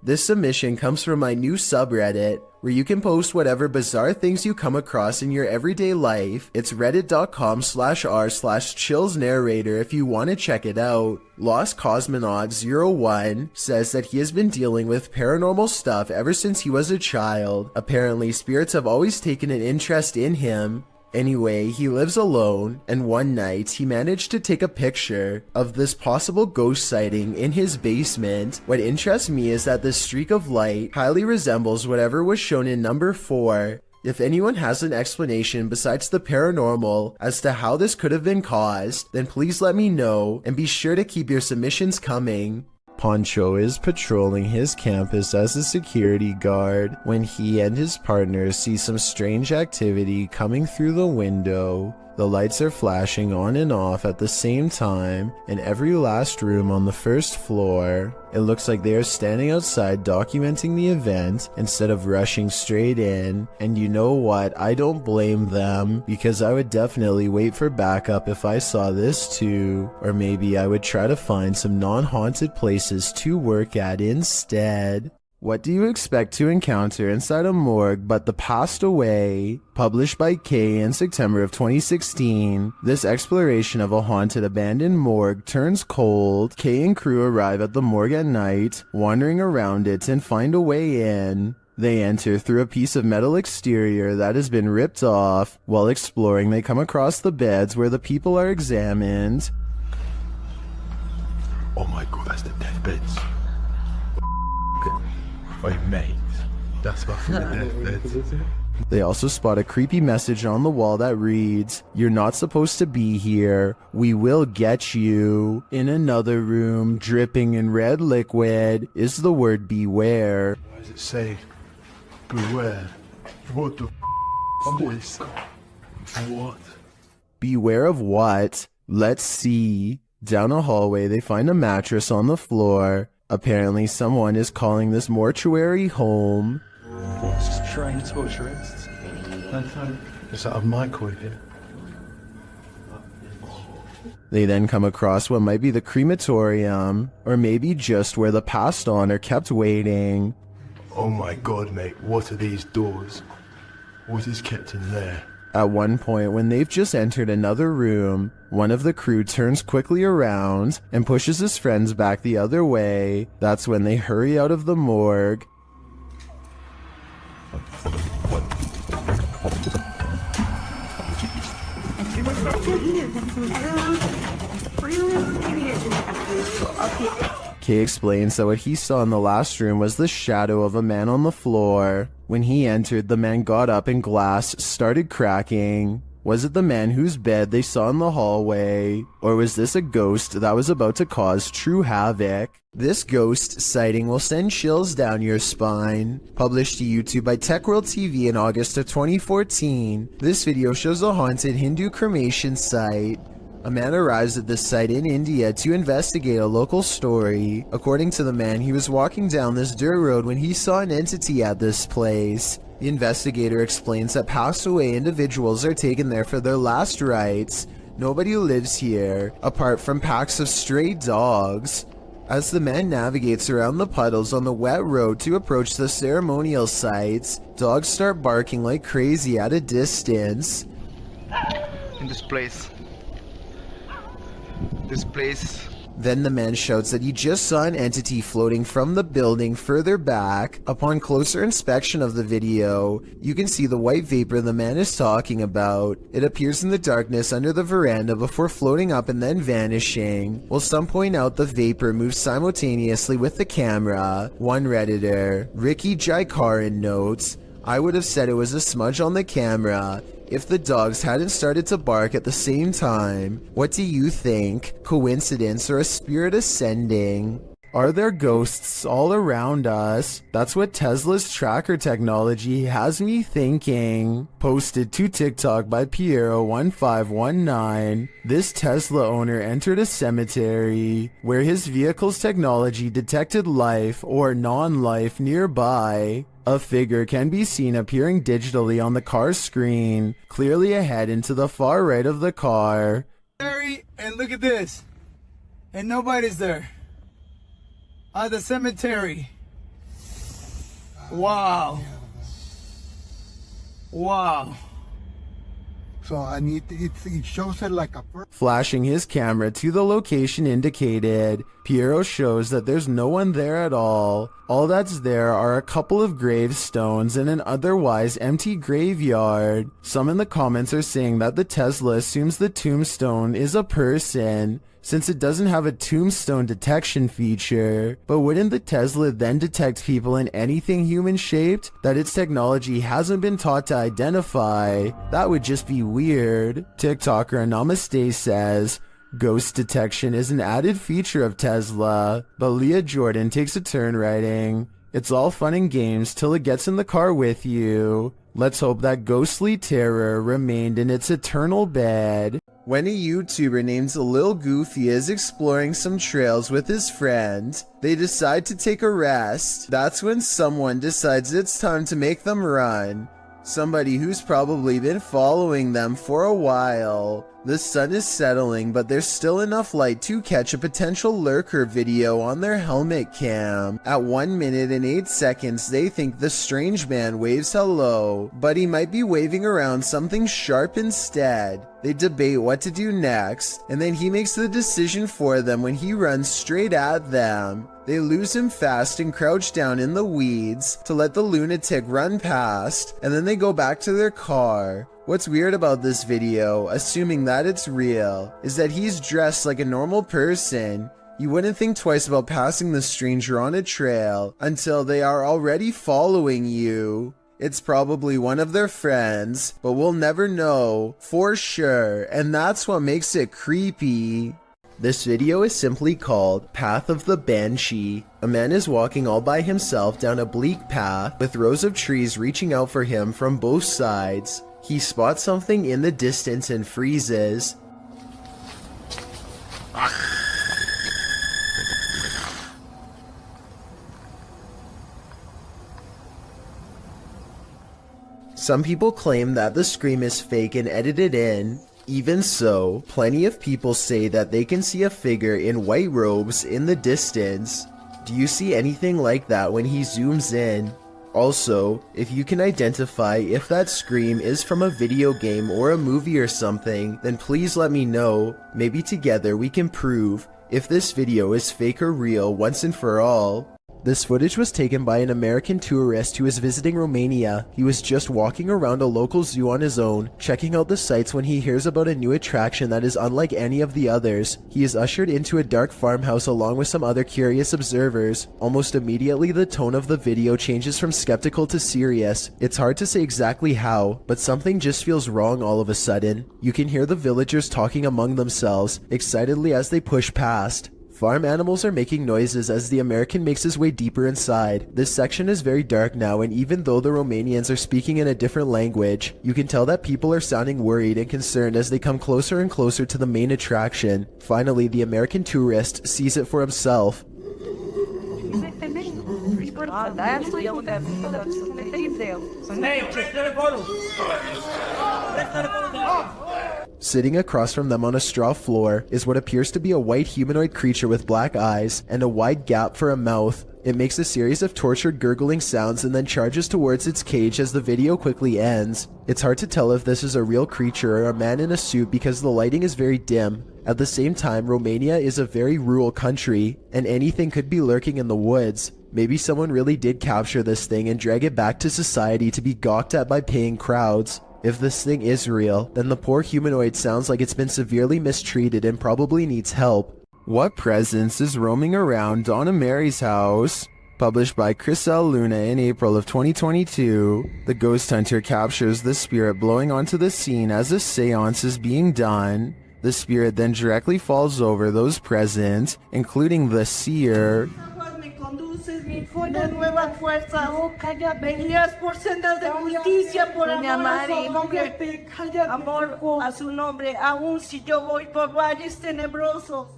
S1: This submission comes from my new subreddit, where you can post whatever bizarre things you come across in your everyday life. It's reddit.com/r/chillsnarrator if you want to check it out. Lost Cosmonaut 01 says that he has been dealing with paranormal stuff ever since he was a child. Apparently, spirits have always taken an interest in him. Anyway, he lives alone, and one night he managed to take a picture of this possible ghost sighting in his basement. What interests me is that this streak of light highly resembles whatever was shown in number 4. If anyone has an explanation besides the paranormal as to how this could have been caused, then please let me know, and be sure to keep your submissions coming. Poncho is patrolling his campus as a security guard when he and his partner see some strange activity coming through the window. The lights are flashing on and off at the same time in every last room on the first floor. It looks like they are standing outside documenting the event instead of rushing straight in, and you know what, I don't blame them, because I would definitely wait for backup if I saw this too, or maybe I would try to find some non-haunted places to work at instead. What do you expect to encounter inside a morgue but the passed away? Published by Kay in September of 2016, this exploration of a haunted abandoned morgue turns cold. Kay and crew arrive at the morgue at night, wandering around it and find a way in. They enter through a piece of metal exterior that has been ripped off. While exploring, they come across the beds where the people are examined.
S23: Oh my god, that's the deathbeds. Hey mate, that's my fucking deathbed.
S1: They also spot a creepy message on the wall that reads, "You're not supposed to be here. We will get you." In another room, dripping in red liquid, is the word beware.
S23: Why does it say beware? What the is this? What?
S1: Beware of what? Let's see. Down a hallway, they find a mattress on the floor. Apparently, someone is calling this mortuary home.
S23: What's trying to torture it? Is that a microwave here?
S1: They then come across what might be the crematorium, or maybe just where the passed on are kept waiting.
S23: Oh my god, mate, what are these doors? What is kept in there?
S1: At one point, when they've just entered another room, one of the crew turns quickly around and pushes his friends back the other way. That's when they hurry out of the morgue. Kay explains that what he saw in the last room was the shadow of a man on the floor. When he entered, the man got up and glass started cracking. Was it the man whose bed they saw in the hallway? Or was this a ghost that was about to cause true havoc? This ghost sighting will send chills down your spine. Published to YouTube by TechWorld TV in August of 2014, this video shows a haunted Hindu cremation site. A man arrives at this site in India to investigate a local story. According to the man, he was walking down this dirt road when he saw an entity at this place. The investigator explains that passed away individuals are taken there for their last rites. Nobody lives here, apart from packs of stray dogs. As the man navigates around the puddles on the wet road to approach the ceremonial sites, dogs start barking like crazy at a distance.
S10: In this place.
S1: Then the man shouts that he just saw an entity floating from the building further back. Upon closer inspection of the video, you can see the white vapor the man is talking about. It appears in the darkness under the veranda before floating up and then vanishing. While some point out the vapor moves simultaneously with the camera. One Redditor, Ricky Jaikaran, notes, "I would have said it was a smudge on the camera if the dogs hadn't started to bark at the same time. What do you think? Coincidence or a spirit ascending? Are there ghosts all around us? That's what Tesla's tracker technology has me thinking." Posted to TikTok by Piero1519. This Tesla owner entered a cemetery where his vehicle's technology detected life or non-life nearby. A figure can be seen appearing digitally on the car's screen, clearly ahead and to the far right of the car.
S5: And look at this. And nobody's there. The cemetery.
S7: Wow. Wow.
S23: So I need it shows it like a
S1: Flashing his camera to the location indicated, Piero shows that there's no one there at all. All that's there are a couple of gravestones in an otherwise empty graveyard. Some in the comments are saying that the Tesla assumes the tombstone is a person, since it doesn't have a tombstone detection feature. But wouldn't the Tesla then detect people in anything human-shaped that its technology hasn't been taught to identify? That would just be weird. TikToker Namaste says, ghost detection is an added feature of Tesla, but Leah Jordan takes a turn writing, it's all fun and games till it gets in the car with you. Let's hope that ghostly terror remained in its eternal bed. When a YouTuber named Lil Goofy is exploring some trails with his friend, they decide to take a rest. That's when someone decides it's time to make them run. Somebody who's probably been following them for a while. The sun is settling, but there's still enough light to catch a potential lurker video on their helmet cam. At 1 minute and 8 seconds, they think the strange man waves hello, but he might be waving around something sharp instead. They debate what to do next, and then he makes the decision for them when he runs straight at them. They lose him fast and crouch down in the weeds to let the lunatic run past, and then they go back to their car. What's weird about this video, assuming that it's real, is that he's dressed like a normal person. You wouldn't think twice about passing the stranger on a trail until they are already following you. It's probably one of their friends, but we'll never know for sure, and that's what makes it creepy. This video is simply called Path of the Banshee. A man is walking all by himself down a bleak path with rows of trees reaching out for him from both sides. He spots something in the distance and freezes. Some people claim that the scream is fake and edited in. Even so, plenty of people say that they can see a figure in white robes in the distance. Do you see anything like that when he zooms in? Also, if you can identify if that scream is from a video game or a movie or something, then please let me know. Maybe together we can prove if this video is fake or real once and for all. This footage was taken by an American tourist who was visiting Romania. He was just walking around a local zoo on his own, checking out the sights when he hears about a new attraction that is unlike any of the others. He is ushered into a dark farmhouse along with some other curious observers. Almost immediately, the tone of the video changes from skeptical to serious. It's hard to say exactly how, but something just feels wrong all of a sudden. You can hear the villagers talking among themselves, excitedly as they push past. Farm animals are making noises as the American makes his way deeper inside. This section is very dark now, and even though the Romanians are speaking in a different language, you can tell that people are sounding worried and concerned as they come closer and closer to the main attraction. Finally, the American tourist sees it for himself. Sitting across from them on a straw floor is what appears to be a white humanoid creature with black eyes and a wide gap for a mouth. It makes a series of tortured gurgling sounds and then charges towards its cage as the video quickly ends. It's hard to tell if this is a real creature or a man in a suit because the lighting is very dim. At the same time, Romania is a very rural country, and anything could be lurking in the woods. Maybe someone really did capture this thing and drag it back to society to be gawked at by paying crowds. If this thing is real, then the poor humanoid sounds like it's been severely mistreated and probably needs help. What presence is roaming around Donna Mary's house? Published by Chris L. Luna in April of 2022, the ghost hunter captures the spirit blowing onto the scene as a seance is being done. The spirit then directly falls over those present, including the seer.
S17: Una nueva fuerza, peleas por sendas de justicia, por amor a su nombre, amor a su nombre, aun si yo voy por valles tenebrosos.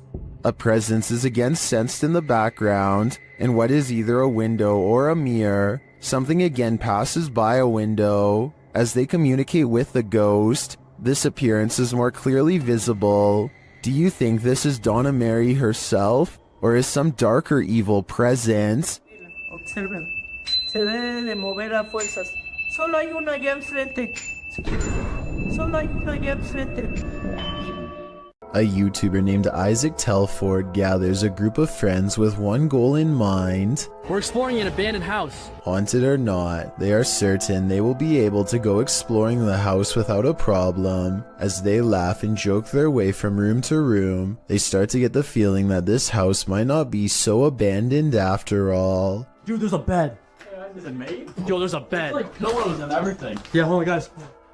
S1: A presence is again sensed in the background, in what is either a window or a mirror. Something again passes by a window. As they communicate with the ghost, this appearance is more clearly visible. Do you think this is Donna Mary herself, or is some darker evil present?
S6: Observen.
S17: se debe de mover a fuerzas. Solo hay uno allá enfrente. Solo hay uno allá enfrente.
S1: A YouTuber named Isaac Telford gathers a group of friends with one goal in mind.
S4: We're exploring an abandoned house.
S1: Haunted or not, they are certain they will be able to go exploring the house without a problem. As they laugh and joke their way from room to room, they start to get the feeling that this house might not be so abandoned after all.
S4: Dude, there's a bed.
S5: Is it made?
S4: Yo, there's a bed.
S5: Like pillows and everything.
S4: Yeah, hold on, guys.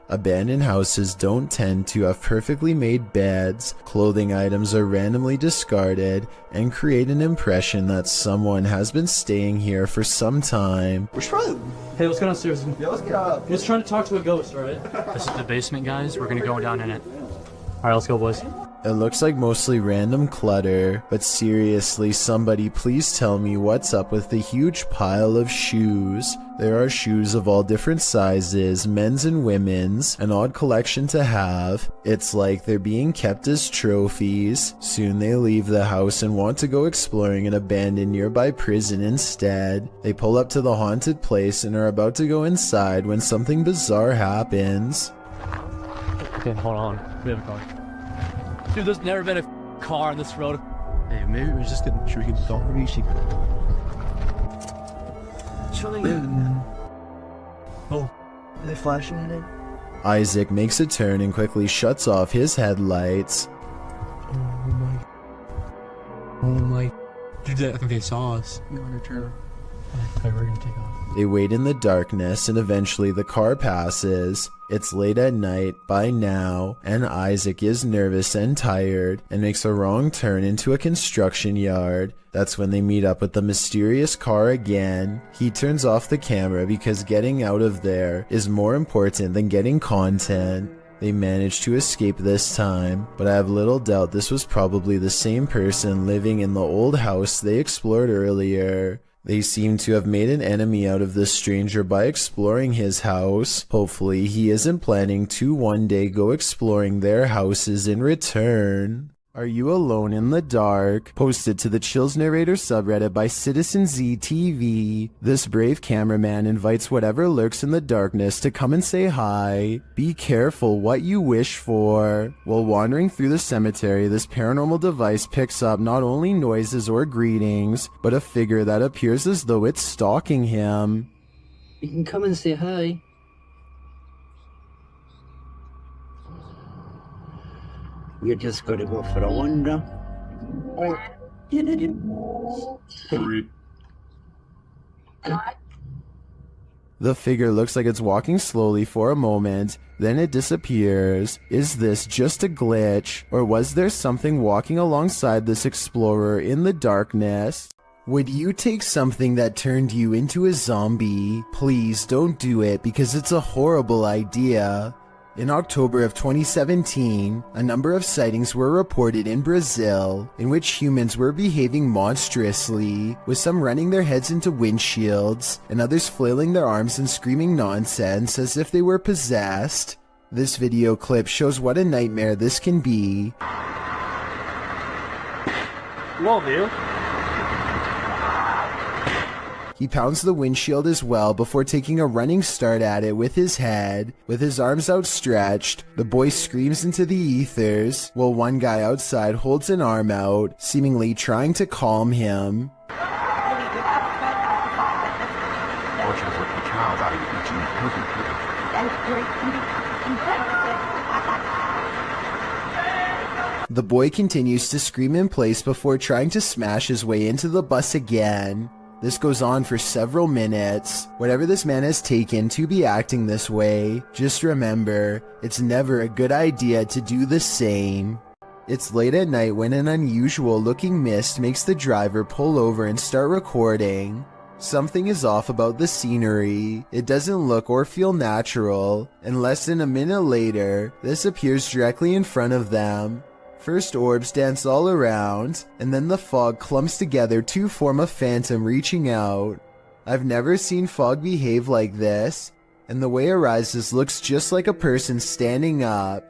S1: Abandoned houses don't tend to have perfectly made beds, clothing items are randomly discarded, and create an impression that someone has been staying here for some time.
S4: We're trying. Hey, let's go downstairs.
S5: Yeah, let's get up.
S4: Let's try to talk to a ghost, alright? This is the basement, guys. We're gonna go down in it. Alright, let's go, boys.
S1: It looks like mostly random clutter, but seriously, somebody please tell me what's up with the huge pile of shoes. There are shoes of all different sizes, men's and women's, an odd collection to have. It's like they're being kept as trophies. Soon they leave the house and want to go exploring an abandoned nearby prison instead. They pull up to the haunted place and are about to go inside when something bizarre happens.
S4: Okay, hold on. We have a car. Dude, there's never been a car on this road.
S24: Hey, maybe we're just gonna drink it. Don't reach it.
S22: Oh, are they flashing at it?
S1: Isaac makes a turn and quickly shuts off his headlights.
S24: Oh my. Dude, I think they saw us.
S22: You want to turn?
S4: Okay, we're gonna take off.
S1: They wait in the darkness and eventually the car passes. It's late at night by now, and Isaac is nervous and tired and makes a wrong turn into a construction yard. That's when they meet up with the mysterious car again. He turns off the camera because getting out of there is more important than getting content. They manage to escape this time, but I have little doubt this was probably the same person living in the old house they explored earlier. They seem to have made an enemy out of this stranger by exploring his house. Hopefully he isn't planning to one day go exploring their houses in return. Are You Alone in the Dark? Posted to the Chills Narrator subreddit by Citizen ZTV. This brave cameraman invites whatever lurks in the darkness to come and say hi. Be careful what you wish for. While wandering through the cemetery, this paranormal device picks up not only noises or greetings, but a figure that appears as though it's stalking him.
S22: You can come and say hi.
S19: You're just gonna go for a wander. Or
S1: The figure looks like it's walking slowly for a moment, then it disappears. Is this just a glitch, or was there something walking alongside this explorer in the darkness? Would you take something that turned you into a zombie? Please don't do it because it's a horrible idea. In October of 2017, a number of sightings were reported in Brazil, in which humans were behaving monstrously, with some running their heads into windshields, and others flailing their arms and screaming nonsense as if they were possessed. This video clip shows what a nightmare this can be.
S4: Whoa, dude.
S1: He pounds the windshield as well before taking a running start at it with his head. With his arms outstretched, the boy screams into the ethers, while one guy outside holds an arm out, seemingly trying to calm him. The boy continues to scream in place before trying to smash his way into the bus again. This goes on for several minutes. Whatever this man has taken to be acting this way, just remember, it's never a good idea to do the same. It's late at night when an unusual looking mist makes the driver pull over and start recording. Something is off about the scenery. It doesn't look or feel natural, and less than a minute later, this appears directly in front of them. First orbs dance all around, and then the fog clumps together to form a phantom reaching out. I've never seen fog behave like this, and the way it rises looks just like a person standing up.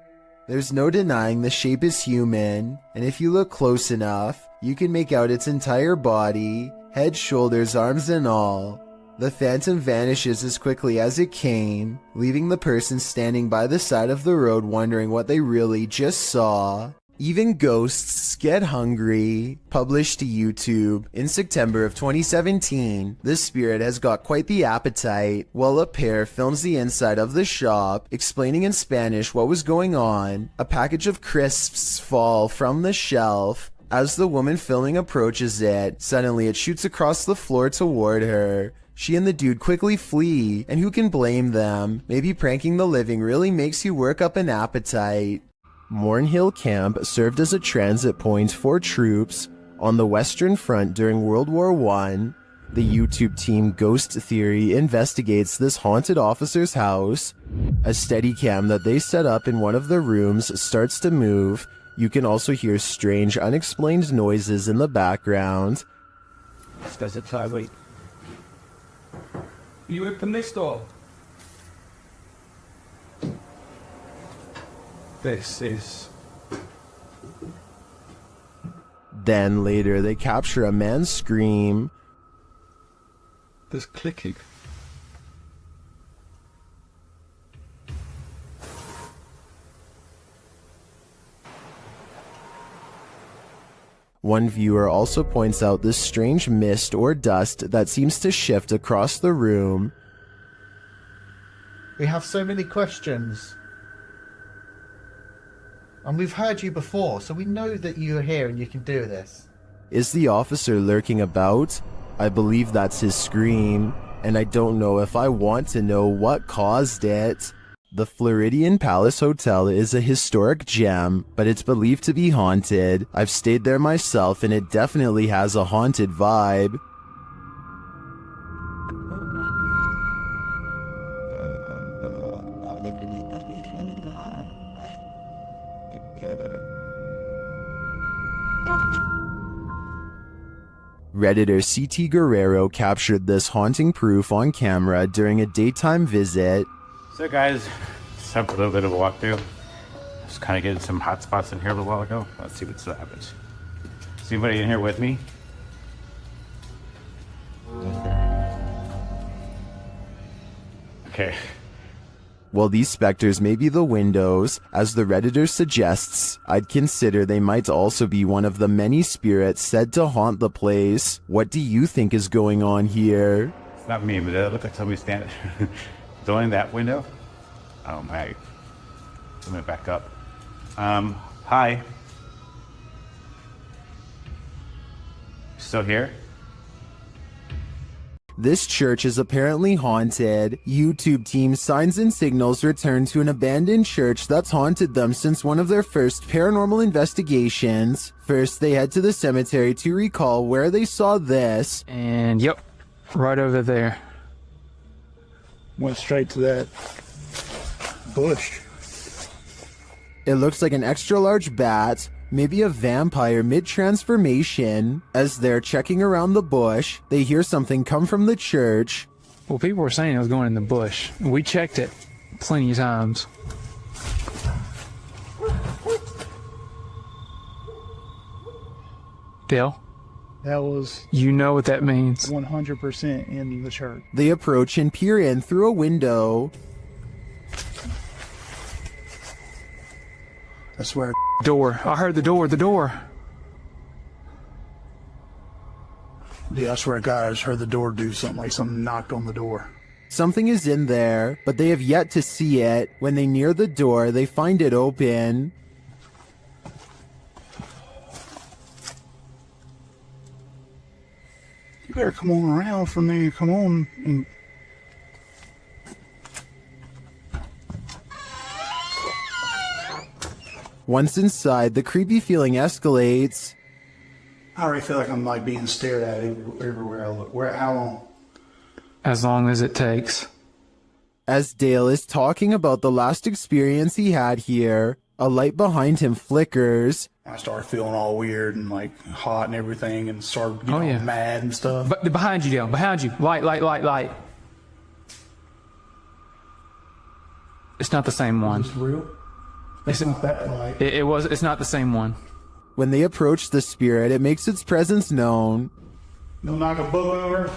S1: There's no denying the shape is human, and if you look close enough, you can make out its entire body, head, shoulders, arms, and all. The phantom vanishes as quickly as it came, leaving the person standing by the side of the road wondering what they really just saw. Even ghosts get hungry. Published to YouTube in September of 2017, this spirit has got quite the appetite. While a pair films the inside of the shop, explaining in Spanish what was going on, a package of crisps fall from the shelf. As the woman filming approaches it, suddenly it shoots across the floor toward her. She and the dude quickly flee, and who can blame them? Maybe pranking the living really makes you work up an appetite. Mornhill Camp served as a transit point for troops on the Western Front during World War I. The YouTube team Ghost Theory investigates this haunted officer's house. A Steadicam that they set up in one of the rooms starts to move. You can also hear strange, unexplained noises in the background.
S5: You open this door. This is...
S1: Then later they capture a man's scream.
S5: There's clicking.
S1: One viewer also points out this strange mist or dust that seems to shift across the room.
S7: We have so many questions. And we've heard you before, so we know that you're here and you can do this.
S1: Is the officer lurking about? I believe that's his scream, and I don't know if I want to know what caused it. The Floridian Palace Hotel is a historic gem, but it's believed to be haunted. I've stayed there myself and it definitely has a haunted vibe. Redditor CT Guerrero captured this haunting proof on camera during a daytime visit.
S2: So guys, just have a little bit of a walkthrough. Just kind of getting some hot spots in here a little while ago. Let's see what still happens. Is anybody in here with me? Okay.
S1: While these specters may be the windows, as the Redditor suggests, I'd consider they might also be one of the many spirits said to haunt the place. What do you think is going on here?
S2: It's not me, but it looked like somebody standing in that window. Oh my. Let me back up. Hi. Still here?
S1: This church is apparently haunted. YouTube team Signs and Signals return to an abandoned church that's haunted them since one of their first paranormal investigations. First, they head to the cemetery to recall where they saw this.
S5: And yep, right over there.
S23: Went straight to that bush.
S1: It looks like an extra large bat, maybe a vampire mid-transformation. As they're checking around the bush, they hear something come from the church.
S5: Well, people were saying it was going in the bush. We checked it plenty of times. Dale?
S23: That was...
S5: You know what that means.
S23: 100% in the church.
S1: They approach and peer in through a window.
S23: I swear.
S5: Door. I heard the door.
S23: Yeah, I swear to God, I just heard the door do something, like something knocked on the door.
S1: Something is in there, but they have yet to see it. When they near the door, they find it open.
S23: You better come on around from there, come on. And...
S1: Once inside, the creepy feeling escalates.
S23: I already feel like I'm like being stared at everywhere I look. How long?
S5: As long as it takes.
S1: As Dale is talking about the last experience he had here, a light behind him flickers.
S23: I started feeling all weird and like hot and everything and started getting mad and stuff.
S5: But behind you, Dale, behind you. Light. It's not the same one.
S23: Is this real? It's not that light.
S5: It's not the same one.
S1: When they approach the spirit, it makes its presence known.
S23: Don't knock a book over.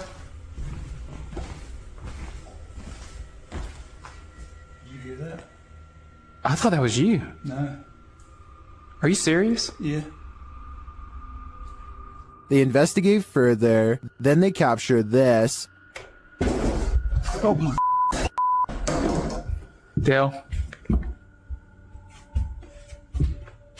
S24: I thought that was you.
S23: No.
S24: Are you serious?
S23: Yeah.
S1: They investigate further, then they capture this.
S23: Oh my.
S24: Dale,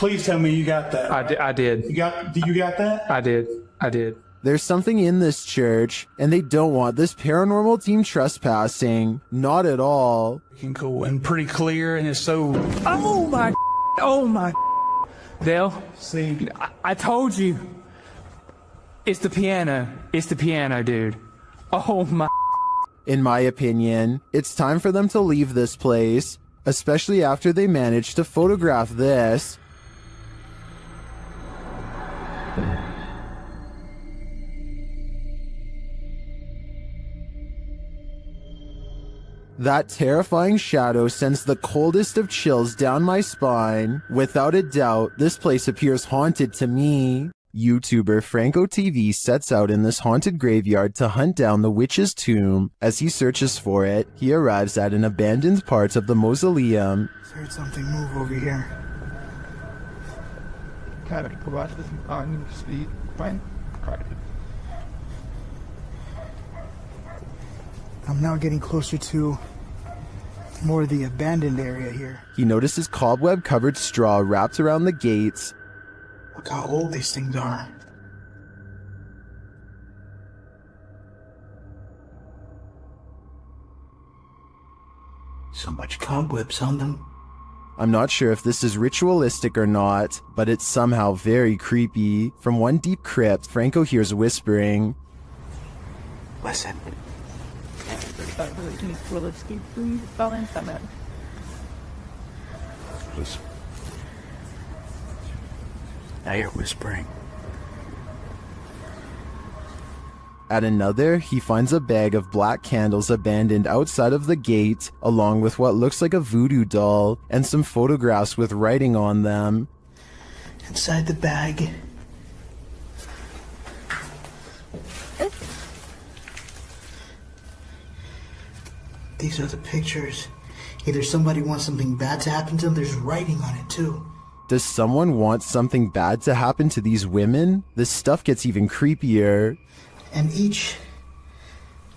S23: Please tell me you got that.
S24: I did.
S23: You got that?
S24: I did.
S1: There's something in this church, and they don't want this paranormal team trespassing. Not at all.
S23: You can go in pretty clear, and it's so.
S24: Oh my. Dale,
S23: See,
S24: I told you. It's the piano. It's the piano, dude. Oh my.
S1: In my opinion, it's time for them to leave this place, especially after they managed to photograph this. That terrifying shadow sends the coldest of chills down my spine. Without a doubt, this place appears haunted to me. YouTuber Franco TV sets out in this haunted graveyard to hunt down the witch's tomb. As he searches for it, he arrives at an abandoned part of the mausoleum.
S7: I heard something move over here. I'm now getting closer to more of the abandoned area here.
S1: He notices cobweb-covered straw wrapped around the gates.
S7: Look how old these things are. So much cobwebs on them.
S1: I'm not sure if this is ritualistic or not, but it's somehow very creepy. From one deep crypt, Franco hears whispering.
S7: Listen. Now you're whispering.
S1: At another, he finds a bag of black candles abandoned outside of the gate, along with what looks like a voodoo doll and some photographs with writing on them.
S7: Inside the bag. These are the pictures. Either somebody wants something bad to happen to them, there's writing on it too.
S1: Does someone want something bad to happen to these women? This stuff gets even creepier.
S7: And each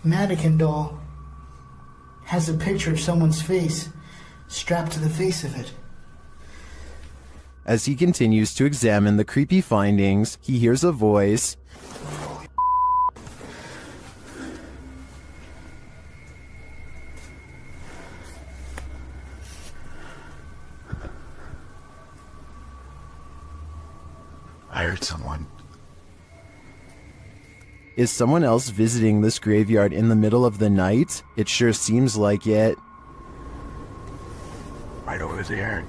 S7: mannequin doll has a picture of someone's face strapped to the face of it.
S1: As he continues to examine the creepy findings, he hears a voice.
S7: I heard someone.
S1: Is someone else visiting this graveyard in the middle of the night? It sure seems like it.
S7: Right over there.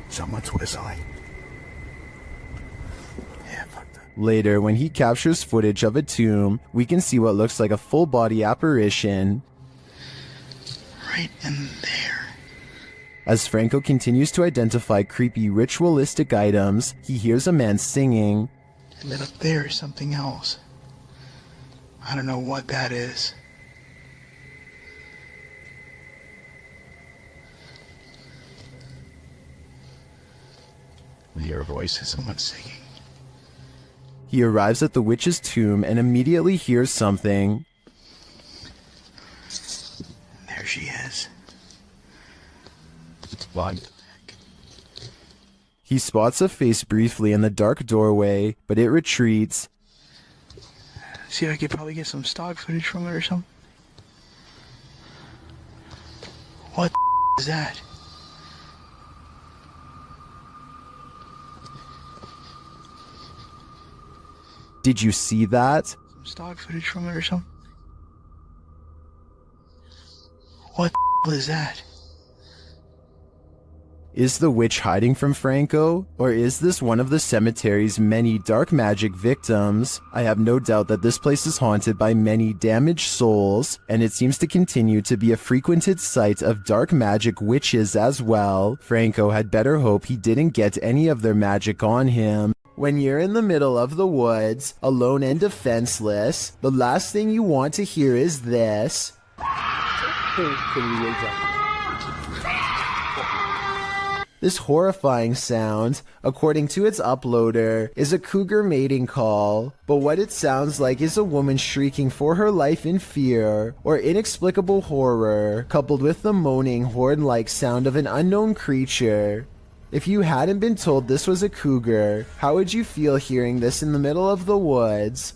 S7: Someone's whistling. Yeah, fuck that.
S1: Later, when he captures footage of a tomb, we can see what looks like a full-body apparition.
S7: Right in there.
S1: As Franco continues to identify creepy ritualistic items, he hears a man singing.
S7: And then up there is something else. I don't know what that is. I hear a voice and someone singing.
S1: He arrives at the witch's tomb and immediately hears something.
S7: There she is.
S1: What? He spots a face briefly in the dark doorway, but it retreats.
S7: See if I could probably get some stock footage from it or something. What the is that?
S1: Did you see that?
S7: Some stock footage from it or something. What the is that?
S1: Is the witch hiding from Franco, or is this one of the cemetery's many dark magic victims? I have no doubt that this place is haunted by many damaged souls, and it seems to continue to be a frequented site of dark magic witches as well. Franco had better hope he didn't get any of their magic on him. When you're in the middle of the woods, alone and defenseless, the last thing you want to hear is this. This horrifying sound, according to its uploader, is a cougar mating call, but what it sounds like is a woman shrieking for her life in fear or inexplicable horror, coupled with the moaning horn-like sound of an unknown creature. If you hadn't been told this was a cougar, how would you feel hearing this in the middle of the woods?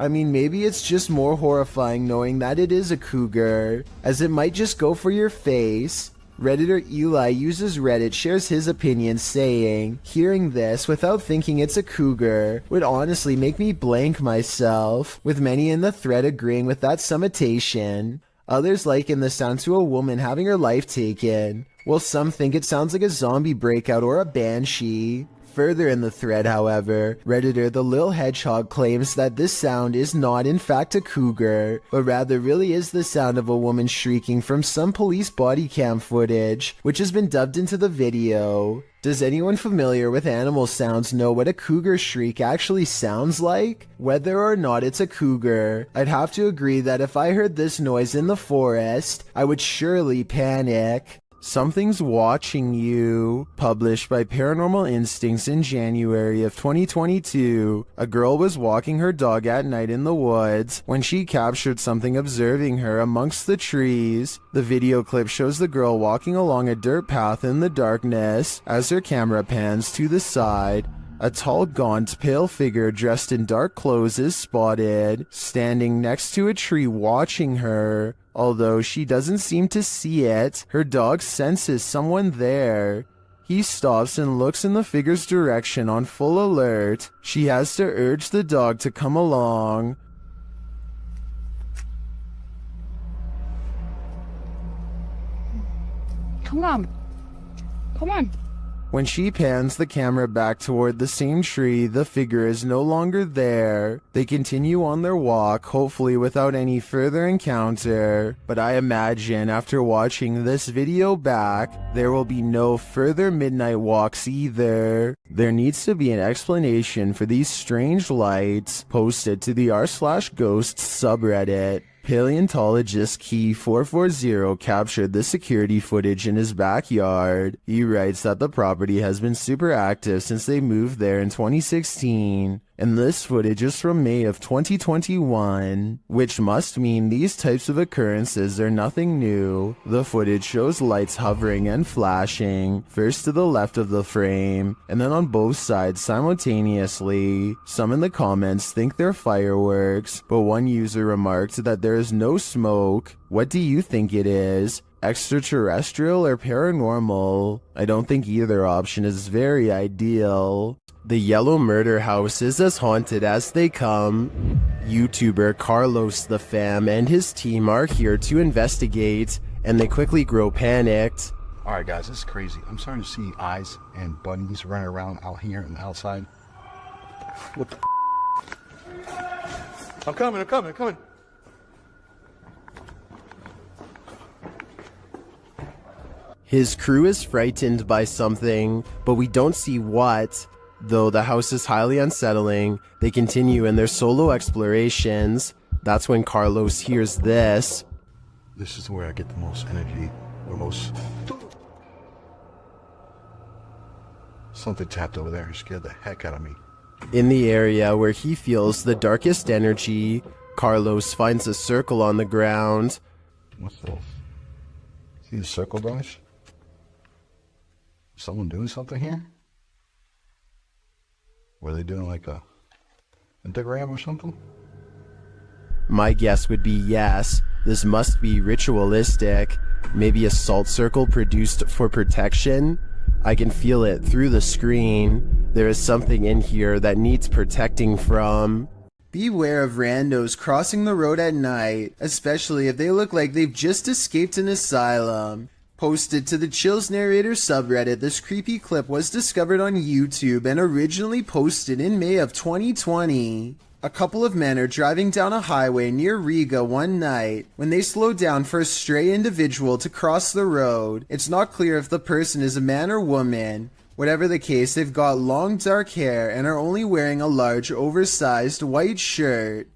S1: I mean, maybe it's just more horrifying knowing that it is a cougar, as it might just go for your face. Redditor Eli uses Reddit shares his opinion saying, hearing this without thinking it's a cougar would honestly make me blank myself, with many in the thread agreeing with that summatation. Others liken the sound to a woman having her life taken, while some think it sounds like a zombie breakout or a banshee. Further in the thread, however, Redditor The Lil Hedgehog claims that this sound is not in fact a cougar, but rather really is the sound of a woman shrieking from some police body cam footage, which has been dubbed into the video. Does anyone familiar with animal sounds know what a cougar shriek actually sounds like? Whether or not it's a cougar, I'd have to agree that if I heard this noise in the forest, I would surely panic. Something's Watching You, published by Paranormal Instincts in January of 2022. A girl was walking her dog at night in the woods when she captured something observing her amongst the trees. The video clip shows the girl walking along a dirt path in the darkness as her camera pans to the side. A tall, gaunt, pale figure dressed in dark clothes is spotted, standing next to a tree watching her. Although she doesn't seem to see it, her dog senses someone there. He stops and looks in the figure's direction on full alert. She has to urge the dog to come along.
S17: Come on. Come on.
S1: When she pans the camera back toward the same tree, the figure is no longer there. They continue on their walk, hopefully without any further encounter. But I imagine after watching this video back, there will be no further midnight walks either. There needs to be an explanation for these strange lights posted to the r/ghosts subreddit. Paleontologist Key 440 captured the security footage in his backyard. He writes that the property has been super active since they moved there in 2016, and this footage is from May of 2021, which must mean these types of occurrences are nothing new. The footage shows lights hovering and flashing, first to the left of the frame, and then on both sides simultaneously. Some in the comments think they're fireworks, but one user remarked that there is no smoke. What do you think it is? Extraterrestrial or paranormal? I don't think either option is very ideal. The Yellow Murder House is as haunted as they come. YouTuber Carlos the Fam and his team are here to investigate, and they quickly grow panicked.
S23: Alright guys, this is crazy. I'm starting to see eyes and bunnies running around out here and outside. What the I'm coming.
S1: His crew is frightened by something, but we don't see what. Though the house is highly unsettling, they continue in their solo explorations. That's when Carlos hears this.
S23: This is where I get the most energy, or most... Something tapped over there and scared the heck out of me.
S1: In the area where he feels the darkest energy, Carlos finds a circle on the ground.
S23: What's this? See the circle, guys? Someone doing something here? Were they doing like a pentagram or something?
S1: My guess would be yes. This must be ritualistic. Maybe a salt circle produced for protection? I can feel it through the screen. There is something in here that needs protecting from. Beware of randos crossing the road at night, especially if they look like they've just escaped an asylum. Posted to the Chills Narrator subreddit, this creepy clip was discovered on YouTube and originally posted in May of 2020. A couple of men are driving down a highway near Riga one night when they slow down for a stray individual to cross the road. It's not clear if the person is a man or woman. Whatever the case, they've got long dark hair and are only wearing a large oversized white shirt.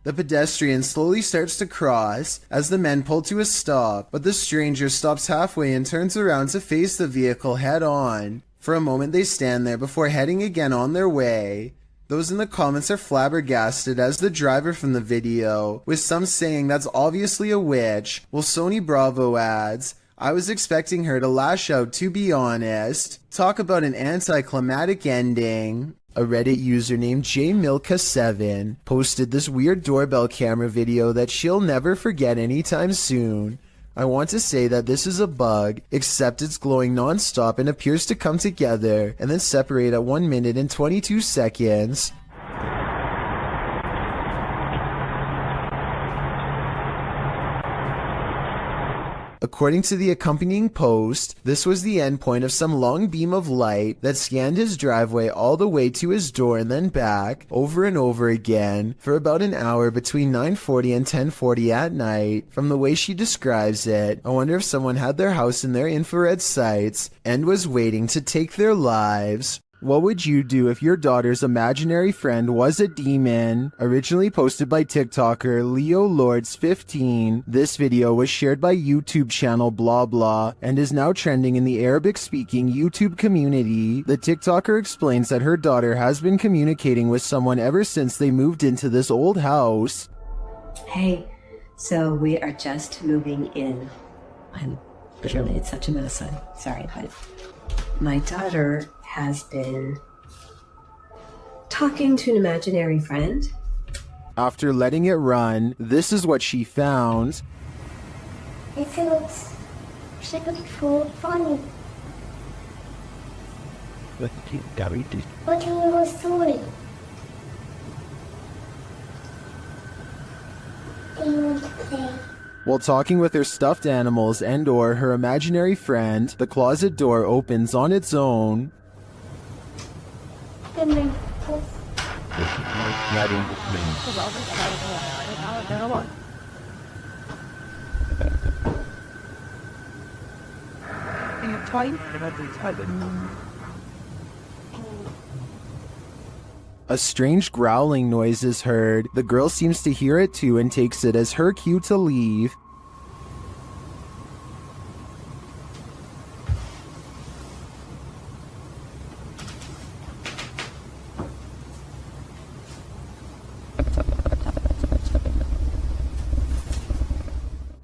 S1: The pedestrian slowly starts to cross as the men pull to a stop, but the stranger stops halfway and turns around to face the vehicle head on. For a moment they stand there before heading again on their way. Those in the comments are flabbergasted as the driver from the video, with some saying that's obviously a witch, while Sony Bravo adds, I was expecting her to lash out, to be honest. Talk about an anticlimactic ending. A Reddit user named JMilka7 posted this weird doorbell camera video that she'll never forget anytime soon. I want to say that this is a bug, except it's glowing non-stop and appears to come together and then separate at 1 minute and 22 seconds. According to the accompanying post, this was the endpoint of some long beam of light that scanned his driveway all the way to his door and then back, over and over again, for about an hour between 9:40 and 10:40 at night. From the way she describes it, I wonder if someone had their house in their infrared sights and was waiting to take their lives. What would you do if your daughter's imaginary friend was a demon? Originally posted by TikToker Leo Lords 15, this video was shared by YouTube channel blah blah and is now trending in the Arabic-speaking YouTube community. The TikToker explains that her daughter has been communicating with someone ever since they moved into this old house.
S8: Hey, so we are just moving in. I'm literally, it's such a mess. I'm sorry, but my daughter has been talking to an imaginary friend.
S1: After letting it run, this is what she found.
S16: It feels so funny. What in your story? Do you want to play?
S1: While talking with her stuffed animals and or her imaginary friend, the closet door opens on its own. A strange growling noise is heard. The girl seems to hear it too and takes it as her cue to leave.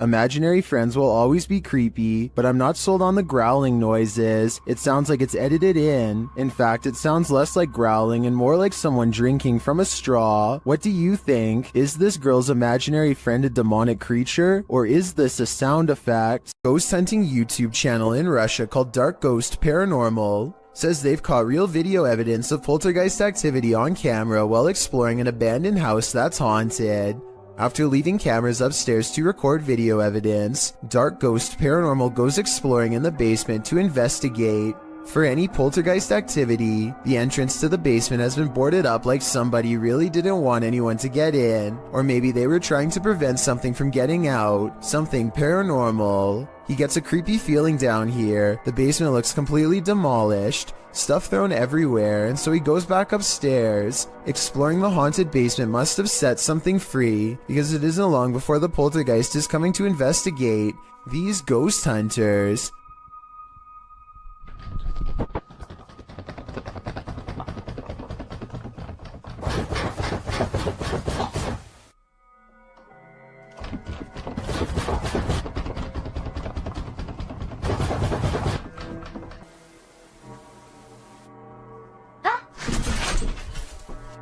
S1: Imaginary friends will always be creepy, but I'm not sold on the growling noises. It sounds like it's edited in. In fact, it sounds less like growling and more like someone drinking from a straw. What do you think? Is this girl's imaginary friend a demonic creature? Or is this a sound effect? Ghost hunting YouTube channel in Russia called Dark Ghost Paranormal says they've caught real video evidence of poltergeist activity on camera while exploring an abandoned house that's haunted. After leaving cameras upstairs to record video evidence, Dark Ghost Paranormal goes exploring in the basement to investigate for any poltergeist activity. The entrance to the basement has been boarded up like somebody really didn't want anyone to get in, or maybe they were trying to prevent something from getting out, something paranormal. He gets a creepy feeling down here. The basement looks completely demolished, stuff thrown everywhere, and so he goes back upstairs. Exploring the haunted basement must have set something free, because it isn't long before the poltergeist is coming to investigate these ghost hunters.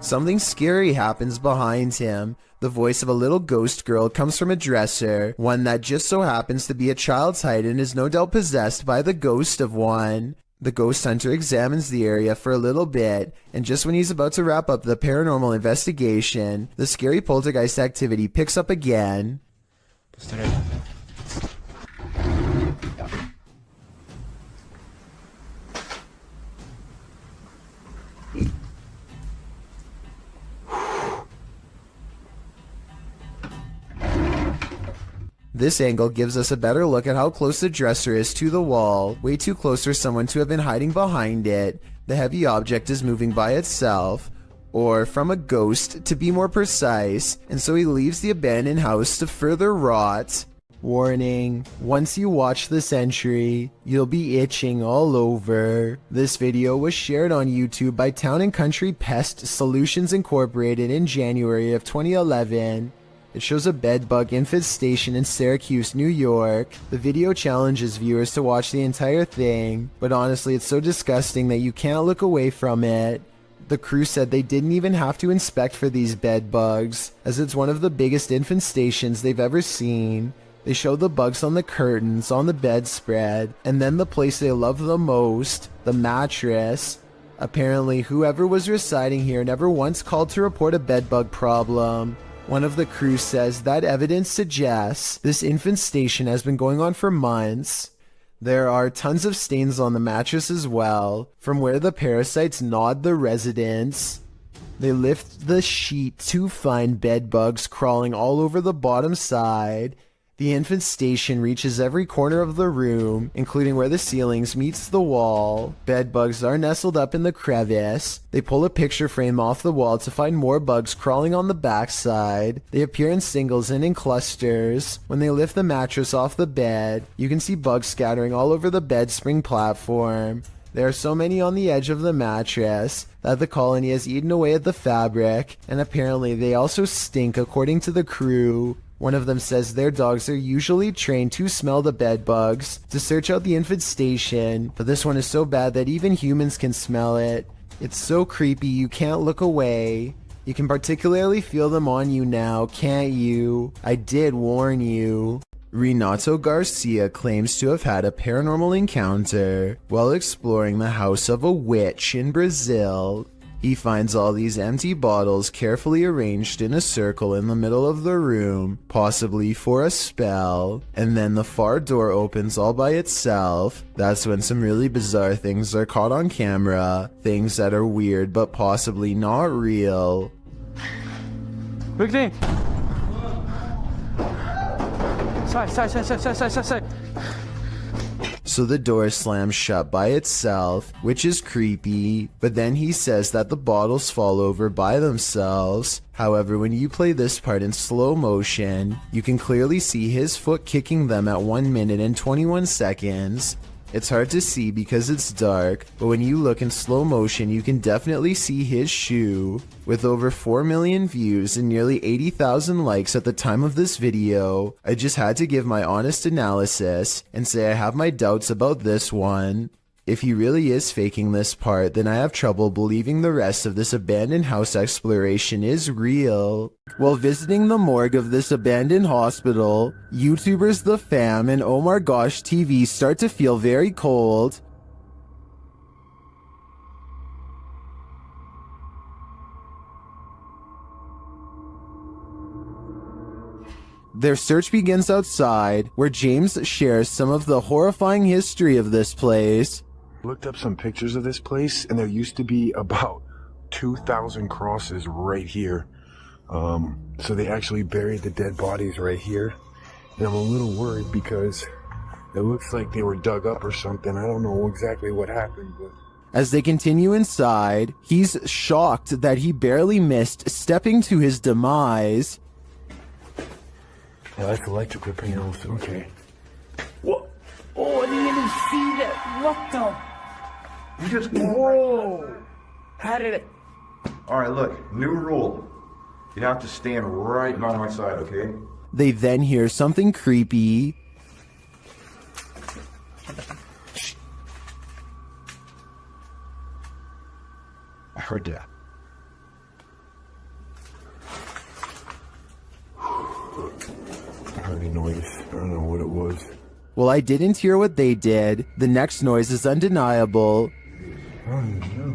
S1: Something scary happens behind him. The voice of a little ghost girl comes from a dresser, one that just so happens to be a child's height and is no doubt possessed by the ghost of one. The ghost hunter examines the area for a little bit, and just when he's about to wrap up the paranormal investigation, the scary poltergeist activity picks up again. This angle gives us a better look at how close the dresser is to the wall, way too close for someone to have been hiding behind it. The heavy object is moving by itself, or from a ghost to be more precise, and so he leaves the abandoned house to further rot. Warning, once you watch this entry, you'll be itching all over. This video was shared on YouTube by Town & Country Pest Solutions Incorporated in January of 2011. It shows a bedbug infestation in Syracuse, New York. The video challenges viewers to watch the entire thing, but honestly it's so disgusting that you can't look away from it. The crew said they didn't even have to inspect for these bedbugs, as it's one of the biggest infestations they've ever seen. They show the bugs on the curtains, on the bedspread, and then the place they love the most, the mattress. Apparently, whoever was residing here never once called to report a bedbug problem. One of the crew says that evidence suggests this infestation has been going on for months. There are tons of stains on the mattress as well, from where the parasites gnawed the residents. They lift the sheet to find bedbugs crawling all over the bottom side. The infestation reaches every corner of the room, including where the ceilings meets the wall. Bedbugs are nestled up in the crevice. They pull a picture frame off the wall to find more bugs crawling on the backside. They appear in singles and in clusters. When they lift the mattress off the bed, you can see bugs scattering all over the bed spring platform. There are so many on the edge of the mattress that the colony has eaten away at the fabric, and apparently they also stink according to the crew. One of them says their dogs are usually trained to smell the bed bugs, to search out the infestation, but this one is so bad that even humans can smell it. It's so creepy you can't look away. You can particularly feel them on you now, can't you? I did warn you. Renato Garcia claims to have had a paranormal encounter while exploring the house of a witch in Brazil. He finds all these empty bottles carefully arranged in a circle in the middle of the room, possibly for a spell, and then the far door opens all by itself. That's when some really bizarre things are caught on camera, things that are weird but possibly not real.
S24: Big thing! Side.
S1: So the door slams shut by itself, which is creepy, but then he says that the bottles fall over by themselves. However, when you play this part in slow motion, you can clearly see his foot kicking them at 1 minute and 21 seconds. It's hard to see because it's dark, but when you look in slow motion you can definitely see his shoe. With over 4 million views and nearly 80,000 likes at the time of this video, I just had to give my honest analysis and say I have my doubts about this one. If he really is faking this part, then I have trouble believing the rest of this abandoned house exploration is real. While visiting the morgue of this abandoned hospital, YouTubers The Fam and Oh My Gosh TV start to feel very cold. Their search begins outside, where James shares some of the horrifying history of this place.
S3: Looked up some pictures of this place, and there used to be about 2,000 crosses right here. So they actually buried the dead bodies right here. And I'm a little worried because it looks like they were dug up or something. I don't know exactly what happened, but...
S1: As they continue inside, he's shocked that he barely missed stepping to his demise.
S3: Yeah, that's electrical panels, okay.
S17: What? Oh, I didn't even see that. What the?
S3: You just...
S17: Whoa! How did it?
S9: Alright, look, new rule. You have to stand right by my side, okay?
S1: They then hear something creepy.
S3: I heard that. I heard a noise. I don't know what it was.
S1: Well, I didn't hear what they did. The next noise is undeniable.
S3: Oh, no.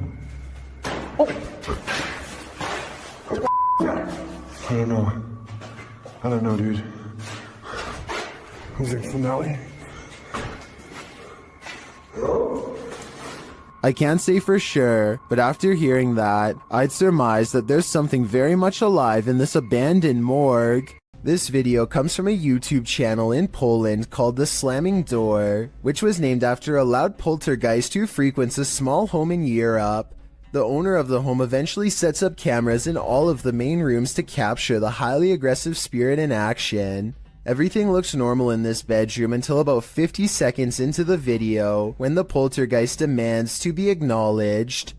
S3: I don't know, dude. Was it finale?
S1: I can't say for sure, but after hearing that, I'd surmise that there's something very much alive in this abandoned morgue. This video comes from a YouTube channel in Poland called The Slamming Door, which was named after a loud poltergeist who frequents a small home in Europe. The owner of the home eventually sets up cameras in all of the main rooms to capture the highly aggressive spirit in action. Everything looks normal in this bedroom until about 50 seconds into the video, when the poltergeist demands to be acknowledged.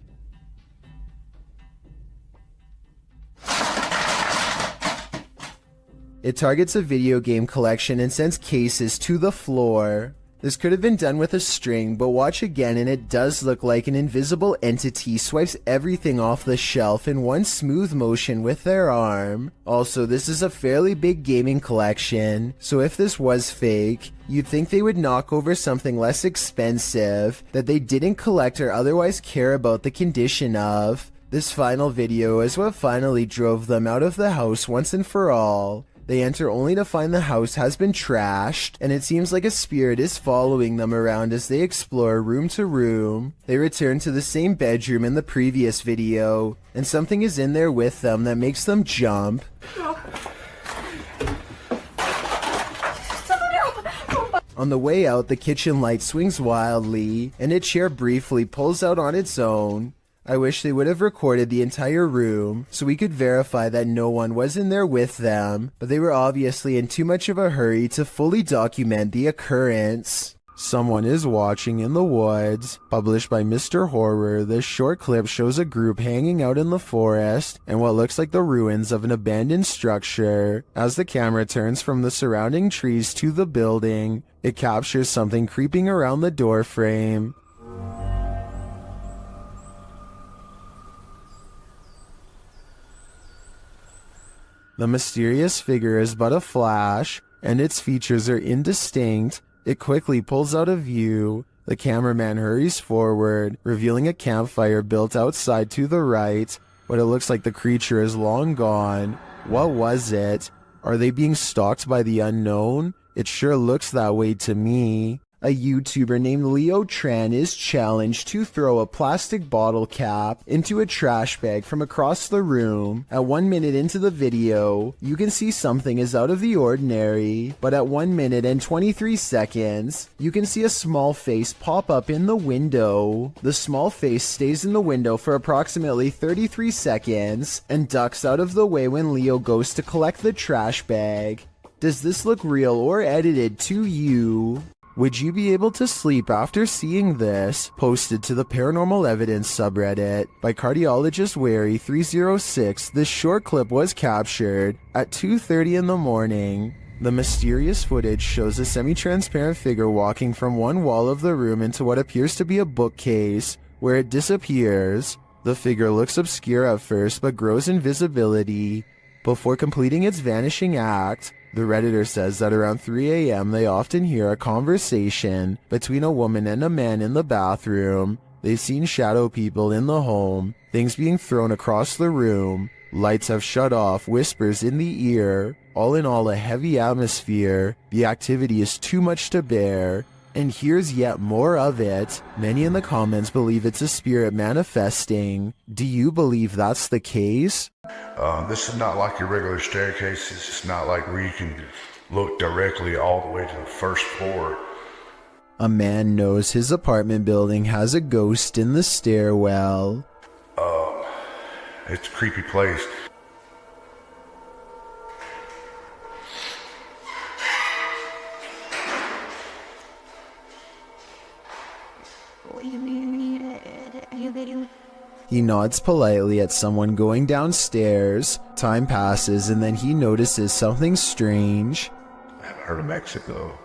S1: It targets a video game collection and sends cases to the floor. This could have been done with a string, but watch again and it does look like an invisible entity swipes everything off the shelf in one smooth motion with their arm. Also, this is a fairly big gaming collection, so if this was fake, you'd think they would knock over something less expensive that they didn't collect or otherwise care about the condition of. This final video is what finally drove them out of the house once and for all. They enter only to find the house has been trashed, and it seems like a spirit is following them around as they explore room to room. They return to the same bedroom in the previous video, and something is in there with them that makes them jump. On the way out, the kitchen light swings wildly, and a chair briefly pulls out on its own. I wish they would have recorded the entire room so we could verify that no one was in there with them, but they were obviously in too much of a hurry to fully document the occurrence. Someone is watching in the woods. Published by Mr. Horror, this short clip shows a group hanging out in the forest and what looks like the ruins of an abandoned structure. As the camera turns from the surrounding trees to the building, it captures something creeping around the door frame. The mysterious figure is but a flash, and its features are indistinct. It quickly pulls out of view. The cameraman hurries forward, revealing a campfire built outside to the right, but it looks like the creature is long gone. What was it? Are they being stalked by the unknown? It sure looks that way to me. A YouTuber named Leo Tran is challenged to throw a plastic bottle cap into a trash bag from across the room. At 1 minute into the video, you can see something is out of the ordinary, but at 1 minute and 23 seconds, you can see a small face pop up in the window. The small face stays in the window for approximately 33 seconds and ducks out of the way when Leo goes to collect the trash bag. Does this look real or edited to you? Would you be able to sleep after seeing this? Posted to the Paranormal Evidence subreddit by cardiologist Wary 306, this short clip was captured at 2:30 in the morning. The mysterious footage shows a semi-transparent figure walking from one wall of the room into what appears to be a bookcase, where it disappears. The figure looks obscure at first but grows in visibility before completing its vanishing act. The Redditor says that around 3 a.m. they often hear a conversation between a woman and a man in the bathroom. They've seen shadow people in the home, things being thrown across the room, lights have shut off, whispers in the ear. All in all, a heavy atmosphere. The activity is too much to bear. And here's yet more of it. Many in the comments believe it's a spirit manifesting. Do you believe that's the case?
S13: This is not like your regular staircase. This is not like where you can look directly all the way to the first floor.
S1: A man knows his apartment building has a ghost in the stairwell.
S13: It's a creepy place.
S1: He nods politely at someone going downstairs. Time passes and then he notices something strange.
S13: I haven't heard of Mexico.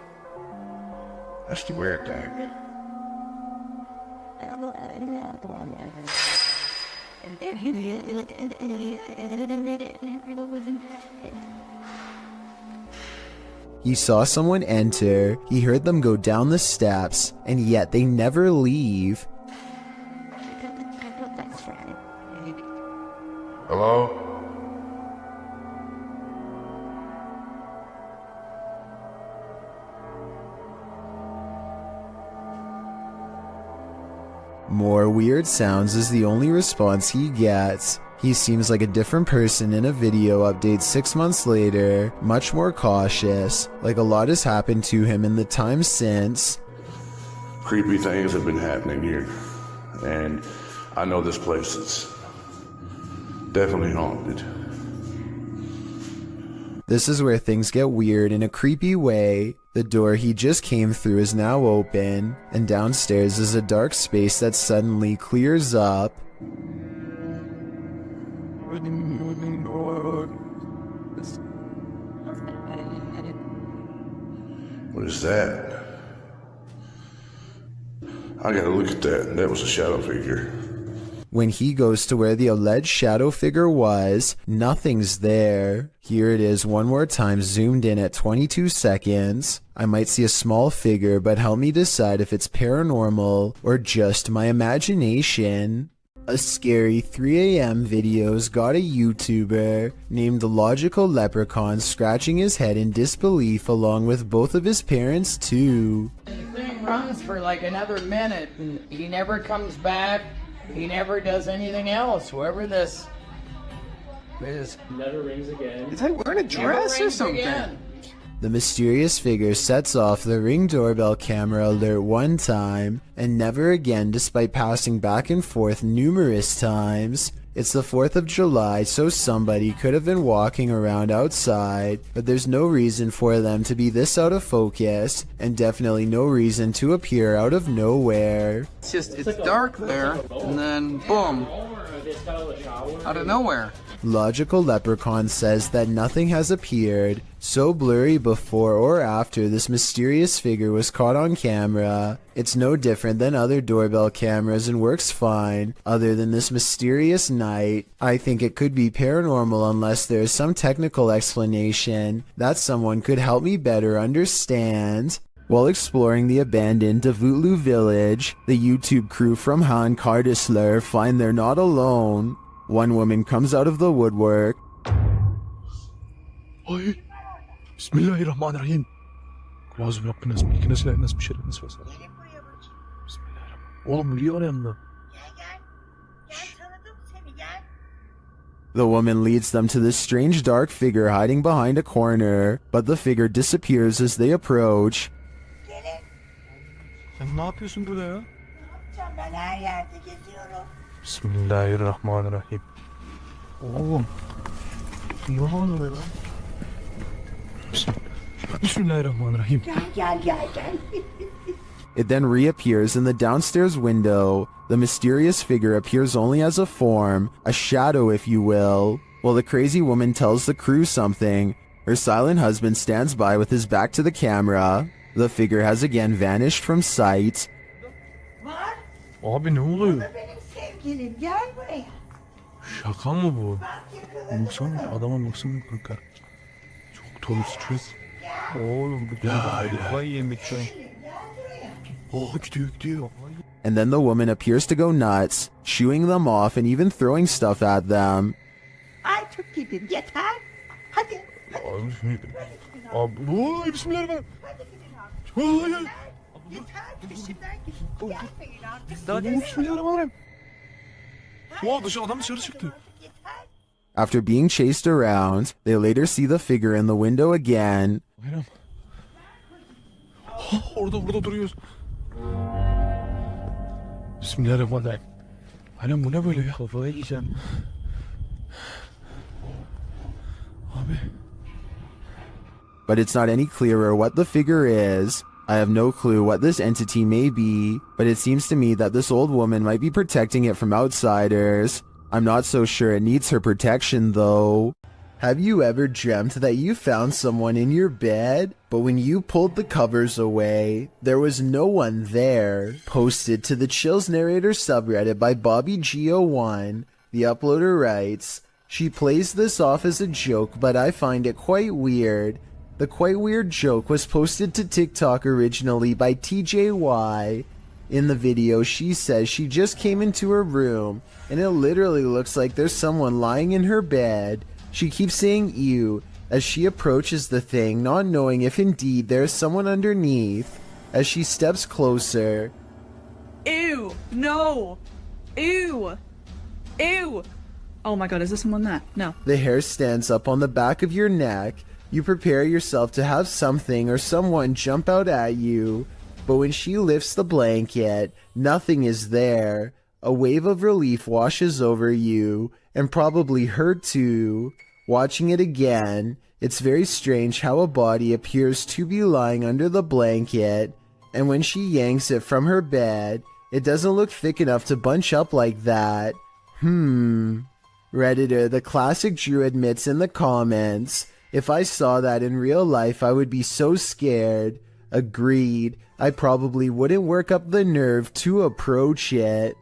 S13: That's the weird thing.
S1: He saw someone enter, he heard them go down the steps, and yet they never leave.
S13: Hello?
S1: More weird sounds is the only response he gets. He seems like a different person in a video update 6 months later, much more cautious, like a lot has happened to him in the time since.
S13: Creepy things have been happening here, and I know this place is definitely haunted.
S1: This is where things get weird in a creepy way. The door he just came through is now open, and downstairs is a dark space that suddenly clears up.
S13: What is that? I gotta look at that. That was a shadow figure.
S1: When he goes to where the alleged shadow figure was, nothing's there. Here it is one more time, zoomed in at 22 seconds. I might see a small figure, but help me decide if it's paranormal or just my imagination. A scary 3 a.m. video's got a YouTuber named the Logical Leprechaun scratching his head in disbelief along with both of his parents too.
S11: The thing runs for like another minute and he never comes back. He never does anything else. Whoever this is.
S4: Never rings again.
S11: Is he wearing a dress or something? Again.
S1: The mysterious figure sets off the Ring doorbell camera alert one time, and never again despite passing back and forth numerous times. It's the 4th of July, so somebody could have been walking around outside, but there's no reason for them to be this out of focus, and definitely no reason to appear out of nowhere.
S11: It's dark there, and then boom, out of nowhere.
S1: Logical Leprechaun says that nothing has appeared so blurry before or after this mysterious figure was caught on camera. It's no different than other doorbell cameras and works fine, other than this mysterious night. I think it could be paranormal unless there is some technical explanation that someone could help me better understand. While exploring the abandoned Davutlu village, the YouTube crew from Han Kardisler find they're not alone. One woman comes out of the woodwork.
S23: Ay, Bismillahirrahmanirrahim. Lazım Rabbiniz, bilginiz veriniz bir şeyleriniz varsa. Bismillahirrahmanirrahim. Oğlum niye oraya yanında?
S1: The woman leads them to this strange dark figure hiding behind a corner, but the figure disappears as they approach.
S23: Sen ne yapıyorsun burada ya?
S17: Ben her yerde geziyorum.
S23: Bismillahirrahmanirrahim. Oğlum. Ne oluyor lan? Bismillahirrahmanirrahim.
S17: Gel.
S1: It then reappears in the downstairs window. The mysterious figure appears only as a form, a shadow if you will. While the crazy woman tells the crew something, her silent husband stands by with his back to the camera. The figure has again vanished from sight.
S23: Abi ne oluyor?
S17: Benim sevgilim gel buraya.
S23: Şaka mı bu? Baksana adama baksana kanka. Çok dolu stres. Oğlum bu kafayı yemek şu an. Oh gidiyor.
S1: And then the woman appears to go nuts, shooing them off and even throwing stuff at them.
S17: Ay çok gidin yeter. Hadi.
S23: Abi bismillahirrahmanirrahim.
S17: Yeter peşimden gelmeyin artık.
S23: Bismillahirrahmanirrahim. Adam dışarı çıktı.
S1: After being chased around, they later see the figure in the window again.
S23: Orada duruyoruz. Bismillahirrahmanirrahim. Aynen bu ne böyle ya? Kafaya yiyeceğim. Abi.
S1: But it's not any clearer what the figure is. I have no clue what this entity may be, but it seems to me that this old woman might be protecting it from outsiders. I'm not so sure it needs her protection though. Have you ever dreamt that you found someone in your bed, but when you pulled the covers away, there was no one there? Posted to the Chills Narrator subreddit by BobbyGO1, the uploader writes, "She plays this off as a joke, but I find it quite weird. The quite weird joke was posted to TikTok originally by TJY. In the video, she says she just came into her room, and it literally looks like there's someone lying in her bed. She keeps saying ew as she approaches the thing, not knowing if indeed there is someone underneath. As she steps closer,
S12: Ew, no, ew, ew, Oh my god, is this one that? No.
S1: The hair stands up on the back of your neck. You prepare yourself to have something or someone jump out at you, but when she lifts the blanket, nothing is there. A wave of relief washes over you, and probably her too. Watching it again, it's very strange how a body appears to be lying under the blanket, and when she yanks it from her bed, it doesn't look thick enough to bunch up like that. Redditor, the classic Drew admits in the comments, if I saw that in real life, I would be so scared. Agreed. I probably wouldn't work up the nerve to approach it.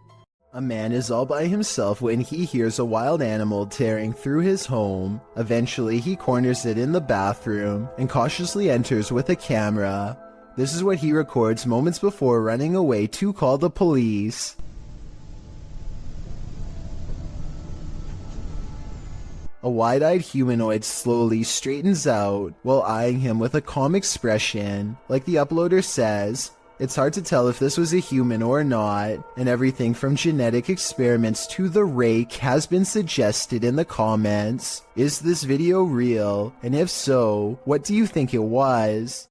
S1: A man is all by himself when he hears a wild animal tearing through his home. Eventually, he corners it in the bathroom and cautiously enters with a camera. This is what he records moments before running away to call the police. A wide-eyed humanoid slowly straightens out while eyeing him with a calm expression. Like the uploader says, it's hard to tell if this was a human or not, and everything from genetic experiments to the rake has been suggested in the comments. Is this video real? And if so, what do you think it was?